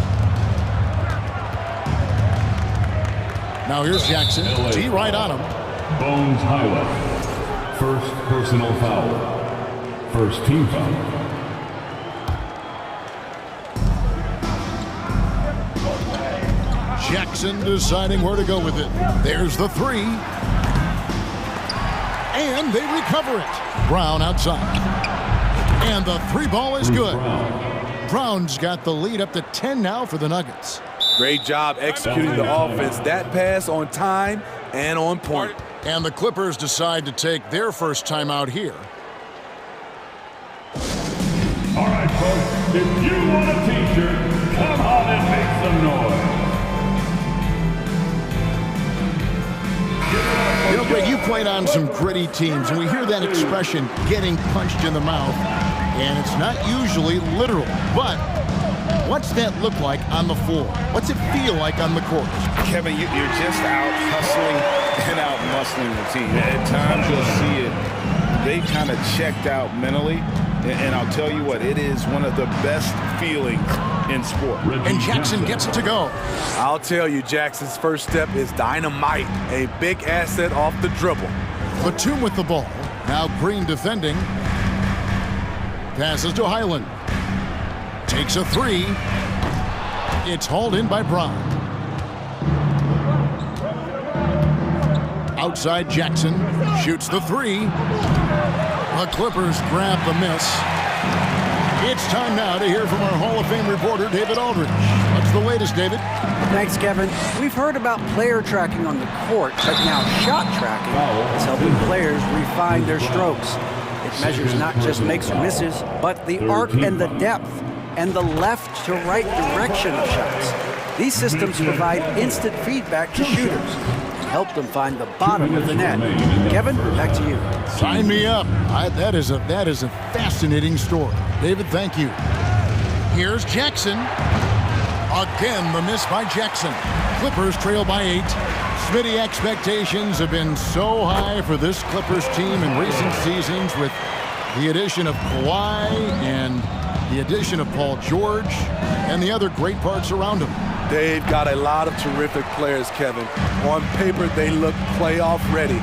Now here's Jackson. T right on him. Bones highlight. First personal foul. First team foul. Jackson deciding where to go with it. There's the three. And they recover it. Brown outside. And the three ball is good. Brown's got the lead up to 10 now for the Nuggets. Great job executing the offense. That pass on time and on point. And the Clippers decide to take their first time out here. All right, folks, if you want a t-shirt, come on and make some noise. You know, Greg, you played on some gritty teams, and we hear that expression, getting punched in the mouth, and it's not usually literal, but what's that look like on the floor? What's it feel like on the court? Kevin, you're just out hustling and out muscling the team. At times you'll see it. They kind of checked out mentally. And I'll tell you what, it is one of the best feelings in sport. And Jackson gets it to go. I'll tell you, Jackson's first step is dynamite. A big asset off the dribble. Batum with the ball. Now Green defending. Passes to Highland. Takes a three. It's hauled in by Brown. Outside Jackson. Shoots the three. The Clippers grab the miss. It's time now to hear from our Hall of Fame reporter, David Aldridge. What's the latest, David? Thanks, Kevin. We've heard about player tracking on the court, but now shot tracking is helping players refine their strokes. It measures not just makes or misses, but the arc and the depth and the left to right direction of shots. These systems provide instant feedback to shooters and help them find the bottom of the net. Kevin, back to you. Sign me up. That is a fascinating story. David, thank you. Here's Jackson. Again, the miss by Jackson. Clippers trail by 8. Smitty, expectations have been so high for this Clippers team in recent seasons with the addition of Kawhi and the addition of Paul George and the other great parts around him. They've got a lot of terrific players, Kevin. On paper, they look playoff ready.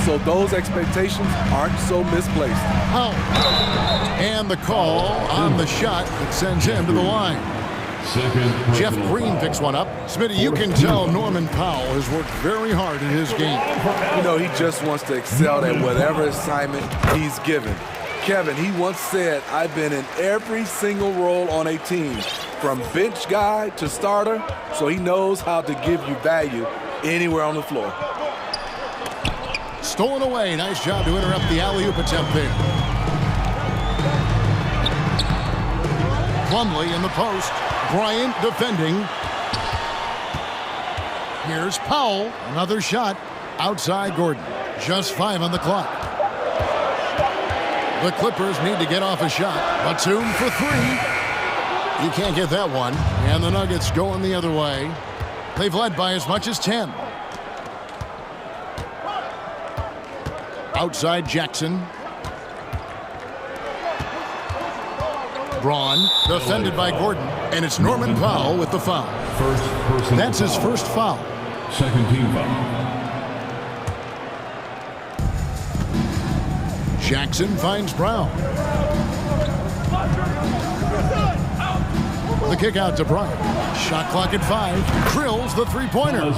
So those expectations aren't so misplaced. Oh. And the call on the shot that sends him to the line. Jeff Green picks one up. Smitty, you can tell Norman Powell has worked very hard in his game. You know, he just wants to excel at whatever assignment he's given. Kevin, he once said, I've been in every single role on a team, from bench guy to starter, so he knows how to give you value anywhere on the floor. Stolen away. Nice job to interrupt the alley-oop attempt there. Plumlee in the post. Bryant defending. Here's Powell. Another shot outside Gordon. Just 5 on the clock. The Clippers need to get off a shot. Batum for 3. You can't get that one. And the Nuggets going the other way. They've led by as much as 10. Outside Jackson. Braun defended by Gordon, and it's Norman Powell with the foul. That's his first foul. Second team foul. Jackson finds Brown. The kick out to Bryant. Shot clock at 5. Drills the three-pointer.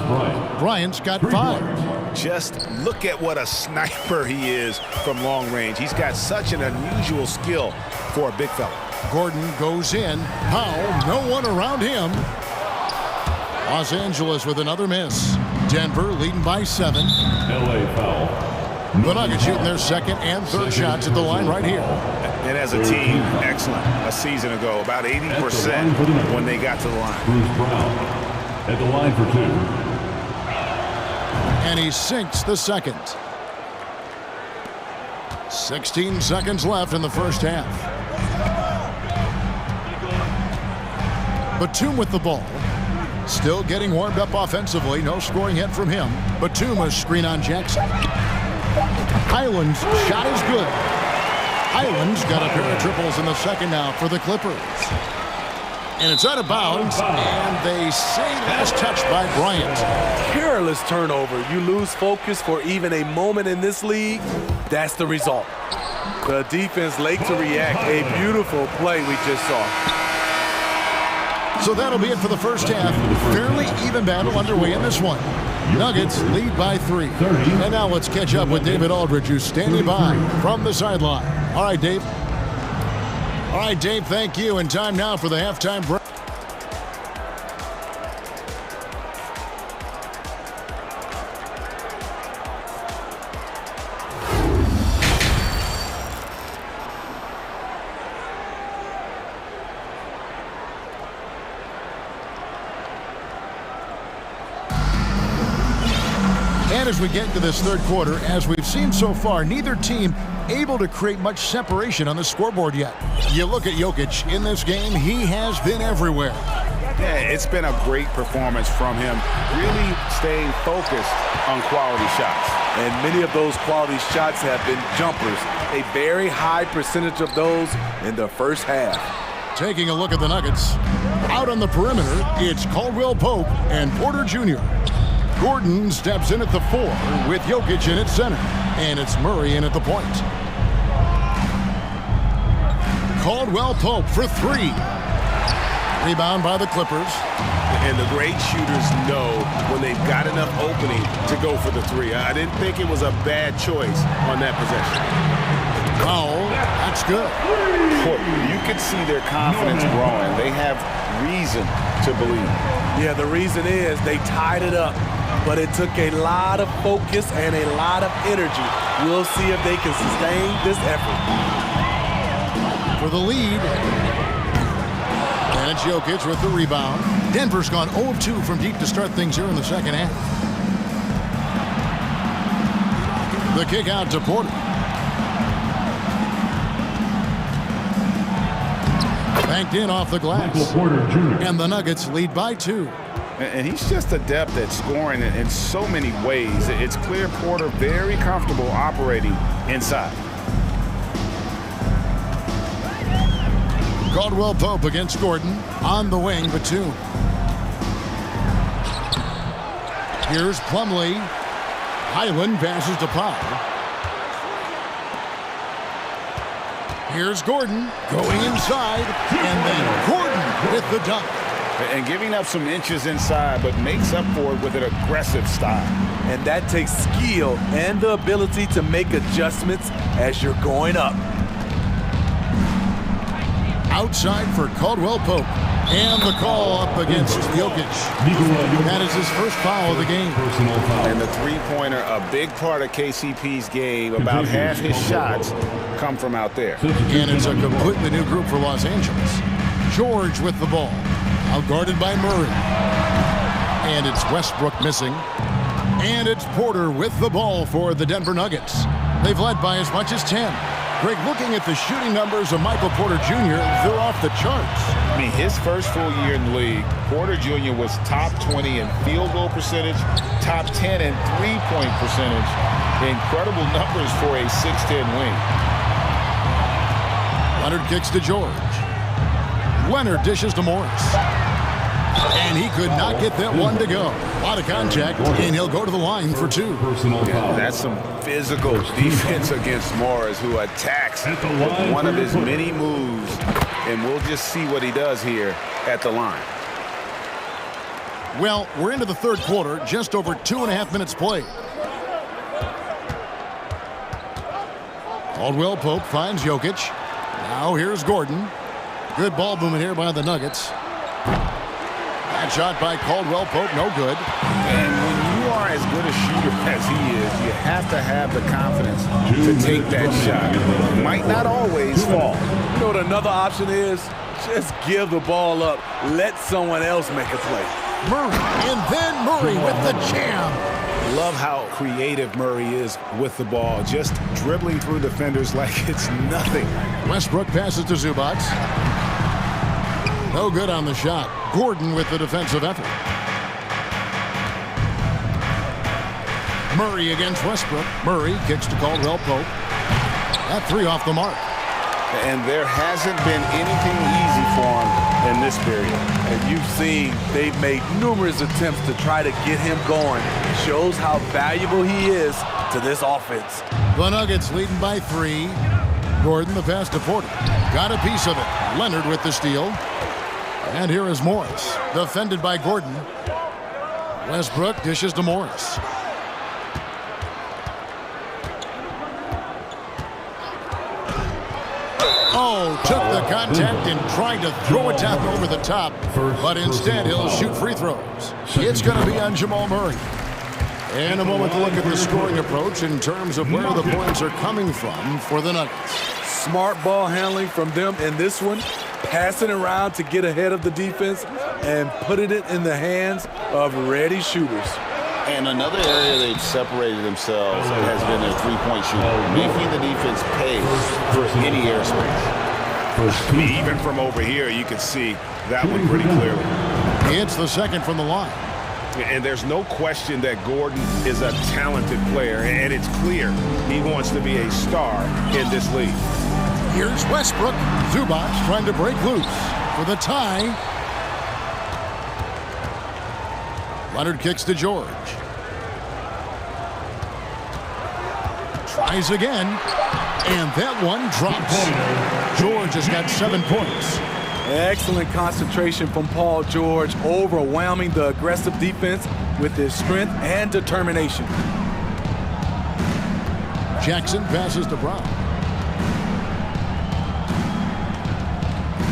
Bryant's got 5. Just look at what a sniper he is from long range. He's got such an unusual skill for a big fella. Gordon goes in. Powell, no one around him. Los Angeles with another miss. Denver leading by 7. LA foul. The Nuggets shooting their second and third shots at the line right here. And as a team, excellent. A season ago, about 80% when they got to the line. Bruce Brown at the line for 2. And he sinks the second. 16 seconds left in the first half. Batum with the ball. Still getting warmed up offensively. No scoring yet from him. Batum a screen on Jackson. Highland's shot is good. Highland's got a pair of triples in the second now for the Clippers. And it's out of bounds, and they say last touch by Bryant. Careless turnover. You lose focus for even a moment in this league. That's the result. The defense late to react. A beautiful play we just saw. So that'll be it for the first half. Fairly even battle underway in this one. Nuggets lead by 3. And now let's catch up with David Aldridge, who's standing by from the sideline. All right, Dave. All right, Dave, thank you. And time now for the halftime break. And as we get into this third quarter, as we've seen so far, neither team able to create much separation on the scoreboard yet. You look at Jokic in this game, he has been everywhere. Yeah, it's been a great performance from him, really staying focused on quality shots. And many of those quality shots have been jumpers. A very high percentage of those in the first half. Taking a look at the Nuggets. Out on the perimeter, it's Caldwell Pope and Porter Jr. Gordon steps in at the 4 with Jokic in at center. And it's Murray in at the point. Caldwell Pope for 3. Rebound by the Clippers. And the great shooters know when they've got enough opening to go for the 3. I didn't think it was a bad choice on that possession. Foul. That's good. You can see their confidence growing. They have reason to believe. Yeah, the reason is they tied it up. but it took a lot of focus and a lot of energy. We'll see if they can sustain this effort. For the lead. And it's Jokic with the rebound. Denver's gone 0 of 2 from deep to start things here in the second half. The kick out to Porter. Banked in off the glass. And the Nuggets lead by 2. And he's just adept at scoring in so many ways. It's clear Porter very comfortable operating inside. Caldwell Pope against Gordon. On the wing, but 2. Here's Plumlee. Highland passes to Powell. Here's Gordon going inside, and then Gordon with the dunk. And giving up some inches inside, but makes up for it with an aggressive style. And that takes skill and the ability to make adjustments as you're going up. Outside for Caldwell Pope. And the call up against Jokic. That is his first foul of the game. And the three-pointer, a big part of KCP's game. About half his shots come from out there. And it's a completely new group for Los Angeles. George with the ball. Out guarded by Murray. And it's Westbrook missing. And it's Porter with the ball for the Denver Nuggets. They've led by as much as 10. Greg, looking at the shooting numbers of Michael Porter Jr., they're off the charts. I mean, his first full year in the league, Porter Jr. was top 20 in field goal percentage, top 10 in three-point percentage. Incredible numbers for a 6'10 wing. Leonard kicks to George. Leonard dishes to Morris. And he could not get that one to go. A lot of contact, and he'll go to the line for 2. Yeah, that's some physical defense against Morris, who attacks with one of his many moves. And we'll just see what he does here at the line. Well, we're into the third quarter, just over 2.5 minutes played. Caldwell Pope finds Jokic. Now here's Gordon. Good ball movement here by the Nuggets. That shot by Caldwell Pope, no good. And when you are as good a shooter as he is, you have to have the confidence to take that shot. Might not always fall. You know what another option is? Just give the ball up. Let someone else make a play. Murray, and then Murray with the jam. Love how creative Murray is with the ball, just dribbling through defenders like it's nothing. Westbrook passes to Zubac. No good on the shot. Gordon with the defensive effort. Murray against Westbrook. Murray kicks to Caldwell Pope. That 3 off the mark. And there hasn't been anything easy for him in this period. And you've seen they've made numerous attempts to try to get him going. Shows how valuable he is to this offense. The Nuggets leading by 3. Gordon the pass to Porter. Got a piece of it. Leonard with the steal. And here is Morris, defended by Gordon. Westbrook dishes to Morris. Oh, took the contact and tried to throw it down over the top, but instead he'll shoot free throws. It's going to be on Jamal Murray. In a moment to look at the scoring approach in terms of where the points are coming from for the Nuggets. Smart ball handling from them in this one. Passing around to get ahead of the defense and putting it in the hands of ready shooters. And another area they've separated themselves has been their three-point shooting, making the defense pay for any airspace. Even from over here, you can see that one pretty clearly. It's the second from the line. And there's no question that Gordon is a talented player, and it's clear he wants to be a star in this league. Here's Westbrook. Zubac trying to break loose for the tie. Leonard kicks to George. Tries again. And that one drops. George has got 7 points. Excellent concentration from Paul George, overwhelming the aggressive defense with his strength and determination. Jackson passes to Brown.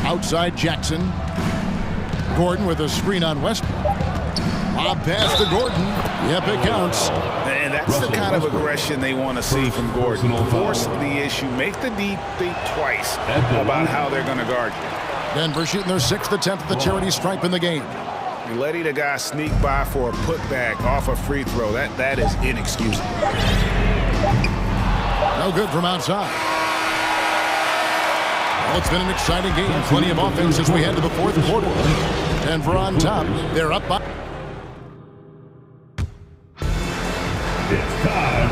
Outside Jackson. Gordon with a screen on Westbrook. Lob pass to Gordon. Yep, it counts. And that's the kind of aggression they want to see from Gordon. Force the issue. Make the deep think twice about how they're going to guard you. Denver shooting their 6th attempt at the charity stripe in the game. You're letting a guy sneak by for a putback off a free throw. That is inexcusable. No good from outside. Well, it's been an exciting game. Plenty of offense as we head to the 4th quarter. Denver on top. They're up by...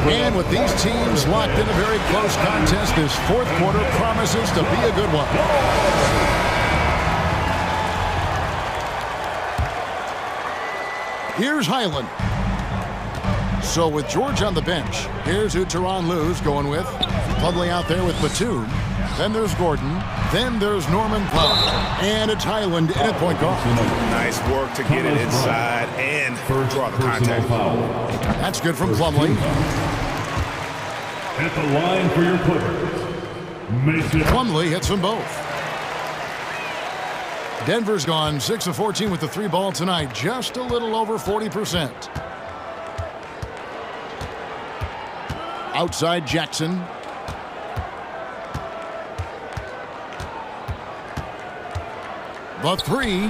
And with these teams locked in a very close contest, this 4th quarter promises to be a good one. Here's Highland. So with George on the bench, here's who Tyronn Lue's going with. Plumlee out there with Batum. Then there's Gordon. Then there's Norman Powell. And it's Highland in at point guard. Nice work to get it inside and draw the contact. That's good from Plumlee. At the line for your Clippers, Plumlee hits them both. Denver's gone 6 of 14 with the 3 ball tonight, just a little over 40%. Outside Jackson. The 3.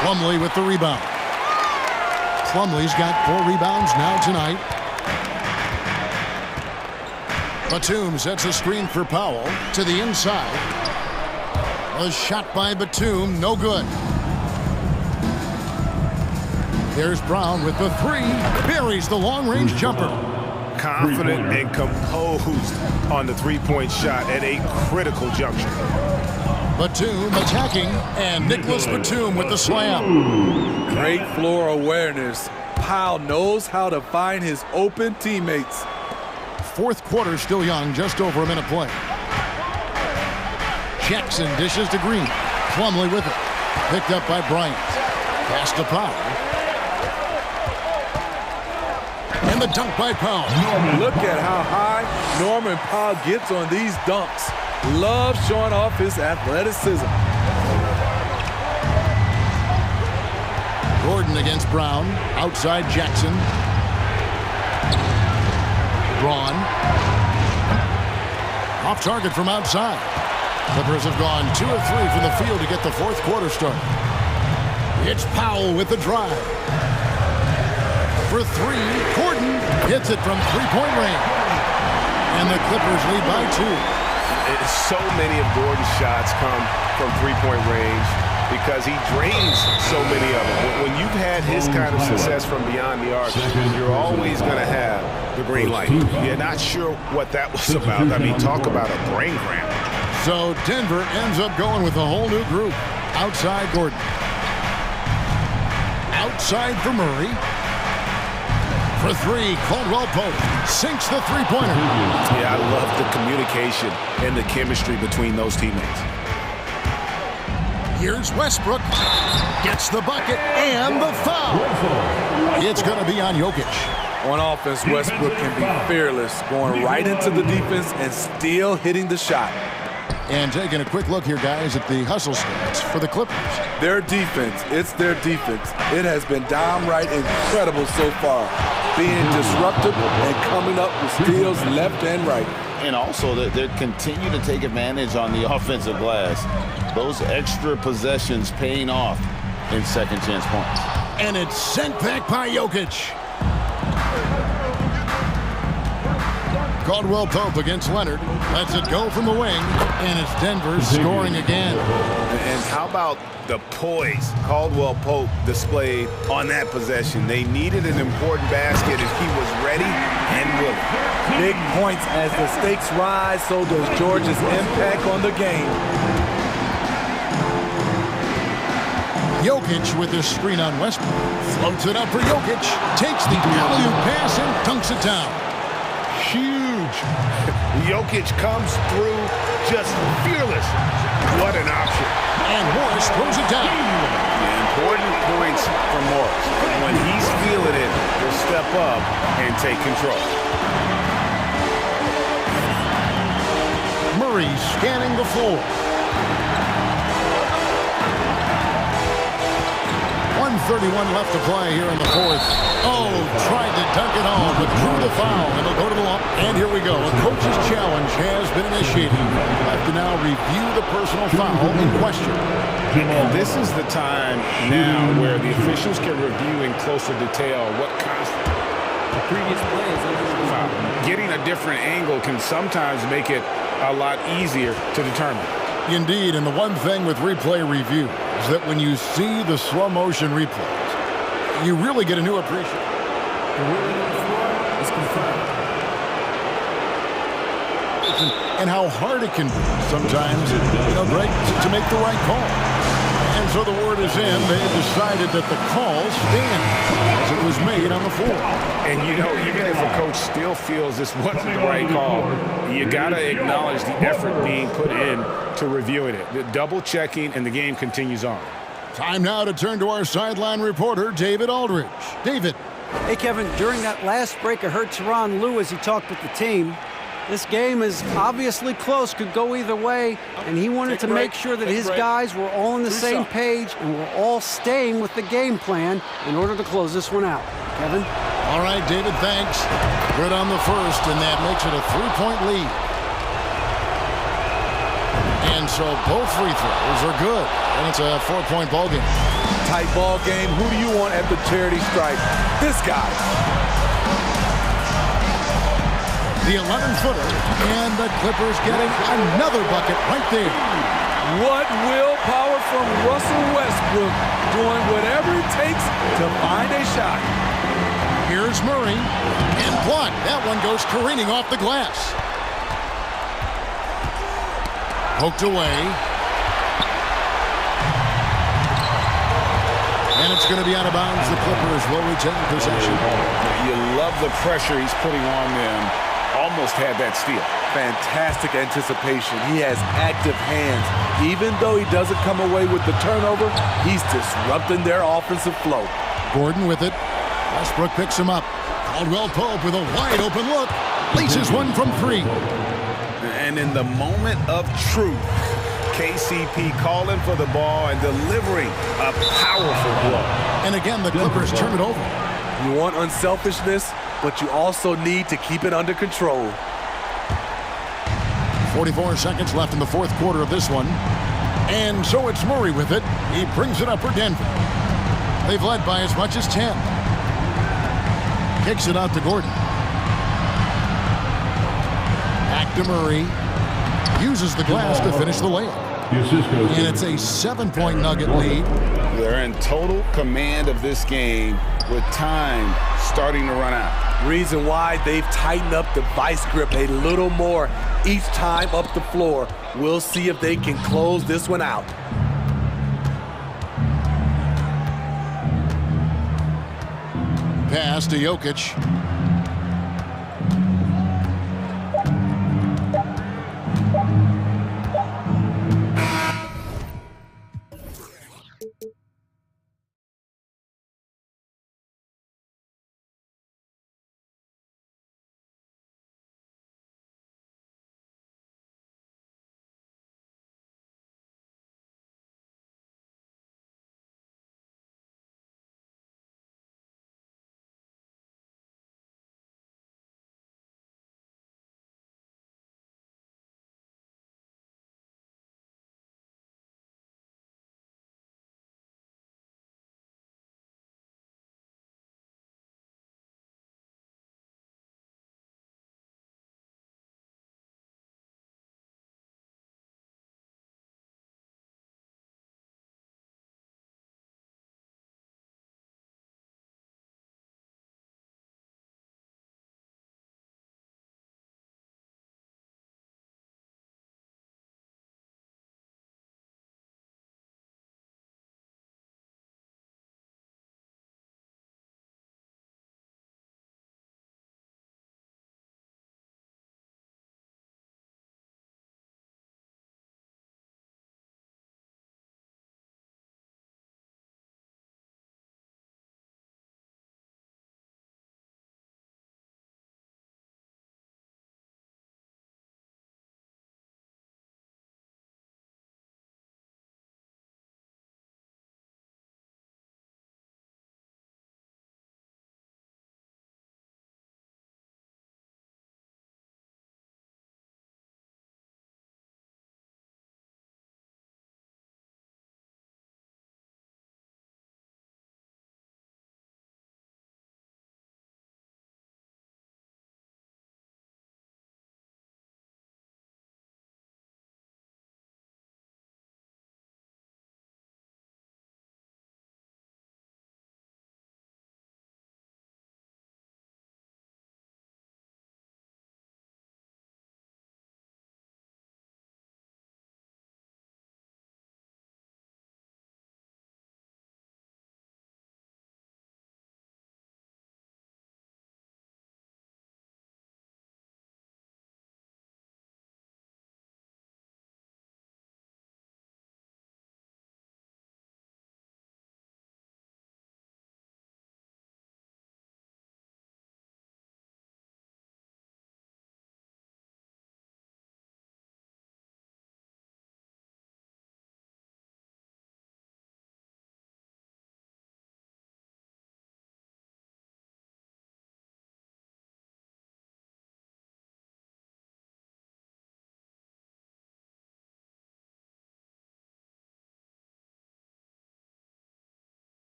Plumlee with the rebound. Plumlee's got 4 rebounds now tonight. Batum sets a screen for Powell to the inside. A shot by Batum, no good. There's Brown with the 3. Buries the long-range jumper. Confident and composed on the three-point shot at a critical juncture. Batum attacking, and Nicholas Batum with the slam. Great floor awareness. Powell knows how to find his open teammates. 4th quarter still young, just over a minute play. Jackson dishes to Green. Plumlee with it. Picked up by Bryant. Pass to Powell. And the dunk by Powell. Look at how high Norman Powell gets on these dunks. Loves showing off his athleticism. Gordon against Brown. Outside Jackson. Braun. Off target from outside. Clippers have gone 2 of 3 from the field to get the 4th quarter started. It's Powell with the drive. For 3, Gordon hits it from 3-point range. And the Clippers lead by 2. So many of Gordon's shots come from 3-point range because he drains so many of them. When you've had his kind of success from beyond the arc, you're always going to have the green light. You're not sure what that was about. I mean, talk about a brain cramp. So Denver ends up going with a whole new group. Outside Gordon. Outside for Murray. For 3, Caldwell Pope sinks the 3-pointer. Yeah, I love the communication and the chemistry between those teammates. Here's Westbrook. Gets the bucket and the foul. It's going to be on Jokic. On offense, Westbrook can be fearless, going right into the defense and still hitting the shot. And taking a quick look here, guys, at the hustle stats for the Clippers. Their defense, it's their defense. It has been downright incredible so far, being disruptive and coming up with steals left and right. And also, they continue to take advantage on the offensive glass. Those extra possessions paying off in second chance points. And it's sent back by Jokic. Caldwell Pope against Leonard. Lets it go from the wing. And it's Denver scoring again. And how about the poise Caldwell Pope displayed on that possession? They needed an important basket, and he was ready and willing. Big points as the stakes rise, so does George's impact on the game. Jokic with his screen on Westbrook. Floats it up for Jokic. Takes the alley-oop pass and dunks it down. Huge. Jokic comes through just fearless. What an option. And Morris throws it down. Important points from Morris. When he's feeling it, he'll step up and take control. Murray scanning the floor. 1:31 left to play here in the fourth. Oh, tried to dunk it home, but drew the foul. And it'll go to the line. And here we go. A coach's challenge has been initiated. We'll have to now review the personal foul in question. And this is the time now where the officials can review in closer detail what constitutes the previous play is foul. Getting a different angle can sometimes make it a lot easier to determine. Indeed, and the one thing with replay review is that when you see the slow motion replays, you really get a new appreciation. The ruling on the floor is confirmed. And how hard it can be sometimes, Greg, to make the right call. And so the word is in. They have decided that the call stands as it was made on the floor. And, even if a coach still feels this wasn't the right call, you got to acknowledge the effort being put in to reviewing it. The double checking, and the game continues on. Time now to turn to our sideline reporter, David Aldridge. David. Hey, Kevin, during that last break, I heard Tyronn Lue as he talked with the team. This game is obviously close, could go either way, and he wanted to make sure that his guys were all on the same page and were all staying with the game plan in order to close this one out. Kevin? All right, David, thanks. Good on the first, and that makes it a 3-point lead. And so both free throws are good, and it's a 4-point ball game. Tight ball game. Who do you want at the charity stripe? This guy. The 11-footer, and the Clippers getting another bucket right there. What willpower from Russell Westbrook, doing whatever it takes to find a shot. Here's Murray, and blocked. That one goes careening off the glass. Poked away. And it's going to be out of bounds. The Clippers will retain possession. You love the pressure he's putting on them. Almost had that steal. Fantastic anticipation. He has active hands. Even though he doesn't come away with the turnover, he's disrupting their offensive flow. Gordon with it. Westbrook picks him up. Caldwell Pope with a wide open look. Laces one from 3. And in the moment of truth, KCP calling for the ball and delivering a powerful blow. And again, the Clippers turn it over. You want unselfishness, but you also need to keep it under control. 44 seconds left in the fourth quarter of this one. And so it's Murray with it. He brings it up for Denver. They've led by as much as 10. Kicks it out to Gordon. Back to Murray. Uses the glass to finish the layup. And it's a 7-point Nugget lead. They're in total command of this game with time starting to run out. Reason why they've tightened up the vice grip a little more each time up the floor. We'll see if they can close this one out. Pass to Jokic.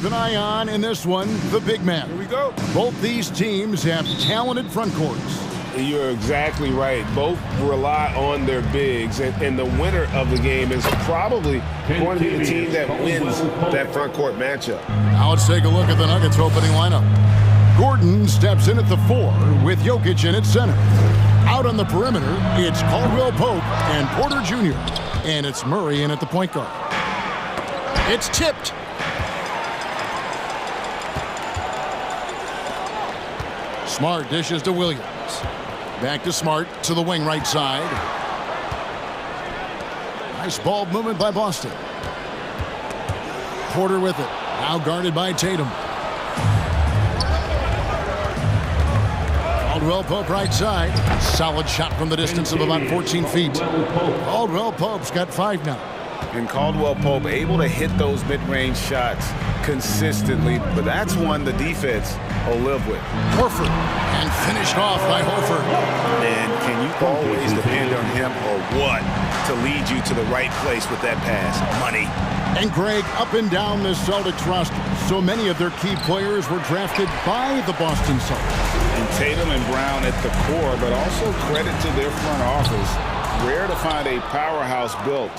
keep an eye on in this one, the big man. Here we go. Both these teams have talented front courts. You're exactly right. Both rely on their bigs, and the winner of the game is probably going to be the team that wins that front court matchup. Now let's take a look at the Nuggets opening lineup. Gordon steps in at the 4 with Jokic in at center. Out on the perimeter, it's Caldwell Pope and Porter Jr. And it's Murray in at the point guard. It's tipped. Smart dishes to Williams. Back to Smart to the wing right side. Nice ball movement by Boston. Porter with it. Now guarded by Tatum. Caldwell Pope right side. Solid shot from the distance of about 14 feet. Caldwell Pope's got 5 now. And Caldwell Pope able to hit those mid-range shots consistently, but that's one the defense will live with. Horford, and finished off by Horford. And can you always depend on him or what to lead you to the right place with that pass? Money. And Greg, up and down this Celtics roster, so many of their key players were drafted by the Boston Celtics. And Tatum and Brown at the core, but also credit to their front office. Rare to find a powerhouse built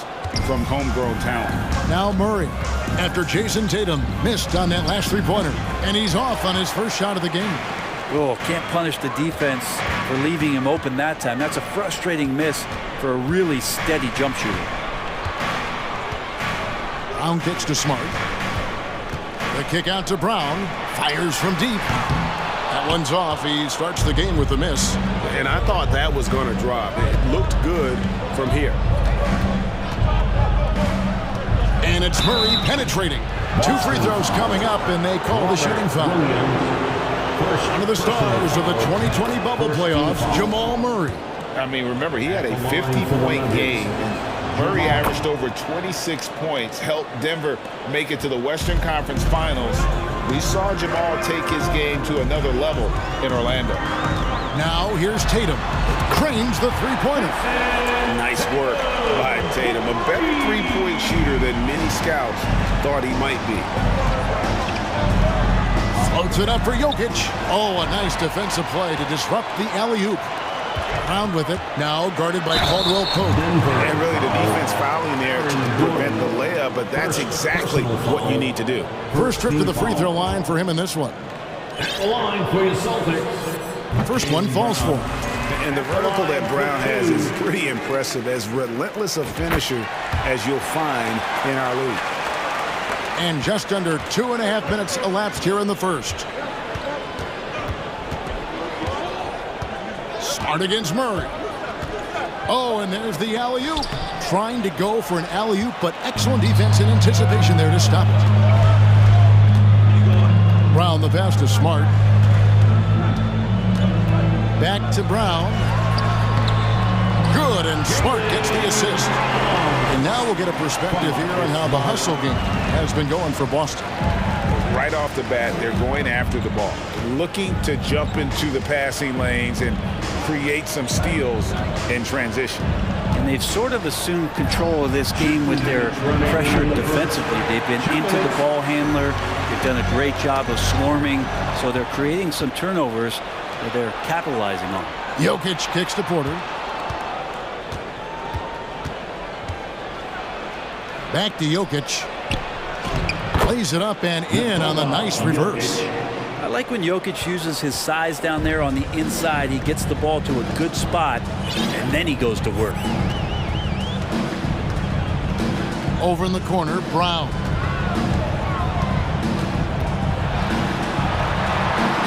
from homegrown talent. Now Murray, after Jason Tatum missed on that last three-pointer, and he's off on his first shot of the game. Oh, can't punish the defense for leaving him open that time. That's a frustrating miss for a really steady jump shooter. Brown kicks to Smart. The kick out to Brown. Fires from deep. That one's off. He starts the game with the miss. And I thought that was going to drop. It looked good from here. And it's Murray penetrating. 2 free throws coming up, and they call the shooting foul. One of the stars of the 2020 bubble playoffs, Jamal Murray. I mean, remember, he had a 50-point game. Murray averaged over 26 points, helped Denver make it to the Western Conference Finals. We saw Jamal take his game to another level in Orlando. Now here's Tatum. Cranes the three-pointer. Nice work by Tatum. A better three-point shooter than many scouts thought he might be. Floats it up for Jokic. Oh, a nice defensive play to disrupt the alley-oop. Brown with it. Now guarded by Caldwell Pope. And really the defense fouling there to prevent the layup, but that's exactly what you need to do. First trip to the free throw line for him in this one. At the line for your Celtics. First one falls for him. And the vertical that Brown has is pretty impressive, as relentless a finisher as you'll find in our league. And just under 2.5 minutes elapsed here in the first. Smart against Murray. Oh, and there's the alley-oop. Trying to go for an alley-oop, but excellent defense and anticipation there to stop it. Brown the pass to Smart. Back to Brown. Good, and Smart gets the assist. And now we'll get a perspective here on how the hustle game has been going for Boston. Right off the bat, they're going after the ball, looking to jump into the passing lanes and create some steals in transition. And they've sort of assumed control of this game with their pressure defensively. They've been into the ball handler. They've done a great job of swarming, so they're creating some turnovers that they're capitalizing on. Jokic kicks to Porter. Back to Jokic. Plays it up and in on the nice reverse. I like when Jokic uses his size down there on the inside. He gets the ball to a good spot, and then he goes to work. Over in the corner, Brown.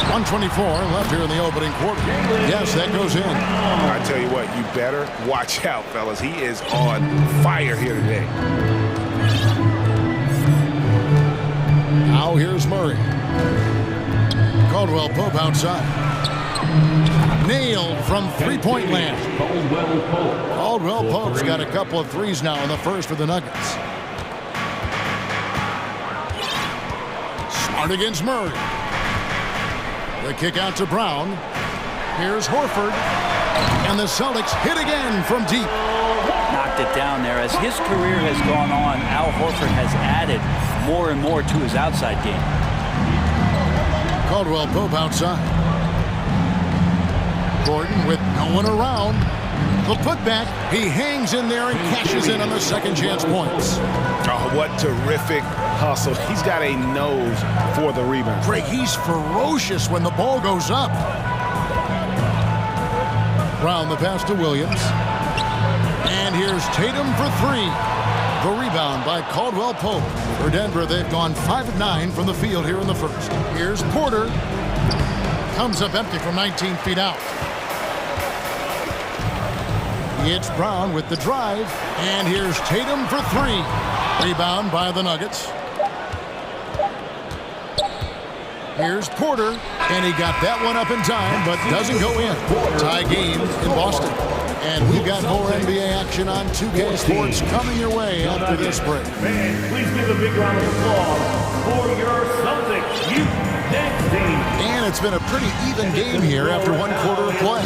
1:24 left here in the opening quarter. Yes, that goes in. I tell you what, you better watch out, fellas. He is on fire here today. Now here's Murray. Caldwell Pope outside. Nailed from three-point land. Caldwell Pope's got a couple of threes now in the first for the Nuggets. Smart against Murray. The kick out to Brown. Here's Horford. And the Celtics hit again from deep. Knocked it down there. As his career has gone on, Al Horford has added more and more to his outside game. Caldwell Pope outside. Gordon with no one around. The putback, he hangs in there and cashes in on the second chance points. Oh, what terrific hustle. He's got a nose for the rebound. Greg, he's ferocious when the ball goes up. Brown the pass to Williams. And here's Tatum for three. The rebound by Caldwell Pope. For Denver, they've gone 5 of 9 from the field here in the first. Here's Porter. Comes up empty from 19 feet out. It's Brown with the drive. And here's Tatum for three. Rebound by the Nuggets. Here's Porter. And he got that one up in time, but doesn't go in. Tie game in Boston. And we've got more NBA action on 2K Sports coming your way after this break. Man, please give a big round of applause for your Celtics youth next team. And it's been a pretty even game here after one quarter of play.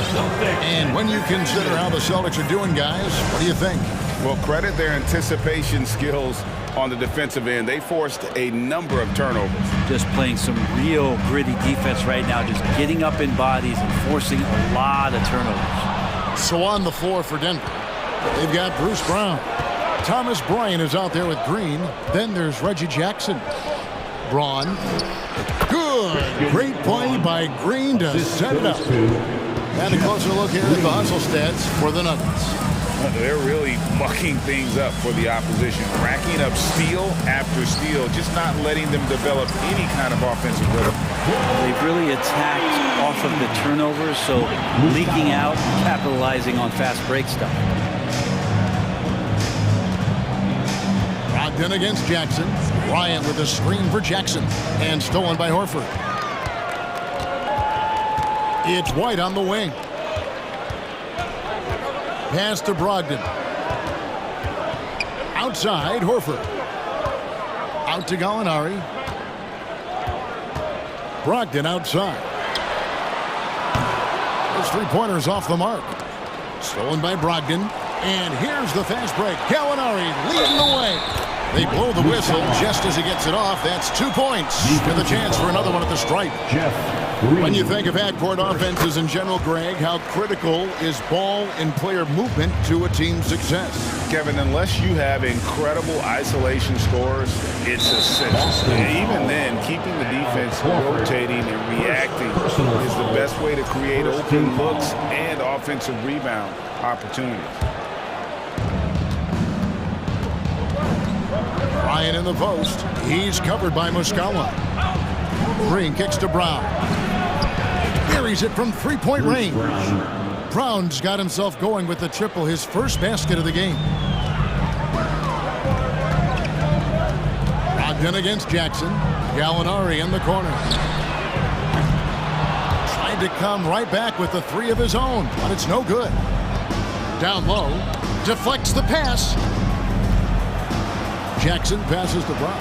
And when you consider how the Celtics are doing, guys, what do you think? Well, credit their anticipation skills on the defensive end. They forced a number of turnovers. Just playing some real gritty defense right now, just getting up in bodies and forcing a lot of turnovers. So on the floor for Denver, they've got Bruce Brown. Thomas Bryant is out there with Green. Then there's Reggie Jackson. Braun. Good. Great play by Green to set it up. And a closer look here at the hustle stats for the Nuggets. They're really mucking things up for the opposition, racking up steal after steal, just not letting them develop any kind of offensive rhythm. They've really attacked off of the turnovers, so leaking out, capitalizing on fast break stuff. Brogdon against Jackson. Bryant with a screen for Jackson. And stolen by Horford. It's White on the wing. Pass to Brogdon. Outside, Horford. Out to Gallinari. Brogdon outside. Those three-pointers off the mark. Stolen by Brogdon. And here's the fast break. Gallinari leading the way. They blow the whistle just as he gets it off. That's 2 points. With a chance for another one at the stripe. When you think of half-court offenses in general, Greg, how critical is ball and player movement to a team's success? Kevin, unless you have incredible isolation scores, it's essential. Even then, keeping the defense rotating and reacting is the best way to create open looks and offensive rebound opportunities. Bryant in the post. He's covered by Muscala. Green kicks to Brown. Buries it from three-point range. Brown's got himself going with the triple, his first basket of the game. Brogdon against Jackson. Gallinari in the corner. Tried to come right back with the three of his own, but it's no good. Down low. Deflects the pass. Jackson passes to Brown.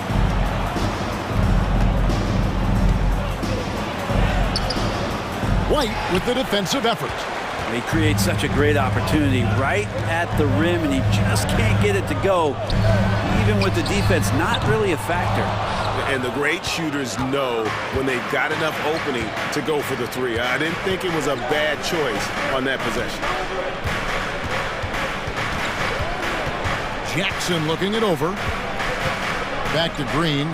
White with the defensive effort. He creates such a great opportunity right at the rim, and he just can't get it to go. Even with the defense, not really a factor. And the great shooters know when they've got enough opening to go for the three. I didn't think it was a bad choice on that possession. Jackson looking it over. Back to Green.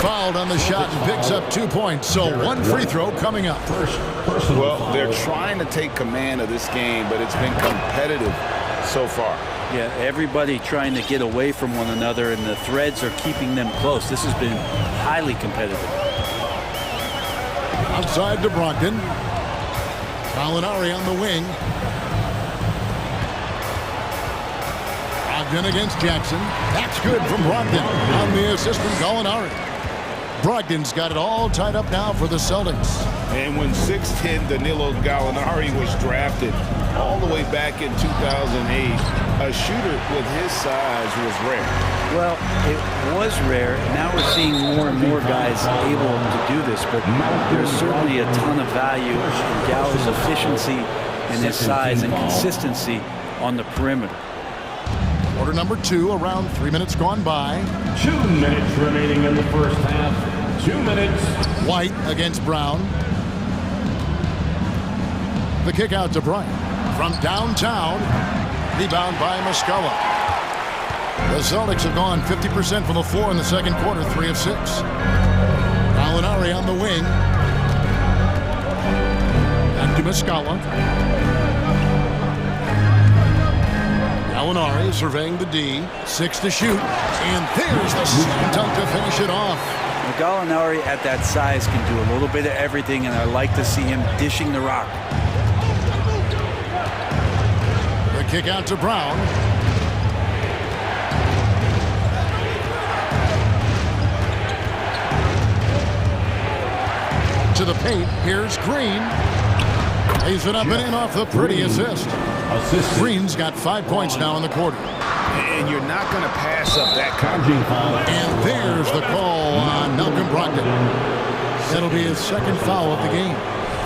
Fouled on the shot and picks up 2 points. So one free throw coming up. Well, they're trying to take command of this game, but it's been competitive so far. Yeah, everybody trying to get away from one another, and the threads are keeping them close. This has been highly competitive. Outside to Brogdon. Gallinari on the wing. Brogdon against Jackson. That's good from Brogdon on the assist from Gallinari. Brogdon's got it all tied up now for the Celtics. And when 6'10" Danilo Gallinari was drafted all the way back in 2008, a shooter with his size was rare. Well, it was rare. Now we're seeing more and more guys able to do this, but there's certainly a ton of value in Gallo's efficiency and his size and consistency on the perimeter. Quarter number 2, around 3 minutes gone by. 2 minutes remaining in the first half. 2 minutes. White against Brown. The kick out to Bryant. From downtown, rebound by Muscala. The Celtics have gone 50% from the floor in the second quarter, 3 of 6. Gallinari on the wing. Back to Muscala. Gallinari surveying the D. 6 to shoot. And there's the slam dunk to finish it off. Gallinari at that size can do a little bit of everything, and I like to see him dishing the rock. The kick out to Brown. To the paint. Here's Green. Lays it up and in off the pretty assist. Green's got 5 points now in the quarter. And you're not going to pass up that kind of foul. And there's the call on Malcolm Brogdon. That'll be his second foul of the game.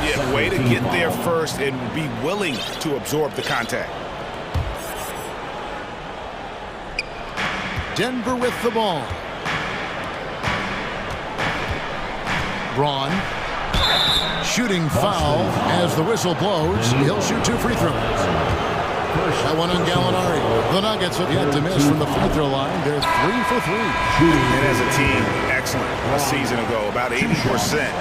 Yeah, way to get there first and be willing to absorb the contact. Denver with the ball. Braun. Shooting foul as the whistle blows. He'll shoot 2 free throws. That one on Gallinari. The Nuggets have yet to miss from the free throw line. They're 3 for 3. And as a team, excellent a season ago. About 80%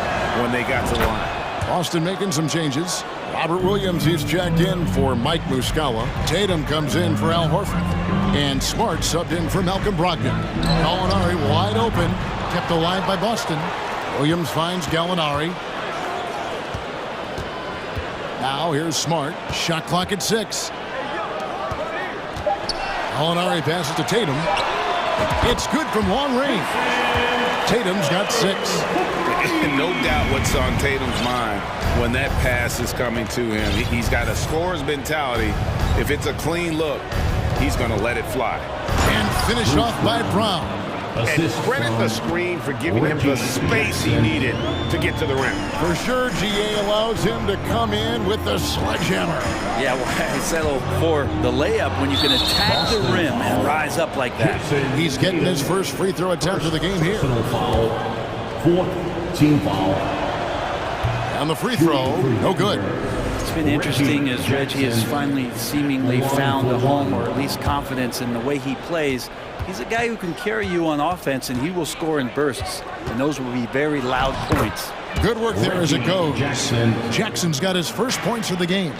when they got to the line. Boston making some changes. Robert Williams is checked in for Mike Muscala. Tatum comes in for Al Horford. And Smart subbed in for Malcolm Brogdon. Gallinari wide open. Kept alive by Boston. Williams finds Gallinari. Now here's Smart. Shot clock at 6. Gallinari passes to Tatum. It's good from long range. Tatum's got 6. No doubt what's on Tatum's mind when that pass is coming to him. He's got a scorer's mentality. If it's a clean look, he's going to let it fly. And finished off by Brown. And credit the screen for giving him the space he needed to get to the rim. For sure, GA allows him to come in with the sledgehammer. Yeah, well, I settle for the layup when you can attack the rim and rise up like that. He's getting his first free throw attempt of the game here. Fourth team foul. And the free throw, no good. It's been interesting as Reggie has finally seemingly found a home, or at least confidence in the way he plays. He's a guy who can carry you on offense, and he will score in bursts. And those will be very loud points. Good work there as it goes. Jackson's got his first points of the game.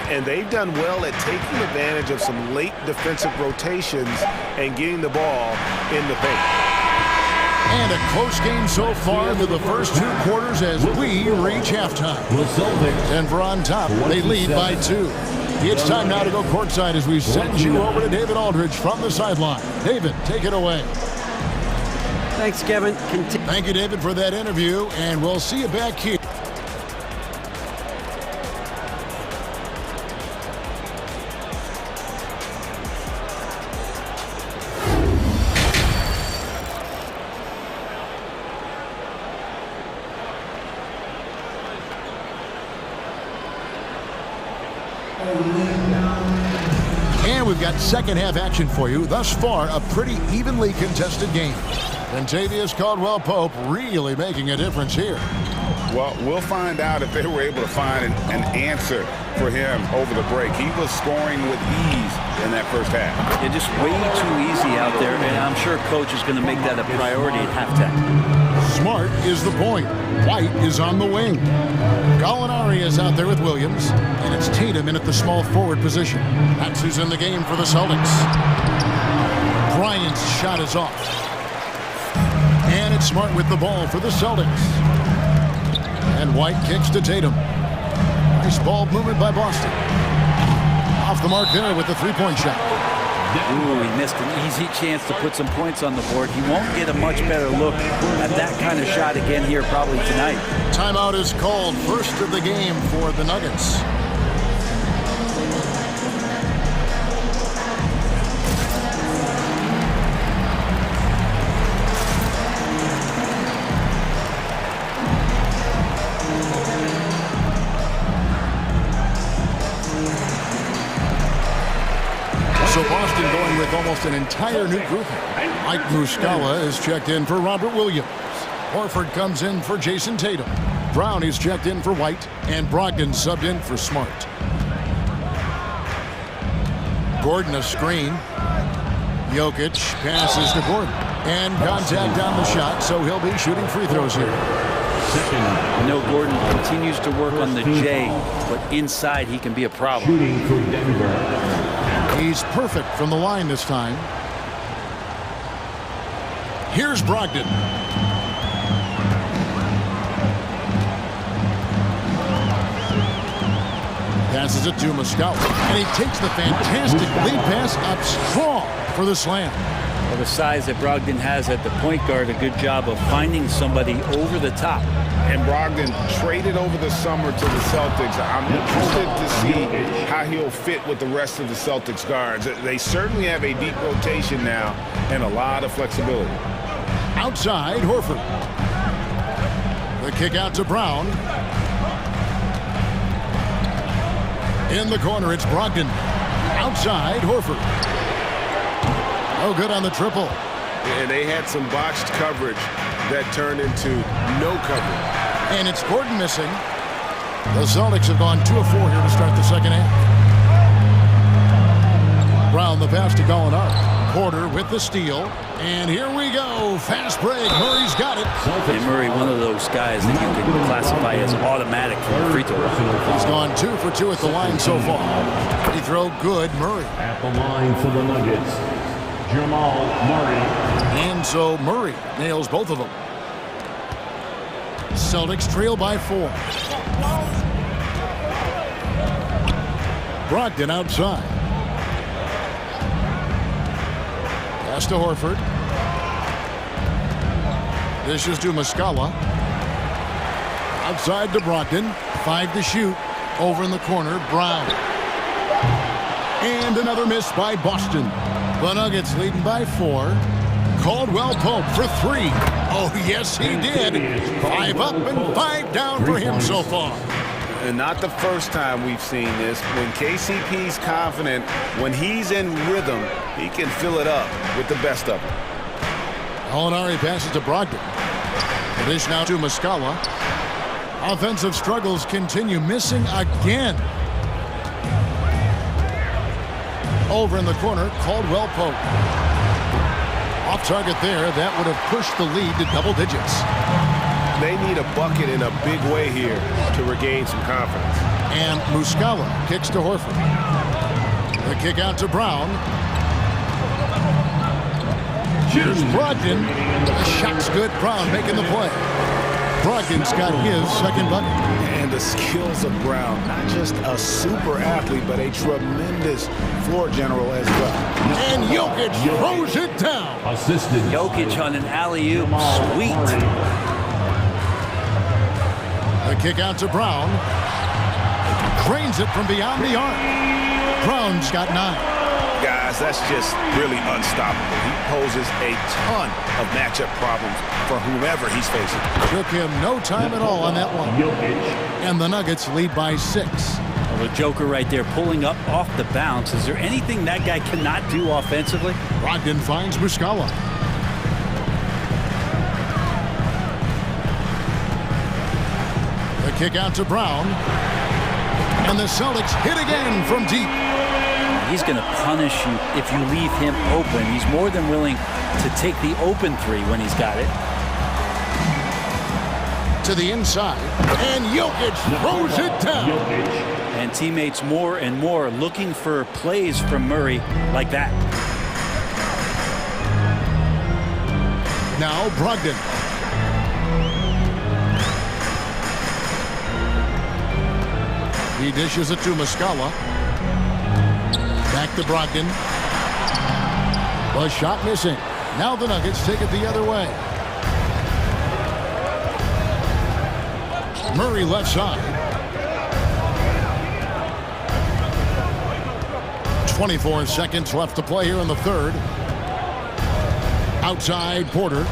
And they've done well at taking advantage of some late defensive rotations and getting the ball in the paint. And a close game so far through the first 2 quarters as we reach halftime. Denver on top. They lead by 2. It's time now to go courtside as we send you over to David Aldridge from the sideline. David, take it away. Thanks, Kevin. Thank you, David, for that interview, and we'll see you back here. And we've got second half action for you. Thus far, a pretty evenly contested game. Kentavious Caldwell-Pope really making a difference here. Well, we'll find out if they were able to find an answer for him over the break. He was scoring with ease in that first half. Yeah, just way too easy out there, and I'm sure coach is going to make that a priority at halftime. Smart is the point. White is on the wing. Gallinari is out there with Williams, and it's Tatum in at the small forward position. That's who's in the game for the Celtics. Bryant's shot is off. And it's Smart with the ball for the Celtics. And White kicks to Tatum. Nice ball movement by Boston. Off the mark there with the three-point shot. Ooh, he missed an easy chance to put some points on the board. He won't get a much better look at that kind of shot again here probably tonight. Timeout is called. First of the game for the Nuggets. So Boston going with with almost an entire new grouping. Mike Muscala is checked in for Robert Williams. Horford comes in for Jason Tatum. Brown is checked in for White, and Brogdon subbed in for Smart. Gordon a screen. Jokic passes to Gordon. And contact on the shot, so he'll be shooting free throws here. Gordon continues to work on the J, but inside he can be a problem. Shooting for Denver. He's perfect from the line this time. Here's Brogdon. Passes it to Muscala, and he takes the fantastic lead pass up strong for the slam. Well, the size that Brogdon has at the point guard, a good job of finding somebody over the top. And Brogdon traded over the summer to the Celtics. I'm interested to see how he'll fit with the rest of the Celtics guards. They certainly have a deep rotation now and a lot of flexibility. Outside, Horford. The kick out to Brown. In the corner, it's Brogdon. Outside, Horford. Oh, good on the triple. And they had some botched coverage that turned into no coverage. And it's Gordon missing. The Celtics have gone 2 of 4 here to start the second half. Brown the pass to Gallinari. Porter with the steal. And here we go. Fast break. Murray's got it. And Murray, one of those guys that you can classify as automatic from the free throw line. He's gone 2 for 2 at the line so far. Free throw good. Murray. At the line for the Nuggets, Jamal Murray. And so Murray nails both of them. Celtics trail by 4. Brogdon outside. Pass to Horford. Dishes to Muscala. Outside to Brogdon. 5 to shoot. Over in the corner, Brown. And another miss by Boston. The Nuggets leading by 4. Caldwell Pope for 3. Oh, yes, he did. 5 up and 5 down for him so far. And not the first time we've seen this. When KCP's confident, when he's in rhythm, he can fill it up with the best of them. Gallinari passes to Brogdon. The dish now to Muscala. Offensive struggles continue, missing again. Over in the corner, Caldwell Pope. Off target there, that would have pushed the lead to double digits. They need a bucket in a big way here to regain some confidence. And Muscala kicks to Horford. The kick out to Brown. Here's Brogdon. The shot's good. Brown making the play. Brogdon's got his second bucket. And the skills of Brown, not just a super athlete, but a tremendous floor general as well. And Jokic throws it down. Assisted. Jokic on an alley-oop. Sweet. The kick out to Brown. Cranes it from beyond the arc. Brown's got 9. Guys, that's just really unstoppable. He poses a ton of matchup problems for whomever he's facing. Took him no time at all on that one. And the Nuggets lead by 6. Well, the Joker right there pulling up off the bounce. Is there anything that guy cannot do offensively? Brogdon finds Muscala. The kick out to Brown. And the Celtics hit again from deep. He's going to punish you if you leave him open. He's more than willing to take the open 3 when he's got it. To the inside. And Jokic throws it down. And teammates more and more looking for plays from Murray like that. Now Brogdon. He dishes it to Muscala. Back to Brogdon. The shot missing. Now the Nuggets take it the other way. Murray left side. 24 seconds left to play here in the third. Outside Porter.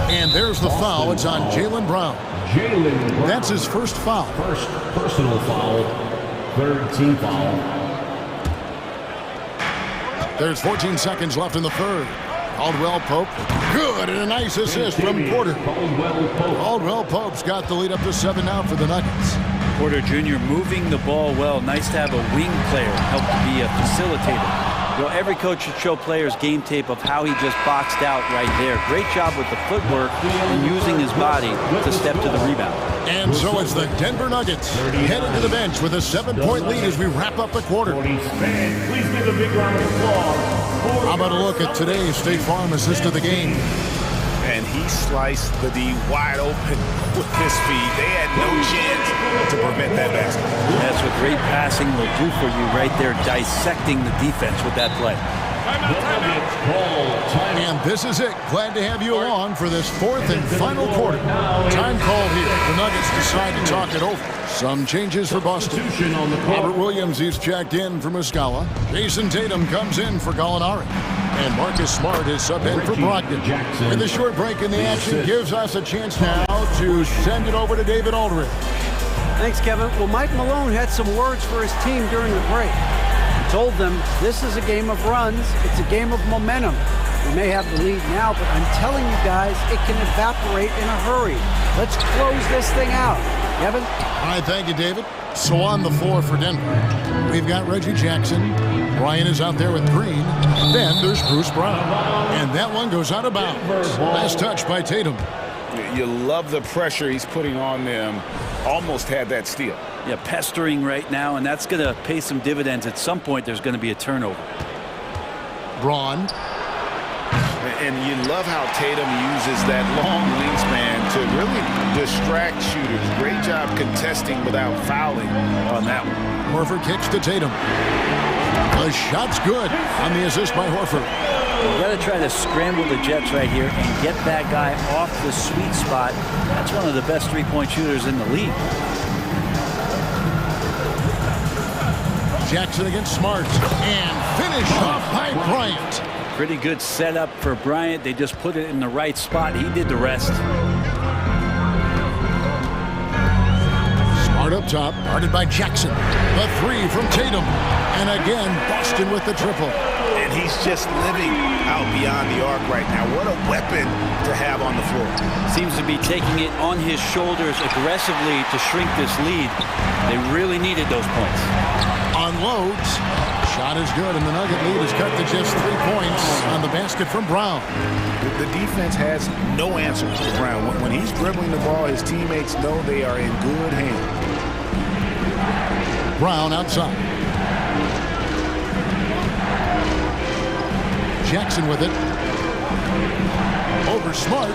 And there's the foul. It's on Jaylen Brown. That's his first foul. First personal foul. Third team foul. There's 14 seconds left in the third. Caldwell Pope, good, and a nice assist from Porter. Caldwell Pope's got the lead up to 7 now for the Nuggets. Porter Jr. moving the ball well. Nice to have a wing player help to be a facilitator. You know, every coach should show players game tape of how he just boxed out right there. Great job with the footwork and using his body to step to the rebound. And so it's the Denver Nuggets headed to the bench with a 7-point lead as we wrap up the quarter. Please give a big round of applause. How about a look at today's State Farm assist of the game? And he sliced the D wide open with his feet. They had no chance to prevent that basket. That's what great passing will do for you right there, dissecting the defense with that play. And this is it. Glad to have you along for this fourth and final quarter. Time called here. The Nuggets decide to talk it over. Some changes for Boston. Robert Williams, he's checked in for Muscala. Jason Tatum comes in for Gallinari. And Marcus Smart is subbed in for Brogdon. And the short break in the action gives us a chance now to send it over to David Aldridge. Thanks, Kevin. Well, Mike Malone had some words for his team during the break. He told them this is a game of runs. It's a game of momentum. We may have the lead now, but I'm telling you guys, it can evaporate in a hurry. Let's close this thing out. Kevin? All right, thank you, David. So on the floor for Denver, we've got Reggie Jackson. Ryan is out there with Green. Then there's Bruce Brown. And that one goes out of bounds. Nice touch by Tatum. You love the pressure he's putting on them. Almost had that steal. Yeah, pestering right now, and that's going to pay some dividends. At some point, there's going to be a turnover. Braun. And you love how Tatum uses that long wingspan to really distract shooters. Great job contesting without fouling on that one. Horford kicks to Tatum. The shot's good on the assist by Horford. You got to try to scramble the Jets right here and get that guy off the sweet spot. That's one of the best three-point shooters in the league. Jackson against Smart. And finish off by Bryant. Pretty good setup for Bryant. They just put it in the right spot. He did the rest. Smart up top, guarded by Jackson. The three from Tatum. And again, Boston with the triple. And he's just living out beyond the arc right now. What a weapon to have on the floor. Seems to be taking it on his shoulders aggressively to shrink this lead. They really needed those points. Unloads. Shot is good, and the Nugget lead is cut to just 3 points on the basket from Brown. The defense has no answer for Brown. When he's dribbling the ball, his teammates know they are in good hands. Brown outside. Jackson with it. Over Smart.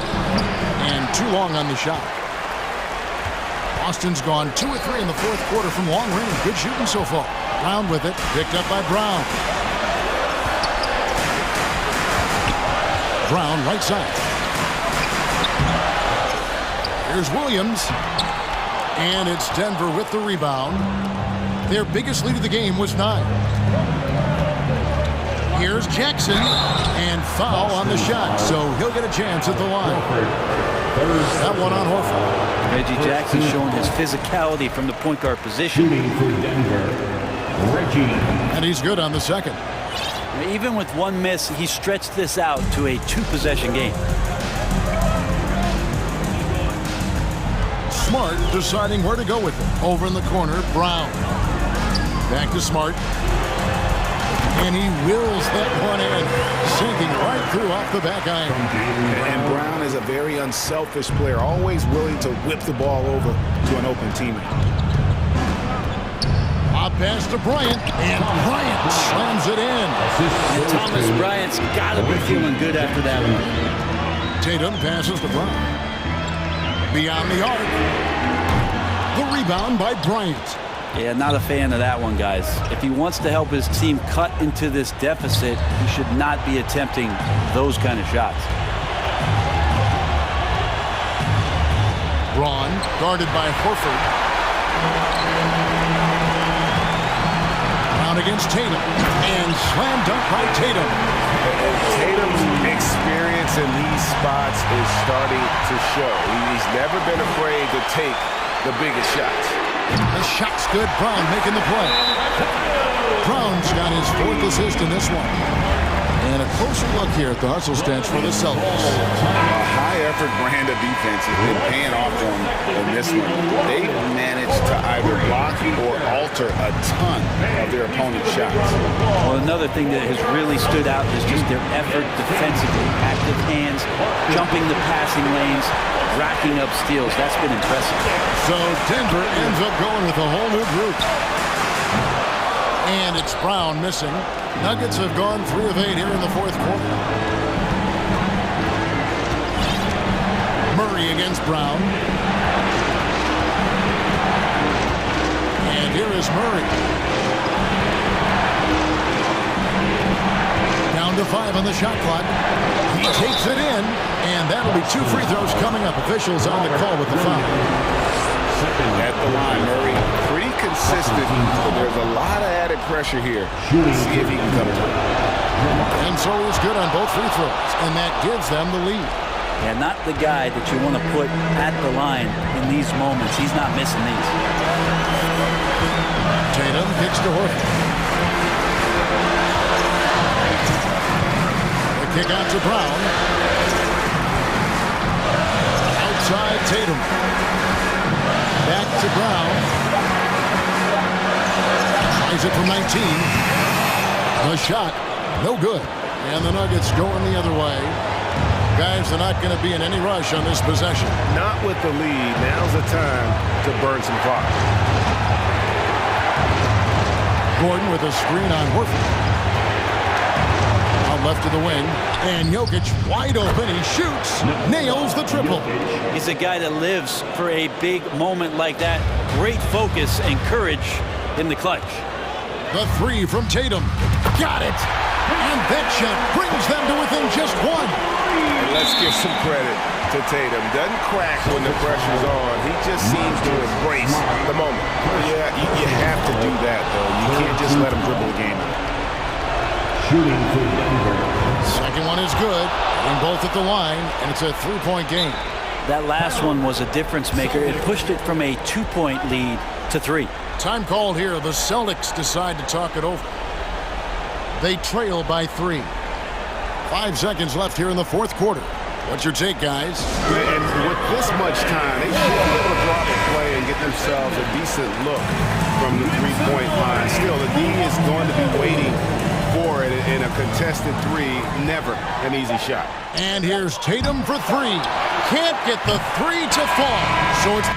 And too long on the shot. Boston's gone 2 or 3 in the fourth quarter from long range. Good shooting so far. Brown with it. Picked up by Brown. Brown right side. Here's Williams. And it's Denver with the rebound. Their biggest lead of the game was 9. Here's Jackson, and foul on the shot, so he'll get a chance at the line. That one on Horford. Reggie Jackson showing his physicality from the point guard position. And he's good on the second. Even with one miss, he stretched this out to a 2-possession game. Smart deciding where to go with it. Over in the corner, Brown. Back to Smart. And he wills that one in, sinking right through off the back iron. And Brown is a very unselfish player, always willing to whip the ball over to an open teammate. A pass to Bryant, and Bryant slams it in. And Thomas Bryant's got to be feeling good after that one. Tatum passes to Brown. Beyond the arc. The rebound by Bryant. Yeah, not a fan of that one, guys. If he wants to help his team cut into this deficit, he should not be attempting those kind of shots. Braun, guarded by Horford. Brown against Tatum. And slam dunk by Tatum. Tatum's experience in these spots is starting to show. He's never been afraid to take the biggest shots. The shot's good. Brown making the play. Brown's got his 4th assist in this one. And a closer look here at the hustle stance for the Celtics. A high-effort brand of defense has been paying off for them in this one. They've managed to either block or alter a ton of their opponent's shots. Well, another thing that has really stood out is just their effort defensively. Active hands, jumping the passing lanes, racking up steals. That's been impressive. So Denver ends up going with a whole new group. And it's Brown missing. Nuggets have gone 3 of 8 here in the 4th quarter. Murray against Brown. And here is Murray. Down to 5 on the shot clock. He takes it in, and that'll be 2 free throws coming up. Officials on the call with the foul. At the line, Murray, pretty consistent, but there's a lot of added pressure here. Let's see if he can come through. And so he's good on both free throws, and that gives them the lead. Yeah, not the guy that you want to put at the line in these moments. He's not missing these. Tatum kicks to Horford. The kick out to Brown. Outside Tatum. Back to Brown. Tries it from 19. The shot, no good. And the Nuggets going the other way. Guys, they're not going to be in any rush on this possession. Not with the lead. Now's the time to burn some clock. Gordon with a screen on Horford. Out left to the wing. And Jokic wide open. He shoots. Nails the triple. He's a guy that lives for a big moment like that. Great focus and courage in the clutch. The 3 from Tatum. Got it. And that shot brings them to within just 1. And let's give some credit to Tatum. Doesn't crack when the pressure's on. He just seems to embrace the moment. Yeah, you have to do that, though. You can't just let him dribble the game. Shooting for Denver. Second one is good. And both at the line, and it's a 3-point game. That last one was a difference maker. It pushed it from a 2-point lead to 3. Time called here. The Celtics decide to talk it over. They trail by 3. 5 seconds left here in the 4th quarter. What's your take, guys? And with this much time, they should be able to drop a play and get themselves a decent look from the 3-point line. Still, the D is going to be waiting for it in a contested 3. Never an easy shot. And here's Tatum for 3. Can't get the 3 to fall. So it's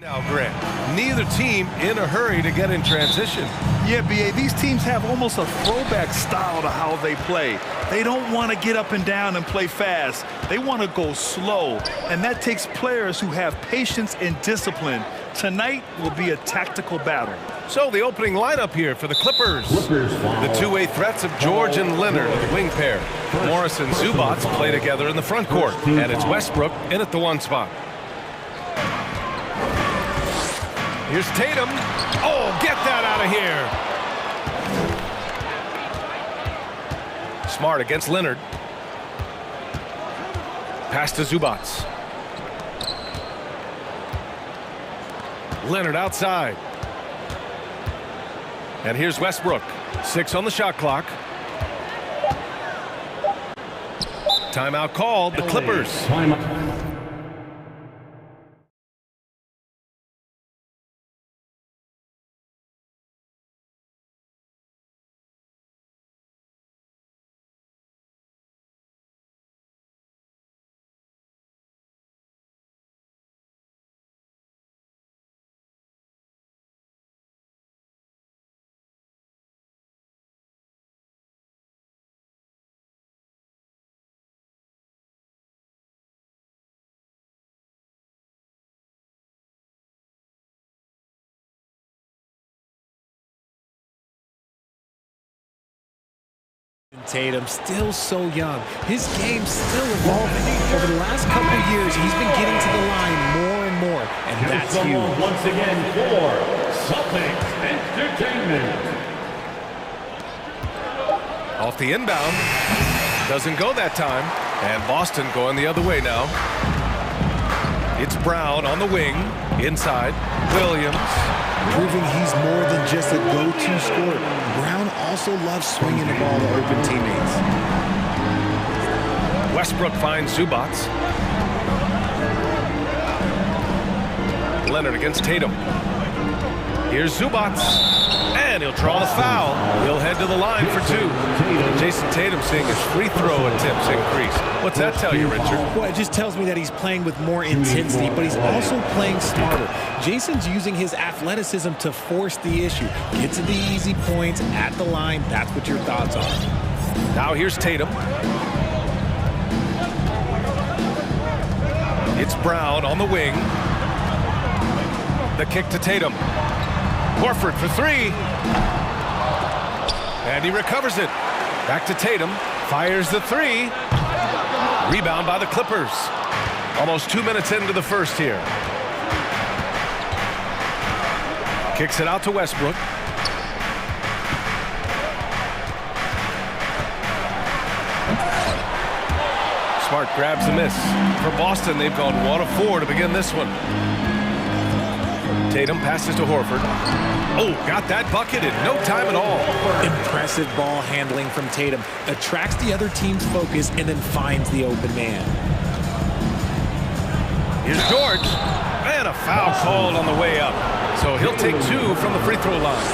Now, Grant, neither team in a hurry to get in transition. Yeah, B.A., these teams have almost a throwback style to how they play. They don't want to get up and down and play fast. They want to go slow, and that takes players who have patience and discipline. Tonight will be a tactical battle. So the opening lineup here for the Clippers. The two-way threats of George and Leonard, the wing pair. Morris and Zubats play together in the front court, and it's Westbrook in at the one spot. Here's Tatum. Oh, get that out of here. Smart against Leonard. Pass to Zubats. Leonard outside. And here's Westbrook. 6 on the shot clock. Timeout called. The Clippers. Tatum, still so young. His game's still evolving. Over the last couple of years, he's been getting to the line more and more, and that's huge. Once again for Celtics Entertainment. Off the inbound. Doesn't go that time. And Boston going the other way now. It's Brown on the wing. Inside. Williams. Proving he's more than just a go-to scorer. Brown also loves swinging the ball to open teammates. Westbrook finds Zubats. Leonard against Tatum. Here's Zubats. And he'll draw the foul. He'll head to the line for 2. Jason Tatum seeing his free throw attempts increase. What's that tell you, Richard? Well, it just tells me that he's playing with more intensity, but he's also playing smarter. Jason's using his athleticism to force the issue. Get to the easy points at the line. That's what your thoughts are. Now here's Tatum. It's Brown on the wing. The kick to Tatum. Horford for 3. And he recovers it. Back to Tatum. Fires the 3. Rebound by the Clippers. Almost 2 minutes into the first here. Kicks it out to Westbrook. Smart grabs the miss. For Boston, they've gone 1 of 4 to begin this one. Tatum passes to Horford. Oh, got that bucket in no time at all. Impressive ball handling from Tatum. Attracts the other team's focus and then finds the open man. Here's George. And a foul called on the way up. So he'll take 2 from the free throw line.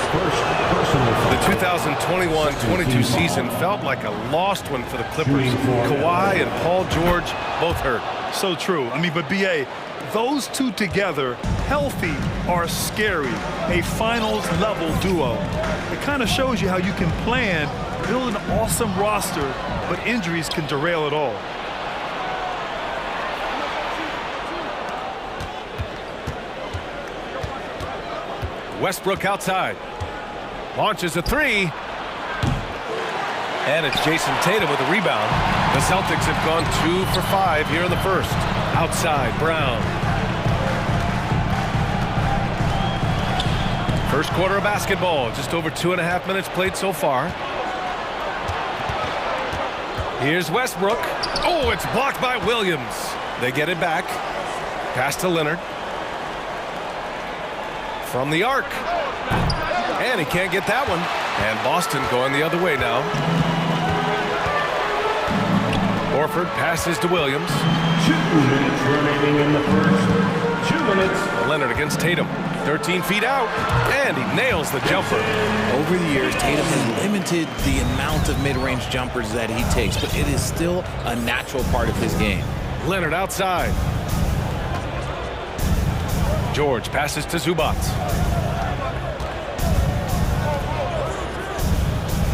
The 2021-22 season felt like a lost one for the Clippers. Kawhi and Paul George both hurt. So true. I mean, but B.A., those two together, healthy, are scary. A finals-level duo. It kind of shows you how you can plan, build an awesome roster, but injuries can derail it all. Westbrook outside. Launches a 3. And it's Jason Tatum with a rebound. The Celtics have gone 2 for 5 here in the first. Outside, Brown. First quarter of basketball. Just over 2.5 minutes played so far. Here's Westbrook. Oh, it's blocked by Williams. They get it back. Pass to Leonard. From the arc. And he can't get that one. And Boston going the other way now. Horford passes to Williams. 2 minutes remaining in the first. 2 minutes. Leonard against Tatum. 13 feet out. And he nails the jumper. Over the years, Tatum has limited the amount of mid-range jumpers that he takes, but it is still a natural part of his game. Leonard outside. George passes to Zubac.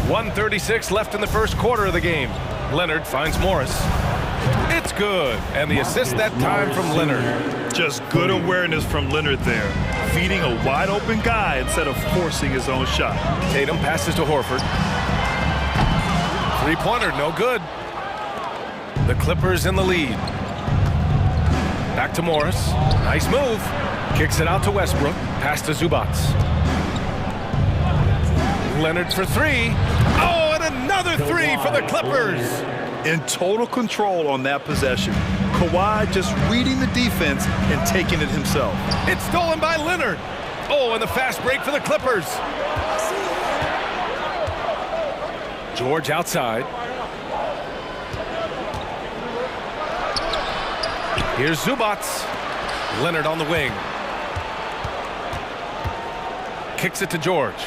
1:36 left in the first quarter of the game. Leonard finds Morris. It's good, and the assist that time from Leonard. Just good awareness from Leonard there, feeding a wide open guy instead of forcing his own shot. Tatum passes to Horford. Three-pointer, no good. The Clippers in the lead. Back to Morris. Nice move. Kicks it out to Westbrook. Pass to Zubac. Leonard for three. Oh, and another three for the Clippers. In total control on that possession. Kawhi just reading the defense and taking it himself. It's stolen by Leonard. Oh, and the fast break for the Clippers. George outside. Here's Zubac. Leonard on the wing. Kicks it to George.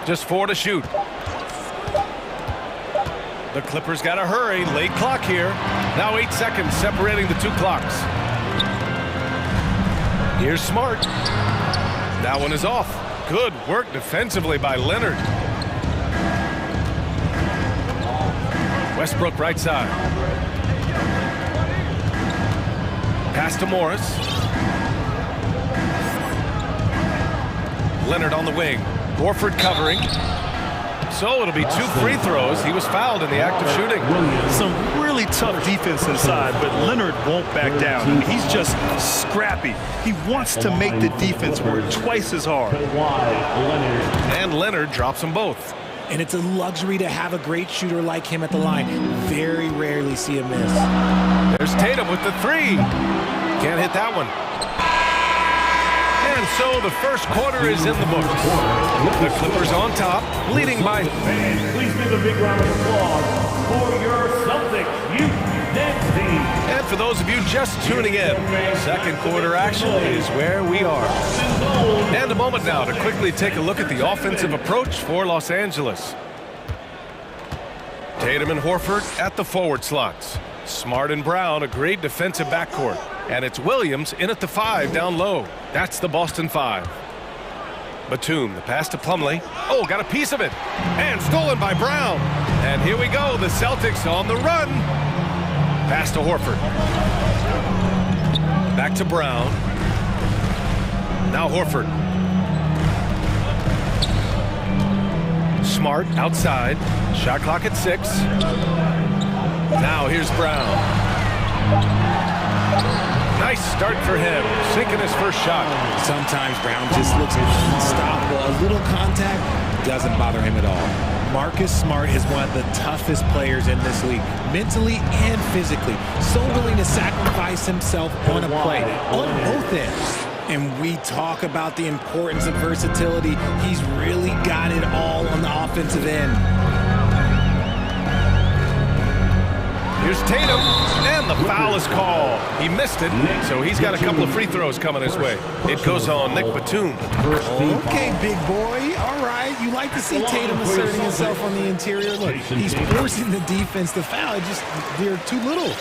Just 4 to shoot. The Clippers got to hurry. Late clock here. Now 8 seconds separating the two clocks. Here's Smart. That one is off. Good work defensively by Leonard. Westbrook right side. Pass to Morris. Leonard on the wing. Horford covering. So it'll be 2 free throws. He was fouled in the act of shooting. Some really tough defense inside, but Leonard won't back down. I mean, he's just scrappy. He wants to make the defense work twice as hard. And Leonard drops them both. And it's a luxury to have a great shooter like him at the line. Very rarely see a miss. There's Tatum with the three. Can't hit that one. And so the first quarter is in the books. The Clippers on top, leading by... Fans, please give a big round of applause for your Celtics youth dance team. And for those of you just tuning in, second quarter action is where we are. And a moment now to quickly take a look at the offensive approach for Los Angeles. Tatum and Horford at the forward slots. Smart and Brown, a great defensive backcourt. And it's Williams in at the 5 down low. That's the Boston 5. Batum, the pass to Plumlee. Oh, got a piece of it. And stolen by Brown. And here we go, the Celtics on the run. Pass to Horford. Back to Brown. Now Horford. Smart outside. Shot clock at 6. Now here's Brown. Nice start for him, sinking his first shot. Sometimes Brown just looks unstoppable. A little contact doesn't bother him at all. Marcus Smart is one of the toughest players in this league, mentally and physically. So willing to sacrifice himself on a play, on both ends. And we talk about the importance of versatility. He's really got it all on the offensive end. Here's Tatum, and the foul is called. He missed it, so he's got a couple of free throws coming his way. It goes on Nick Batum. Okay, big boy. All right. You like to see Tatum asserting himself on the interior. Look, he's forcing the defense to foul. They're too little.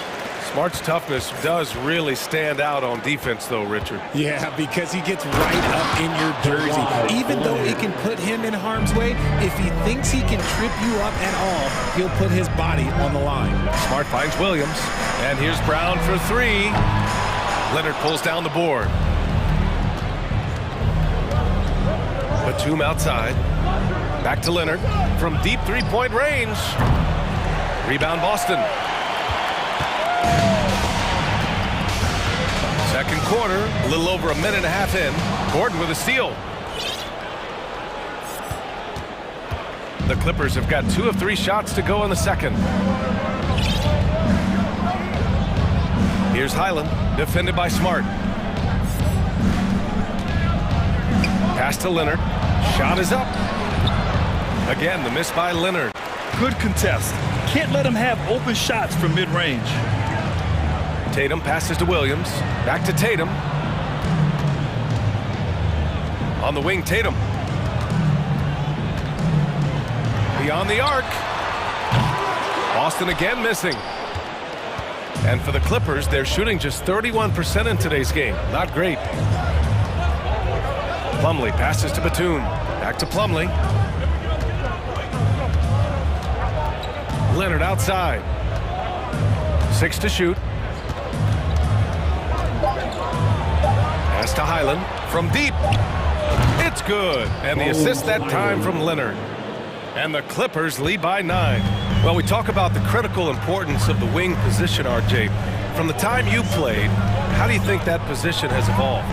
Smart's toughness does really stand out on defense, though, Richard. Yeah, because he gets right up in your jersey. Even though it can put him in harm's way, if he thinks he can trip you up at all, he'll put his body on the line. Smart finds Williams. And here's Brown for 3. Leonard pulls down the board. Batum outside. Back to Leonard from deep three-point range. Rebound Boston. Second quarter, a little over a minute and a half in. Gordon with a steal. The Clippers have got 2 of 3 shots to go in the second. Here's Highland, defended by Smart. Pass to Leonard. Shot is up. Again, the miss by Leonard. Good contest. Can't let him have open shots from mid-range. Tatum passes to Williams. Back to Tatum. On the wing, Tatum. Beyond the arc. Boston again missing. And for the Clippers, they're shooting just 31% in today's game. Not great. Plumlee passes to Batum. Back to Plumlee. Leonard outside. 6 to shoot. Pass to Highland from deep. It's good. And the assist that time from Leonard. And the Clippers lead by 9. Well, we talk about the critical importance of the wing position, RJ. From the time you played, how do you think that position has evolved?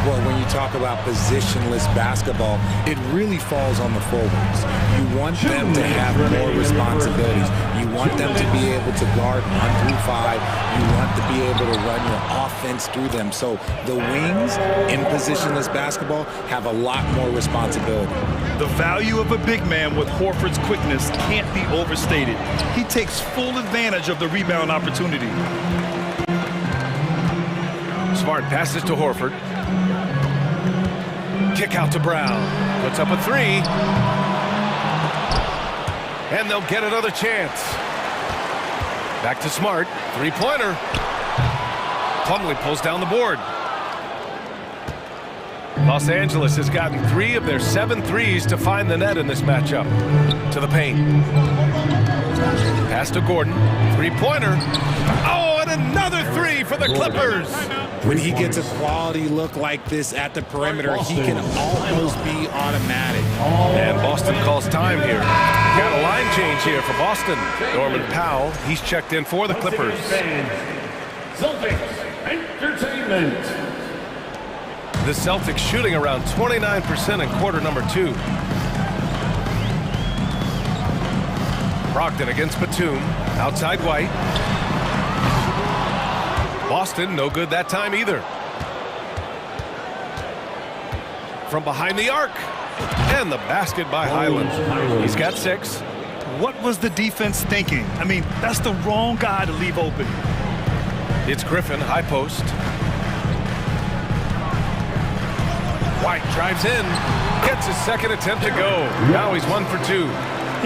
Well, when you talk about positionless basketball, it really falls on the forwards. You want them to have more responsibilities. You want them to be able to guard 1 through 5. You want to be able to run your offense through them. So the wings in positionless basketball have a lot more responsibility. The value of a big man with Horford's quickness can't be overstated. He takes full advantage of the rebound opportunity. Smart passes to Horford. Kick out to Brown. Puts up a 3. And they'll get another chance. Back to Smart. 3-pointer. Plumlee pulls down the board. Los Angeles has gotten 3 of their 7 threes to find the net in this matchup. To the paint. Pass to Gordon. 3-pointer. Oh, and another 3 for the Clippers. When he gets a quality look like this at the perimeter, he can almost be automatic. And Boston calls time here. Got a line change here for Boston. Norman Powell, he's checked in for the Clippers. Celtics Entertainment. The Celtics shooting around 29% in quarter number 2. Brogdon against Batum. Outside White. Boston, no good that time either. From behind the arc. And the basket by Highland. He's got 6. What was the defense thinking? I mean, that's the wrong guy to leave open. It's Griffin, high post. White drives in. Gets his second attempt to go. Now he's 1 for 2.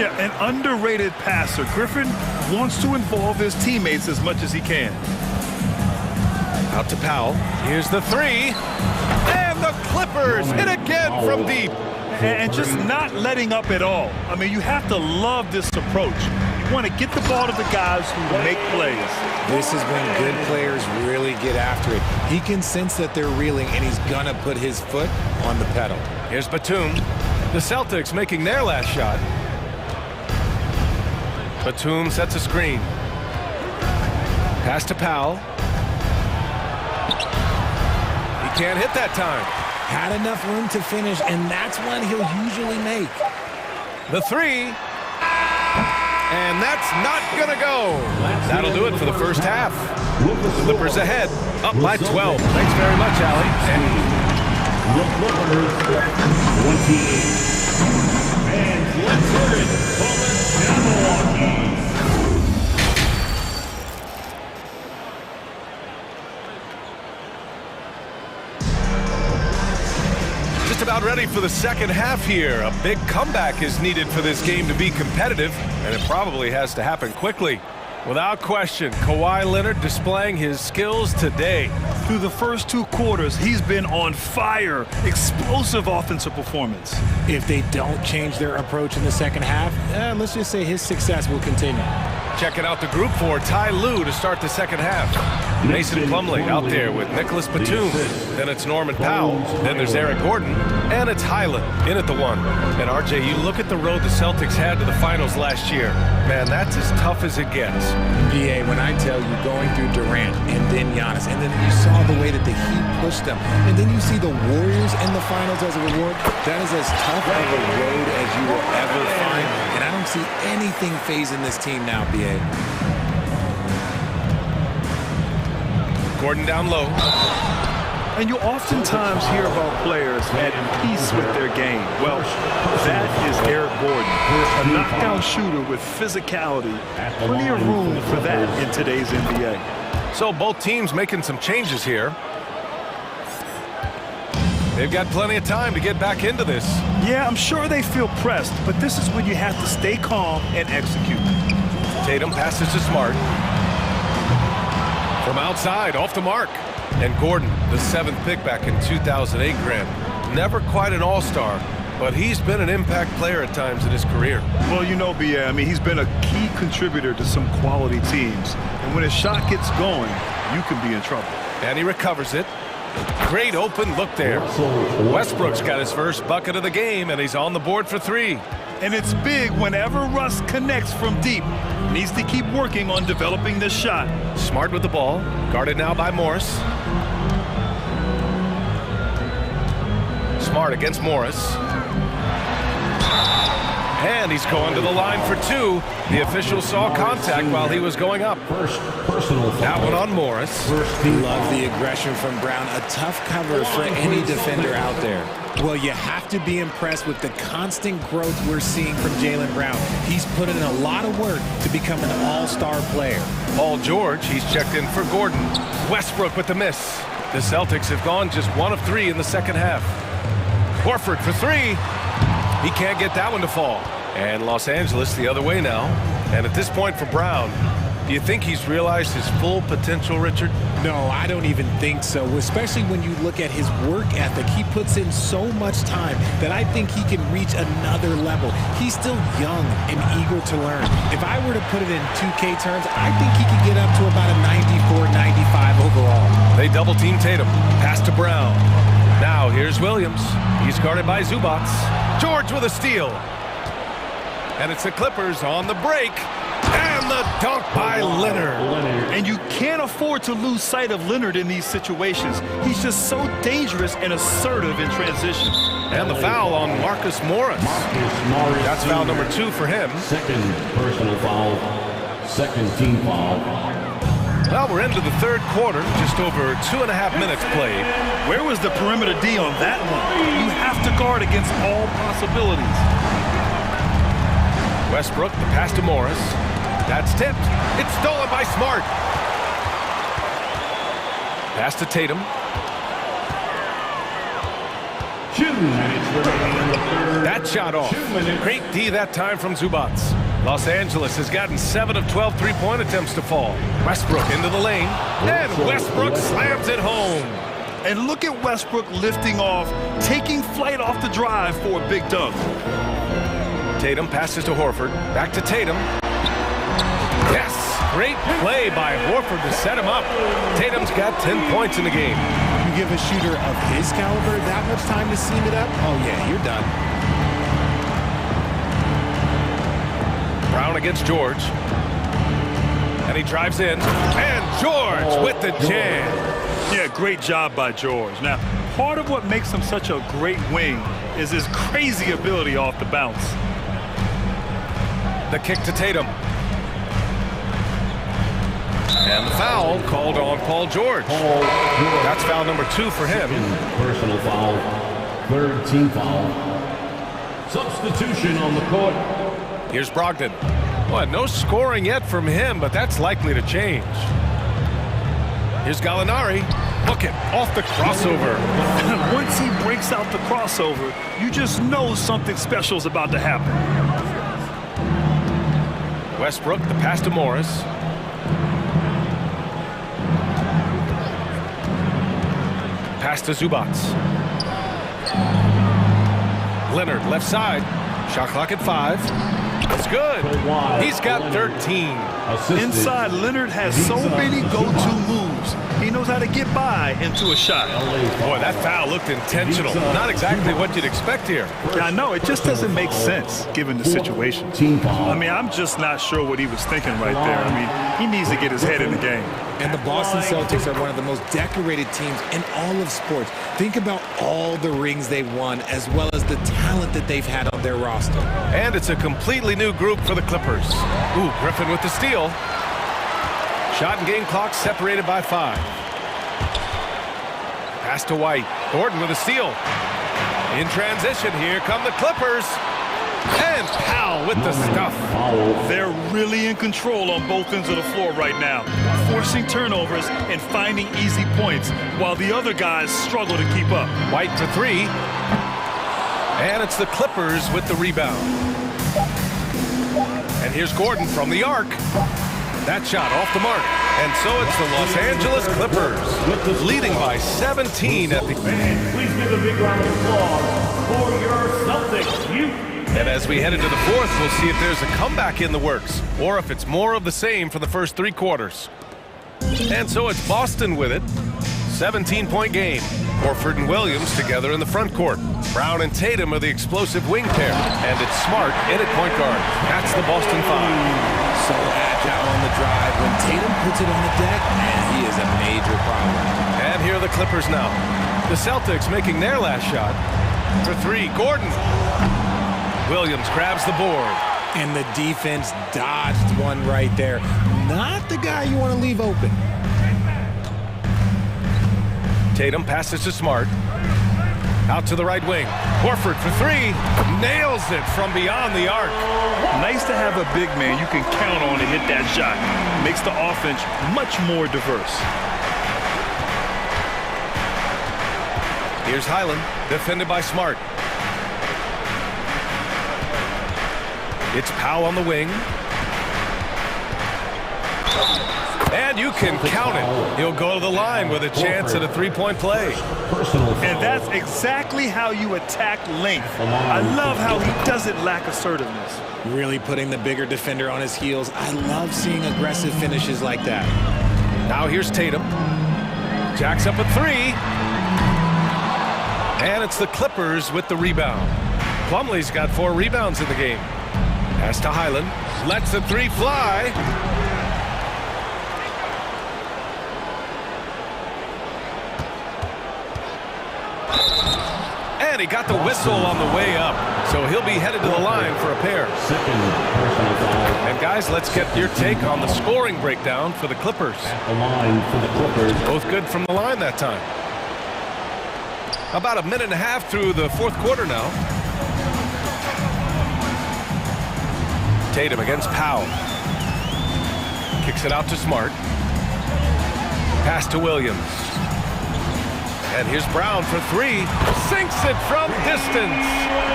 Yeah, an underrated passer. Griffin wants to involve his teammates as much as he can. Out to Powell. Here's the 3. And the Clippers hit again from deep. And just not letting up at all. I mean, you have to love this approach. You want to get the ball to the guys who make plays. This is when good players really get after it. He can sense that they're reeling, and he's going to put his foot on the pedal. Here's Batum. The Celtics making their last shot. Batum sets a screen. Pass to Powell. He can't hit that time. Had enough room to finish, and that's one he'll usually make. The 3. And that's not going to go. That'll do it for the first half. Clippers ahead, up by 12. Thanks very much, Allie. The Clippers 28. And let's hear it from the Jabberwockies. Just about ready for the second half here. A big comeback is needed for this game to be competitive, and it probably has to happen quickly. Without question, Kawhi Leonard displaying his skills today. Through the first 2 quarters, he's been on fire. Explosive offensive performance. If they don't change their approach in the second half, let's just say his success will continue. Checking out the group for Ty Lue to start the second half. Mason Plumlee out there with Nicholas Batum. Then it's Norman Powell. Then there's Eric Gordon. And it's Highland in at the 1. And RJ, you look at the road the Celtics had to the finals last year. Man, that's as tough as it gets. BA, when I tell you going through Durant and then Giannis, and then you saw the way that the Heat pushed them, and then you see the Warriors in the finals as a reward, that is as tough of a road as you will ever find. And I don't see anything phasing this team now, BA. Gordon down low. And you oftentimes hear about players at peace with their game. Well, that is Eric Gordon, a knockdown shooter with physicality. Plenty of room for that in today's NBA. So both teams making some changes here. They've got plenty of time to get back into this. Yeah, I'm sure they feel pressed, but this is when you have to stay calm and execute. Tatum passes to Smart. From outside, off the mark. And Gordon, the 7th pick back in 2008 Grant. Never quite an all-star, but he's been an impact player at times in his career. Well, you know, B.A., I mean, he's been a key contributor to some quality teams. And when his shot gets going, you can be in trouble. And he recovers it. Great open look there. Westbrook's got his first bucket of the game, and he's on the board for 3. And it's big whenever Russ connects from deep. Needs to keep working on developing this shot. Smart with the ball. Guarded now by Morris. Smart against Morris. And he's going to the line for 2. The official saw contact while he was going up. That one on Morris. Love the aggression from Brown. A tough cover for any defender out there. Well, you have to be impressed with the constant growth we're seeing from Jaylen Brown. He's put in a lot of work to become an all-star player. Paul George, he's checked in for Gordon. Westbrook with the miss. The Celtics have gone just 1 of 3 in the second half. Horford for 3. He can't get that one to fall. And Los Angeles the other way now. And at this point for Brown, do you think he's realized his full potential, Richard? No, I don't even think so, especially when you look at his work ethic. He puts in so much time that I think he can reach another level. He's still young and eager to learn. If I were to put it in 2K terms, I think he could get up to about a 94, 95 overall. They double-team Tatum. Pass to Brown. Now here's Williams. He's guarded by Zubats. George with a steal. And it's the Clippers on the break. And the dunk by Leonard. And you can't afford to lose sight of Leonard in these situations. He's just so dangerous and assertive in transition. And the foul on Marcus Morris. That's foul number 2 for him. Second personal foul. Second team foul. Well, we're into the third quarter. Just over 2.5 minutes played. Where was the perimeter D on that one? You have to guard against all possibilities. Westbrook, the pass to Morris. That's tipped. It's stolen by Smart. Pass to Tatum. 2 minutes remaining in the third. That shot off. Great D that time from Zubats. Los Angeles has gotten 7 of 12 three-point attempts to fall. Westbrook into the lane. And Westbrook slams it home. And look at Westbrook lifting off, taking flight off the drive for a big dunk. Tatum passes to Horford. Back to Tatum. Yes! Great play by Horford to set him up. Tatum's got 10 points in the game. You give a shooter of his caliber that much time to seam it up? Oh, yeah, you're done. Brown against George. And he drives in. And George with the jam. Yeah, great job by George. Now, part of what makes him such a great wing is his crazy ability off the bounce. The kick to Tatum. And the foul called on Paul George. That's foul number 2 for him. Personal foul. Third team foul. Substitution on the court. Here's Brogdon. Well, no scoring yet from him, but that's likely to change. Here's Gallinari. Look it, off the crossover. Once he breaks out the crossover, you just know something special is about to happen. Westbrook, the pass to Morris. Pass to Zubats. Leonard, left side. Shot clock at 5. It's good. He's got 13. Inside, Leonard has so many go-to moves. He knows how to get by into a shot. Boy, that foul looked intentional. Not exactly what you'd expect here. I know, it just doesn't make sense given the situation. I mean, I'm just not sure what he was thinking right there. I mean, he needs to get his head in the game. And the Boston Celtics are one of the most decorated teams in all of sports. Think about all the rings they've won, as well as the talent that they've had on their roster. And it's a completely new group for the Clippers. Ooh, Griffin with the steal. Shot and game clock separated by 5. Pass to White. Gordon with a steal. In transition, here come the Clippers. And Powell with the stuff. They're really in control on both ends of the floor right now, forcing turnovers and finding easy points, while the other guys struggle to keep up. White for 3. And it's the Clippers with the rebound. And here's Gordon from the arc. That shot off the mark. And so it's the Los Angeles Clippers leading by 17 at the... Please give a big round of applause for your Celtics youth. And as we head into the fourth, we'll see if there's a comeback in the works or if it's more of the same for the first 3 quarters. And so it's Boston with it. 17-point game. Horford and Williams together in the front court. Brown and Tatum are the explosive wing pair. And it's Smart in at point guard. That's the Boston 5. So agile on the drive. When Tatum puts it on the deck, man, he is a major problem. And here are the Clippers now. The Celtics making their last shot. For 3, Gordon. Williams grabs the board. And the defense dodged one right there. Not the guy you want to leave open. Tatum passes to Smart. Out to the right wing. Horford for 3. Nails it from beyond the arc. Nice to have a big man you can count on to hit that shot. Makes the offense much more diverse. Here's Highland, defended by Smart. It's Powell on the wing. And you can count it. He'll go to the line with a chance at a 3-point play. And that's exactly how you attack length. I love how he doesn't lack assertiveness. Really putting the bigger defender on his heels. I love seeing aggressive finishes like that. Now here's Tatum. Jacks up a 3. And it's the Clippers with the rebound. Plumlee's got 4 rebounds in the game. Pass to Highland. Lets the 3 fly. And he got the whistle on the way up. So he'll be headed to the line for a pair. And guys, let's get your take on the scoring breakdown for the Clippers. Both good from the line that time. About a minute and a half through the fourth quarter now. Tatum against Powell. Kicks it out to Smart. Pass to Williams. And here's Brown for 3. Sinks it from distance.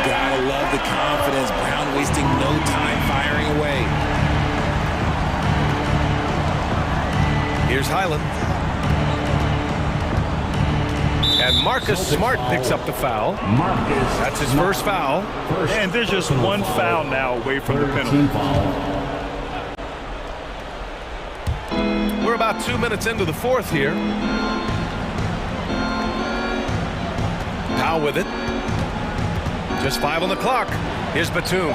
Gotta love the confidence. Brown wasting no time firing away. Here's Highland. And Marcus Smart picks up the foul. That's his first foul. And there's just one foul now away from the penalty. We're about 2 minutes into the fourth here. Powell with it. Just 5 on the clock. Here's Batum.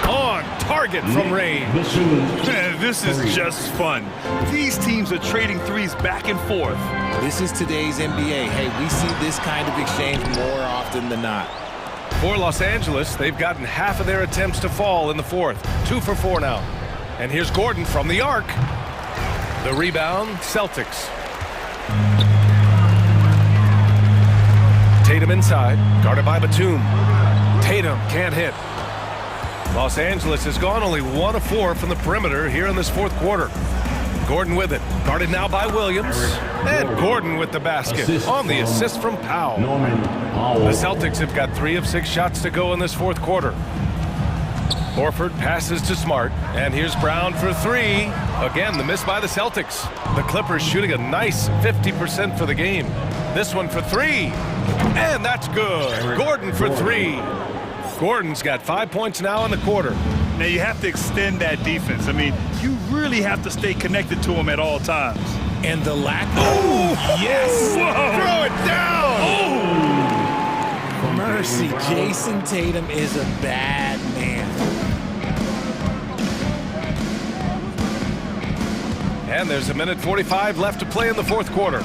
On target from range. Man, this is just fun. These teams are trading threes back and forth. This is today's NBA. Hey, we see this kind of exchange more often than not. For Los Angeles, they've gotten half of their attempts to fall in the fourth. 2 for 4 now. And here's Gordon from the arc. The rebound, Celtics. Tatum inside, guarded by Batum. Tatum can't hit. Los Angeles has gone only 1 of 4 from the perimeter here in this fourth quarter. Gordon with it, guarded now by Williams. And Gordon with the basket on the assist from Powell. The Celtics have got 3 of 6 shots to go in this fourth quarter. Horford passes to Smart, and here's Brown for 3. Again, the miss by the Celtics. The Clippers shooting a nice 50% for the game. This one for 3, and that's good. Gordon for 3. Gordon's got 5 points now in the quarter. Now you have to extend that defense. I mean, you really have to stay connected to him at all times. And the lack of... Oh, yes! Whoa. Throw it down! Oh! Mercy, Jason Tatum is a bad man. And there's a minute 45 left to play in the fourth quarter.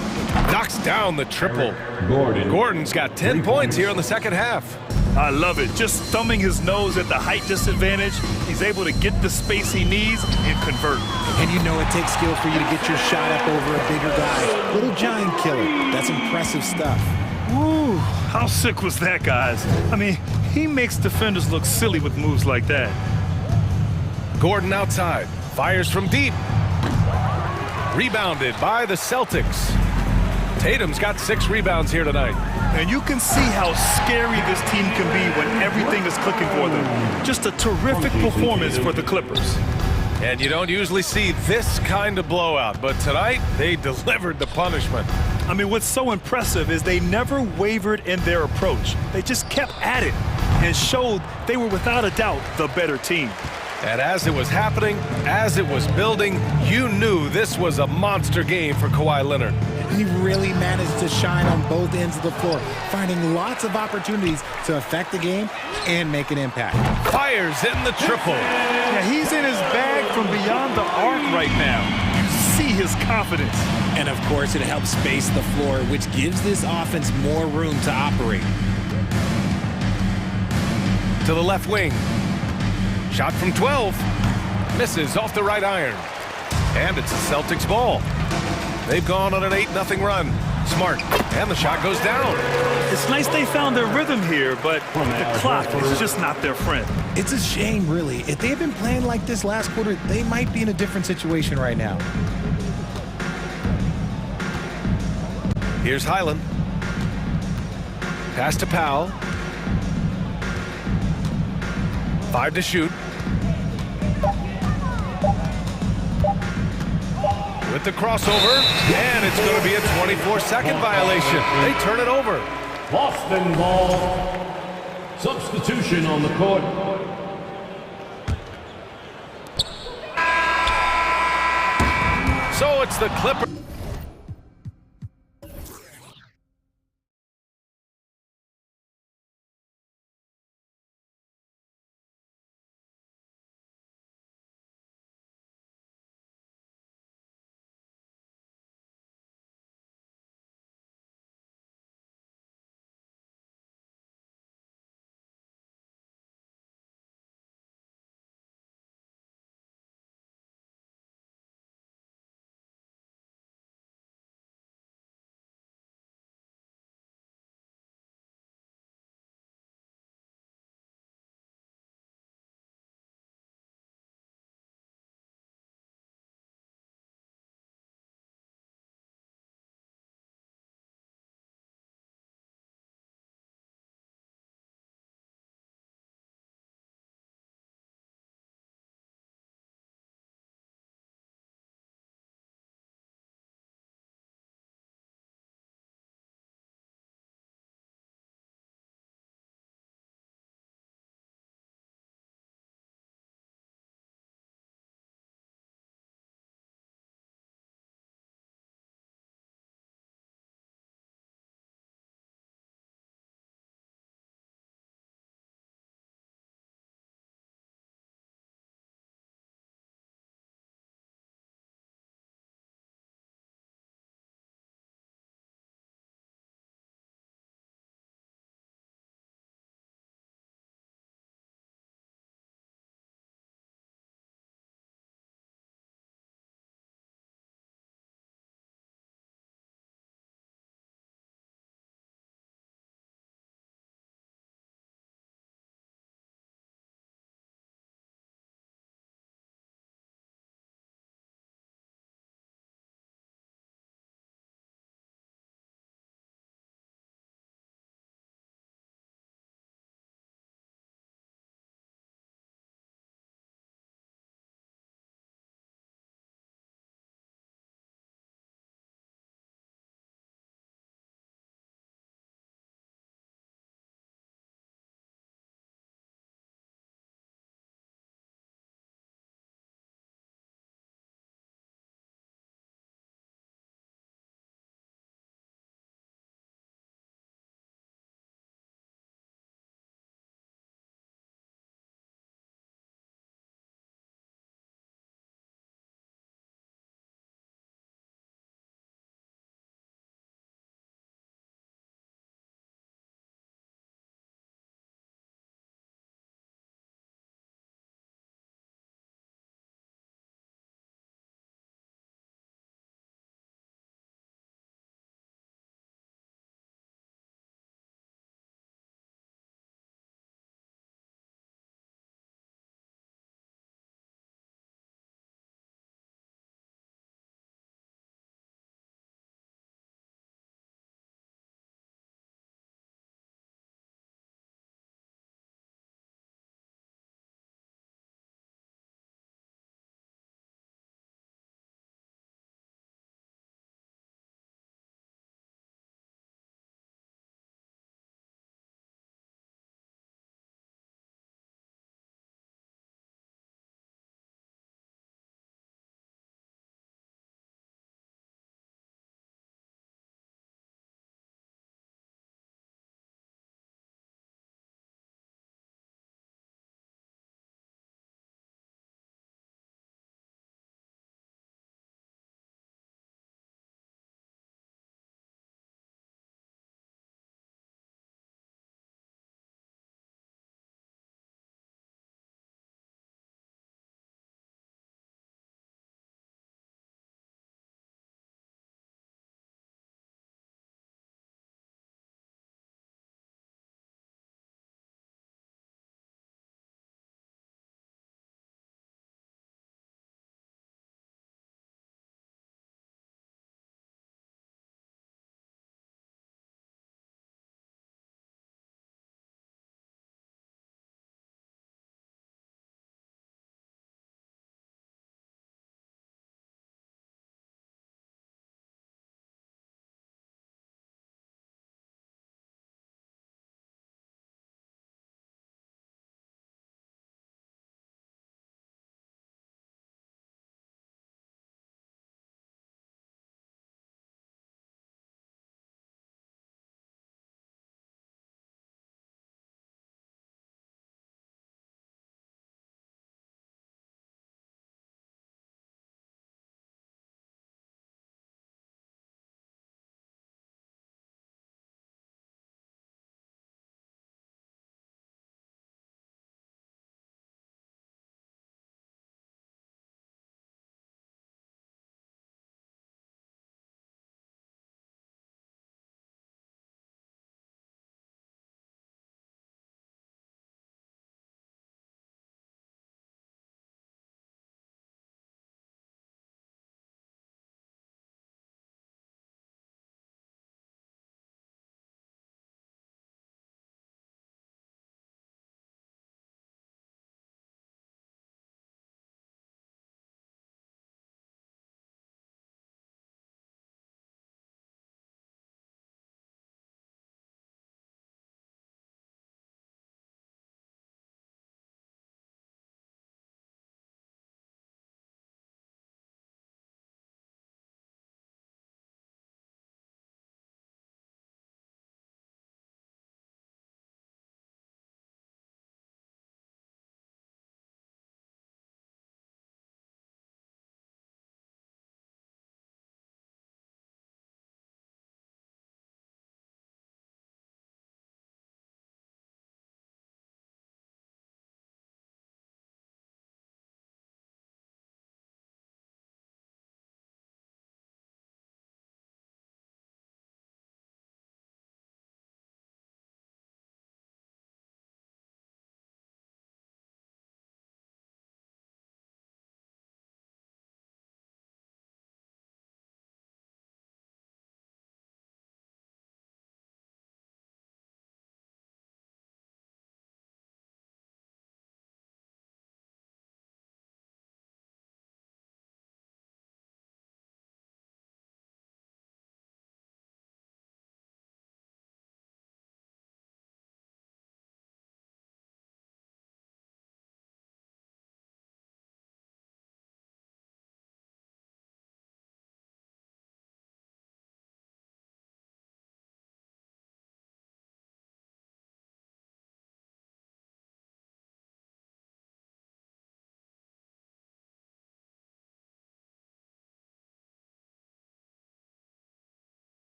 Knocks down the triple. Gordon's got 10 points here in the second half. I love it. Just thumbing his nose at the height disadvantage. He's able to get the space he needs and convert. And you know it takes skill for you to get your shot up over a bigger guy. Little giant killer. That's impressive stuff. Woo, how sick was that, guys? I mean, he makes defenders look silly with moves like that. Gordon outside. Fires from deep. Rebounded by the Celtics. Tatum's got 6 rebounds here tonight. And you can see how scary this team can be when everything is clicking for them. Just a terrific performance for the Clippers. And you don't usually see this kind of blowout, but tonight they delivered the punishment. I mean, what's so impressive is they never wavered in their approach. They just kept at it and showed they were without a doubt the better team. And as it was happening, as it was building, you knew this was a monster game for Kawhi Leonard. He really managed to shine on both ends of the floor, finding lots of opportunities to affect the game and make an impact. Fires in the triple. Yeah, he's in his bag from beyond the arc right now. You see his confidence. And of course, it helps space the floor, which gives this offense more room to operate. To the left wing. Shot from 12. Misses off the right iron. And it's the Celtics ball. They've gone on an 8-0 run. Smart. And the shot goes down. It's nice they found their rhythm here, but the clock is just not their friend. It's a shame, really. If they had been playing like this last quarter, they might be in a different situation right now. Here's Highland. Pass to Powell. 5 to shoot. With the crossover, and it's going to be a 24-second violation. They turn it over. Boston ball. Substitution on the court. So it's the Clippers.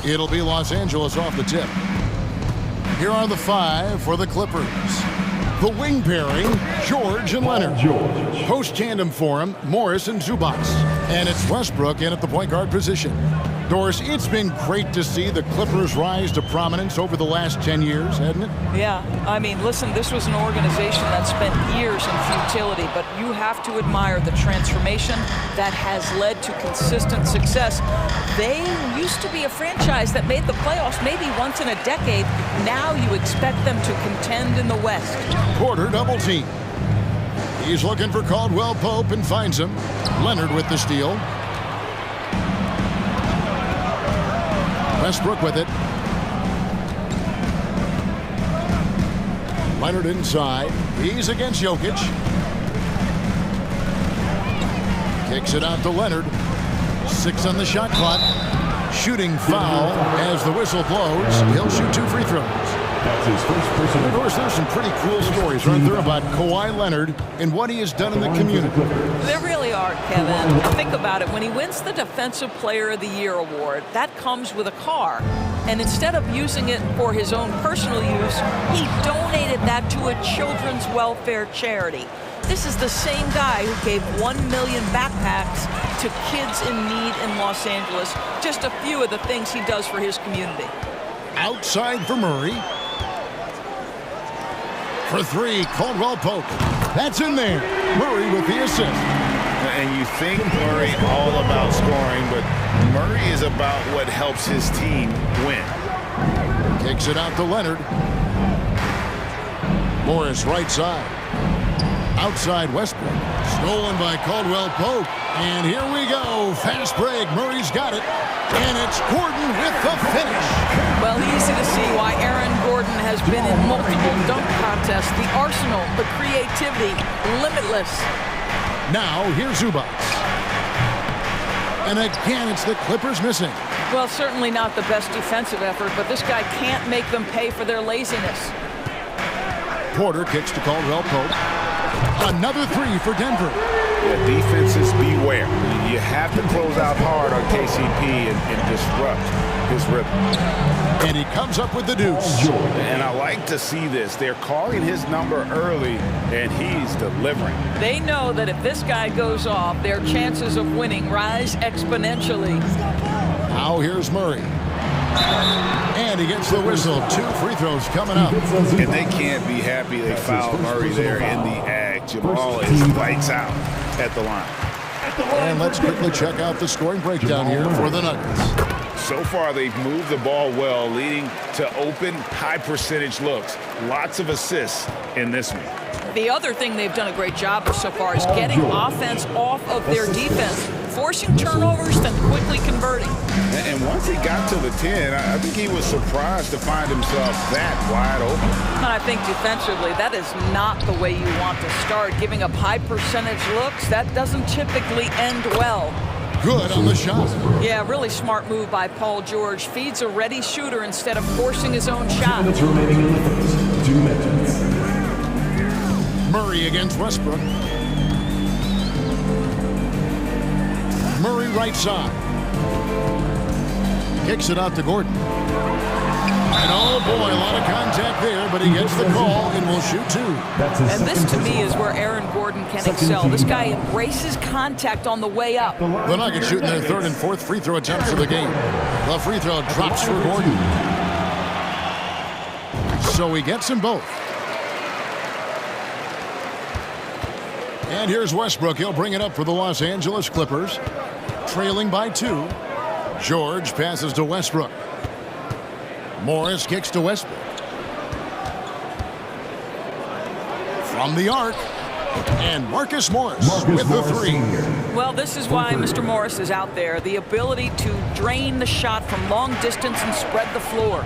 It'll be Los Angeles off the tip. Here are the 5 for the Clippers. The wing pairing, George and Leonard. Post tandem for him, Morris and Zubac. And it's Westbrook in at the point guard position. Doris, it's been great to see the Clippers rise to prominence over the last 10 years, hasn't it? Yeah, I mean, listen, this was an organization that spent years in futility, but you have to admire the transformation that has led to consistent success. They used to be a franchise that made the playoffs maybe once in a decade. Now you expect them to contend in the West. Porter double team. He's looking for Caldwell Pope and finds him. Leonard with the steal. Westbrook with it. Leonard inside. He's against Jokic. Kicks it out to Leonard. 6 on the shot clock. Shooting foul as the whistle blows. He'll shoot 2 free throws. That's his first personal. Of course, there's some pretty cool stories, aren't there, about Kawhi Leonard and what he has done in the community. There really are, Kevin. Think about it. When he wins the Defensive Player of the Year award, that comes with a car. And instead of using it for his own personal use, he donated that to a children's welfare charity. This is the same guy who gave 1 million backpacks to kids in need in Los Angeles. Just a few of the things he does for his community. Outside for Murray. For 3, Caldwell Pope. That's in there. Murray with the assist. And you think Murray all about scoring, but Murray is about what helps his team win. Kicks it out to Leonard. Morris right side. Outside Westbrook. Stolen by Caldwell Pope. And here we go. Fast break. Murray's got it. And it's Gordon with the finish. Well, easy to see why Aaron Gordon has been in multiple dunk contests. The arsenal, the creativity, limitless. Now, here's Zubac. And again, it's the Clippers missing. Well, certainly not the best defensive effort, but this guy can't make them pay for their laziness. Porter kicks to Caldwell Pope. Another 3 for Denver. Yeah, defenses beware. You have to close out hard on KCP and disrupt his rhythm. And he comes up with the deuce. And I like to see this. They're calling his number early, and he's delivering. They know that if this guy goes off, their chances of winning rise exponentially. Now here's Murray. And he gets the whistle. 2 free throws coming up. And they can't be happy they fouled Murray there in the act. Jamal is lights out at the line. And let's quickly check out the scoring breakdown here for the Nuggets. So far, they've moved the ball well, leading to open, high-percentage looks. Lots of assists in this one. The other thing they've done a great job of so far is getting offense off of their defense, forcing turnovers, then quickly converting. And once he got to the 10, I think he was surprised to find himself that wide open. And I think defensively, that is not the way you want to start. Giving up high-percentage looks, that doesn't typically end well. Good on the shot. Yeah, really smart move by Paul George. Feeds a ready shooter instead of forcing his own shot. 2 minutes remaining in the first. 2 minutes. Murray against Westbrook. Murray right side. Kicks it out to Gordon. And oh boy, a lot of contact there, but he gets the call and will shoot 2. And this to me is where Aaron Gordon can excel. This guy embraces contact on the way up. The Nuggets shooting their 3rd and 4th free throw attempts of the game. The free throw drops for Gordon. So he gets them both. And here's Westbrook. He'll bring it up for the Los Angeles Clippers. Trailing by 2. George passes to Westbrook. Morris kicks to Westbrook. From the arc. And Marcus Morris with the 3. Well, this is why Mr. Morris is out there. The ability to drain the shot from long distance and spread the floor.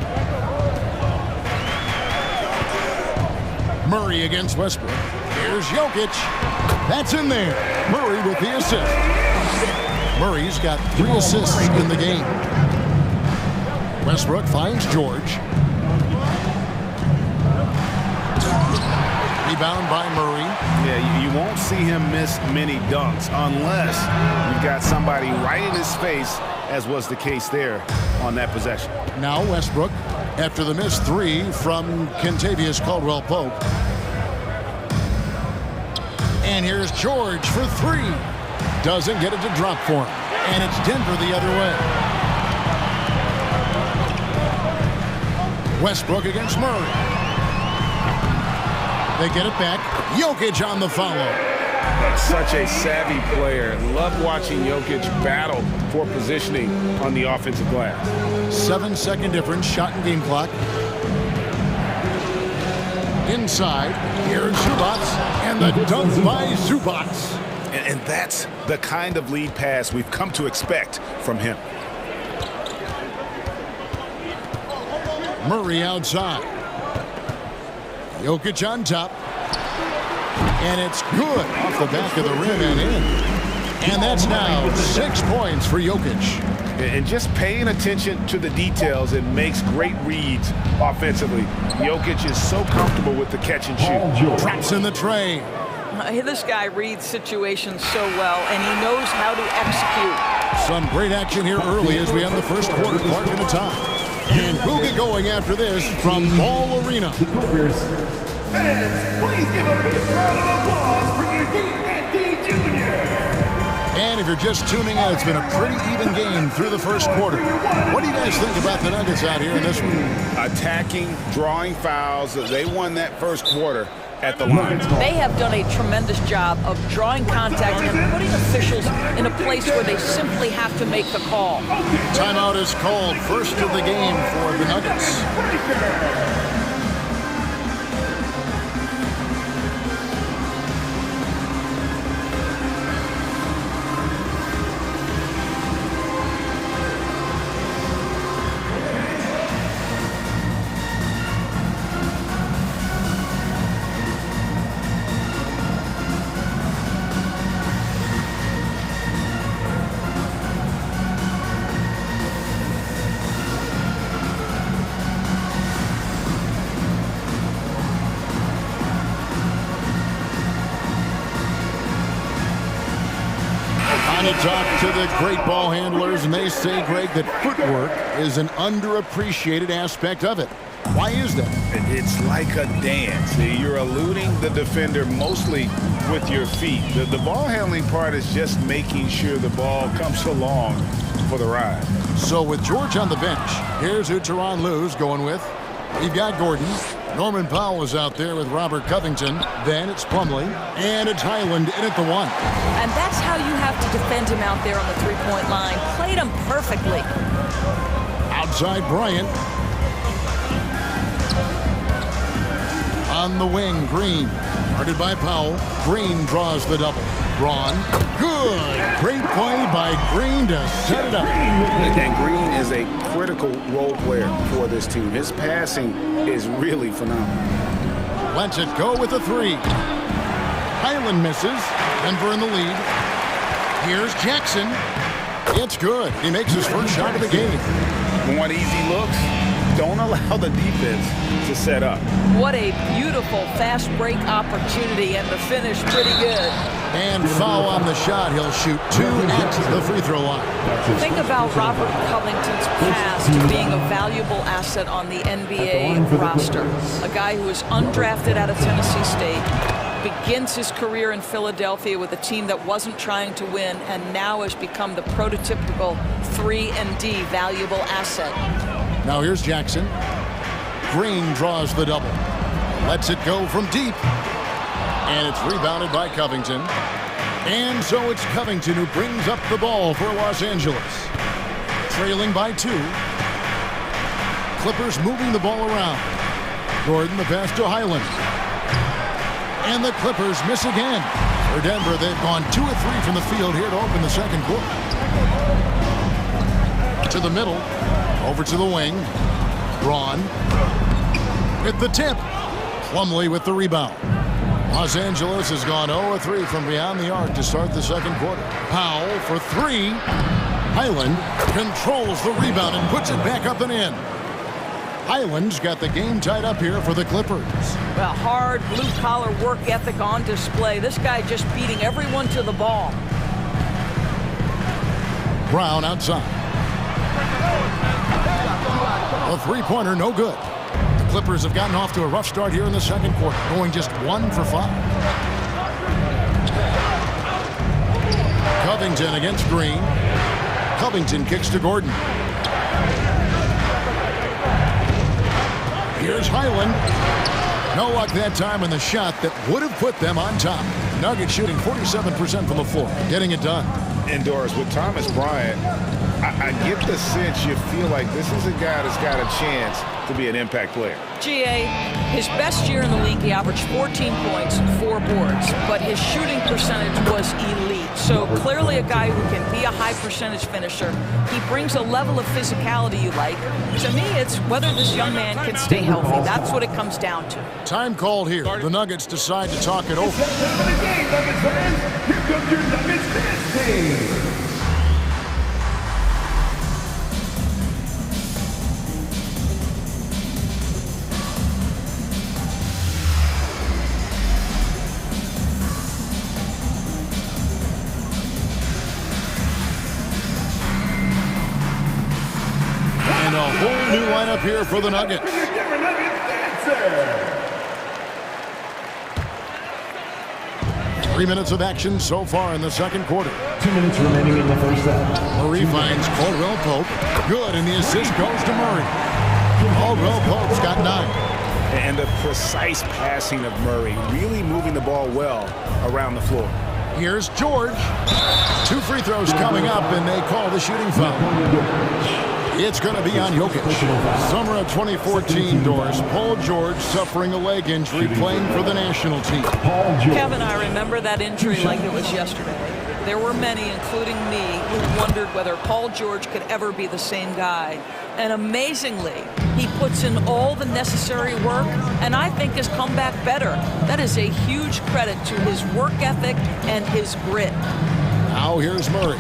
Murray against Westbrook. Here's Jokic. That's in there. Murray with the assist. Murray's got 3 assists in the game. Westbrook finds George. Rebound by Murray. Yeah, you won't see him miss many dunks unless you've got somebody right in his face as was the case there on that possession. Now Westbrook, after the missed three from Kentavious Caldwell-Pope. And here's George for three. Doesn't get it to drop for him. And it's Denver the other way. Westbrook against Murray. They get it back. Jokic on the follow. Such a savvy player. Love watching Jokic battle for positioning on the offensive glass. 7-second difference, shot and game clock. Inside, here's Zubac, and the dunk by Zubac. And that's the kind of lead pass we've come to expect from him. Murray outside. Jokic on top. And it's good off the back of the rim and in. And that's now 6 points for Jokic. And just paying attention to the details, it makes great reads offensively. Jokic is so comfortable with the catch and shoot. Drops in the tray. This guy reads situations so well, and he knows how to execute. Some great action here early as we have the first quarter clock in the top. And we'll get going after this from Ball Arena. Fans, please give a big round of applause for your D&D Junior. And if you're just tuning in, it's been a pretty even game through the first quarter. What do you guys think about the Nuggets out here in this one? Attacking, drawing fouls. They won that first quarter at the line. They have done a tremendous job of drawing contact and putting officials in a place where they simply have to make the call. Timeout is called. First of the game for the Nuggets. Talk to the great ball handlers, and they say, Greg, that footwork is an underappreciated aspect of it. Why is that? It's like a dance. You're eluding the defender mostly with your feet. The ball handling part is just making sure the ball comes along for the ride. So with George on the bench, here's who Tyronn Lue's going with. You've got Gordon. Norman Powell is out there with Robert Covington. Then it's Plumlee. And it's Highland in at the one. And that's how you have to defend him out there on the three-point line. Played him perfectly. Outside Bryant. On the wing, Green. Guarded by Powell. Green draws the double. Braun. Good. Great play by Green to set it up. And Green is a critical role player for this team. His passing is really phenomenal. Lets it go with a three. Highland misses. Denver in the lead. Here's Jackson. It's good. He makes his first shot of the game. Want easy looks? Don't allow the defense to set up. What a beautiful fast break opportunity, and the finish pretty good. And foul on the shot. He'll shoot 2 at the free throw line. Think about Robert Covington's past to being a valuable asset on the NBA roster. A guy who was undrafted out of Tennessee State, begins his career in Philadelphia with a team that wasn't trying to win, and now has become the prototypical 3-and-D valuable asset. Now here's Jackson. Green draws the double. Lets it go from deep. And it's rebounded by Covington. And so it's Covington who brings up the ball for Los Angeles. Trailing by 2. Clippers moving the ball around. Gordon the pass to Highland. And the Clippers miss again. For Denver, they've gone 2 of 3 from the field here to open the second quarter. To the middle. Over to the wing. Braun. With the tip. Plumlee with the rebound. Los Angeles has gone 0 of 3 from beyond the arc to start the second quarter. Powell for 3. Highland controls the rebound and puts it back up and in. Highland's got the game tied up here for the Clippers. Well, hard blue-collar work ethic on display. This guy just beating everyone to the ball. Brown outside. A three-pointer, no good. The Clippers have gotten off to a rough start here in the second quarter, going just 1 for 5. Covington against Green. Covington kicks to Gordon. Here's Highland. No luck that time in the shot that would have put them on top. Nuggets shooting 47% from the floor, getting it done. Indoors with Thomas Bryant, I get the sense you feel like this is a guy that's got a chance to be an impact player. GA, his best year in the league, he averaged 14 points and 4 boards, but his shooting percentage was elite. So clearly a guy who can be a high percentage finisher. He brings a level of physicality you like. To me, it's whether this young man can stay healthy. That's what it comes down to. Time called here. The Nuggets decide to talk it over. Nuggets fans, here comes your Nuggets dance team. And a whole new lineup here for the Nuggets. 3 minutes of action so far in the second quarter. 2 minutes remaining in the first half. Murray finds Caldwell Pope. Good, and the assist goes to Murray. Caldwell Pope's got 9. And the precise passing of Murray, really moving the ball well around the floor. Here's George. 2 free throws coming up, and they call the shooting foul. It's going to be on Jokic. Summer of 2014, Doris. Paul George suffering a leg injury, playing for the national team. Kevin, I remember that injury like it was yesterday. There were many, including me, who wondered whether Paul George could ever be the same guy. And amazingly, he puts in all the necessary work, and I think has come back better. That is a huge credit to his work ethic and his grit. Now here's Murray.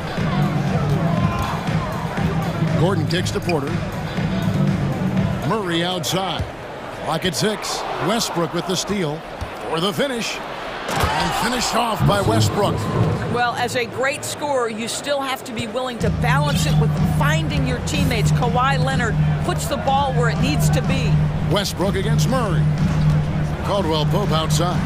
Gordon kicks to Porter. Murray outside. Clock at 6. Westbrook with the steal for the finish. And finished off by Westbrook. Well, as a great scorer, you still have to be willing to balance it with finding your teammates. Kawhi Leonard puts the ball where it needs to be. Westbrook against Murray. Caldwell Pope outside.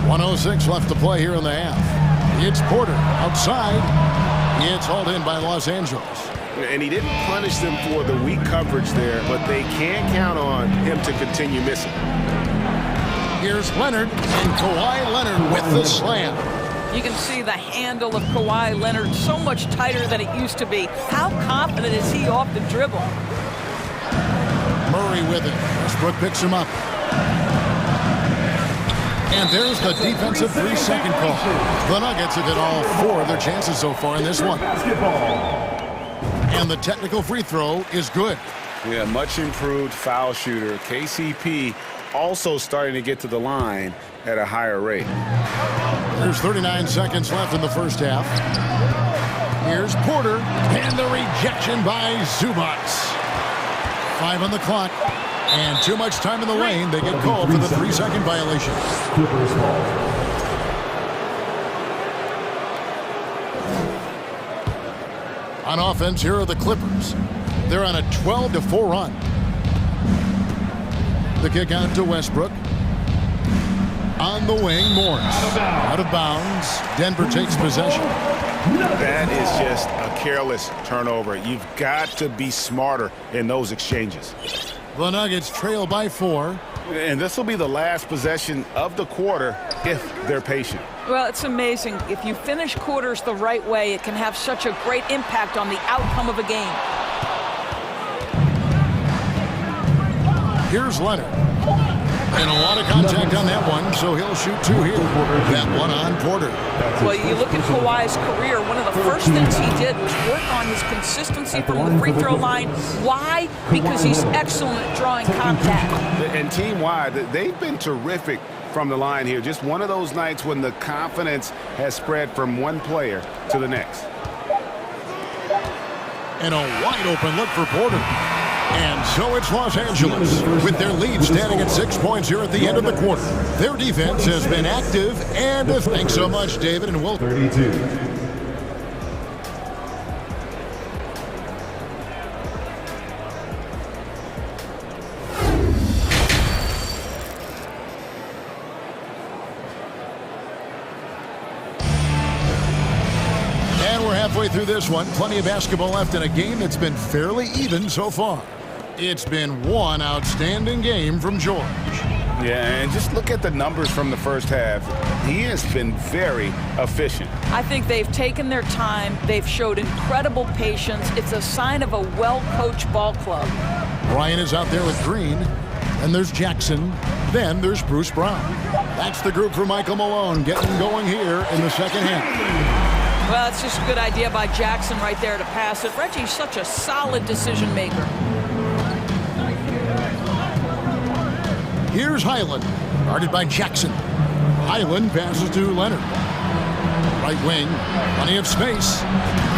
.106 left to play here in the half. It's Porter outside. It's hauled in by Los Angeles. And he didn't punish them for the weak coverage there, but they can't count on him to continue missing. Here's Leonard, and Kawhi Leonard with the slam. You can see the handle of Kawhi Leonard so much tighter than it used to be. How confident is he off the dribble? Murray with it. Westbrook picks him up. And there's the defensive 3-second call. The Nuggets have hit all 4 of their chances so far in this one. And the technical free throw is good. Yeah, much improved foul shooter. KCP also starting to get to the line at a higher rate. There's 39 seconds left in the first half. Here's Porter, and the rejection by Zubac. 5 on the clock. And too much time in the lane. They get called for the 3-second violation. On offense, here are the Clippers. They're on a 12-4 run. The kick out to Westbrook. On the wing, Morris. Out of bounds. Denver takes possession. That is just a careless turnover. You've got to be smarter in those exchanges. The Nuggets trail by 4. And this will be the last possession of the quarter if they're patient. Well, it's amazing. If you finish quarters the right way, it can have such a great impact on the outcome of a game. Here's Leonard. And a lot of contact on that one, so he'll shoot 2 here. That one on Porter. Well, you look at Kawhi's career, one of the first things he did was work on his consistency from the free throw line. Why? Because he's excellent at drawing contact. And team-wide, they've been terrific from the line here. Just one of those nights when the confidence has spread from one player to the next. And a wide open look for Porter. And so it's Los Angeles, with their lead standing at 6 points here at the end of the quarter. Their defense has been active and thanks so much, David, and we'll... 32. Halfway through this one, plenty of basketball left in a game that's been fairly even so far. It's been one outstanding game from George. Yeah, and just look at the numbers from the first half. He has been very efficient. I think they've taken their time. They've showed incredible patience. It's a sign of a well-coached ball club. Ryan is out there with Green. And there's Jackson. Then there's Bruce Brown. That's the group for Michael Malone getting going here in the second half. Well, it's just a good idea by Jackson right there to pass it. Reggie's such a solid decision maker. Here's Highland, guarded by Jackson. Highland passes to Leonard. Right wing, plenty of space.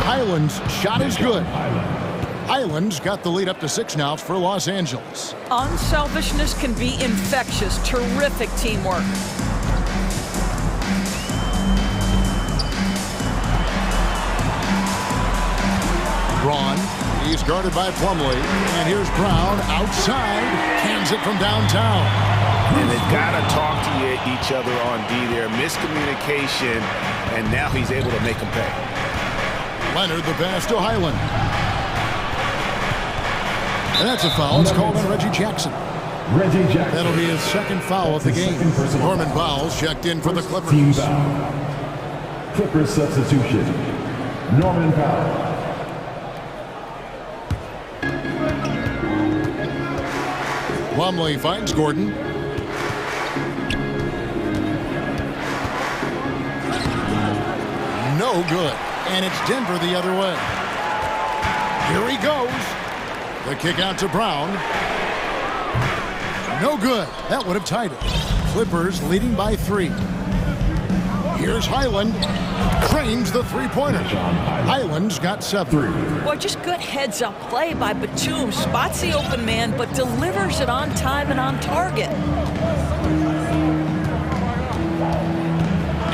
Highland's shot is good. Highland's got the lead up to 6 now for Los Angeles. Unselfishness can be infectious. Terrific teamwork. Braun, he's guarded by Plumlee, and here's Brown outside, cans it from downtown. And they've got to talk to each other on D there. Miscommunication, and now he's able to make them pay. Leonard the pass to Highland. And that's a foul. It's called on Reggie Jackson. Reggie Jackson. That'll be his second foul of the game. Norman Powell's checked in for the Clippers. Team foul. Clippers substitution. Norman Powell. Plumlee finds Gordon. No good. And it's Denver the other way. Here he goes. The kick out to Brown. No good. That would have tied it. Clippers leading by 3. Here's Highland. Cranes the three-pointer. Highland's got 7. Boy, just good heads-up play by Batum. Spots the open man, but delivers it on time and on target.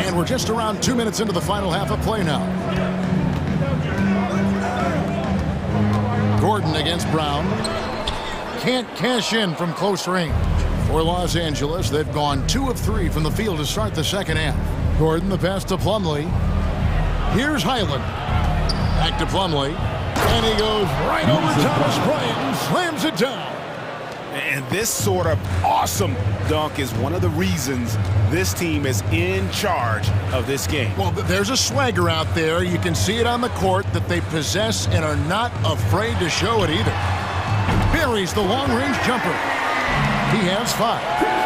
And we're just around 2 minutes into the final half of play now. Gordon against Brown. Can't cash in from close range. For Los Angeles, they've gone 2 of 3 from the field to start the second half. Gordon the pass to Plumlee. Here's Highland. Back to Plumlee. And he goes right over Thomas Bryant and slams it down. And this sort of awesome dunk is one of the reasons this team is in charge of this game. Well, there's a swagger out there. You can see it on the court that they possess and are not afraid to show it either. Buries the long-range jumper. He has 5.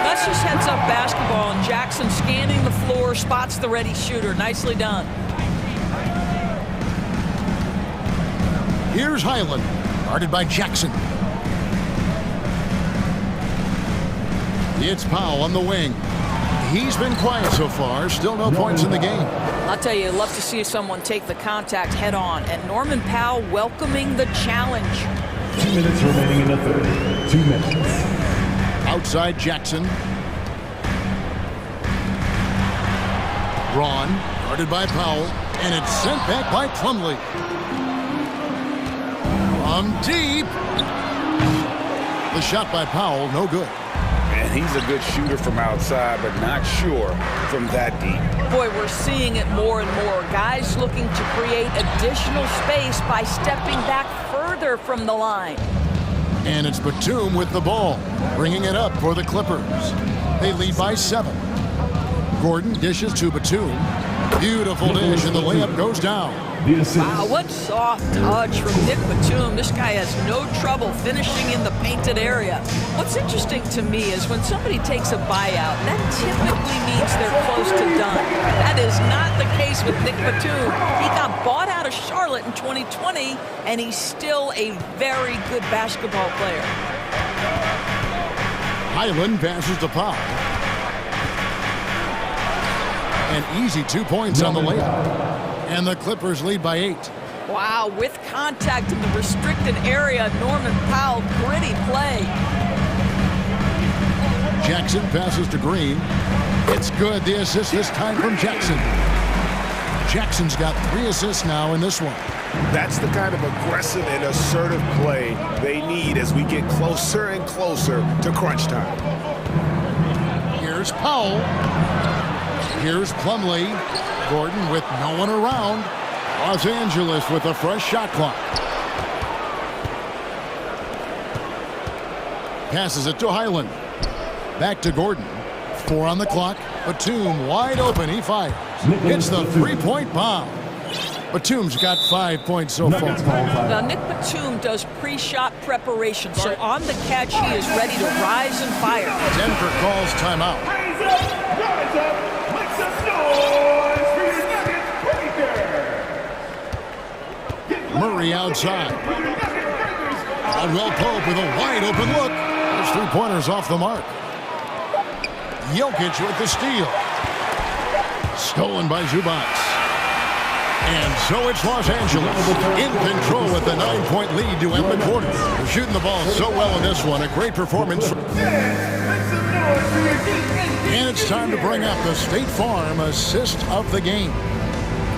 That's just heads-up basketball, and Jackson scanning the floor, spots the ready shooter. Nicely done. Here's Highland, guarded by Jackson. It's Powell on the wing. He's been quiet so far. Still no points in the game. I'll tell you, I'd love to see someone take the contact head-on, and Norman Powell welcoming the challenge. 2 minutes remaining in the third. 2 minutes. Outside Jackson. Braun, guarded by Powell, and it's sent back by Plumlee. From deep. The shot by Powell, no good. And he's a good shooter from outside, but not sure from that deep. Boy, we're seeing it more and more. Guys looking to create additional space by stepping back further from the line. And it's Batum with the ball, bringing it up for the Clippers. They lead by 7. Gordon dishes to Batum. Beautiful dish, and the layup goes down. Wow, what soft touch from Nick Batum. This guy has no trouble finishing in the painted area. What's interesting to me is when somebody takes a buyout, that typically means they're close to done. That is not the case with Nick Batum. He got bought out of Charlotte in 2020, and he's still a very good basketball player. Highland passes to Powell. An easy 2 points on the layup. And the Clippers lead by 8. Wow, with contact in the restricted area, Norman Powell, gritty play. Jackson passes to Green. It's good. The assist this time from Jackson. Jackson's got 3 assists now in this one. That's the kind of aggressive and assertive play they need as we get closer and closer to crunch time. Here's Powell. Here's Plumlee. Gordon with no one around. Los Angeles with a fresh shot clock. Passes it to Highland. Back to Gordon. 4 on the clock. Batum wide open. He fires. Hits the three-point bomb. Batum's got 5 points so far. Now, Nick Batum does pre-shot preparation, so on the catch, he is ready to rise and fire. Denver calls timeout. Rise up, make some noise for your Nuggets breaker. Murray outside. Caldwell Pope with a wide open look. Those 3-pointers off the mark. Jokic with the steal. Stolen by Zubac. And so it's Los Angeles in control with the 9-point lead to end the quarter. They're shooting the ball so well in this one. A great performance. And it's time to bring up the State Farm assist of the game.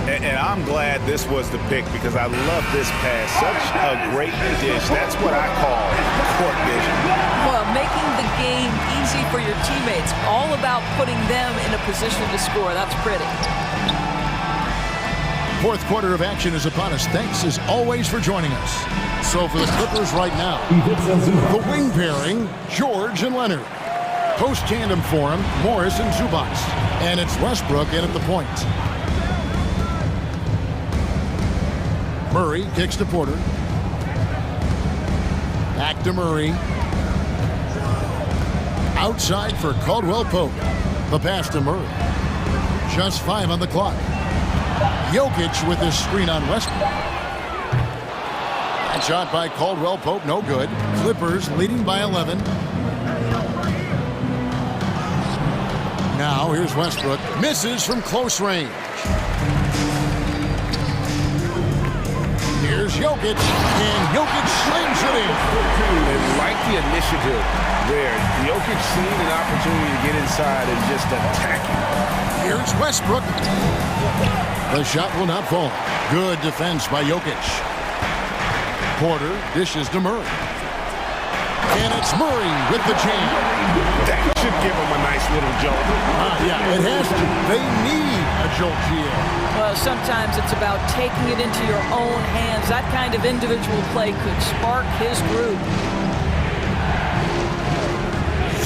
And I'm glad this was the pick because I love this pass. Such a great dish. That's what I call court vision. Well, making the game easy for your teammates. All about putting them in a position to score. That's pretty. Fourth quarter of action is upon us. Thanks as always for joining us. So for the Clippers right now, the wing pairing, George and Leonard. Post tandem for him, Morris and Zubac. And it's Westbrook in at the point. Murray kicks to Porter. Back to Murray. Outside for Caldwell Pope. The pass to Murray. Just 5 on the clock. Jokic with his screen on Westbrook. That shot by Caldwell Pope, no good. Clippers leading by 11. Now here's Westbrook. Misses from close range. Here's Jokic, and Jokic slings it in. And like the initiative there, Jokic seeing an opportunity to get inside and just attack it. Here's Westbrook. The shot will not fall. Good defense by Jokic. Porter dishes to Murray. And it's Murray with the jam. That should give him a nice little jolt. Yeah, it has to. They need a jolt here. Well, sometimes it's about taking it into your own hands. That kind of individual play could spark his group.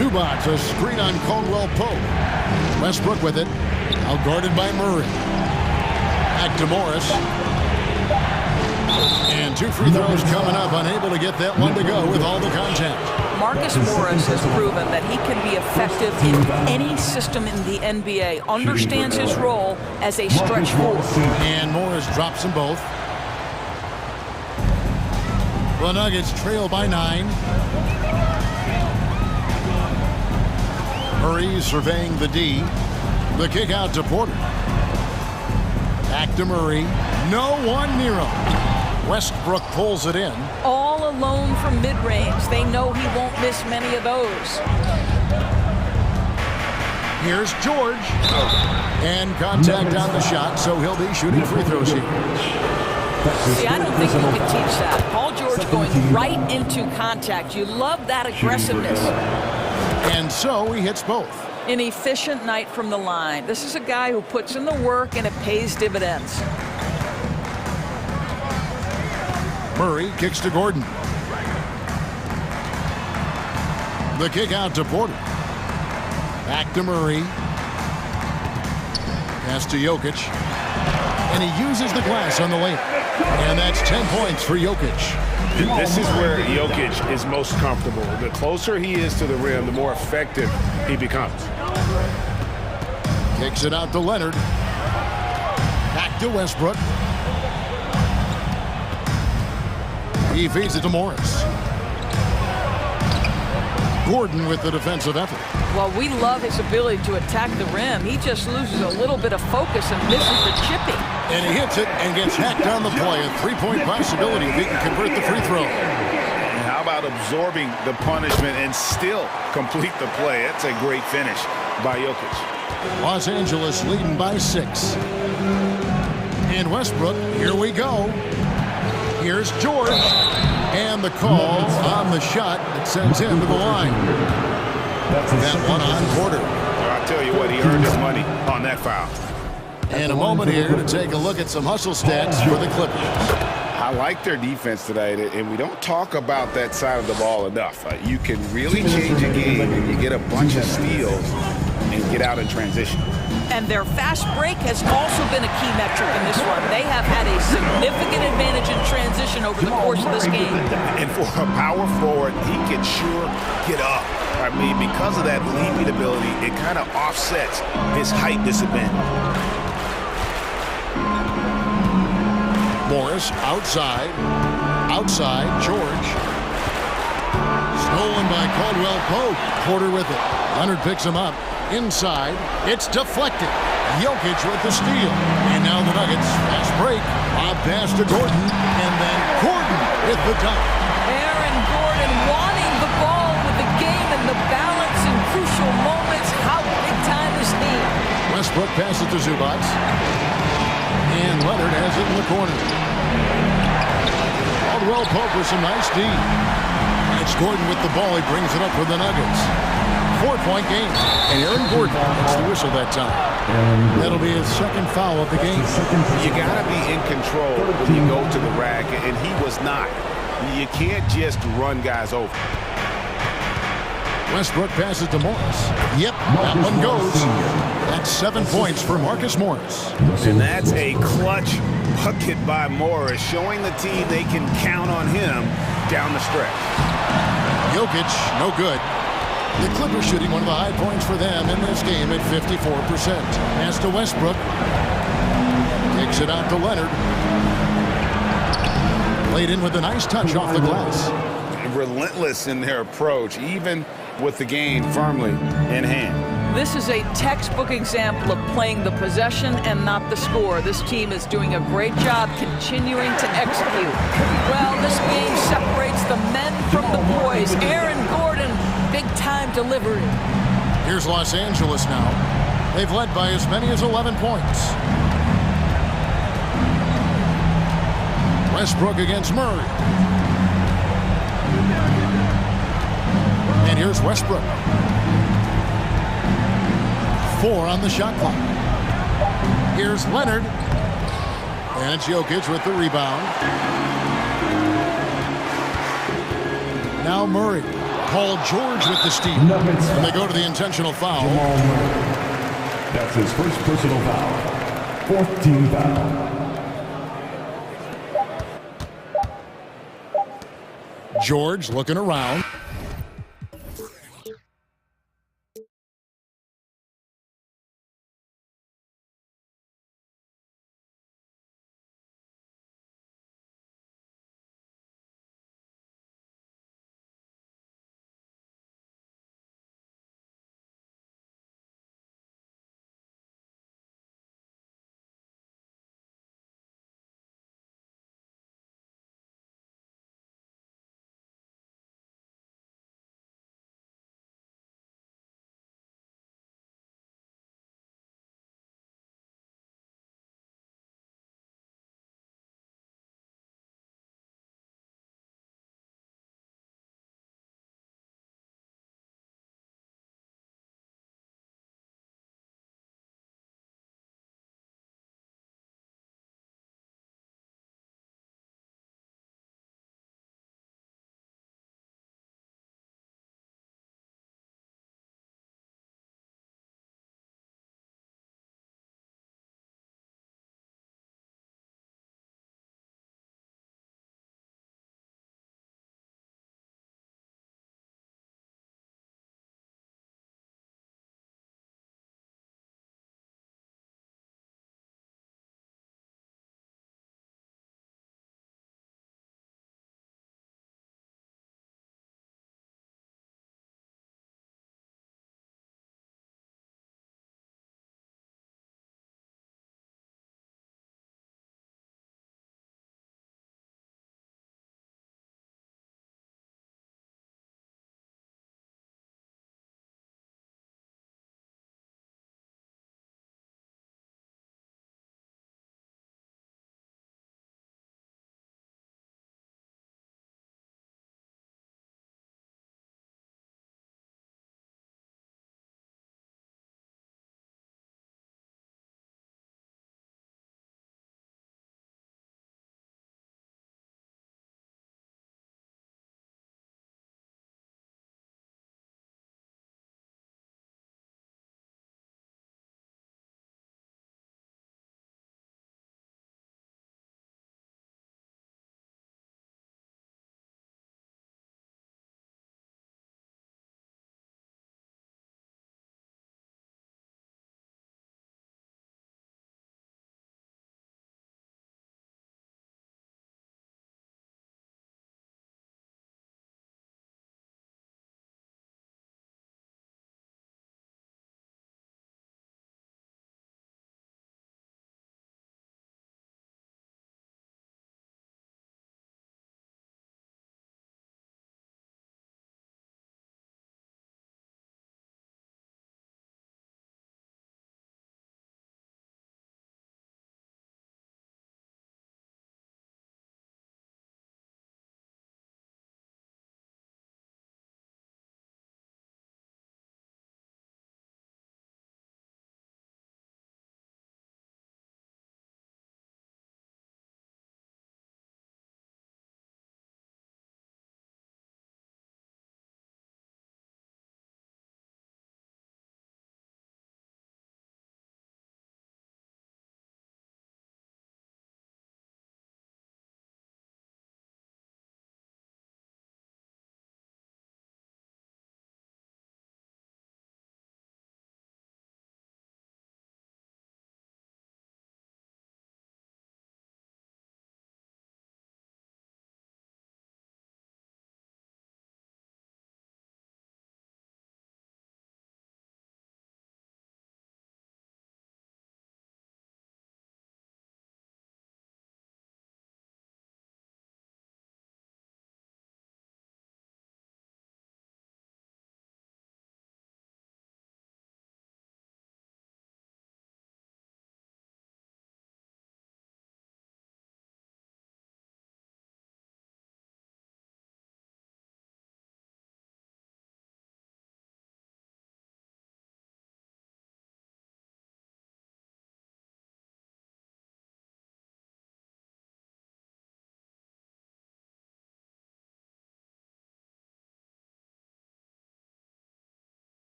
Zubac, a screen on Caldwell Pope. Westbrook with it. Now guarded by Murray. Back to Morris. And 2 free throws coming up. Unable to get that one to go with all the contact. Marcus Morris has proven that he can be effective in any system in the NBA. Understands his role as a stretch forward. And Morris drops them both. The Nuggets trail by 9. Murray surveying the D. The kick out to Porter. Back to Murray. No one near him. Westbrook pulls it in. All alone from mid-range. They know he won't miss many of those. Here's George. And contact on the shot, so he'll be shooting free throws here. See, I don't think you can teach that. Paul George going right into contact. You love that aggressiveness. And so he hits both. An efficient night from the line. This is a guy who puts in the work and it pays dividends. Murray kicks to Gordon. The kick out to Porter. Back to Murray. Pass to Jokic. And he uses the glass on the layup. And that's 10 points for Jokic. This is where Jokic is most comfortable. The closer he is to the rim, the more effective he becomes. Kicks it out to Leonard. Back to Westbrook. He feeds it to Morris. Gordon with the defensive effort. Well, we love his ability to attack the rim. He just loses a little bit of focus and misses the chipping. And he hits it and gets hacked on the play. A three-point possibility if he can convert the free throw. And how about absorbing the punishment and still complete the play? That's a great finish by Jokic. Los Angeles leading by 6. And Westbrook, here we go. Here's George. And the call on the shot that sends him to the line. That one on Porter. I'll tell you what, he earned his money on that foul. And a moment here to take a look at some hustle stats for the Clippers. I like their defense tonight, and we don't talk about that side of the ball enough. You can really change a game when you get a bunch of steals and get out in transition. And their fast break has also been a key metric in this one. They have had a significant advantage in transition over the course of this game. And for a power forward, he can sure get up. I mean, because of that leaping ability, it kind of offsets his height disadvantage. Morris outside. Outside, George. Stolen by Caldwell Pope. Porter with it. Leonard picks him up. Inside, it's deflected. Jokic with the steal. And now the Nuggets, fast break. Lob pass to Gordon. And then Gordon with the dunk. Aaron Gordon wanting the ball with the game and the balance in crucial moments. How big time is he? Westbrook passes to Zubac. And Leonard has it in the corner. Caldwell Pope with some nice D. And it's Gordon with the ball. He brings it up for the Nuggets. 4-point game. And Aaron Gordon gets the whistle that time. That'll be his second foul of the game. You got to be in control when you go to the rack, and he was not. You can't just run guys over. Westbrook passes to Morris. Yep, that one goes. That's 7 points for Marcus Morris. And that's a clutch bucket by Morris, showing the team they can count on him down the stretch. Jokic, no good. The Clippers shooting one of the high points for them in this game at 54%. Pass to Westbrook. Takes it out to Leonard. Laid in with a nice touch off the glass. Relentless in their approach, even with the game firmly in hand. This is a textbook example of playing the possession and not the score. This team is doing a great job continuing to execute. Well, this game separates the men from the boys. Aaron Gordon, big-time delivery. Here's Los Angeles now. They've led by as many as 11 points. Westbrook against Murray. And here's Westbrook. 4 on the shot clock. Here's Leonard. And it's Jokic with the rebound. Now Murray. Paul George with the steal. And they go to the intentional foul. That's his first personal foul. 4th team foul. George looking around.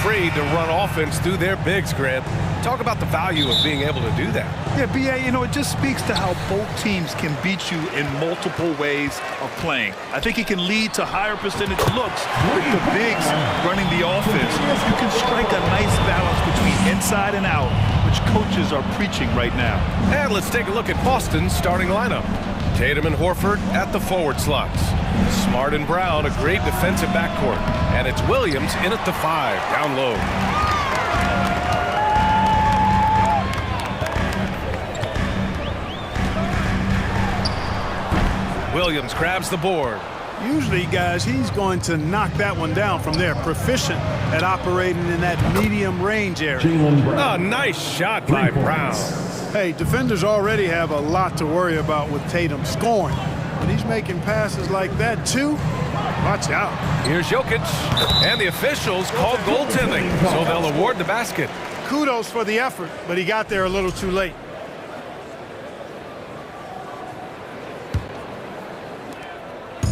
afraid to run offense through their bigs, Grant. Talk about the value of being able to do that. Yeah, B.A., you know, it just speaks to how both teams can beat you in multiple ways of playing. I think it can lead to higher percentage looks with the bigs running the offense. You can strike a nice balance between inside and out, which coaches are preaching right now. And let's take a look at Boston's starting lineup. Tatum and Horford at the forward slots. Smart and Brown, a great defensive backcourt. And it's Williams in at the 5, down low. Williams grabs the board. Usually, guys, he's going to knock that one down from there. Proficient at operating in that medium range area. A nice shot by Brown. Hey, defenders already have a lot to worry about with Tatum scoring. When he's making passes like that, too, watch out. Here's Jokic, and the officials called goaltending, so they'll award the basket. Kudos for the effort, but he got there a little too late.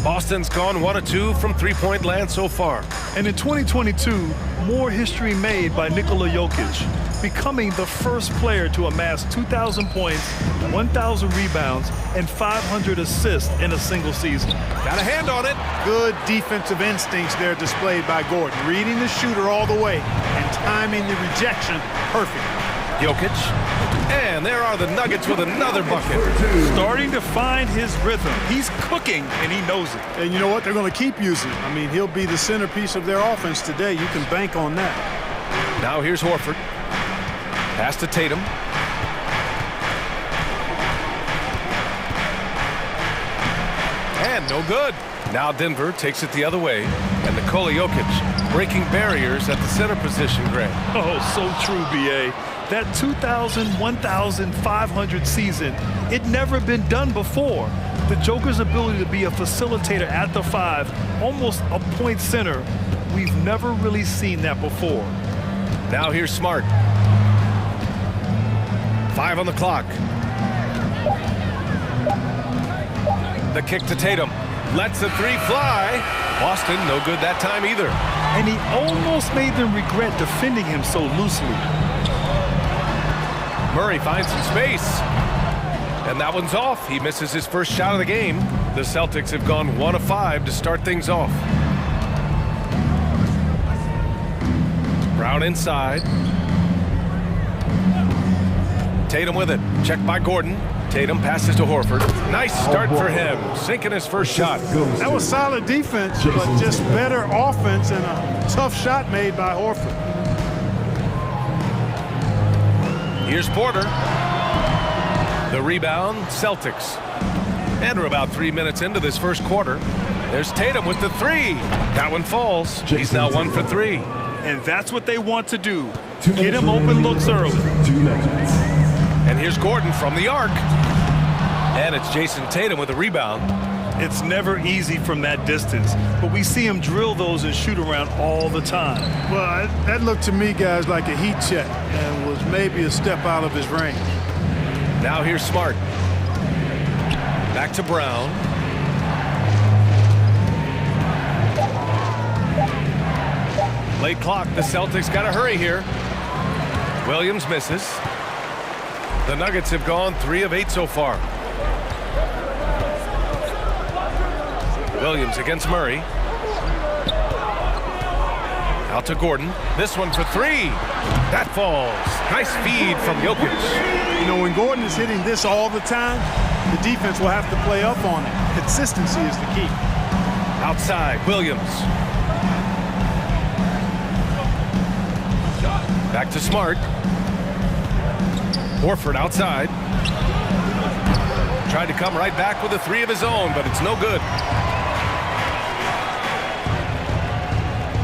Boston's gone 1 of 2 from three-point land so far. And in 2022, more history made by Nikola Jokic, becoming the first player to amass 2,000 points, 1,000 rebounds, and 500 assists in a single season. Got a hand on it. Good defensive instincts there displayed by Gordon. Reading the shooter all the way and timing the rejection perfect. Jokic. And there are the Nuggets with another bucket. Starting to find his rhythm. He's cooking, and he knows it. And you know what? They're going to keep using it. I mean, he'll be the centerpiece of their offense today. You can bank on that. Now here's Horford. Pass to Tatum. And no good. Now Denver takes it the other way. And Nikola Jokic breaking barriers at the center position, Grant. Oh, so true, B.A. That 2,000, 1,500 season, it never been done before. The Joker's ability to be a facilitator at the 5, almost a point center, we've never really seen that before. Now here's Smart. 5 on the clock. The kick to Tatum. Lets the 3 fly. Boston, no good that time either. And he almost made them regret defending him so loosely. Murray finds some space. And that one's off. He misses his first shot of the game. The Celtics have gone 1 of 5 to start things off. Brown inside. Tatum with it. Checked by Gordon. Tatum passes to Horford. Nice start for him. Sinking his first shot. That was solid defense, but just better offense and a tough shot made by Horford. Here's Porter. The rebound, Celtics. And we're about 3 minutes into this first quarter. There's Tatum with the 3. That one falls. He's now 1 for 3. And that's what they want to do. Get him open looks early. And here's Gordon from the arc. And it's Jason Tatum with a rebound. It's never easy from that distance, but we see him drill those and shoot around all the time. Well, that looked to me, guys, like a heat check and was maybe a step out of his range. Now here's Smart. Back to Brown. Late clock. The Celtics got to hurry here. Williams misses. The Nuggets have gone 3 of 8 so far. Williams against Murray. Out to Gordon. This one for 3. That falls. Nice feed from Jokic. You know, when Gordon is hitting this all the time, the defense will have to play up on it. Consistency is the key. Outside, Williams. Back to Smart. Horford outside. Tried to come right back with a 3 of his own, but it's no good.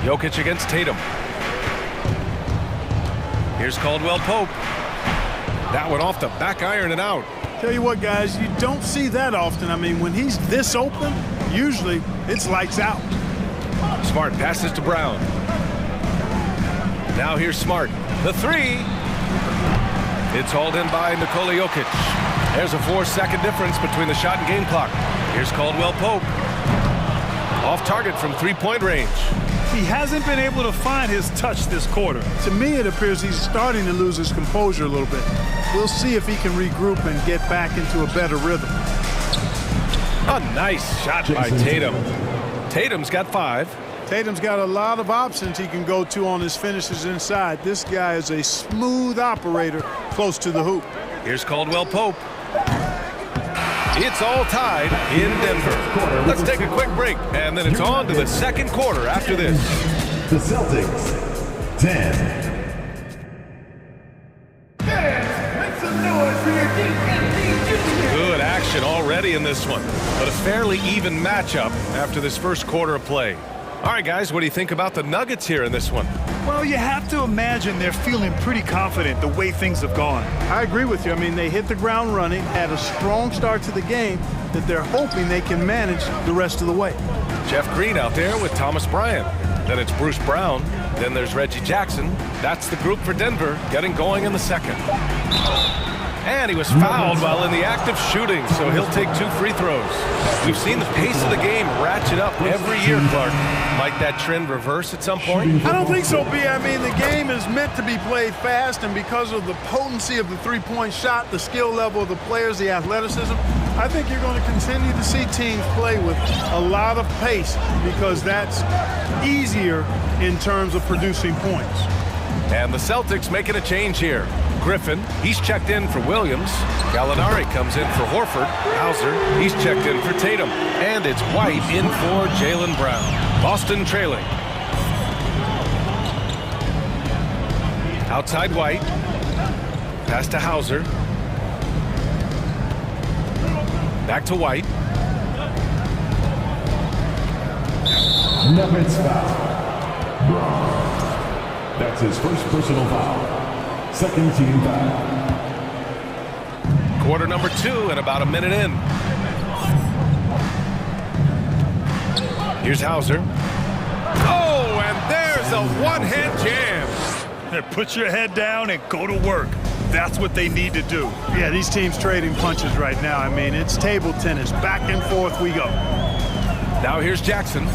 Jokic against Tatum. Here's Caldwell Pope. That one off the back iron and out. Tell you what, guys, you don't see that often. I mean, when he's this open, usually it's lights out. Smart passes to Brown. Now here's Smart. The 3. It's hauled in by Nikola Jokic. There's a 4-second difference between the shot and game clock. Here's Caldwell Pope. Off target from 3-point range. He hasn't been able to find his touch this quarter. To me, it appears he's starting to lose his composure a little bit. We'll see if he can regroup and get back into a better rhythm. A nice shot by Tatum. Tatum's got 5. Tatum's got a lot of options he can go to on his finishes inside. This guy is a smooth operator close to the hoop. Here's Caldwell Pope. It's all tied in Denver. Let's take a quick break, and then it's on to the second quarter after this. The Celtics, 10. Good action already in this one, but a fairly even matchup after this first quarter of play. All right, guys, what do you think about the Nuggets here in this one? Well, you have to imagine they're feeling pretty confident the way things have gone. I agree with you. I mean, they hit the ground running, had a strong start to the game that they're hoping they can manage the rest of the way. Jeff Green out there with Thomas Bryant. Then it's Bruce Brown. Then there's Reggie Jackson. That's the group for Denver getting going in the second. And he was fouled while in the act of shooting, so he'll take 2 free throws. We've seen the pace of the game ratchet up every year, Clark. Might that trend reverse at some point? I don't think so, B. I mean, the game is meant to be played fast, and because of the potency of the three-point shot, the skill level of the players, the athleticism, I think you're going to continue to see teams play with a lot of pace because that's easier in terms of producing points. And the Celtics making a change here. Griffin, he's checked in for Williams. Gallinari comes in for Horford. Hauser, he's checked in for Tatum. And it's White in for Jaylen Brown. Boston trailing. Outside White. Pass to Hauser. Back to White. Nuggets foul. Brown. That's his first personal foul. Second team foul. Quarter number 2 and about a minute in. Here's Hauser. Oh, and there's a one-hand jam. Put your head down and go to work. That's what they need to do. Yeah, these teams trading punches right now. I mean, it's table tennis. Back and forth we go. Now here's Jackson.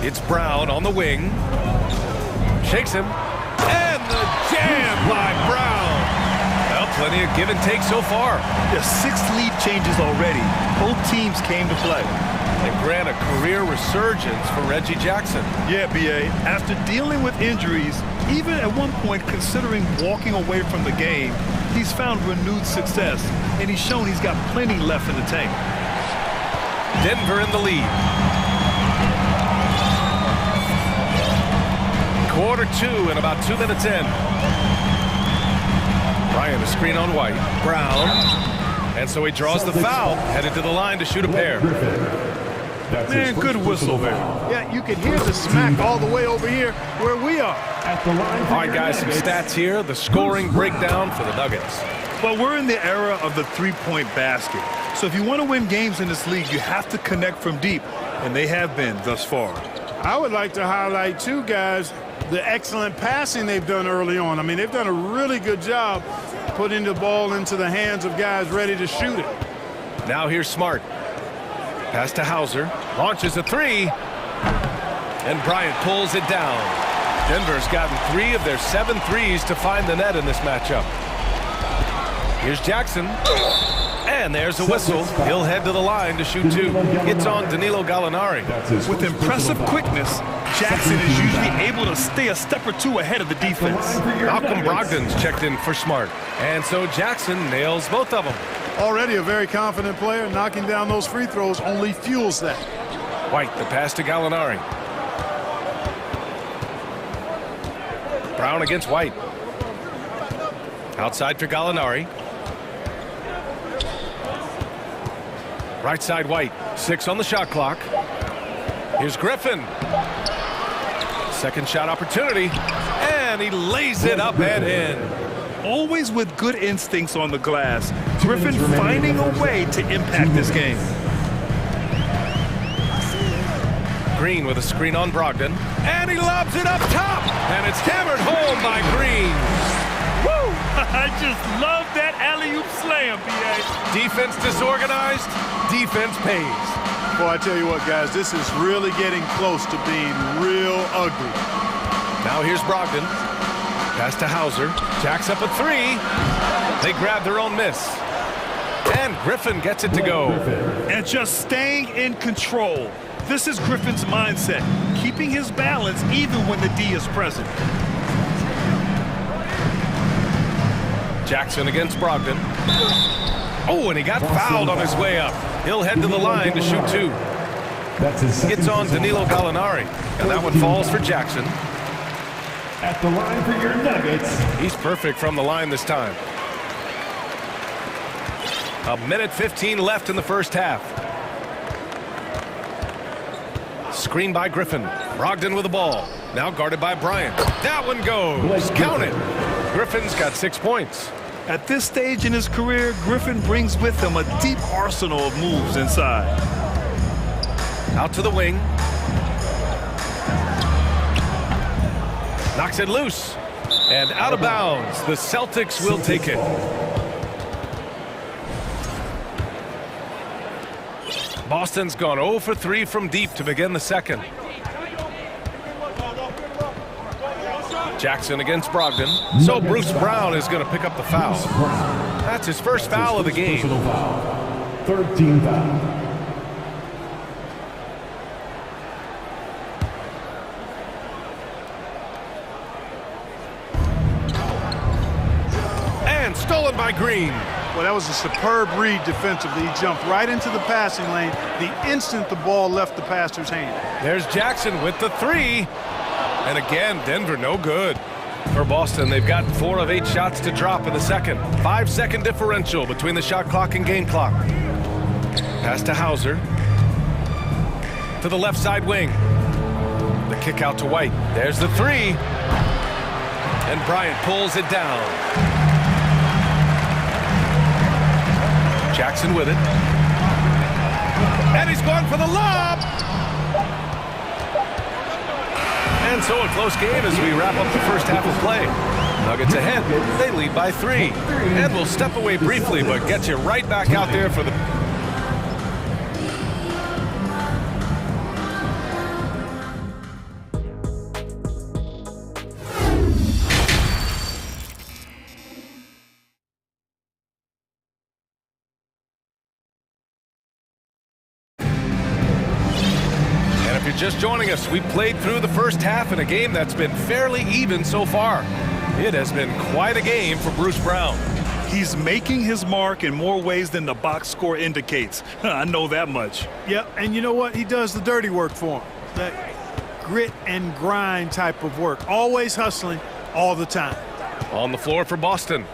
It's Brown on the wing. Shakes him. And the jam by Brown. Well, plenty of give and take so far. There's 6 lead changes already. Both teams came to play. And grant a career resurgence for Reggie Jackson. Yeah, B.A. After dealing with injuries, even at one point considering walking away from the game, he's found renewed success, and he's shown he's got plenty left in the tank. Denver in the lead. Quarter 2 and about 2 minutes in. Bryant a screen on White. Brown. And so he draws the foul, headed to the line to shoot a pair. Man, good whistle there. Yeah, you can hear the smack all the way over here where we are. All right, guys, some stats here. The scoring breakdown for the Nuggets. Well, we're in the era of the three-point basket. So if you want to win games in this league, you have to connect from deep, and they have been thus far. I would like to highlight, too, guys, the excellent passing they've done early on. I mean, they've done a really good job putting the ball into the hands of guys ready to shoot it. Now here's Smart. Pass to Hauser. Launches a 3. And Bryant pulls it down. Denver's gotten 3 of their 7 threes to find the net in this matchup. Here's Jackson. And there's a whistle. He'll head to the line to shoot 2. It's on Danilo Gallinari. With impressive quickness, Jackson is usually able to stay a step or 2 ahead of the defense. Malcolm Brogdon's checked in for Smart. And so Jackson nails both of them. Already a very confident player. Knocking down those free throws only fuels that. White, the pass to Gallinari. Brown against White. Outside for Gallinari. Right side White. 6 on the shot clock. Here's Griffin. Second shot opportunity. And he lays it up and in. Always with good instincts on the glass. Griffin finding a way to impact this game. Green with a screen on Brogdon. And he lobs it up top. And it's hammered home by Green. Woo! I just love that alley-oop slam, B.A. Defense disorganized. Defense pays. Boy, I tell you what, guys, this is really getting close to being real ugly. Now here's Brogdon. Pass to Hauser. Jacks up a three. They grab their own miss. And Griffin gets it to go. And just staying in control. This is Griffin's mindset, keeping his balance even when the D is present. Jackson against Brogdon. Oh, and he got fouled on his way up. He'll head to the line to shoot two. Gets on Danilo Gallinari, and that one falls for Jackson. At the line for your Nuggets. He's perfect from the line this time. 1:15 left in the first half. Screen by Griffin. Brogdon with the ball. Now guarded by Bryant. That one goes. Count it. Griffin's got 6 points. At this stage in his career, Griffin brings with him a deep arsenal of moves inside. Out to the wing. Knocks it loose. And out of bounds. The Celtics will take it. Boston's gone 0 for 3 from deep to begin the second. Jackson against Brogdon. So Bruce Brown is going to pick up the foul. That's his first foul of the game. 13 foul. And stolen by Green. Well, that was a superb read defensively. He jumped right into the passing lane the instant the ball left the passer's hand. There's Jackson with the three. And again, Denver no good. For Boston, they've got 4 of 8 shots to drop in the second. 5-second differential between the shot clock and game clock. Pass to Hauser. To the left side wing. The kick out to White. There's the three. And Bryant pulls it down. Jackson with it. And he's going for the lob. And so a close game as we wrap up the first half of play. Nuggets ahead. They lead by 3. And we'll step away briefly, but get you right back out there for the... Just joining us, we played through the first half in a game that's been fairly even so far. It has been quite a game for Bruce Brown. He's making his mark in more ways than the box score indicates. I know that much. Yeah, and you know what? He does the dirty work for him. That grit and grind type of work. Always hustling all the time. On the floor for Boston,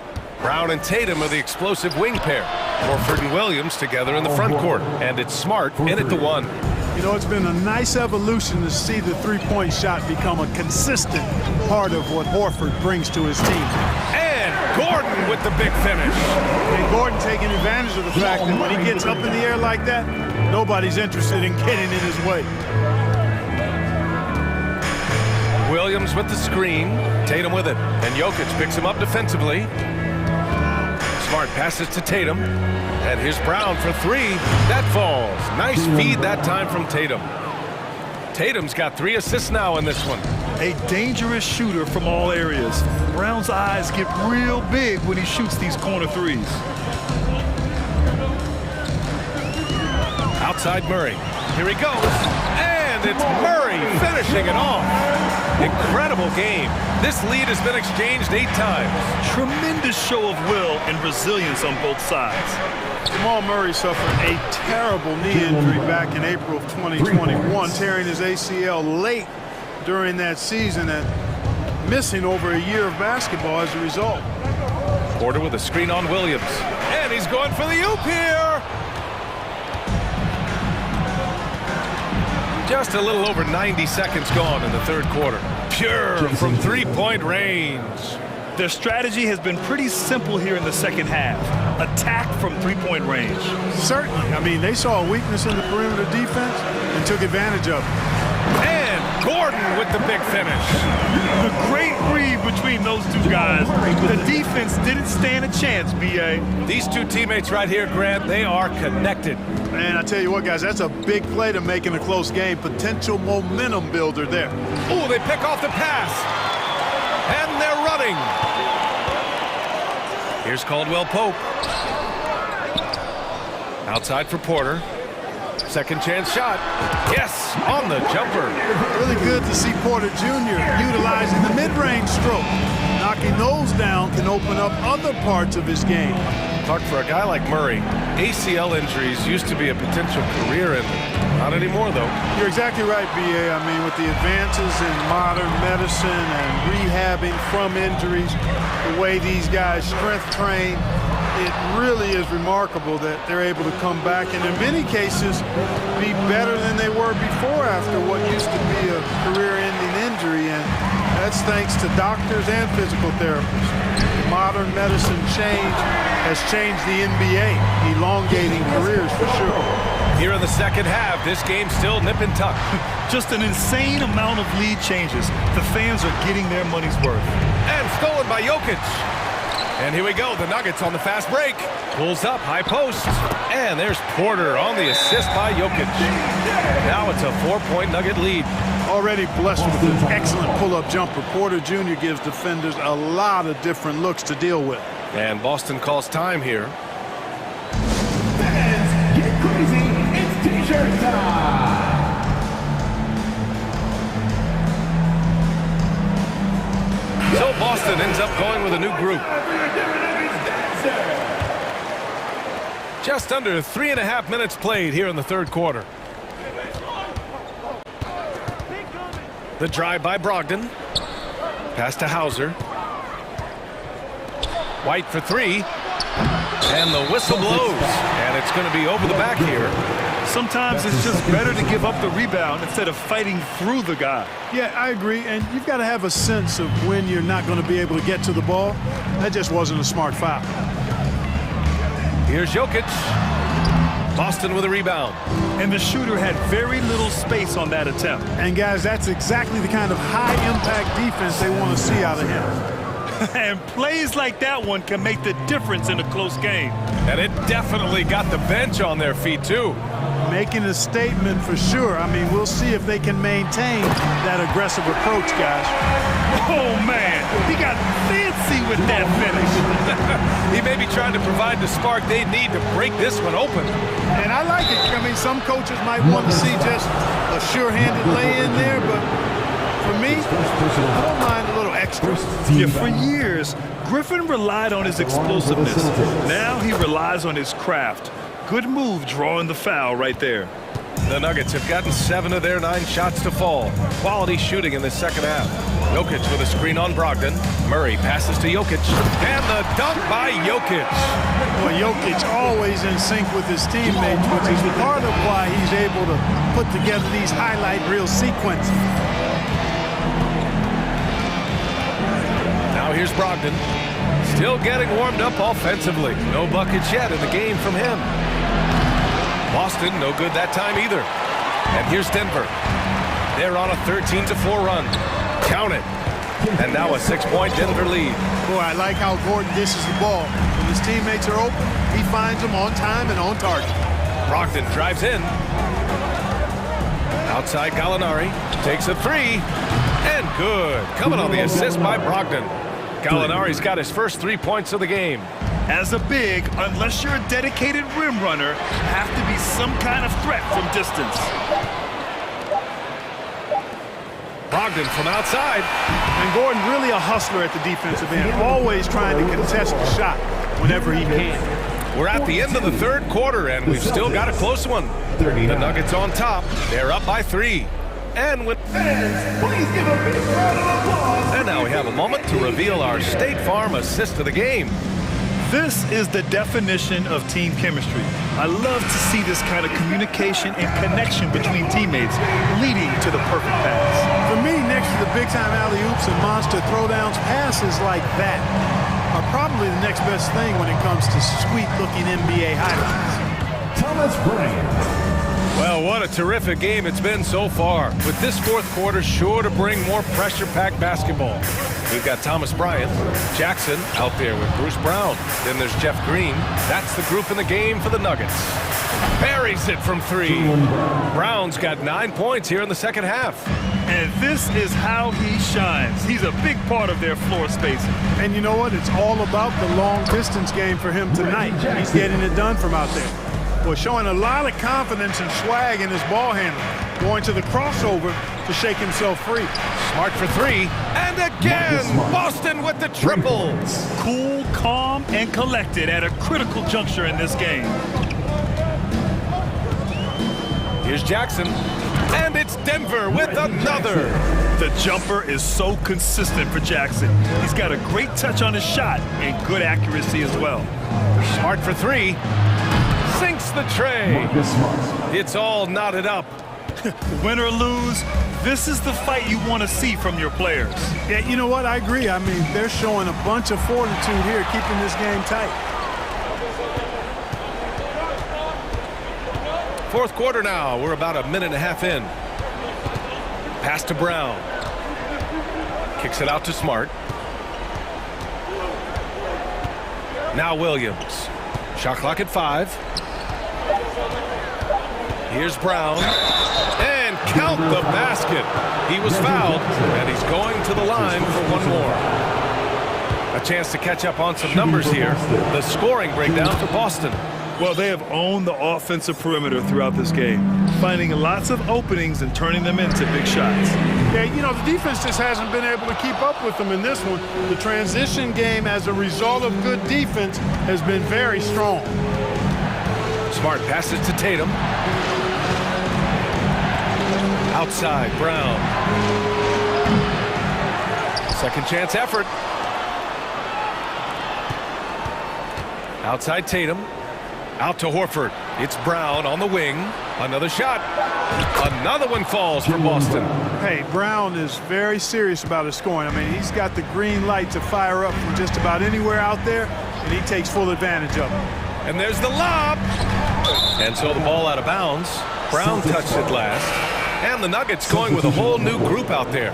Brown and Tatum are the explosive wing pair. Horford and Williams together in the front court. And it's Smart in at the 1. You know, it's been a nice evolution to see the three-point shot become a consistent part of what Horford brings to his team. And Gordon with the big finish. And Gordon taking advantage of the fact that when he gets up in the air like that, nobody's interested in getting in his way. Williams with the screen. Tatum with it. And Jokic picks him up defensively. Smart passes to Tatum. And here's Brown for 3. That falls. Nice feed that time from Tatum. Tatum's got 3 assists now in this one. A dangerous shooter from all areas. Brown's eyes get real big when he shoots these corner threes. Outside Murray. Here he goes. And it's Murray finishing it off. Incredible game. This lead has been exchanged 8 times. Tremendous show of will and resilience on both sides. Jamal Murray suffered a terrible knee injury back in April of 2021, tearing his ACL late during that season and missing over a year of basketball as a result. Porter with a screen on Williams. And he's going for the oop here. Just a little over 90 seconds gone in the third quarter. Pure from three-point range. Their strategy has been pretty simple here in the second half. Attack from three-point range. Certainly. I mean, they saw a weakness in the perimeter defense and took advantage of it. And Gordon with the big finish. The great read between those two guys. The defense didn't stand a chance, B.A. These two teammates right here, Grant, they are connected. Man, I tell you what, guys, that's a big play to make in a close game. Potential momentum builder there. Oh, they pick off the pass. And they're running. Here's Caldwell Pope. Outside for Porter. Second chance shot. Yes, on the jumper. Really good to see Porter Jr. utilizing the mid-range stroke. Knocking those down can open up other parts of his game. Clark, for a guy like Murray, ACL injuries used to be a potential career ender. Not anymore, though. You're exactly right, B.A. I mean, with the advances in modern medicine and rehabbing from injuries, the way these guys strength train, it really is remarkable that they're able to come back and in many cases be better than they were before after what used to be a career-ending injury, and that's thanks to doctors and physical therapists. Modern medicine change has changed the NBA, elongating careers for sure. Here in the second half, this game's still nip and tuck. Just an insane amount of lead changes. The fans are getting their money's worth. And stolen by Jokic. And here we go, the Nuggets on the fast break. Pulls up, high post. And there's Porter on the assist by Jokic. Now it's a 4-point Nugget lead. Already blessed with an excellent pull-up jumper. Porter Jr. gives defenders a lot of different looks to deal with. And Boston calls time here. Fans, get crazy. It's t-shirt time. So Boston ends up going with a new group. Just under 3.5 minutes played here in the third quarter. The drive by Brogdon. Pass to Hauser. White for three. And the whistle blows. And it's going to be over the back here. Sometimes it's just better to give up the rebound instead of fighting through the guy. Yeah, I agree. And you've got to have a sense of when you're not going to be able to get to the ball. That just wasn't a smart foul. Here's Jokic. Boston with a rebound. And the shooter had very little space on that attempt. And guys, that's exactly the kind of high-impact defense they want to see out of him. And plays like that one can make the difference in a close game. And it definitely got the bench on their feet, too. Making a statement for sure. I mean, we'll see if they can maintain that aggressive approach, guys. Oh, man. He got fancy with that finish. He may be trying to provide the spark they need to break this one open. And I like it. I mean, some coaches might want to see just a sure-handed lay-in there, but for me, I don't mind a little extra. Yeah, for years, Griffin relied on his explosiveness. Now he relies on his craft. Good move drawing the foul right there. The Nuggets have gotten 7 of their 9 shots to fall. Quality shooting in the second half. Jokic with a screen on Brogdon. Murray passes to Jokic. And the dunk by Jokic. Well, Jokic always in sync with his teammates, which is part of why he's able to put together these highlight reel sequences. Now here's Brogdon. Still getting warmed up offensively. No buckets yet in the game from him. Boston, no good that time either. And here's Denver. They're on a 13-4 run. Count it. And now a 6-point Denver lead. Boy, I like how Gordon dishes the ball. When his teammates are open, he finds them on time and on target. Brogdon drives in. Outside Gallinari. Takes a three. And good. Coming on the assist by Brogdon. Gallinari's got his first 3 points of the game. As a big, unless you're a dedicated rim runner, have to be some kind of threat from distance. Brogdon from outside. And Gordon really a hustler at the defensive end, always trying to contest the shot whenever he can. We're at the end of the third quarter, and we've still got a close one. The Nuggets on top. They're up by 3. And with fans, please give a big round of applause. And now we have a moment to reveal our State Farm assist of the game. This is the definition of team chemistry. I love to see this kind of communication and connection between teammates leading to the perfect pass. For me, next to the big-time alley-oops and monster throwdowns, passes like that are probably the next best thing when it comes to sweet-looking NBA highlights. Thomas Bryant. Well, what a terrific game it's been so far, with this fourth quarter sure to bring more pressure-packed basketball. We've got Thomas Bryant, Jackson out there with Bruce Brown. Then there's Jeff Green. That's the group in the game for the Nuggets. Buries it from three. Brown's got 9 points here in the second half. And this is how he shines. He's a big part of their floor spacing. And you know what? It's all about the long-distance game for him tonight. He's getting it done from out there. Well, showing a lot of confidence and swag in his ball handling. Going to the crossover to shake himself free. Smart for three. And again, Boston with the triple. Cool, calm, and collected at a critical juncture in this game. Here's Jackson. And it's Denver with another. The jumper is so consistent for Jackson. He's got a great touch on his shot and good accuracy as well. Smart for three. Sinks the tray. It's all knotted up. Win or lose, this is the fight you want to see from your players. Yeah, you know what? I agree. I mean, they're showing a bunch of fortitude here, keeping this game tight. Fourth quarter now. We're about a minute and a half in. Pass to Brown. Kicks it out to Smart. Now Williams. Shot clock at 5. Here's Brown. And count the basket. He was fouled, and he's going to the line for one more. A chance to catch up on some numbers here. The scoring breakdown for Boston. Well, they have owned the offensive perimeter throughout this game, finding lots of openings and turning them into big shots. Yeah, you know, the defense just hasn't been able to keep up with them in this one. The transition game, as a result of good defense, has been very strong. Smart passes to Tatum. Outside, Brown. Second chance effort. Outside Tatum. Out to Horford. It's Brown on the wing. Another shot. Another one falls for Boston. Hey, Brown is very serious about his scoring. I mean, he's got the green light to fire up from just about anywhere out there, and he takes full advantage of it. And there's the lob. And so the ball out of bounds. Brown touched it last. And the Nuggets going with a whole new group out there.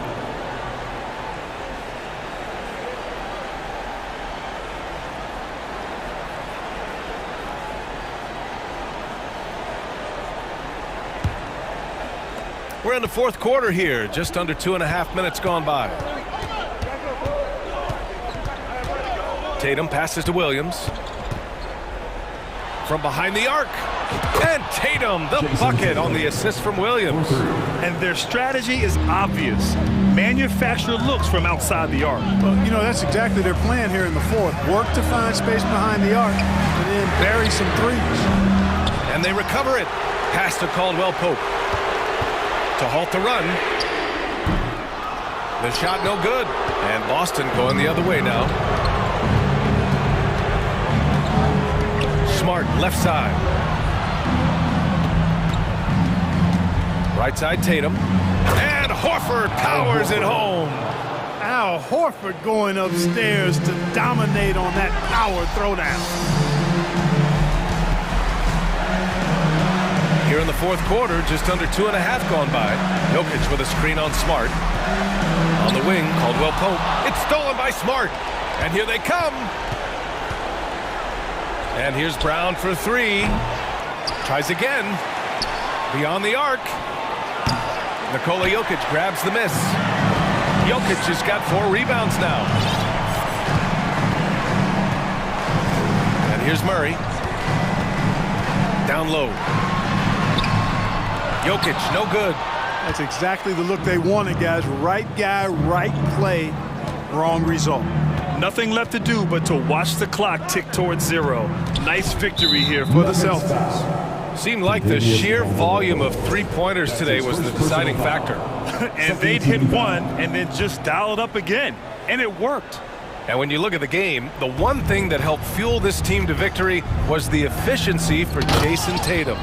We're in the fourth quarter here, just under 2.5 minutes gone by. Tatum passes to Williams. From behind the arc. And Tatum, the bucket on the assist from Williams. And their strategy is obvious. Manufacture looks from outside the arc. Well, you know, that's exactly their plan here in the fourth. Work to find space behind the arc and then bury some threes. And they recover it. Pass to Caldwell-Pope. To halt the run. The shot no good. And Boston going the other way now. Smart left side. Right side Tatum. And Horford powers it home. Al Horford going upstairs to dominate on that power throwdown. Here in the fourth quarter, just under 2.5 gone by. Jokic with a screen on Smart. On the wing, Caldwell-Pope. It's stolen by Smart. And here they come. And here's Brown for three. Tries again. Beyond the arc. Nikola Jokic grabs the miss. Jokic has got 4 rebounds now. And here's Murray. Down low. Jokic, no good. That's exactly the look they wanted, guys. Right guy, right play, wrong result. Nothing left to do but to watch the clock tick towards 0. Nice victory here for the Celtics. Seemed like the sheer volume of three-pointers today was the deciding factor. And they'd hit one and then just dial it up again. And it worked. And when you look at the game, the one thing that helped fuel this team to victory was the efficiency for Jason Tatum.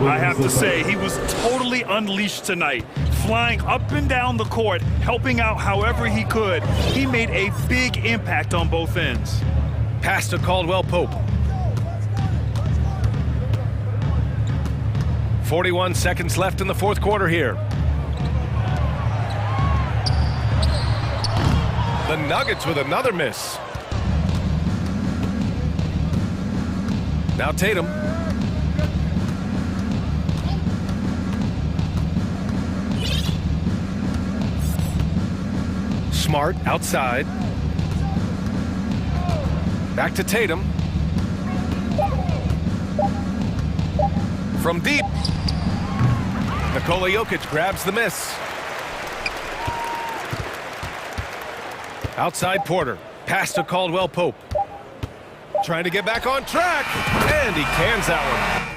I have to say, he was totally unleashed tonight. Flying up and down the court, helping out however he could. He made a big impact on both ends. Pass to Caldwell-Pope. 41 seconds left in the fourth quarter here. The Nuggets with another miss. Now Tatum. Smart outside. Back to Tatum. From deep. Nikola Jokic grabs the miss. Outside Porter. Pass to Caldwell Pope. Trying to get back on track. And he cans that one.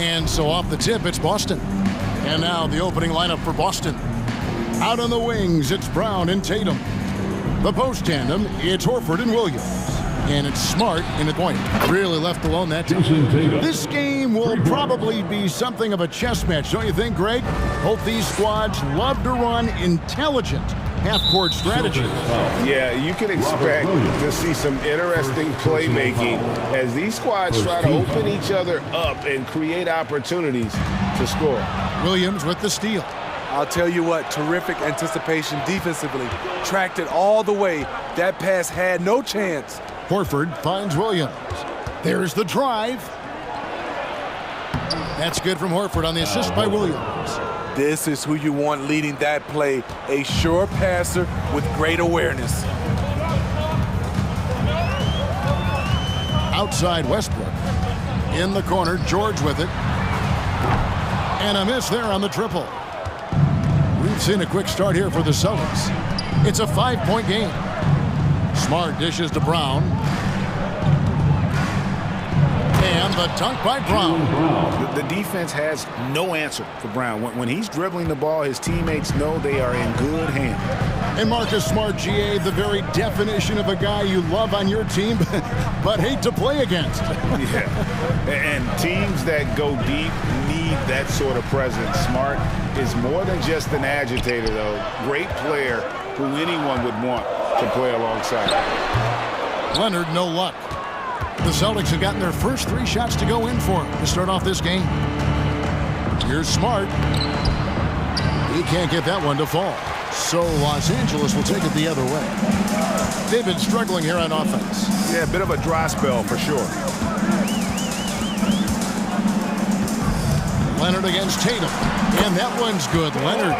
And so off the tip, it's Boston. And now the opening lineup for Boston. Out on the wings, it's Brown and Tatum. The post tandem, it's Horford and Williams. And it's Smart in the point. Really left alone that time. This game will probably be something of a chess match, don't you think, Greg? Both these squads love to run intelligent half-court strategy. Yeah, you can expect to see some interesting playmaking as these squads try to open each other up and create opportunities to score. Williams with the steal. I'll tell you what, terrific anticipation defensively. Tracked it all the way. That pass had no chance. Horford finds Williams. There's the drive. That's good from Horford on the assist by Williams. This is who you want leading that play. A sure passer with great awareness. Outside Westbrook. In the corner, George with it. And a miss there on the triple. We've seen a quick start here for the Celtics. It's a 5-point game. Smart dishes to Brown. And the dunk by Brown. The defense has no answer for Brown. When he's dribbling the ball, his teammates know they are in good hands. And Marcus Smart, GA, the very definition of a guy you love on your team, but hate to play against. Yeah, and teams that go deep need that sort of presence. Smart is more than just an agitator, though. Great player who anyone would want to play alongside. Leonard, no luck. The Celtics have gotten their first 3 shots to go in for him to start off this game. Here's Smart. He can't get that one to fall. So Los Angeles will take it the other way. They've been struggling here on offense. Yeah, a bit of a dry spell for sure. Leonard against Tatum. And that one's good. Leonard.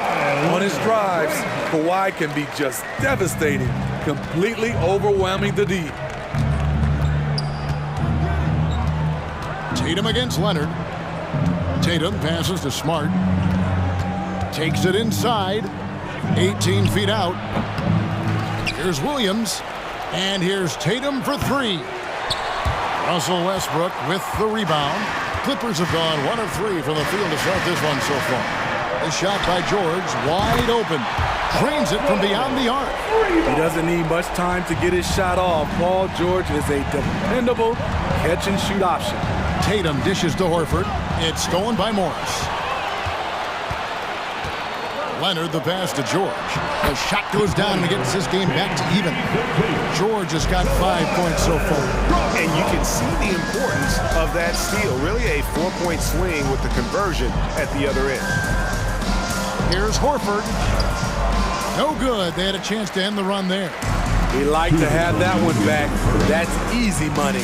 On his drives, Kawhi can be just devastating, completely overwhelming the D. Tatum against Leonard. Tatum passes to Smart. Takes it inside. 18 feet out. Here's Williams. And here's Tatum for 3. Russell Westbrook with the rebound. Clippers have gone 1 of 3 from the field to start this one so far. The shot by George, wide open. Drains it from beyond the arc. He doesn't need much time to get his shot off. Paul George is a dependable catch-and-shoot option. Tatum dishes to Horford. It's stolen by Morris. Leonard the pass to George. The shot goes down and gets this game back to even. George has got 5 points so far. And you can see the importance of that steal. Really a 4-point swing with the conversion at the other end. Here's Horford. No good. They had a chance to end the run there. He liked to have that one back. That's easy money.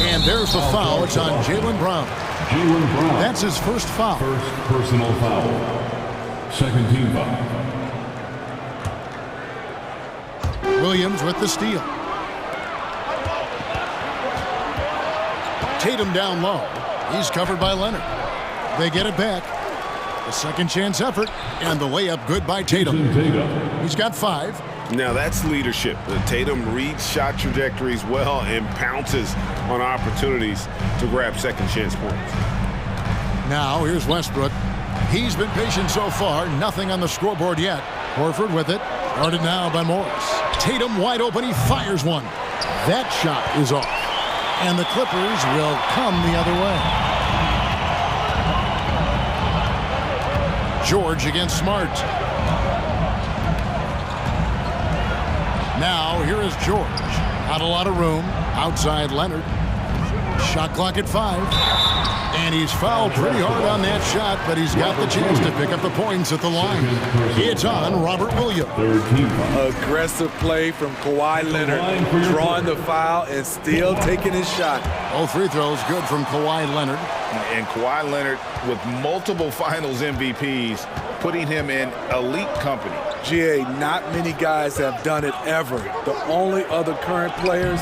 And there's the foul. It's on Jaylen Brown. That's his first foul. First personal foul. Second team foul. Williams with the steal. Tatum down low. He's covered by Leonard. They get it back. A second chance effort. And the layup good by Tatum. He's got 5. Now that's leadership. Tatum reads shot trajectories well and pounces on opportunities to grab second chance points. Now here's Westbrook. He's been patient so far. Nothing on the scoreboard yet. Horford with it. Guarded now by Morris. Tatum wide open. He fires one. That shot is off. And the Clippers will come the other way. George against Smart. Now, here is George. Not a lot of room. Outside Leonard. Shot clock at 5. And he's fouled pretty hard on that shot, but he's got the chance to pick up the points at the line. It's on Robert Williams. Aggressive play from Kawhi Leonard. Drawing the foul and still taking his shot. All free throws good from Kawhi Leonard. And Kawhi Leonard with multiple finals MVPs, putting him in elite company. GA, not many guys have done it ever. The only other current players,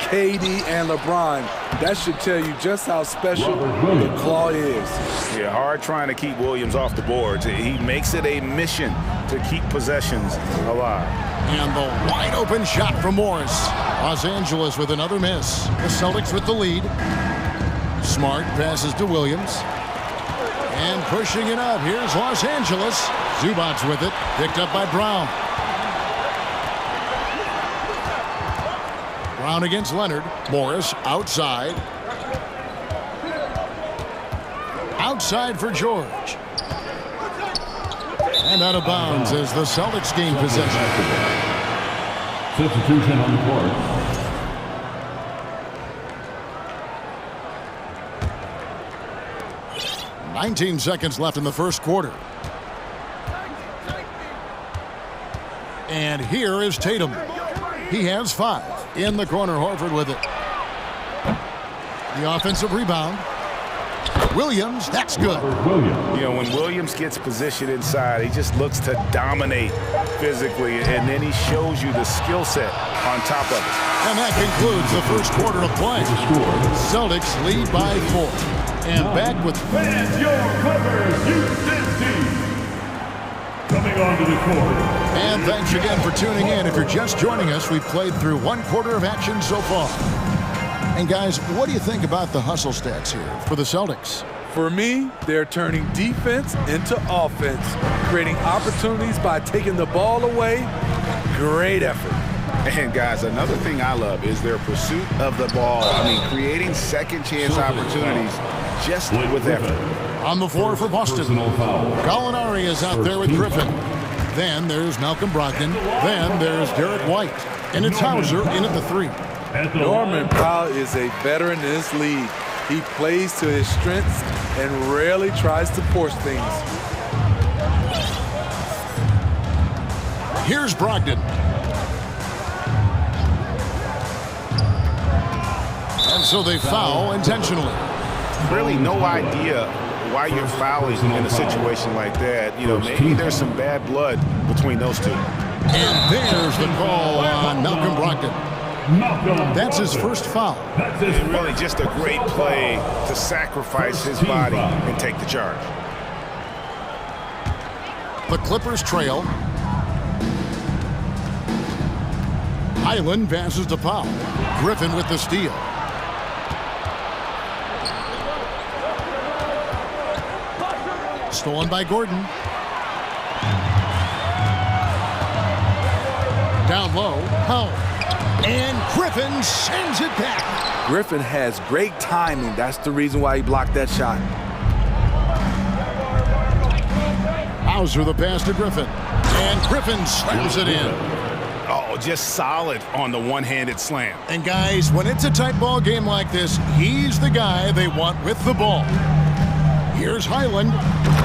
KD and LeBron. That should tell you just how special the claw is. Yeah, hard trying to keep Williams off the boards. He makes it a mission to keep possessions alive. And the wide open shot from Morris. Los Angeles with another miss. The Celtics with the lead. Smart passes to Williams. And pushing it up. Here's Los Angeles. Zubac's with it. Picked up by Brown. Brown against Leonard. Morris outside. Outside for George. And out of bounds as the Celtics gain possession. Substitution on the court. 19 seconds left in the first quarter. And here is Tatum. He has 5. In the corner, Horford with it. The offensive rebound. Williams, that's good. You know, when Williams gets positioned inside, he just looks to dominate physically, and then he shows you the skill set on top of it. And that concludes the first quarter of play. Celtics lead by 4. And back with And your Clippers Houston team coming onto the court. And thanks again for tuning in. If you're just joining us, we've played through 1 quarter of action so far. And guys, what do you think about the hustle stats here for the Celtics? For me, they're turning defense into offense, creating opportunities by taking the ball away. Great effort. And guys, another thing I love is their pursuit of the ball. I mean, creating second chance opportunities just with effort. On the floor for Boston, Gallinari is out there with Griffin. Then there's Malcolm Brogdon. Then there's Derek White. And it's Hauser in at the 3. Norman Powell is a veteran in this league. He plays to his strengths and rarely tries to force things. Here's Brogdon. And so they foul intentionally. Really no idea why you're fouling in a situation like that. You know, maybe there's some bad blood between those two. And there's the call on Malcolm Brogdon. That's his first foul. And really just a great play to sacrifice his body and take the charge. The Clippers trail. Highland passes to Powell. Griffin with the steal. Stolen by Gordon. Down low. Powell. And Griffin sends it back. Griffin has great timing. That's the reason why he blocked that shot. Hauser the pass to Griffin. And Griffin slams it in. Oh, just solid on the one-handed slam. And guys, when it's a tight ball game like this, he's the guy they want with the ball. Here's Highland.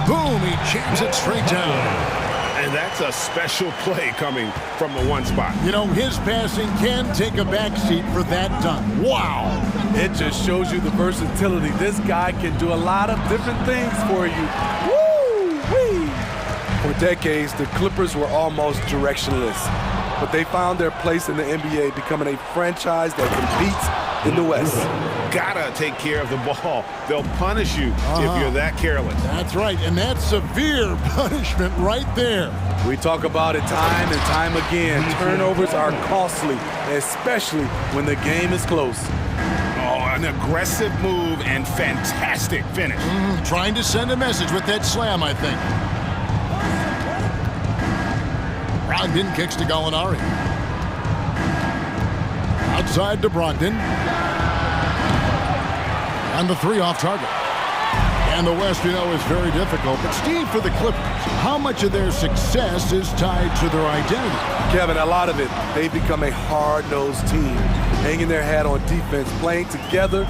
Boom, he jams it straight down. And that's a special play coming from the one spot. You know, his passing can take a backseat for that dunk. Wow. It just shows you the versatility. This guy can do a lot of different things for you. Woo-wee! For decades, the Clippers were almost directionless, but they found their place in the NBA, becoming a franchise that competes in the West. Gotta take care of the ball. They'll punish you if you're that careless. That's right, and that's severe punishment right there. We talk about it time and time again. Turnovers are costly, especially when the game is close. Oh, an aggressive move and fantastic finish. Trying to send a message with that slam, I think. Brogdon kicks to Gallinari. Outside to Brogdon. And the 3 off target. And the West, you know, is very difficult. But Steve, for the Clippers, how much of their success is tied to their identity? Kevin, a lot of it. They've become a hard-nosed team, hanging their hat on defense, playing together,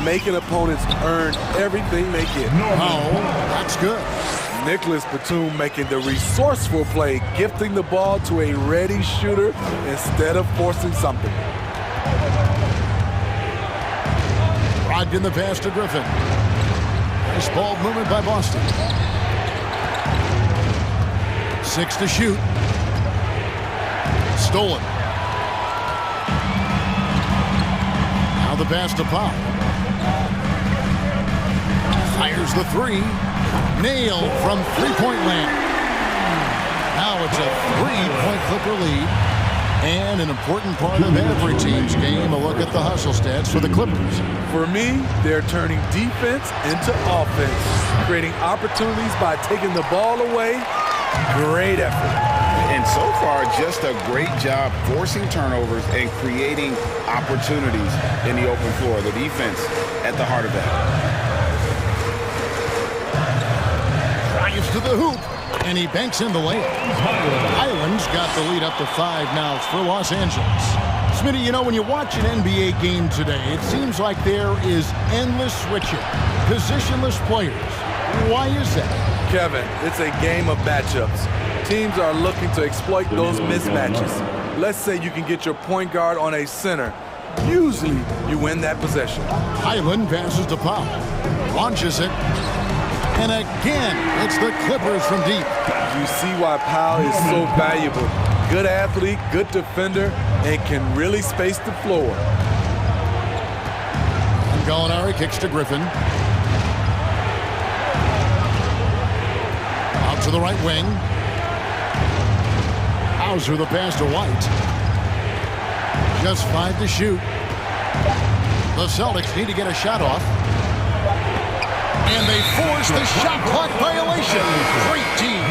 making opponents earn everything they get. Oh, that's good. Nicholas Batum making the resourceful play, gifting the ball to a ready shooter instead of forcing something. Brogdon the pass to Griffin. Nice ball movement by Boston. 6 to shoot. Stolen. Now the pass to Powell. Fires the 3. Nailed from three-point land. Now it's a 3-point Clipper lead. And an important part of every team's game, a look at the hustle stats for the Clippers. For me, they're turning defense into offense, creating opportunities by taking the ball away. Great effort. And so far, just a great job forcing turnovers and creating opportunities in the open floor. The defense at the heart of that. Drives to the hoop, and he banks in the layup. Island's got the lead up to 5 now for Los Angeles. Smitty, you know, when you watch an NBA game today, it seems like there is endless switching, positionless players. Why is that? Kevin, it's a game of matchups. Teams are looking to exploit those mismatches. Let's say you can get your point guard on a center. Usually, you win that possession. Island passes to Powell. Launches it. And again, it's the Clippers from deep. You see why Powell is so valuable. Good athlete, good defender, and can really space the floor. And Gallinari kicks to Griffin. Out to the right wing. Hauser the pass to White. Just 5 to shoot. The Celtics need to get a shot off. And they force the shot clock violation. Great team.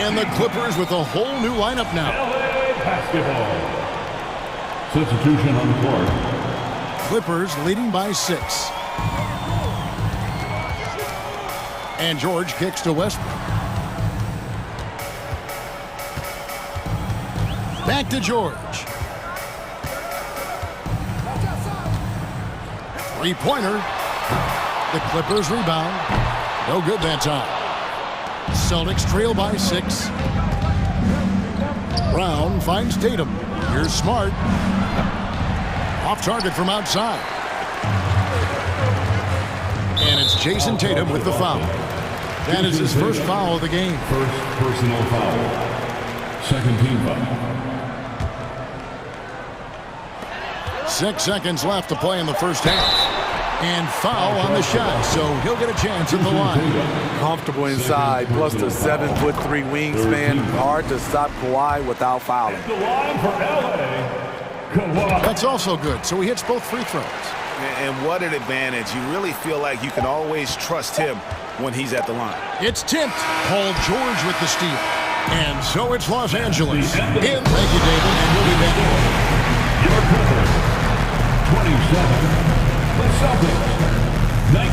And the Clippers with a whole new lineup now. Basketball. Substitution on the court. Clippers leading by 6. And George kicks to Westbrook. Back to George. Three-pointer. The Clippers rebound. No good that time. Celtics trail by 6. Brown finds Tatum. Here's Smart. Off target from outside. And it's Jason Tatum with the foul. That is his first foul of the game. First personal foul. Second team foul. 6 seconds left to play in the first half. And foul on the shot, so he'll get a chance at the line. Comfortable inside, plus the 7'3" wingspan. Hard to stop Kawhi without fouling. The line for LA. Kawhi. That's also good, so he hits both free throws. And what an advantage. You really feel like you can always trust him when he's at the line. It's tipped. Paul George with the steal. And so it's Los Angeles. Thank you, David, and we'll be back. Your Clippers, 27. The Celtics, 19.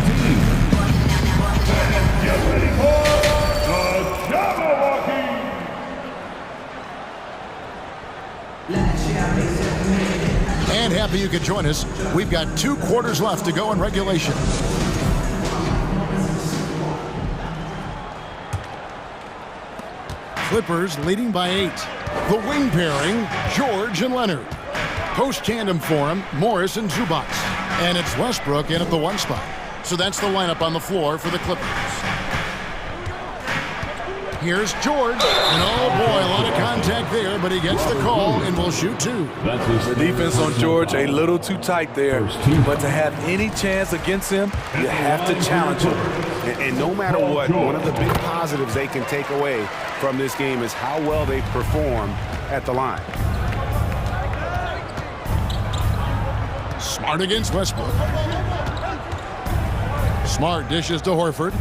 And get ready for the Jabberwocky. And happy you could join us. We've got 2 quarters left to go in regulation. Clippers leading by 8. The wing pairing, George and Leonard. Post tandem for him, Morris and Zubac. And it's Westbrook in at the 1 spot. So that's the lineup on the floor for the Clippers. Here's George. And oh boy, a lot of contact there, but he gets the call and will shoot 2. The defense on George a little too tight there. But to have any chance against him, you have to challenge him. And no matter what, one of the big positives they can take away from this game is how well they perform at the line. Smart against Westbrook. Smart dishes to Horford.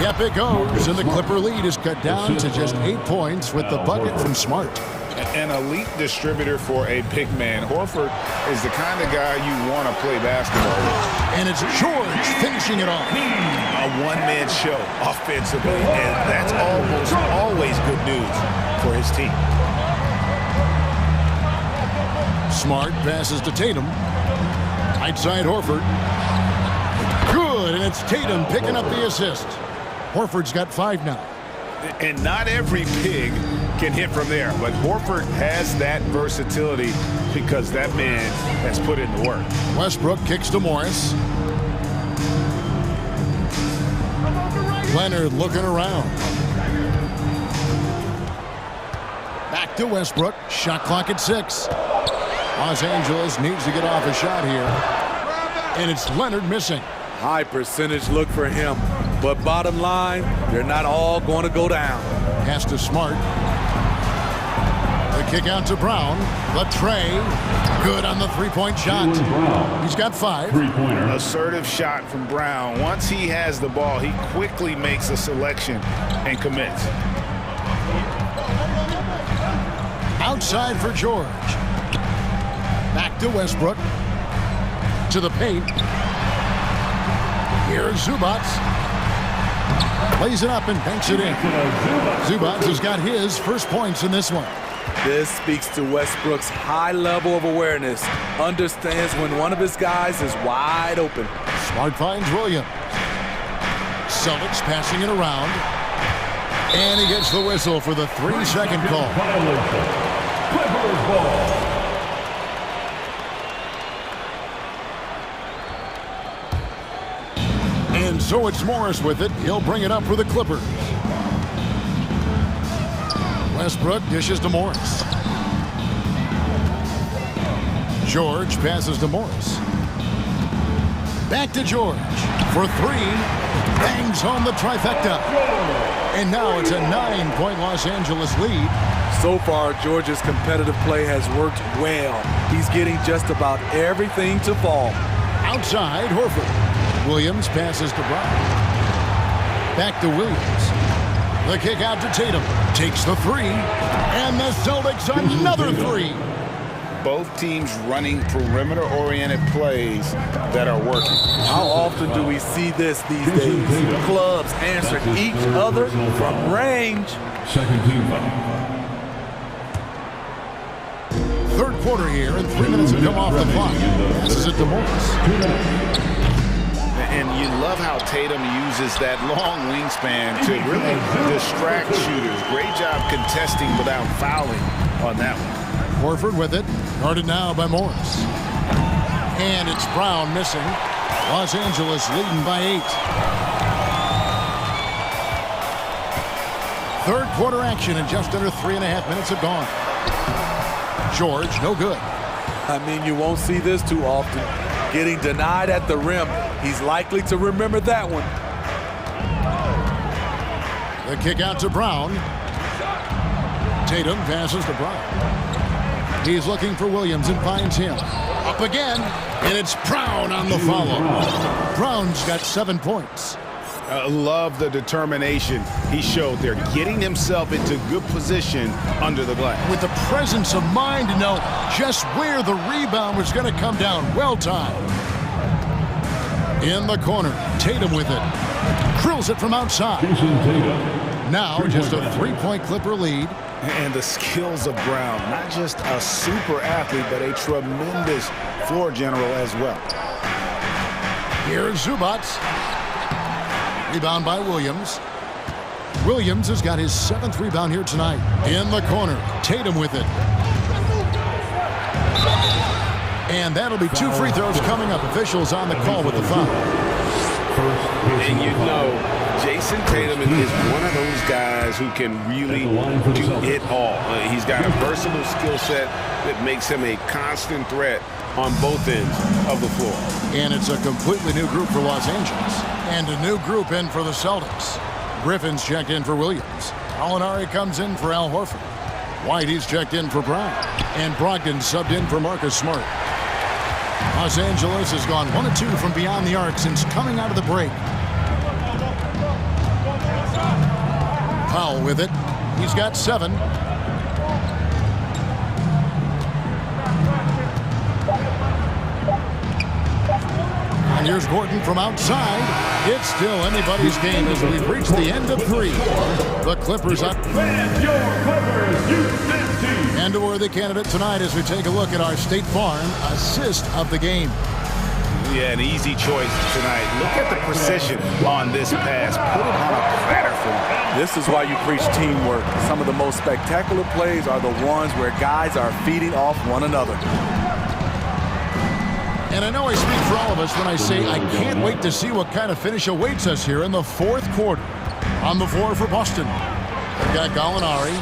Yep, it goes, and the Clipper lead is cut down to just 8 points with the bucket from Smart. An elite distributor for a big man. Horford is the kind of guy you want to play basketball with. And it's George finishing it off. A one-man show offensively, and that's almost always good news for his team. Smart passes to Tatum. Right side Horford. Good, and it's Tatum picking up the assist. Horford's got 5 now. And not every pig can hit from there, but Horford has that versatility because that man has put in the work. Westbrook kicks to Morris. Leonard looking around. Back to Westbrook. Shot clock at 6. Los Angeles needs to get off a shot here. And it's Leonard missing. High percentage look for him. But bottom line, they're not all going to go down. Pass to Smart. Kick out to Brown. The tray. Good on the three-point shot. He's got 5. Assertive shot from Brown. Once he has the ball, he quickly makes a selection and commits. Outside for George. Back to Westbrook. To the paint. Here's Zubats. Plays it up and banks it in. Zubats has got his first points in this one. This speaks to Westbrook's high level of awareness. Understands when one of his guys is wide open. Smart finds Williams. Celtics passing it around. And he gets the whistle for the 3-second call. Clippers ball. And so it's Morris with it. He'll bring it up for the Clippers. Westbrook dishes to Morris. George passes to Morris. Back to George for 3. Bangs home the trifecta. And now it's a 9-point Los Angeles lead. So far, George's competitive play has worked well. He's getting just about everything to fall. Outside, Horford. Williams passes to Brown. Back to Williams. The kick out to Tatum. Takes the 3. And the Celtics another 3. Both teams running perimeter-oriented plays that are working. How often do we see this these days? Clubs answer each other from range. Second team foul. Third quarter here, and 3 minutes have come off the clock. This is it to Morris. And you love how Tatum uses that long wingspan to really distract shooters. Great job contesting without fouling on that one. Horford with it. Guarded now by Morris. And it's Brown missing. Los Angeles leading by 8. Third quarter action, and just under 3.5 minutes have gone. George, no good. I mean, you won't see this too often. Getting denied at the rim. He's likely to remember that one. The kick out to Brown. Tatum passes to Brown. He's looking for Williams and finds him. Up again, and it's Brown on the follow. Brown's got 7 points. Love the determination he showed there, getting himself into good position under the glass. With the presence of mind to know just where the rebound was going to come down. Well timed. In the corner, Tatum with it. Drills it from outside. Now just a 3-point Clipper lead. And the skills of Brown, not just a super athlete, but a tremendous floor general as well. Here's Zubats. Rebound by Williams. Williams has got his 7th rebound here tonight. In the corner, Tatum with it. And that'll be 2 free throws coming up. Officials on the call with the foul. And you know, Jason Tatum is one of those guys who can really do it all. He's got a versatile skill set that makes him a constant threat on both ends of the floor. And it's a completely new group for Los Angeles. And a new group in for the Celtics. Griffin's checked in for Williams. Alinari comes in for Al Horford. Whitey's checked in for Brown. And Brogdon subbed in for Marcus Smart. Los Angeles has gone 1 of 2 from beyond the arc since coming out of the break. Powell with it. He's got 7. And here's Gordon from outside. It's still anybody's game as we've reached the end of 3. The Clippers up. And a worthy candidate tonight as we take a look at our State Farm assist of the game. Yeah, an easy choice tonight. Look at the precision on this pass. Put it on a platter for him. This is why you preach teamwork. Some of the most spectacular plays are the ones where guys are feeding off one another. And I know I speak for all of us when I say I can't wait to see what kind of finish awaits us here in the 4th quarter. On the floor for Boston, they've got Gallinari.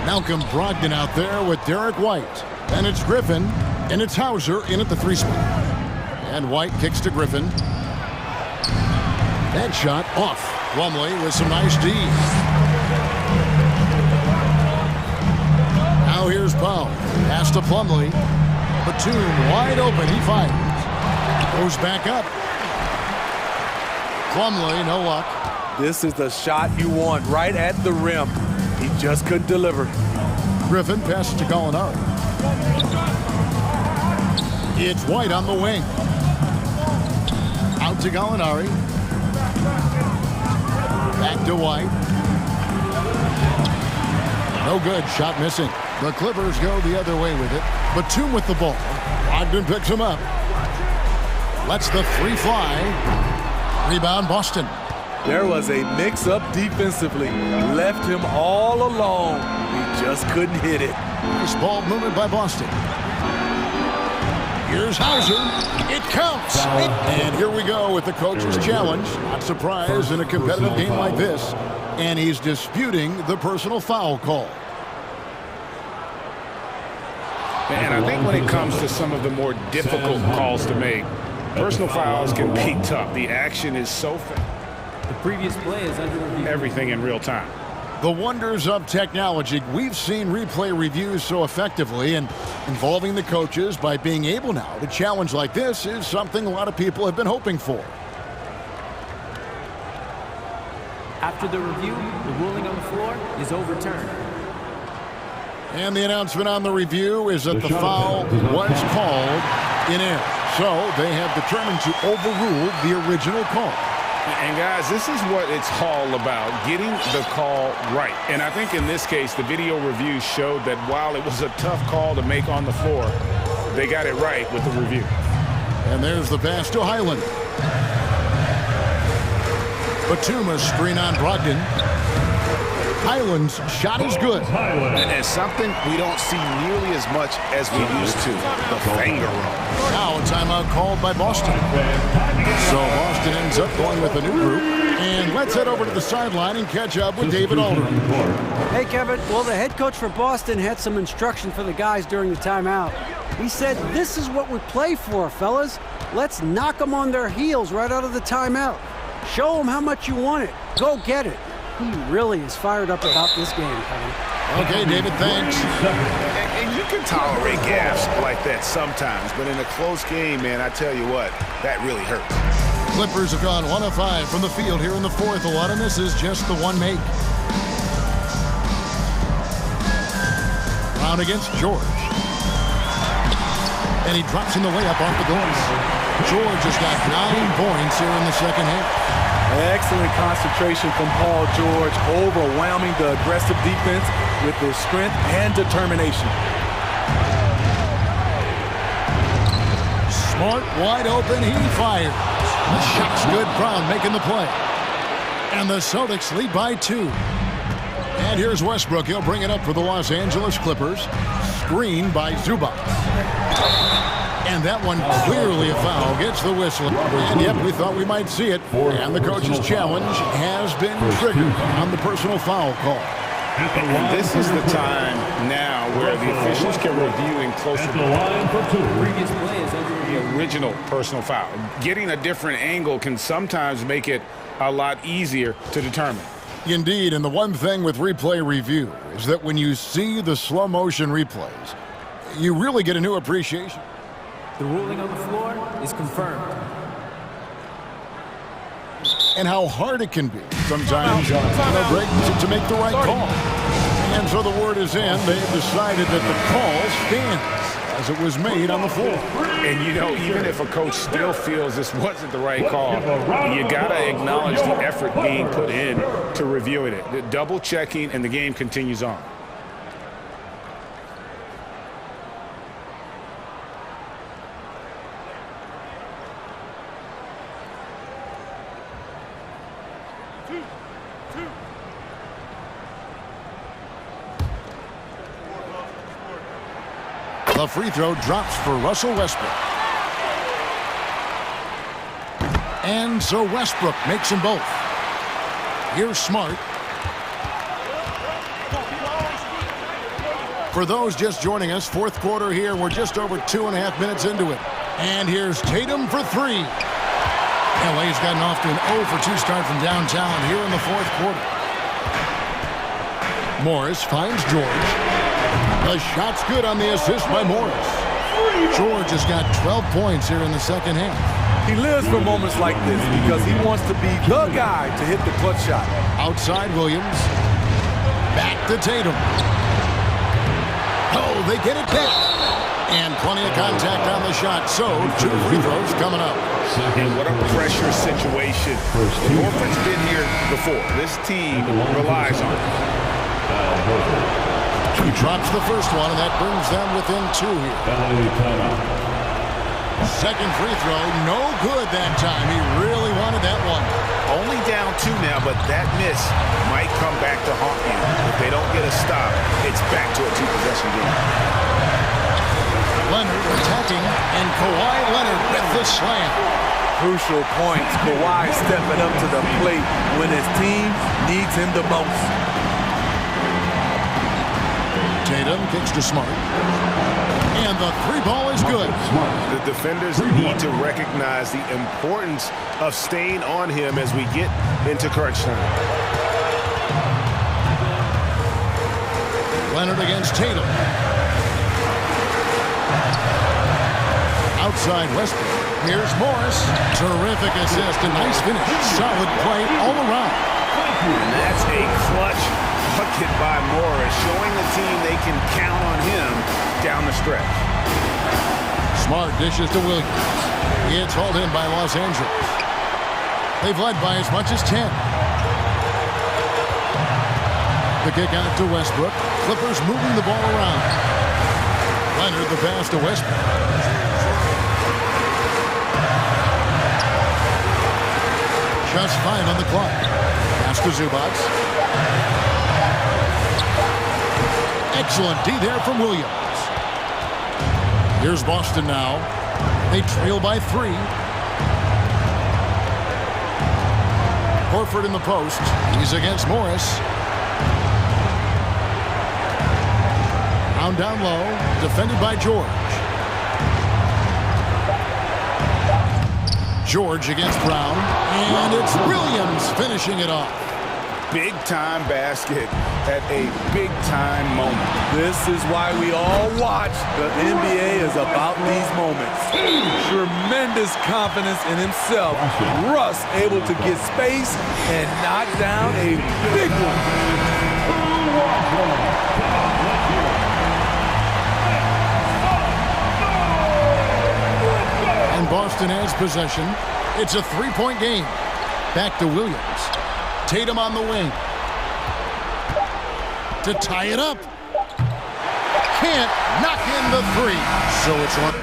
Malcolm Brogdon out there with Derek White. And it's Griffin, and it's Hauser in at the 3 spot. And White kicks to Griffin. That shot off. Plumlee with some nice D. Now here's Powell. Pass to Plumlee. Batum wide open. He fires. Goes back up. Plumlee, no luck. This is the shot you want right at the rim. He just couldn't deliver. Griffin passes to Gallinari. It's White on the wing. Out to Gallinari. Back to White. No good. Shot missing. The Clippers go the other way with it. Batum with the ball. Ogden picks him up. Lets the three fly. Rebound Boston. There was a mix-up defensively. Left him all alone. He just couldn't hit it. Nice ball movement by Boston. Here's Hauser. It counts. And here we go with the coach's challenge. Not surprised in a competitive game like this. And he's disputing the personal foul call. And I think when it comes to some of the more difficult calls to make, personal fouls can be tough. The action is so fast. The previous play is under review. Everything in real time. The wonders of technology. We've seen replay reviews so effectively, and involving the coaches by being able now to challenge like this is something a lot of people have been hoping for. After the review, the ruling on the floor is overturned. And the announcement on the review is that the foul was called in error. So they have determined to overrule the original call. And guys, this is what it's all about, getting the call right. And I think in this case, the video review showed that while it was a tough call to make on the floor, they got it right with the review. And there's the pass to Highland. Batum screen on Brogdon. Highland's shot is good. And it's something we don't see nearly as much as we used to. The finger roll. Now a timeout called by Boston. So Boston ends up going with a new group. And let's head over to the sideline and catch up with David Alderman. Hey, Kevin. Well, the head coach for Boston had some instruction for the guys during the timeout. He said, this is what we play for, fellas. Let's knock them on their heels right out of the timeout. Show them how much you want it. Go get it. He really is fired up about this game, Kevin. Okay, David, thanks. And you can tolerate gaffes like that sometimes, but in a close game, man, I tell you what, that really hurts. Clippers have gone 1 of 5 from the field here in the fourth. A lot of this is just the one make. Brown against George. And he drops in the layup off the glass. George has got 9 points here in the second half. Excellent concentration from Paul George, overwhelming the aggressive defense with his strength and determination. Smart, wide open, he fires. The shot's good. Brown making the play. And the Celtics lead by 2. And here's Westbrook. He'll bring it up for the Los Angeles Clippers. Screen by Zubac. And that one clearly a foul. Gets the whistle. And yep, we thought we might see it. And the coach's challenge has been triggered on the personal foul call. And this is the time now where the officials can review in closer to the previous play is under the original personal foul. Getting a different angle can sometimes make it a lot easier to determine. Indeed, and the one thing with replay review is that when you see the slow motion replays, you really get a new appreciation. The ruling on the floor is confirmed. And how hard it can be sometimes to make the right call. And so the word is in. They've decided that the call stands as it was made on the floor. And you know, even if a coach still feels this wasn't the right call, you got to acknowledge the effort being put in to reviewing it. Double checking, and the game continues on. The free throw drops for Russell Westbrook. And so Westbrook makes them both. Here's Smart. For those just joining us, fourth quarter here. We're just over 2.5 minutes into it. And here's Tatum for 3. LA's gotten off to an 0 for 2 start from downtown here in the fourth quarter. Morris finds George. The shot's good on the assist by Morris. George has got 12 points here in the second half. He lives for moments like this because he wants to be the guy to hit the clutch shot. Outside Williams. Back to Tatum. Oh, they get it back. And plenty of contact on the shot. So, 2 free throws coming up. And what a pressure situation. Horford's been here before. This team relies on it. He drops the first one, and that brings them within 2 here. Second free throw, no good that time. He really wanted that one. Only down 2 now, but that miss might come back to haunt you. If they don't get a stop, it's back to a 2-possession game. Leonard attacking, and Kawhi Leonard with the slam. Crucial points. Kawhi stepping up to the plate when his team needs him the most. Tatum kicks to Smart. And the 3-ball is good. The defenders need to recognize the importance of staying on him as we get into crunch time. Leonard against Tatum. Outside Westbrook. Here's Morris. Terrific assist. A nice finish. Solid play all around. And that's a clutch bucket by Morris, showing the team they can count on him down the stretch. Smart dishes to Williams. It's hauled in by Los Angeles. They've led by as much as 10. The kick out to Westbrook. Clippers moving the ball around. Leonard the pass to Westbrook. Just 5 on the clock. Pass to Zubac. Excellent D there from Williams. Here's Boston now. They trail by 3. Horford in the post. He's against Morris. Brown down low. Defended by George. George against Brown. And it's Williams finishing it off. Big-time basket at a big-time moment. This is why we all watch. The NBA is about these moments. Tremendous confidence in himself. Russ able to get space and knock down a big one. And Boston has possession. It's a 3-point game. Back to Williams. Tatum on the wing. To tie it up. Can't knock in the 3. So it's one.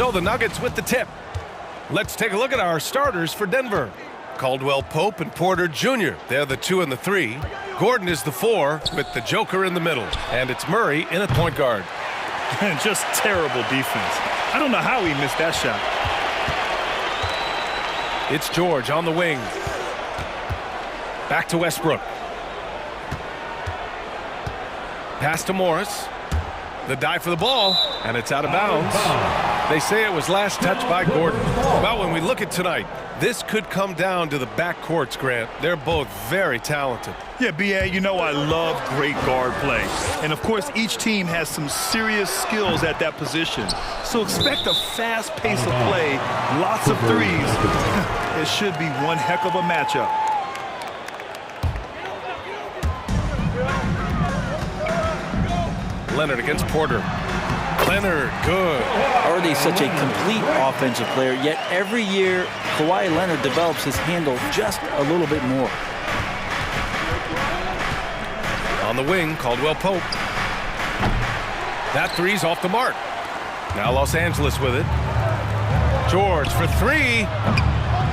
So the Nuggets with the tip. Let's take a look at our starters for Denver. Caldwell Pope and Porter Jr. They're the 2 and the 3. Gordon is the 4 with the Joker in the middle. And it's Murray in at point guard. Just terrible defense. I don't know how he missed that shot. It's George on the wing. Back to Westbrook. Pass to Morris. The dive for the ball, and it's out of bounds. They say it was last touched by Gordon. Well, when we look at tonight, this could come down to the backcourts, Grant. They're both very talented. Yeah, B.A., you know I love great guard play. And, of course, each team has some serious skills at that position. So expect a fast pace of play, lots of threes. It should be one heck of a matchup. Leonard against Porter. Leonard, good. Already such a complete offensive player, yet every year Kawhi Leonard develops his handle just a little bit more. On the wing, Caldwell Pope. That three's off the mark. Now Los Angeles with it. George for 3.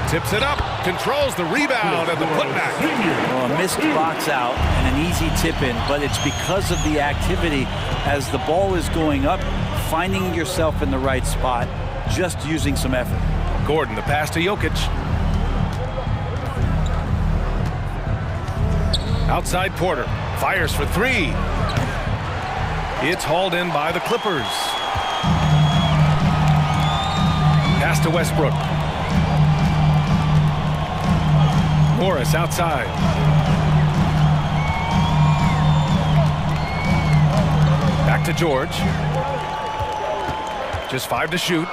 Tips it up, controls the rebound and the putback. Well, a missed box out and an easy tip in, but it's because of the activity as the ball is going up, finding yourself in the right spot, just using some effort. Gordon, the pass to Jokic. Outside Porter, fires for 3. It's hauled in by the Clippers. Pass to Westbrook. Morris outside. Back to George. Just 5 to shoot.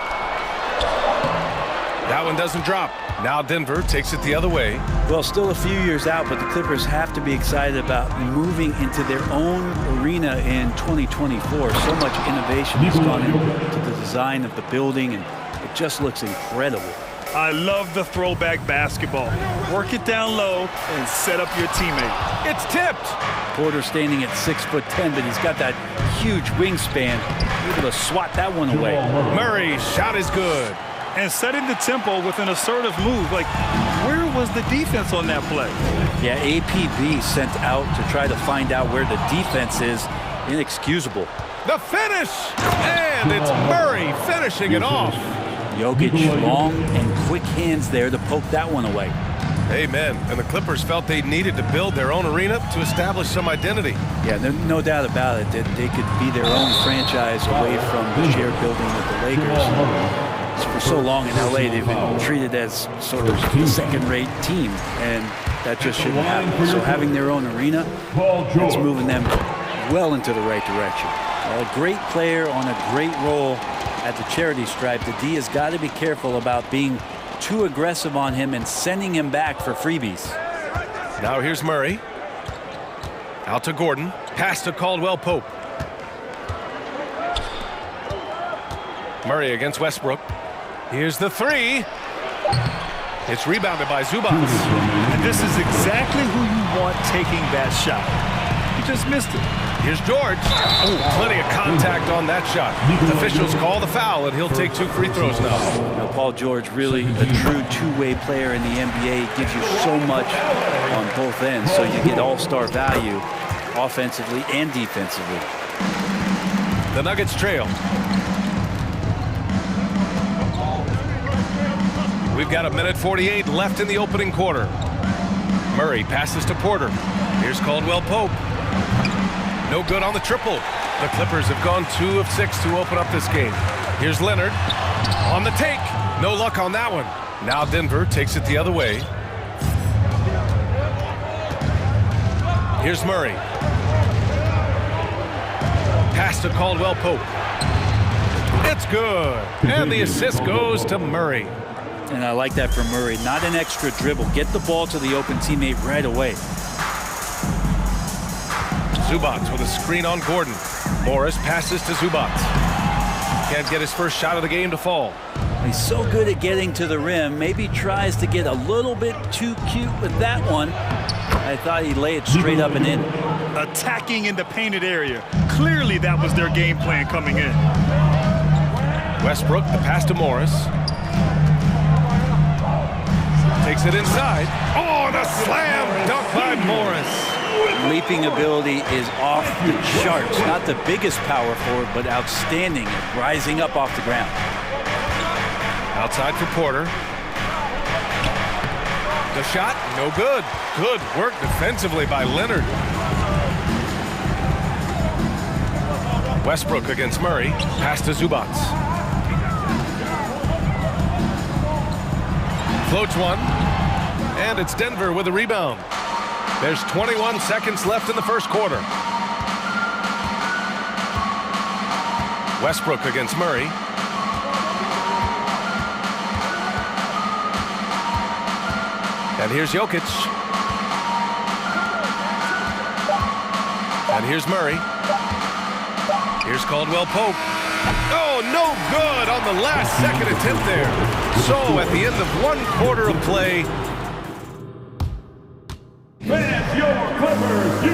That one doesn't drop. Now Denver takes it the other way. Well, still a few years out, but the Clippers have to be excited about moving into their own arena in 2024. So much innovation has gone into the design of the building, and it just looks incredible. I love the throwback basketball. Work it down low and set up your teammate. It's tipped. Porter standing at 6'10", but he's got that huge wingspan, able to swat that one away. Murray's shot is good. And setting the tempo with an assertive move. Like, where was the defense on that play? Yeah, APB sent out to try to find out where the defense is. Inexcusable. The finish! And it's Murray finishing it off. Jokic, long and quick hands there to poke that one away. Amen. And the Clippers felt they needed to build their own arena to establish some identity. Yeah, no doubt about it that they could be their own franchise away from the shared building with the Lakers. For so long in LA, they've been treated as sort of a second-rate team, and that just shouldn't happen. So having their own arena, it's moving them well into the right direction. A great player on a great role at the charity stripe. The D has got to be careful about being too aggressive on him and sending him back for freebies. Now here's Murray. Out to Gordon. Pass to Caldwell Pope. Murray against Westbrook. Here's the 3. It's rebounded by Zubac. And this is exactly who you want taking that shot. He just missed it. Here's George. Oh, plenty of contact on that shot. Officials call the foul, and he'll take 2 free throws now. Paul George, really a true two-way player in the NBA. Gives you so much on both ends, so you get all-star value offensively and defensively. The Nuggets trail. We've got 1:48 left in the opening quarter. Murray passes to Porter. Here's Caldwell Pope. No good on the triple. The Clippers have gone 2 of 6 to open up this game. Here's Leonard on the take. No luck on that one. Now Denver takes it the other way. Here's Murray. Pass to Caldwell Pope. It's good. And the assist goes to Murray. And I like that from Murray. Not an extra dribble. Get the ball to the open teammate right away. Zubac with a screen on Gordon. Morris passes to Zubac. Can't get his first shot of the game to fall. He's so good at getting to the rim. Maybe tries to get a little bit too cute with that one. I thought he'd lay it straight up and in. Attacking in the painted area. Clearly that was their game plan coming in. Westbrook, the pass to Morris. Takes it inside. Oh, and a slam dunk by Morris. Leaping ability is off the charts. Not the biggest power forward, but outstanding at rising up off the ground. Outside for Porter. The shot, no good. Good work defensively by Leonard. Westbrook against Murray. Pass to Zubats. Floats one. And it's Denver with a rebound. There's 21 seconds left in the first quarter. Westbrook against Murray. And here's Jokic. And here's Murray. Here's Caldwell Pope. Oh, no good on the last second attempt there. So at the end of one quarter of play. Fans, your Clippers, you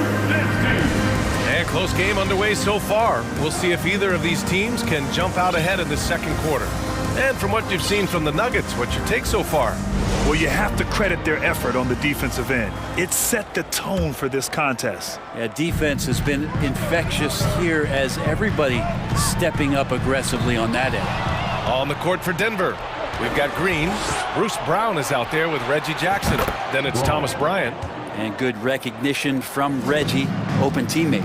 And close game underway so far. We'll see if either of these teams can jump out ahead in the second quarter. And from what you've seen from the Nuggets, what's your take so far? Well, you have to credit their effort on the defensive end. It set the tone for this contest. Yeah, defense has been infectious here as everybody stepping up aggressively on that end. On the court for Denver, we've got Green. Bruce Brown is out there with Reggie Jackson. Then it's Thomas Bryant. And good recognition from Reggie, open teammate.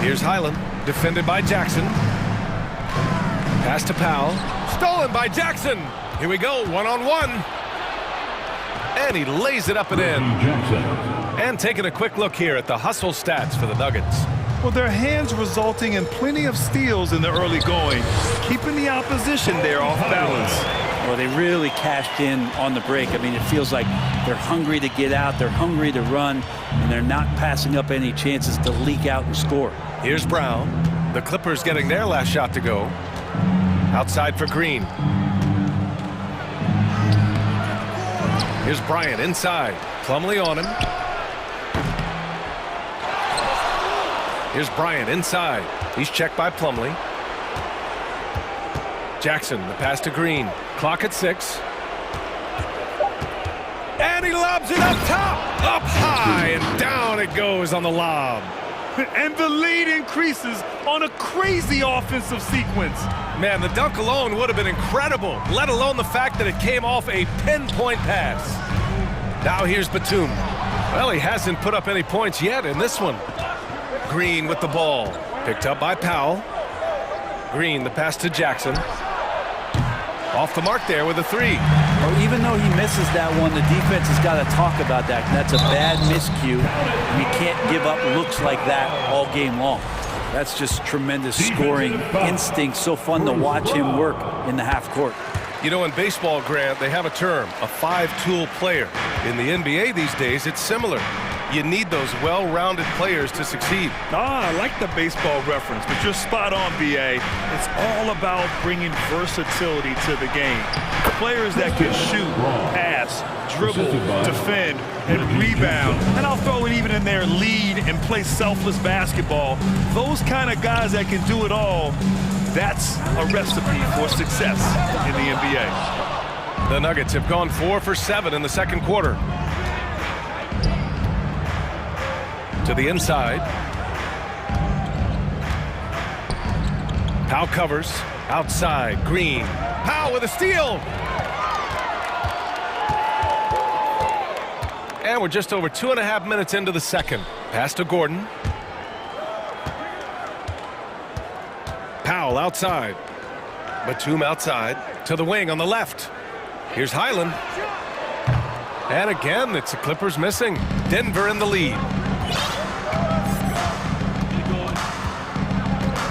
Here's Highland, defended by Jackson. Pass to Powell. Stolen by Jackson. Here we go, one-on-one. And he lays it up and in. And taking a quick look here at the hustle stats for the Nuggets. Well, their hands resulting in plenty of steals in the early going, keeping the opposition there off balance. Well, they really cashed in on the break. I mean, it feels like they're hungry to get out, they're hungry to run, and they're not passing up any chances to leak out and score. Here's Brown. The Clippers getting their last shot to go. Outside for Green. Here's Bryant inside. Plumlee on him. Here's Bryant inside. He's checked by Plumlee. Jackson, the pass to Green. Clock at 6. And he lobs it up top. Up high and down it goes on the lob. And the lead increases on a crazy offensive sequence. Man, the dunk alone would have been incredible, let alone the fact that it came off a pinpoint pass. Now here's Batum. Well, he hasn't put up any points yet in this one. Green with the ball. Picked up by Powell. Green, the pass to Jackson. Off the mark there with a 3. Well, even though he misses that one, the defense has got to talk about that. That's a bad miscue. You can't give up looks like that all game long. That's just tremendous scoring instinct. So fun to watch him work in the half court. You know, in baseball, Grant, they have a term, a 5-tool player. In the NBA these days, it's similar. You need those well-rounded players to succeed. I like the baseball reference, but you're spot on, B.A. It's all about bringing versatility to the game. Players that can shoot, pass, dribble, defend, and rebound. And I'll throw it even in there, lead and play selfless basketball. Those kind of guys that can do it all, that's a recipe for success in the NBA. The Nuggets have gone 4 for 7 in the second quarter. To the inside. Powell covers. Outside. Green. Powell with a steal. And we're just over 2.5 minutes into the second. Pass to Gordon. Powell outside. Batum outside. To the wing on the left. Here's Highland. And again, it's the Clippers missing. Denver in the lead.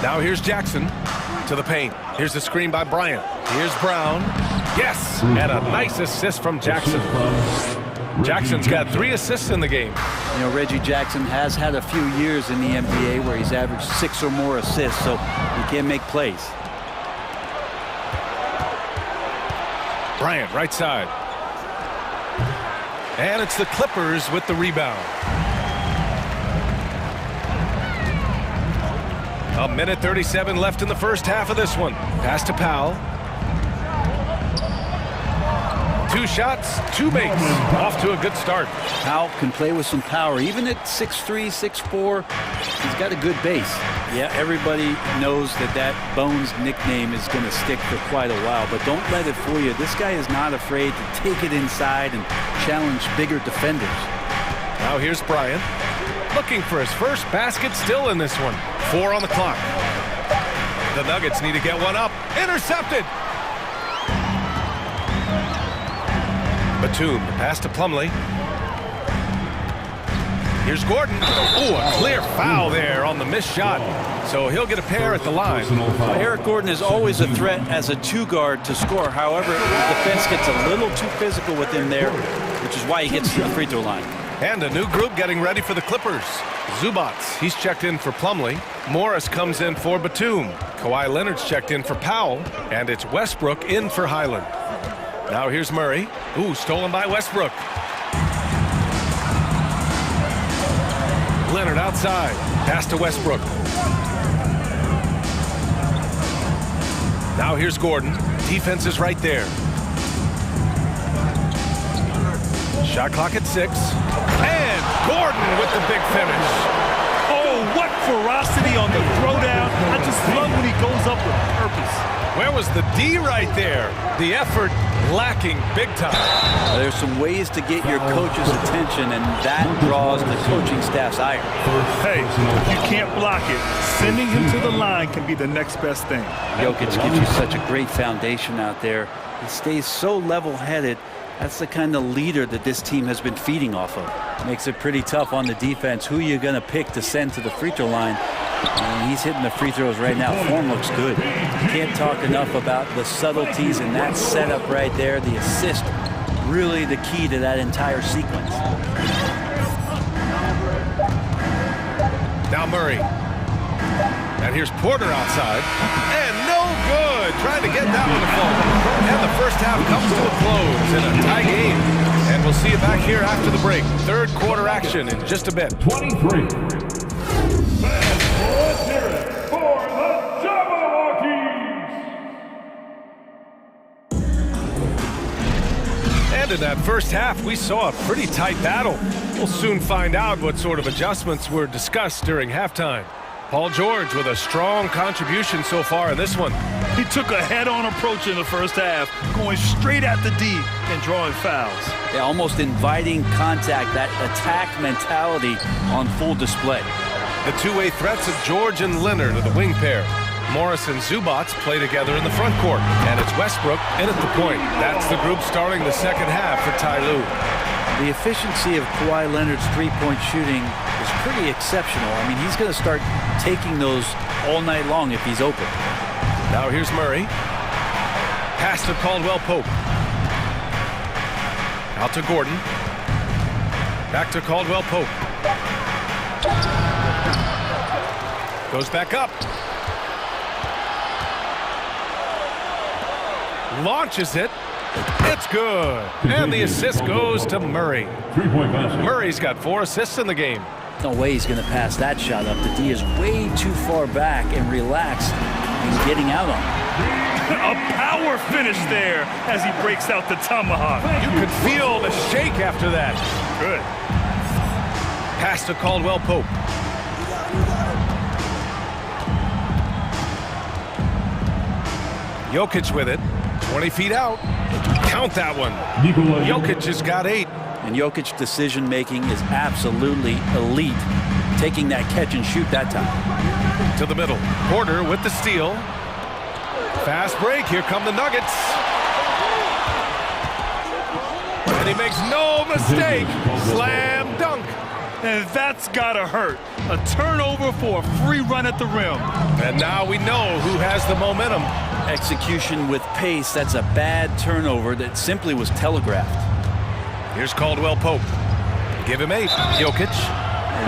Now here's Jackson to the paint. Here's the screen by Bryant. Here's Brown. Yes! And a nice assist from Jackson. Jackson's got 3 assists in the game. You know, Reggie Jackson has had a few years in the NBA where he's averaged 6 or more assists, so he can make plays. Bryant, right side. And it's the Clippers with the rebound. A minute 37 left in the first half of this one. Pass to Powell. 2 shots, 2 makes. Off to a good start. Powell can play with some power. Even at 6'3", 6'4", he's got a good base. Yeah, everybody knows that Bones nickname is going to stick for quite a while, but don't let it fool you. This guy is not afraid to take it inside and challenge bigger defenders. Now here's Bryant. Looking for his first basket, still in this one. 4 on the clock. The Nuggets need to get one up. Intercepted! Batum, pass to Plumlee. Here's Gordon. Oh, a clear foul there on the missed shot. So he'll get a pair at the line. Well, Eric Gordon is always a threat as a 2-guard to score. However, the defense gets a little too physical with him there, which is why he gets to the free throw line. And a new group getting ready for the Clippers. Zubats, he's checked in for Plumlee. Morris comes in for Batum. Kawhi Leonard's checked in for Powell. And it's Westbrook in for Highland. Now here's Murray. Ooh, stolen by Westbrook. Leonard outside. Pass to Westbrook. Now here's Gordon. Defense is right there. Shot clock at 6. And Gordon with the big finish. Oh, what ferocity on the throwdown. I just love when he goes up with purpose. Where was the D right there? The effort lacking big time. There's some ways to get your coach's attention, and that draws the coaching staff's ire. Hey, if you can't block it, sending him to the line can be the next best thing. Jokic gives you such a great foundation out there. He stays so level-headed. That's the kind of leader that this team has been feeding off of. Makes it pretty tough on the defense. Who are you going to pick to send to the free throw line? And he's hitting the free throws right now. Form looks good. Can't talk enough about the subtleties in that setup right there. The assist, really the key to that entire sequence. Now Murray. And here's Porter outside. And no good. Trying to get that one to fall. And the first half comes to a close in a tie game. And we'll see you back here after the break. Third quarter action in just a bit. 23. Let's hear it for the Jabberwockies! And in that first half, we saw a pretty tight battle. We'll soon find out what sort of adjustments were discussed during halftime. Paul George with a strong contribution so far in this one. He took a head-on approach in the first half, going straight at the D and drawing fouls. Yeah, almost inviting contact, that attack mentality on full display. The two-way threats of George and Leonard are the wing pair. Morris and Zubats play together in the front court. And it's Westbrook in at the point. That's the group starting the second half for Ty Lue. The efficiency of Kawhi Leonard's three-point shooting is pretty exceptional. I mean, he's going to start taking those all night long if he's open. Now here's Murray. Pass to Caldwell Pope. Out to Gordon. Back to Caldwell Pope. Goes back up. Launches it. It's good. And the assist goes to Murray. Murray's got 4 assists in the game. No way he's going to pass that shot up. The D is way too far back and relaxed and getting out on it. A power finish there as he breaks out the tomahawk. You could feel the shake after that. Good. Pass to Caldwell Pope. Jokic with it. 20 feet out. Count that one. Jokic has got 8. And Jokic's decision-making is absolutely elite. Taking that catch and shoot that time. To the middle. Porter with the steal. Fast break. Here come the Nuggets. And he makes no mistake. Slam dunk. And that's gotta hurt. A turnover for a free run at the rim. And now we know who has the momentum. Execution with pace. That's a bad turnover that simply was telegraphed. Here's Caldwell Pope. Give him 8. Jokic.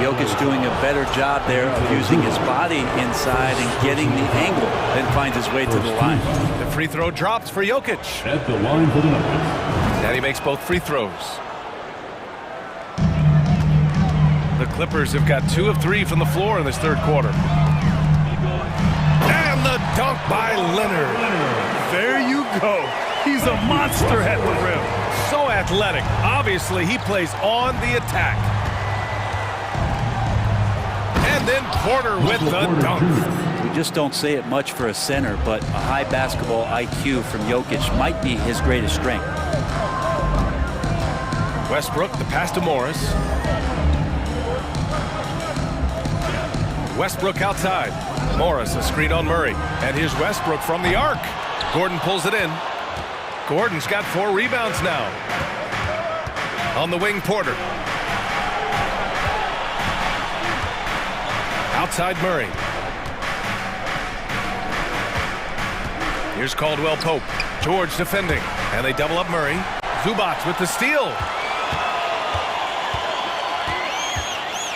Jokic doing a better job there of using his body inside and getting the angle, then finds his way to the line. The free throw drops for Jokic. At the line for the Nuggets. And he makes both free throws. The Clippers have got 2 of 3 from the floor in this third quarter. dunk by Leonard. There you go. He's a monster at the rim. So athletic. Obviously, he plays on the attack. And then Porter with the dunk. We just don't say it much for a center, but a high basketball IQ from Jokic might be his greatest strength. Westbrook, the pass to Morris. Westbrook outside. Morris, a screen on Murray. And here's Westbrook from the arc. Gordon pulls it in. Gordon's got 4 rebounds now. On the wing, Porter. Outside Murray. Here's Caldwell Pope. George defending. And they double up Murray. Zubac with the steal.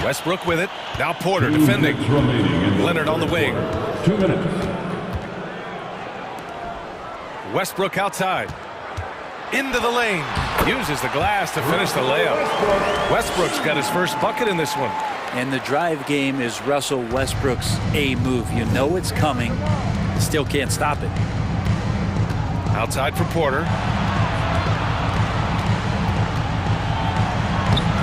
Westbrook with it. Now Porter defending. Leonard on the wing. 2 minutes. Westbrook outside. Into the lane. Uses the glass to finish the layup. Westbrook's got his first bucket in this one. And the drive game is Russell Westbrook's A move. You know it's coming. Still can't stop it. Outside for Porter.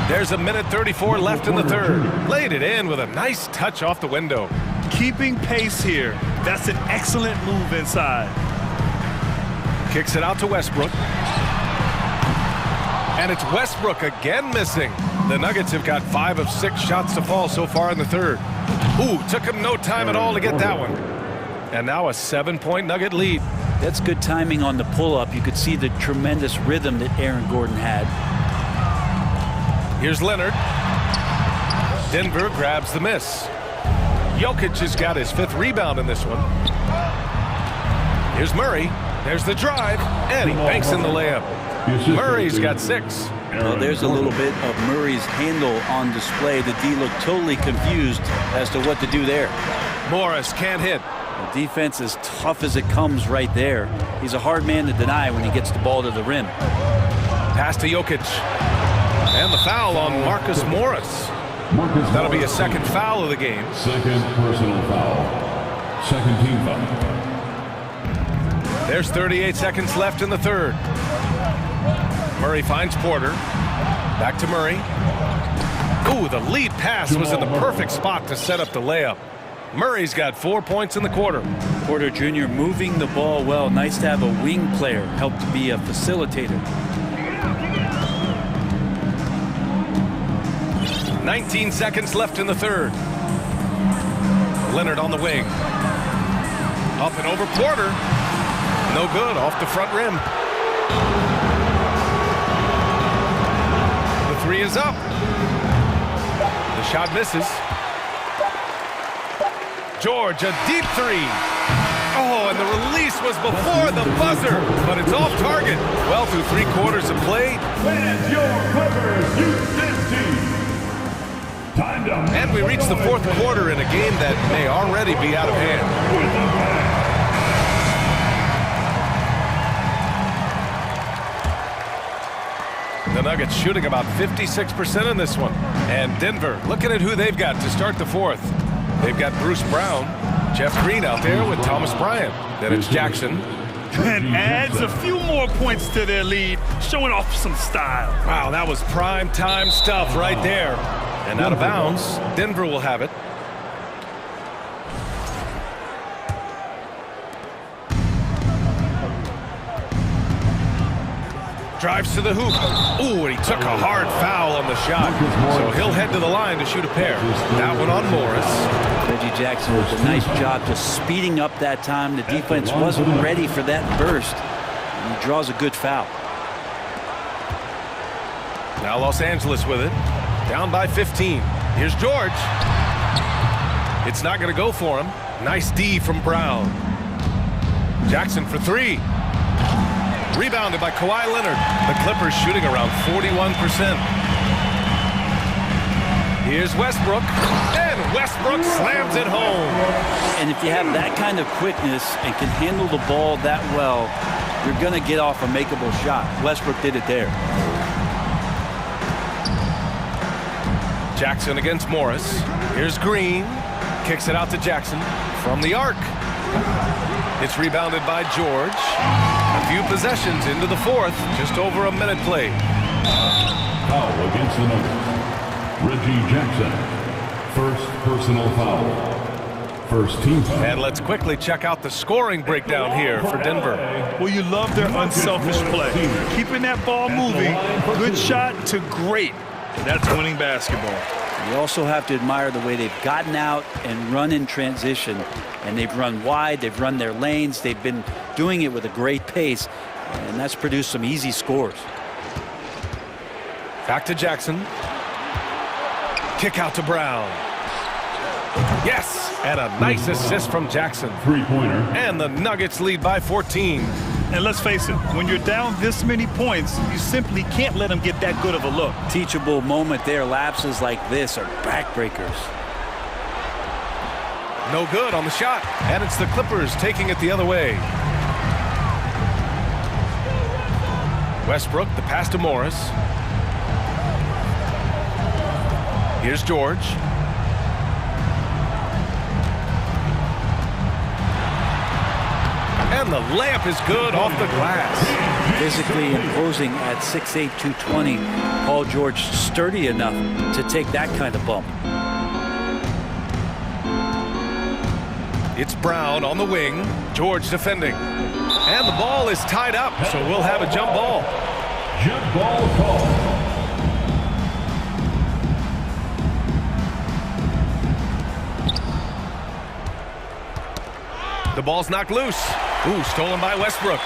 There's a minute 34 left in the third. Laid it in with a nice touch off the window. Keeping pace here. That's an excellent move inside. Kicks it out to Westbrook. And it's Westbrook again missing. The Nuggets have got 5 of 6 shots to fall so far in the third. Ooh, took him no time at all to get that one. And now a 7-point Nugget lead. That's good timing on the pull-up. You could see the tremendous rhythm that Aaron Gordon had. Here's Leonard. Denver grabs the miss. Jokic has got his 5th rebound in this one. Here's Murray. There's the drive, and he banks in the layup. Murray's got 6. Well, there's a little bit of Murray's handle on display. The D looked totally confused as to what to do there. Morris can't hit. The defense is tough as it comes right there. He's a hard man to deny when he gets the ball to the rim. Pass to Jokic. And the foul on Marcus Morris. That'll be a second foul of the game. Second personal foul. Second team foul. There's 38 seconds left in the third. Murray finds Porter. Back to Murray. Ooh, the lead pass was in the perfect spot to set up the layup. Murray's got 4 points in the quarter. Porter Jr. moving the ball well. Nice to have a wing player help to be a facilitator. 19 seconds left in the third. Leonard on the wing. Up and over Porter. No good, off the front rim. The 3 is up. The shot misses. George, a deep 3. Oh, and the release was before the buzzer, but it's off target. Well, through 3 quarters of play. And your Clippers, Houston team. Timed up. And we reach the 4th quarter in a game that may already be out of hand. The Nuggets shooting about 56% in this one. And Denver, looking at who they've got to start the 4th. They've got Bruce Brown, Jeff Green out there with Thomas Bryant. Then it's Jackson. And adds a few more points to their lead, showing off some style. Wow, that was prime time stuff right there. And out of bounds, Denver will have it. Drives to the hoop. Ooh, and he took a hard foul on the shot. So he'll head to the line to shoot a pair. That one on Morris. Reggie Jackson with a nice job just speeding up that time. The defense wasn't ready for that burst. And he draws a good foul. Now Los Angeles with it. Down by 15. Here's George. It's not going to go for him. Nice D from Brown. Jackson for 3. Rebounded by Kawhi Leonard. The Clippers shooting around 41%. Here's Westbrook. And Westbrook slams it home. And if you have that kind of quickness and can handle the ball that well, you're going to get off a makeable shot. Westbrook did it there. Jackson against Morris. Here's Green. Kicks it out to Jackson from the arc. It's rebounded by George. A few possessions into the fourth. Just over a minute played. Foul against the Nuggets. Reggie Jackson. First personal foul. First team foul. And let's quickly check out the scoring breakdown here for Denver. Well, you love their unselfish play. Keeping that ball moving, good shot to great. That's winning basketball. You also have to admire the way they've gotten out and run in transition. And they've run wide, they've run their lanes, they've been doing it with a great pace. And that's produced some easy scores. Back to Jackson. Kick out to Brown. Yes! And a nice assist from Jackson. Three-pointer. And the Nuggets lead by 14. And let's face it, when you're down this many points, you simply can't let them get that good of a look. Teachable moment there. Lapses like this are backbreakers. No good on the shot. And it's the Clippers taking it the other way. Westbrook, the pass to Morris. Here's George. And the layup is good off the glass. Physically imposing at 6'8", 220. Paul George sturdy enough to take that kind of bump. It's Brown on the wing. George defending. And the ball is tied up, so we'll have a jump ball. Jump ball call. The ball's knocked loose. Ooh, stolen by Westbrook.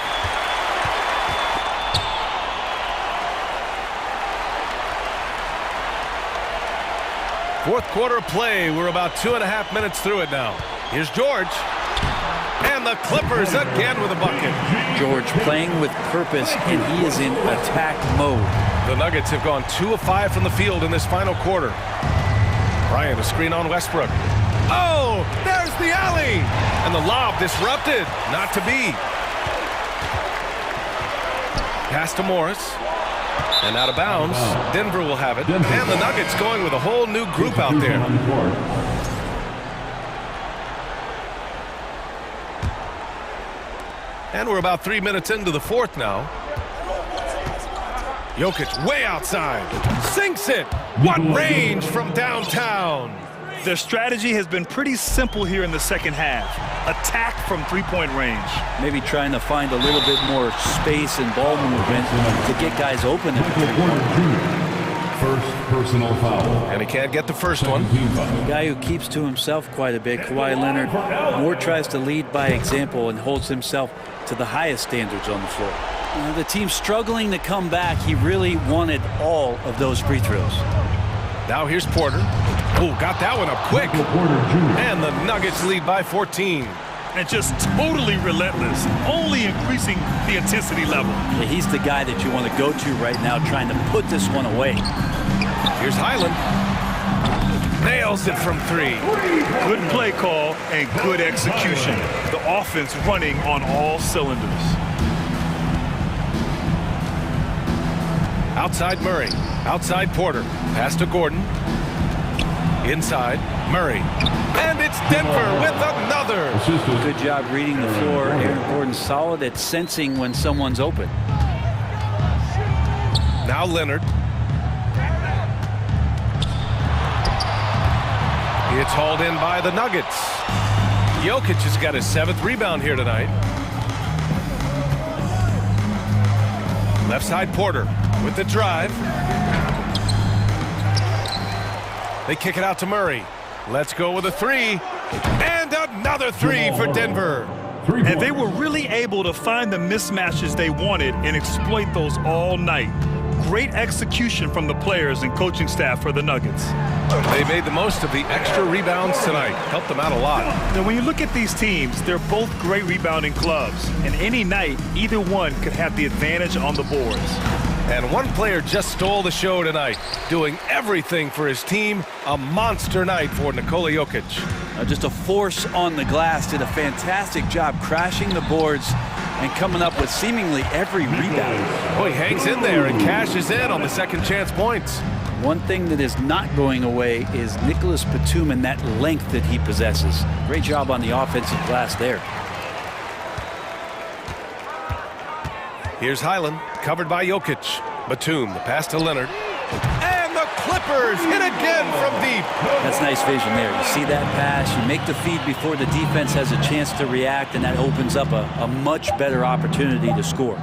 Fourth quarter play. We're about 2.5 minutes through it now. Here's George. And the Clippers again with a bucket. George playing with purpose, and he is in attack mode. The Nuggets have gone 2 of 5 from the field in this final quarter. Bryant, a screen on Westbrook. Oh, there's the alley. And the lob disrupted. Not to be. Pass to Morris. And out of bounds. Denver will have it. And the Nuggets going with a whole new group out there. And we're about 3 minutes into the fourth now. Jokic way outside. Sinks it. What range from downtown. Their strategy has been pretty simple here in the second half. Attack from three-point range. Maybe trying to find a little bit more space and ball movement to get guys open. First personal foul. And he can't get the first one. A guy who keeps to himself quite a bit, Kawhi Leonard, more tries to lead by example and holds himself to the highest standards on the floor. The team's struggling to come back. He really wanted all of those free throws. Now here's Porter. Oh, got that one up quick. And the Nuggets lead by 14. And just totally relentless, only increasing the intensity level. Yeah, he's the guy that you want to go to right now, trying to put this one away. Here's Highland. Nails it from 3. Good play call and good execution. The offense running on all cylinders. Outside Murray. Outside Porter. Pass to Gordon. Inside Murray. And it's Denver with another. Good job reading the floor. Aaron Gordon solid at sensing when someone's open. Now Leonard. It's hauled in by the Nuggets. Jokic has got his 7th rebound here tonight. Left side Porter with the drive. They kick it out to Murray. Let's go with a 3. And another 3 for Denver. And they were really able to find the mismatches they wanted and exploit those all night. Great execution from the players and coaching staff for the Nuggets. They made the most of the extra rebounds tonight. Helped them out a lot. Now, when you look at these teams, they're both great rebounding clubs. And any night, either one could have the advantage on the boards. And one player just stole the show tonight, doing everything for his team. A monster night for Nikola Jokic. Just a force on the glass. Did a fantastic job crashing the boards and coming up with seemingly every rebound. Oh, he hangs in there and cashes in on the second chance points. One thing that is not going away is Nicholas Batum and that length that he possesses. Great job on the offensive glass there. Here's Highland, covered by Jokic. Batum, the pass to Leonard. And the Clippers hit again from deep. That's nice vision there. You see that pass, you make the feed before the defense has a chance to react, and that opens up a much better opportunity to score.